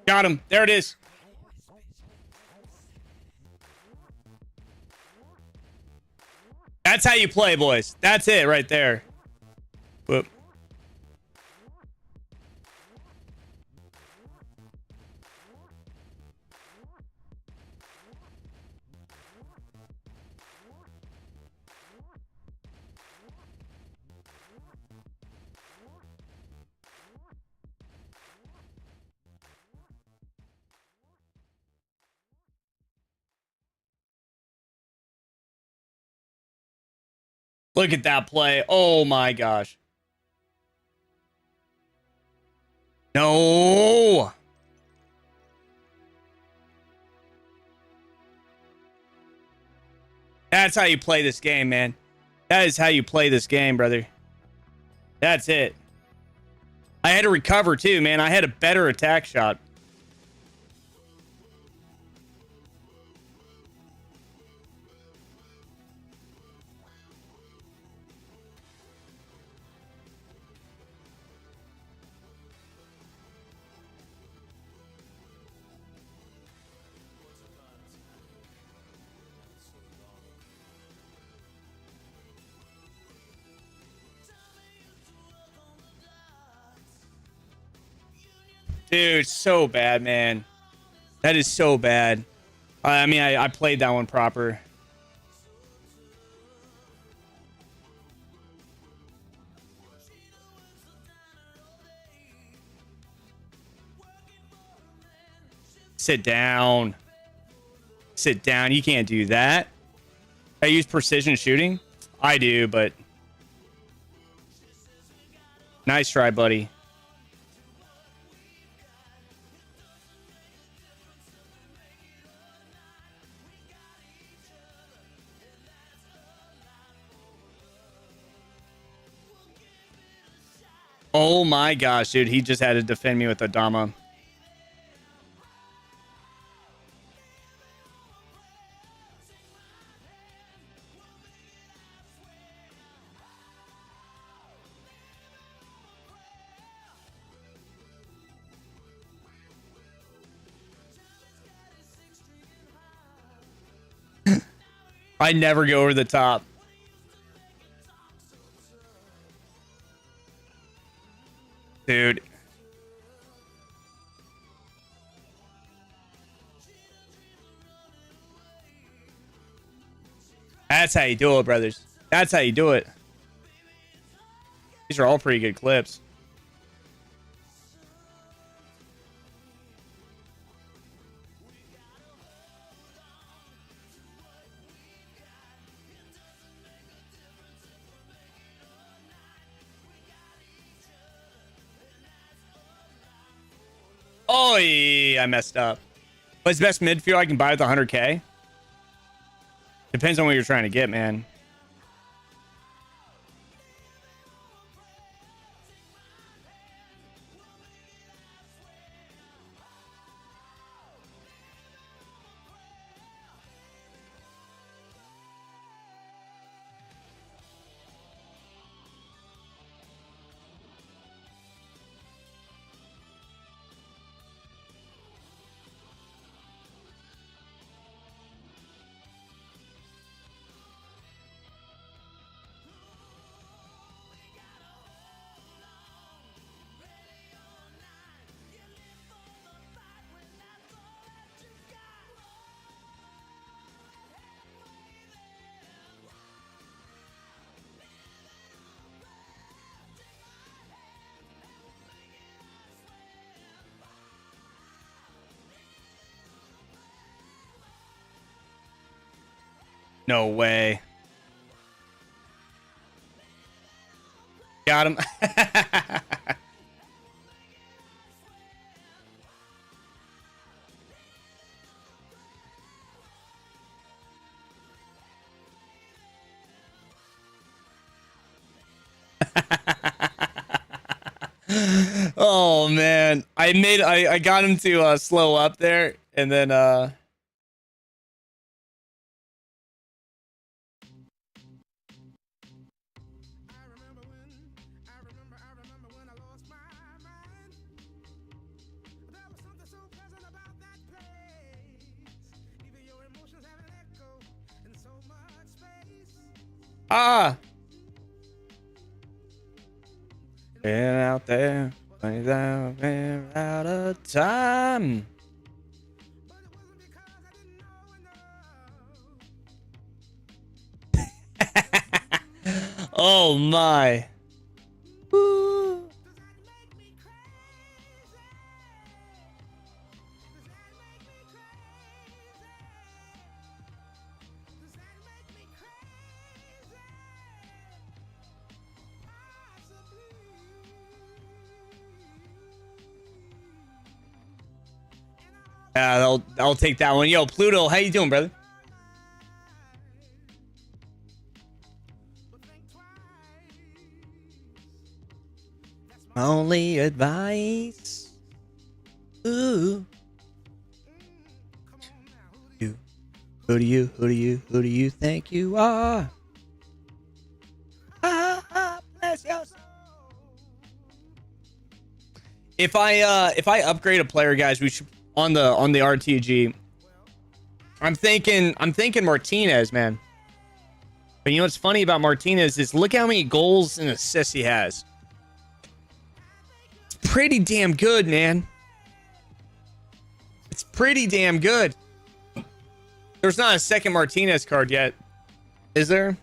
Got him. There it is. That's how you play, boys. That's it right there. Whoop. Look at that play. Oh my gosh. No. That's how you play this game, man. That is how you play this game, brother. That's it. I had to recover too, man. I had a better attack shot. Dude, so bad, man. That is so bad. I mean, I played that one proper. Sit down. Sit down. You can't do that. I use precision shooting. I do, but... Nice try, buddy. Oh my gosh, dude. He just had to defend me with a Dama. I never go over the top. Dude. That's how you do it, brothers. That's how you do it. These are all pretty good clips. Oh, yeah, I messed up. What's the best midfield I can buy with 100K? Depends on what you're trying to get, man. No way. Got him. Oh man, I got him to slow up there, and then ah, been out there, 20,000 out of time. Oh my. Woo. Yeah, I'll take that one. Yo, Pluto, how you doing, brother? Only advice. Ooh. Who do you think you are? Bless your soul. If I upgrade a player, guys, we should on the RTG. I'm thinking Martinez, man. But you know what's funny about Martinez is look how many goals and assists he has. It's pretty damn good, man. It's pretty damn good. There's not a second Martinez card yet, is there?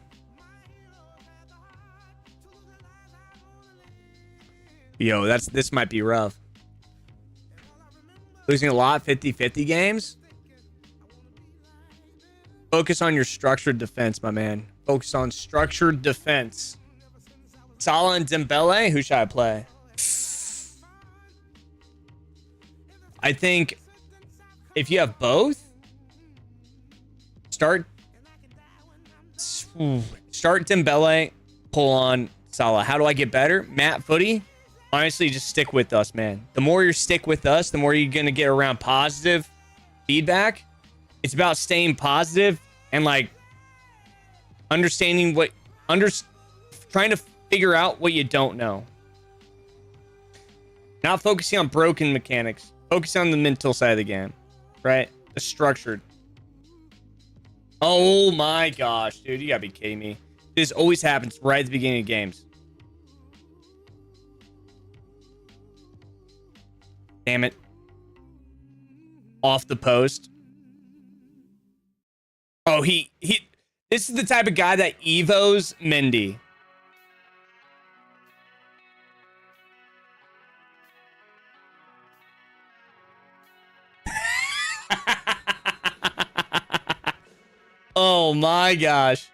Yo, this might be rough. Losing a lot, 50-50 games. Focus on your structured defense, my man. Focus on structured defense. Salah and Dembele, who should I play? I think if you have both, start Dembele, pull on Salah. How do I get better? Matt Footy, honestly, just stick with us, man. The more you stick with us, the more you're going to get around positive feedback. It's about staying positive and like understanding trying to figure out what you don't know. Not focusing on broken mechanics. Focus on the mental side of the game, right? The structured. Oh my gosh, dude, you gotta be kidding me. This always happens right at the beginning of games. Damn it. Off the post. Oh, this is the type of guy that evos Mendy. Oh my gosh.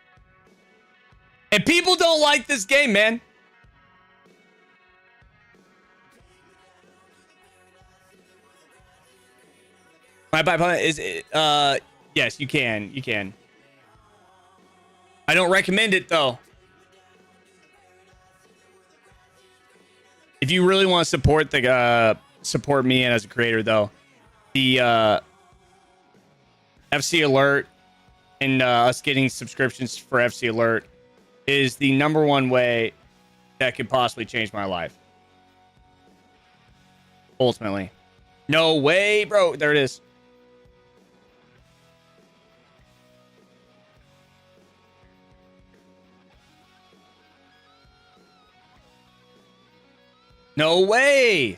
And people don't like this game, man. Is it, yes, you can. You can. I don't recommend it though. If you really want to support me and as a creator though, the FC Alert and us getting subscriptions for FC Alert is the #1 way that could possibly change my life. Ultimately. No way, bro. There it is. No way.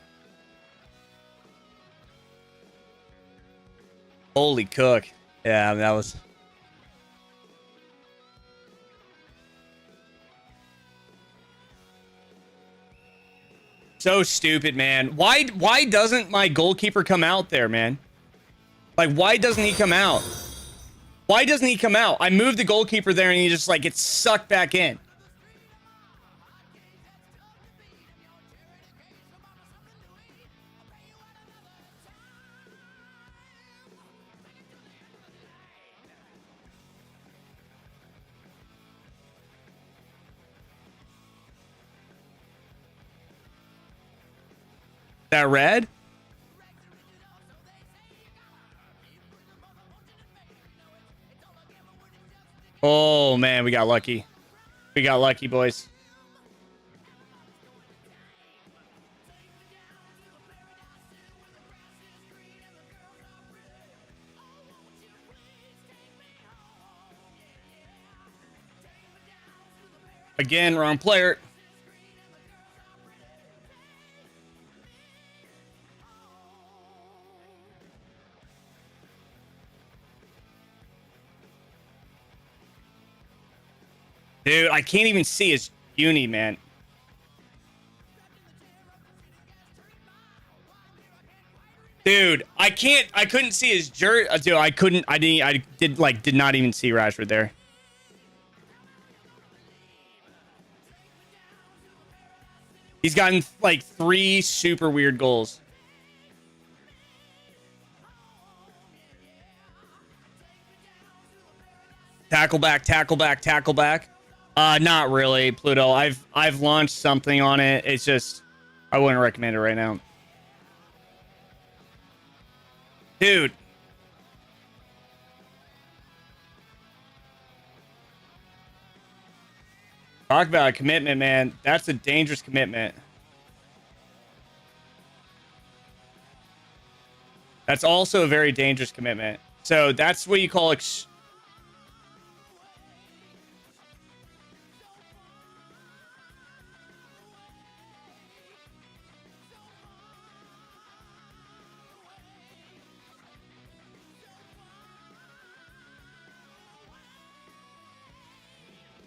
Holy cook. Yeah, that was... so stupid, man. Why doesn't my goalkeeper come out there, man? Like, why doesn't he come out? Why doesn't he come out? I moved the goalkeeper there and he just like gets sucked back in. That red? Oh man, we got lucky. We got lucky, boys. Again, wrong player. Dude, I can't even see his uni, man. Dude, I couldn't see his jersey. Dude, I did not even see Rashford there. He's gotten like 3 super weird goals. Tackle back, tackle back, tackle back. Not really, Pluto. I've launched something on it. It's just I wouldn't recommend it right now. Dude. Talk about a commitment, man. That's a dangerous commitment. That's also a very dangerous commitment. So that's what you call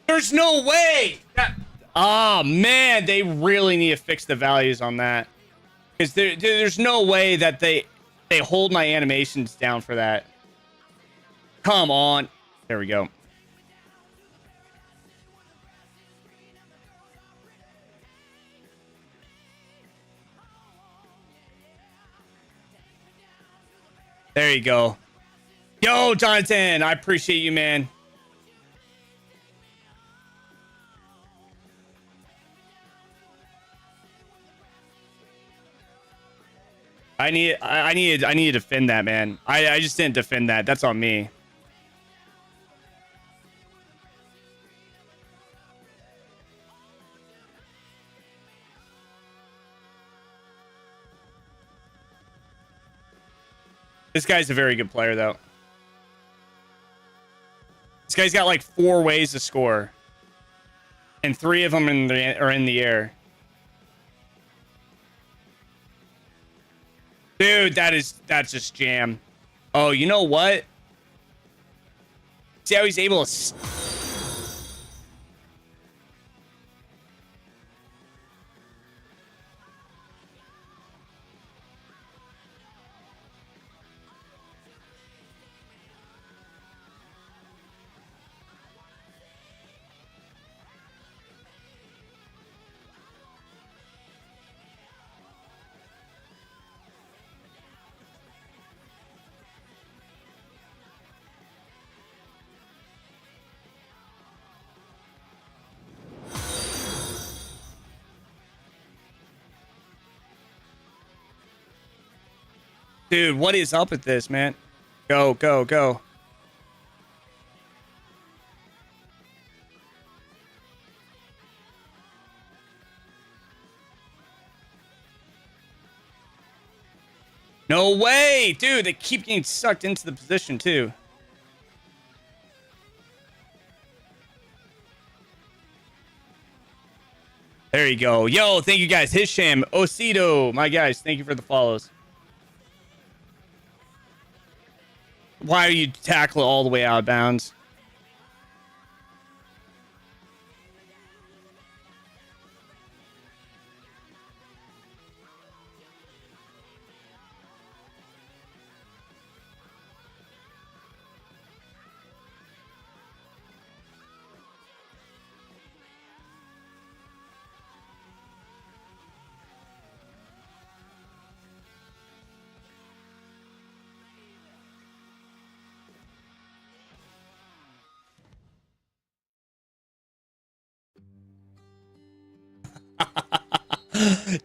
There's no way. Oh man, they really need to fix the values on that. Because there's no way that they hold my animations down for that. Come on. There we go. There you go. Yo, Jonathan, I appreciate you, man. I need to defend that, man. I just didn't defend that. That's on me. This guy's a very good player, though. This guy's got like 4 ways to score, and 3 of them are in the air. Dude, that's just jam. Oh, you know what? See how he's able to... Dude, what is up with this, man? Go, go, go. No way! Dude, they keep getting sucked into the position, too. There you go. Yo, thank you guys. Hisham, Osido, my guys, thank you for the follows. Why do you tackle it all the way out of bounds?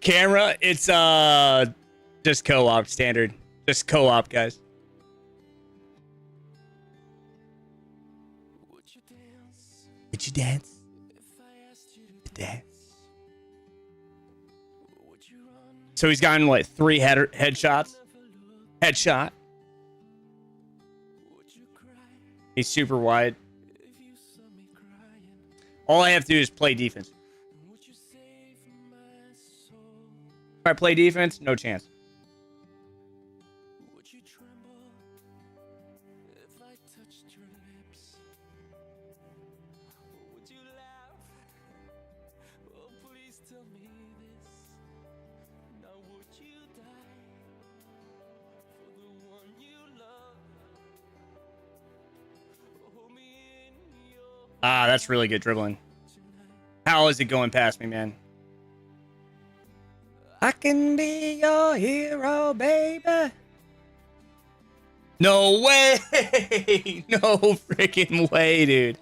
Camera, it's just co-op standard. Just co-op, guys. Would you dance? Dance. So he's gotten like 3 headshots. Headshot. He's super wide. All I have to do is play defense. If I play defense, no chance. Ah, that's really good dribbling. How is it going past me, man? I can be your hero, baby. No way. No freaking way, dude.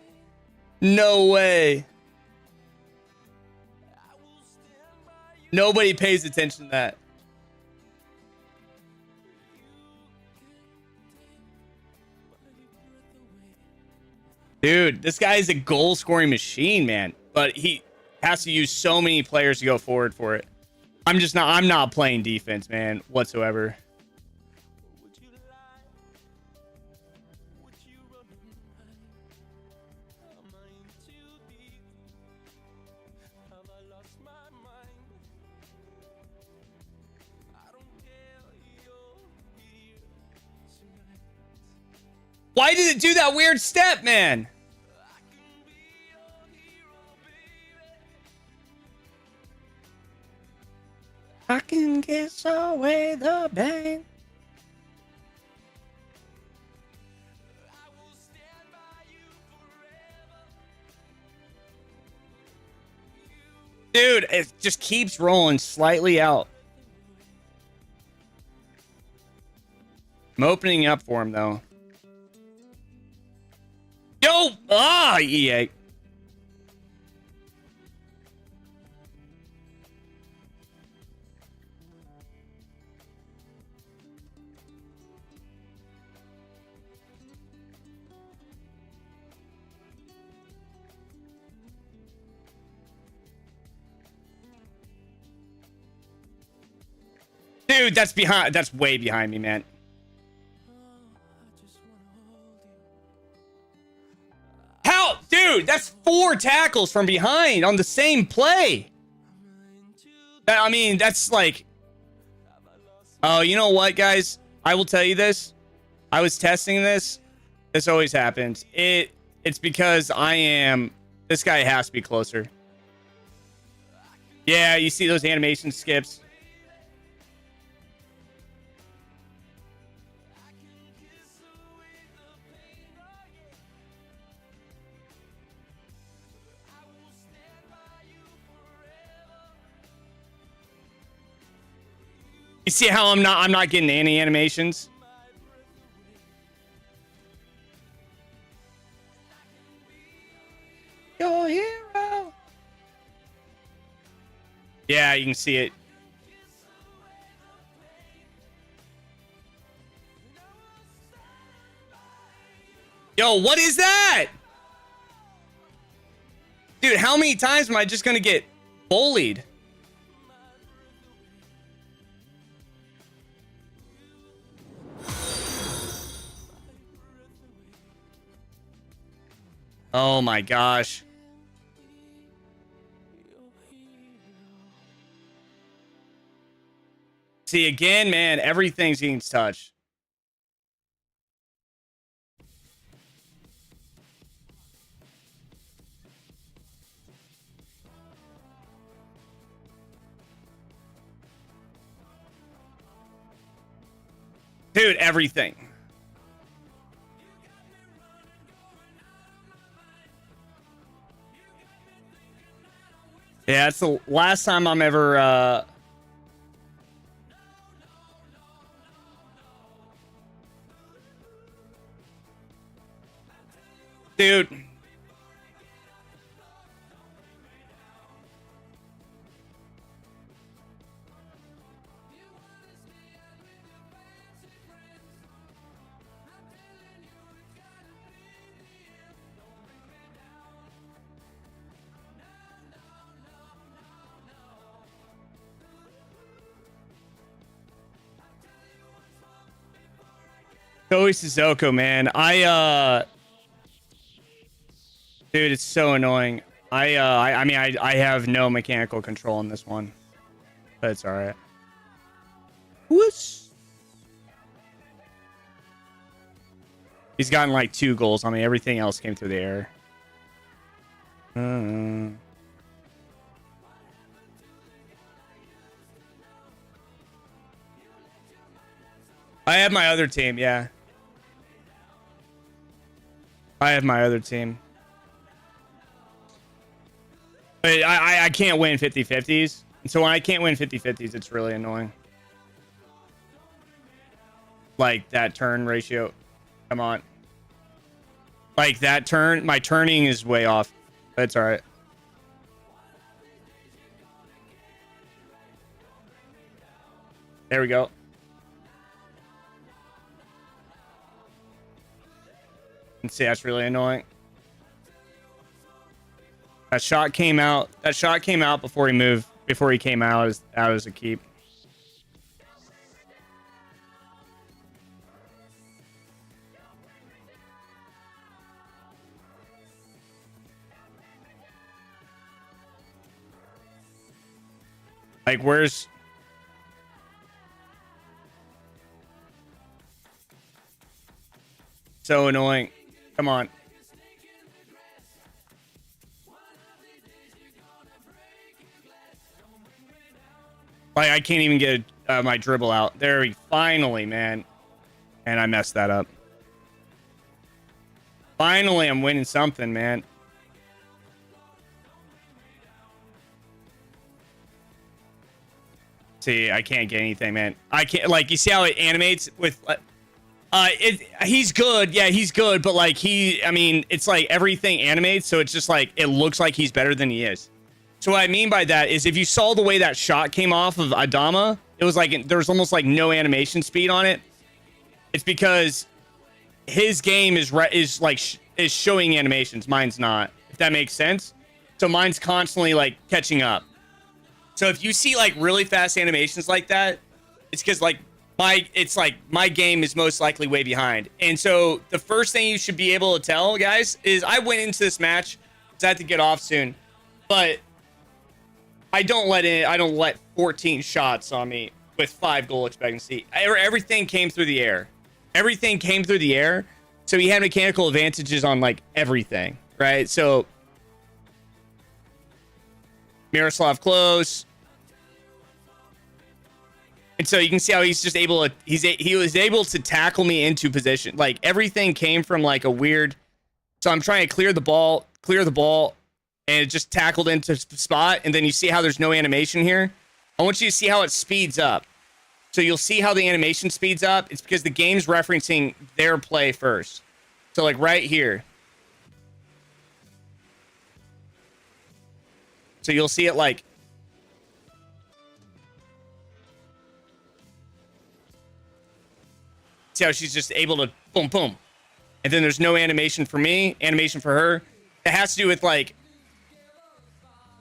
No way. Nobody pays attention to that. Dude, this guy is a goal scoring machine, man. But he has to use so many players to go forward for it. I'm not playing defense, man, whatsoever. Why did it do that weird step, man? I can kiss away the pain. Dude, it just keeps rolling slightly out. I'm opening up for him, though. Yo! Ah, EA. Dude, that's behind. That's way behind me, man. How? Dude, that's 4 tackles from behind on the same play. I mean, that's like... Oh, you know what, guys? I will tell you this. I was testing this. This always happens. It's because I am... This guy has to be closer. Yeah, you see those animation skips? You see how I'm not getting any animations? Your hero. Yeah, you can see it. Yo, what is that? Dude, how many times am I just gonna get bullied? Oh my gosh. See, again, man, everything's getting touched. Dude, everything. Yeah, it's the last time I'm ever dude. Joey Sissoko, man. Dude, it's so annoying. I mean, I have no mechanical control on this one, but it's all right. Whoosh. He's gotten like 2 goals on me. Everything else came through the air. I have my other team, yeah. I have my other team. But I can't win 50-50s. And so when I can't win 50-50s, it's really annoying. Like that turn ratio. Come on. Like that turn, my turning is way off. But it's all right. There we go. And see, that's really annoying. That shot came out. That shot came out before he moved. Before he came out as a keep. Like, where's... So annoying. Come on. Like, I can't even get my dribble out. There we finally, man. And I messed that up. Finally, I'm winning something, man. See, I can't get anything, man. I can't, like, you see how it animates with, he's good. Yeah, he's good. But like I mean, it's like everything animates. So it's just like, it looks like he's better than he is. So what I mean by that is if you saw the way that shot came off of Adama, it was like, there's almost like no animation speed on it. It's because his game is showing animations. Mine's not, if that makes sense. So mine's constantly like catching up. So if you see like really fast animations like that, it's because like my game is most likely way behind. And so the first thing you should be able to tell guys is I went into this match because I had to get off soon, but I don't let 14 shots on me with 5 goal expectancy. Everything came through the air. Everything came through the air. So he had mechanical advantages on like everything, right? So Miroslav close. And so you can see how he's just able to, he was able to tackle me into position. Like everything came from like a weird, so I'm trying to clear the ball, and it just tackled into spot. And then you see how there's no animation here. I want you to see how it speeds up. So you'll see how the animation speeds up. It's because the game's referencing their play first. So like right here. So you'll see it like, see how she's just able to boom, boom. And then there's no animation for me, animation for her. It has to do with like,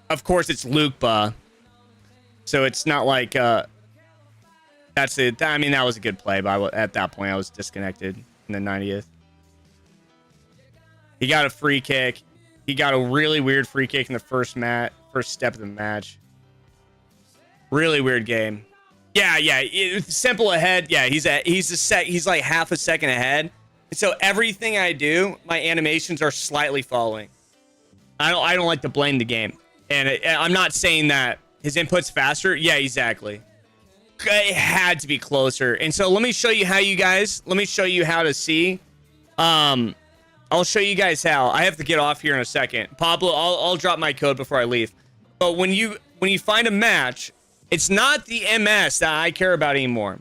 of course it's Luke, so it's not like, that's it. I mean, that was a good play, but at that point I was disconnected in the 90th. He got a free kick. He got a really weird free kick in the first step of the match. Really weird game. Yeah. Simple ahead. Yeah, he's like half a second ahead. So everything I do, my animations are slightly following. I don't like to blame the game, and I'm not saying that his input's faster. Yeah, exactly. It had to be closer. And so let me show you how to see. I'll show you guys how. I have to get off here in a second. Pablo, I'll drop my code before I leave. But when you find a match, it's not the MS that I care about anymore.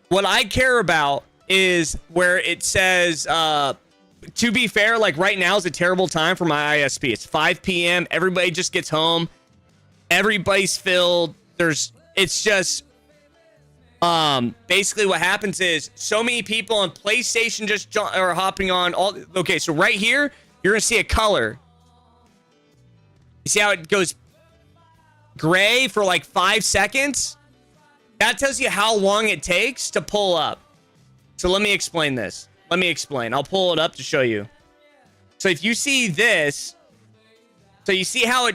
What I care about is where it says, to be fair, like right now is a terrible time for my ISP. It's 5 p.m. Everybody just gets home. Everybody's filled. It's just, basically what happens is so many people on PlayStation just are hopping on all. Okay, so right here, you're going to see a color. You see how it goes gray for like 5 seconds? That tells you how long it takes to pull up. So let me explain this. Let me explain. I'll pull it up to show you. So if you see this, so you see how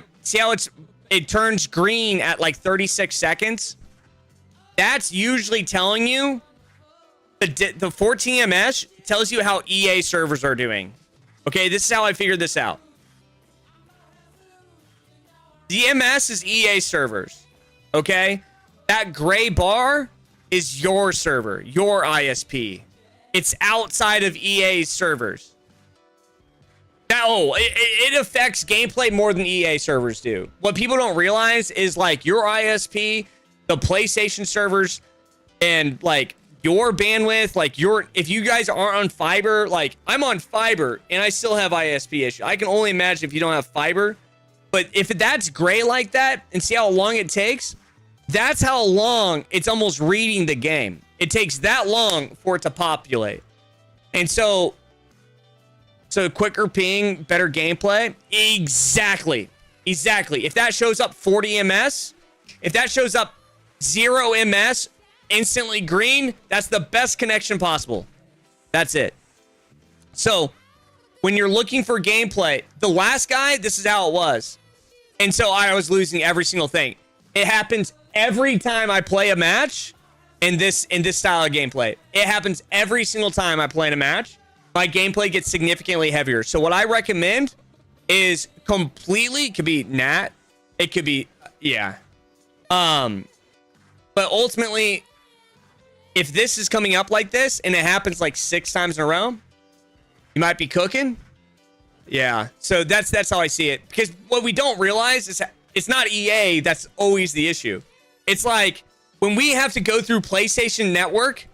it turns green at like 36 seconds? That's usually telling you the 14 MS tells you how EA servers are doing. Okay, this is how I figured this out. The MS is EA servers. Okay? That gray bar is your server, your ISP. It's outside of EA's servers. Now, it affects gameplay more than EA servers do. What people don't realize is like your ISP, the PlayStation servers, and like your bandwidth, like if you guys aren't on fiber, like I'm on fiber and I still have ISP issues. I can only imagine if you don't have fiber. But if that's gray like that and see how long it takes, that's how long it's almost reading the game. It takes that long for it to populate. And so quicker ping, better gameplay. Exactly. If that shows up 40 MS, if that shows up 0 MS, instantly green, that's the best connection possible. That's it. So when you're looking for gameplay, the last guy, this is how it was. And so I was losing every single thing. It happens every time I play a match in this style of gameplay. It happens every single time I play in a match. My gameplay gets significantly heavier. So what I recommend is completely, it could be Nat, it could be, yeah. But ultimately, if this is coming up like this and it happens like 6 times in a row, you might be cooking. Yeah. So that's how I see it. Because what we don't realize is it's not EA that's always the issue. It's like when we have to go through PlayStation Network,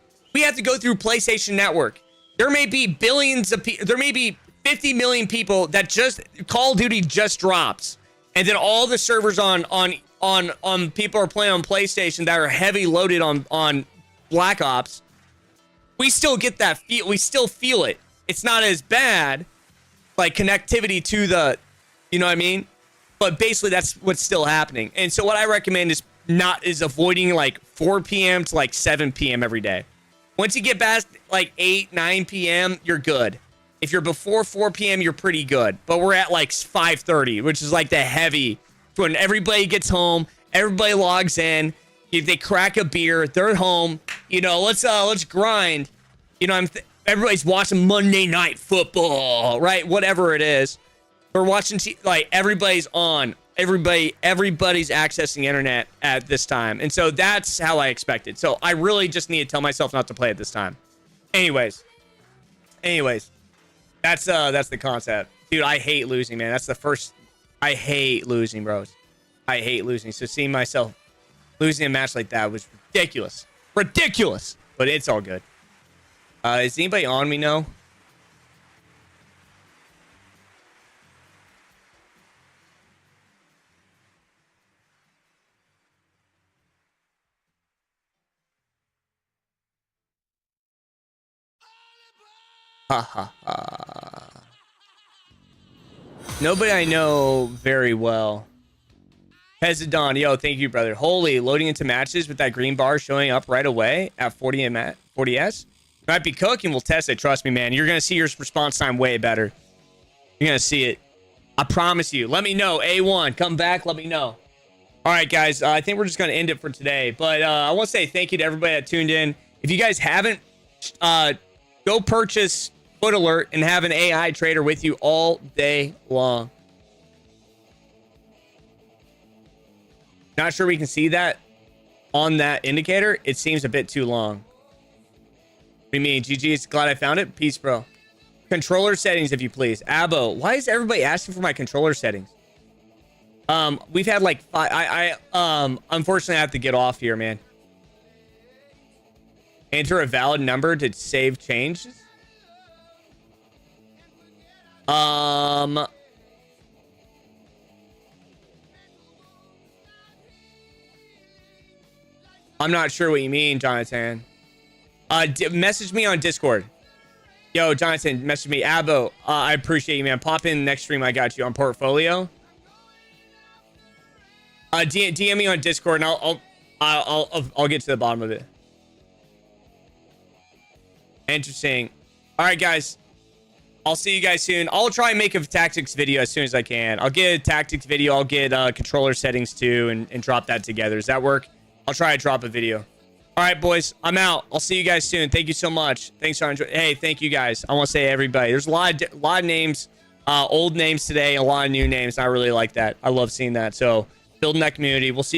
There may be billions of people. There may be 50 million people that just Call of Duty just drops, and then all the servers on people are playing on PlayStation that are heavy loaded on Black Ops. We still get that feel. We still feel it. It's not as bad, like connectivity to the, you know what I mean? But basically, that's what's still happening. And so what I recommend is avoiding like 4 p.m. to like 7 p.m. every day. Once you get past like 8, 9 p.m., you're good. If you're before 4 p.m., you're pretty good. But we're at like 5:30, which is like the heavy. When everybody gets home, everybody logs in. If they crack a beer, they're at home. You know, let's grind. You know, everybody's watching Monday Night Football, right? Whatever it is, we're watching. Like everybody's on. Everybody's accessing internet at this time, and so that's how I expected. So I really just need to tell myself not to play at this time. Anyways, that's the concept, dude. I hate losing, man. That's the first. I hate losing, bros. I hate losing. So seeing myself losing a match like that was ridiculous, but it's all good. Is anybody on me? No. Ha ha ha. Nobody I know very well. Hezadon, yo, thank you, brother. Holy, loading into matches with that green bar showing up right away at 40S. Might be cooking. We'll test it. Trust me, man. You're going to see your response time way better. You're going to see it. I promise you. Let me know. A1, come back. Let me know. All right, guys. I think we're just going to end it for today. But I want to say thank you to everybody that tuned in. If you guys haven't, go purchase Foot Alert and have an AI trader with you all day long. Not sure we can see that on that indicator. It seems a bit too long. What do you mean? GG's glad I found it. Peace, bro. Controller settings, if you please. Abo, why is everybody asking for my controller settings? We've had like 5. Unfortunately, I have to get off here, man. Enter a valid number to save changes. I'm not sure what you mean, Jonathan. Message me on Discord. Yo, Jonathan, message me. Abo, I appreciate you, man. Pop in next stream. I got you on Portfolio. DM me on Discord, and I'll get to the bottom of it. Interesting. All right, guys. I'll see you guys soon. I'll try and make a tactics video as soon as I can. I'll get a tactics video. I'll get controller settings too and drop that together. Does that work? I'll try to drop a video. All right, boys. I'm out. I'll see you guys soon. Thank you so much. Thanks for enjoying. Hey, thank you guys. I want to say everybody. There's a lot of names, old names today, a lot of new names. I really like that. I love seeing that. So building that community. We'll see you guys.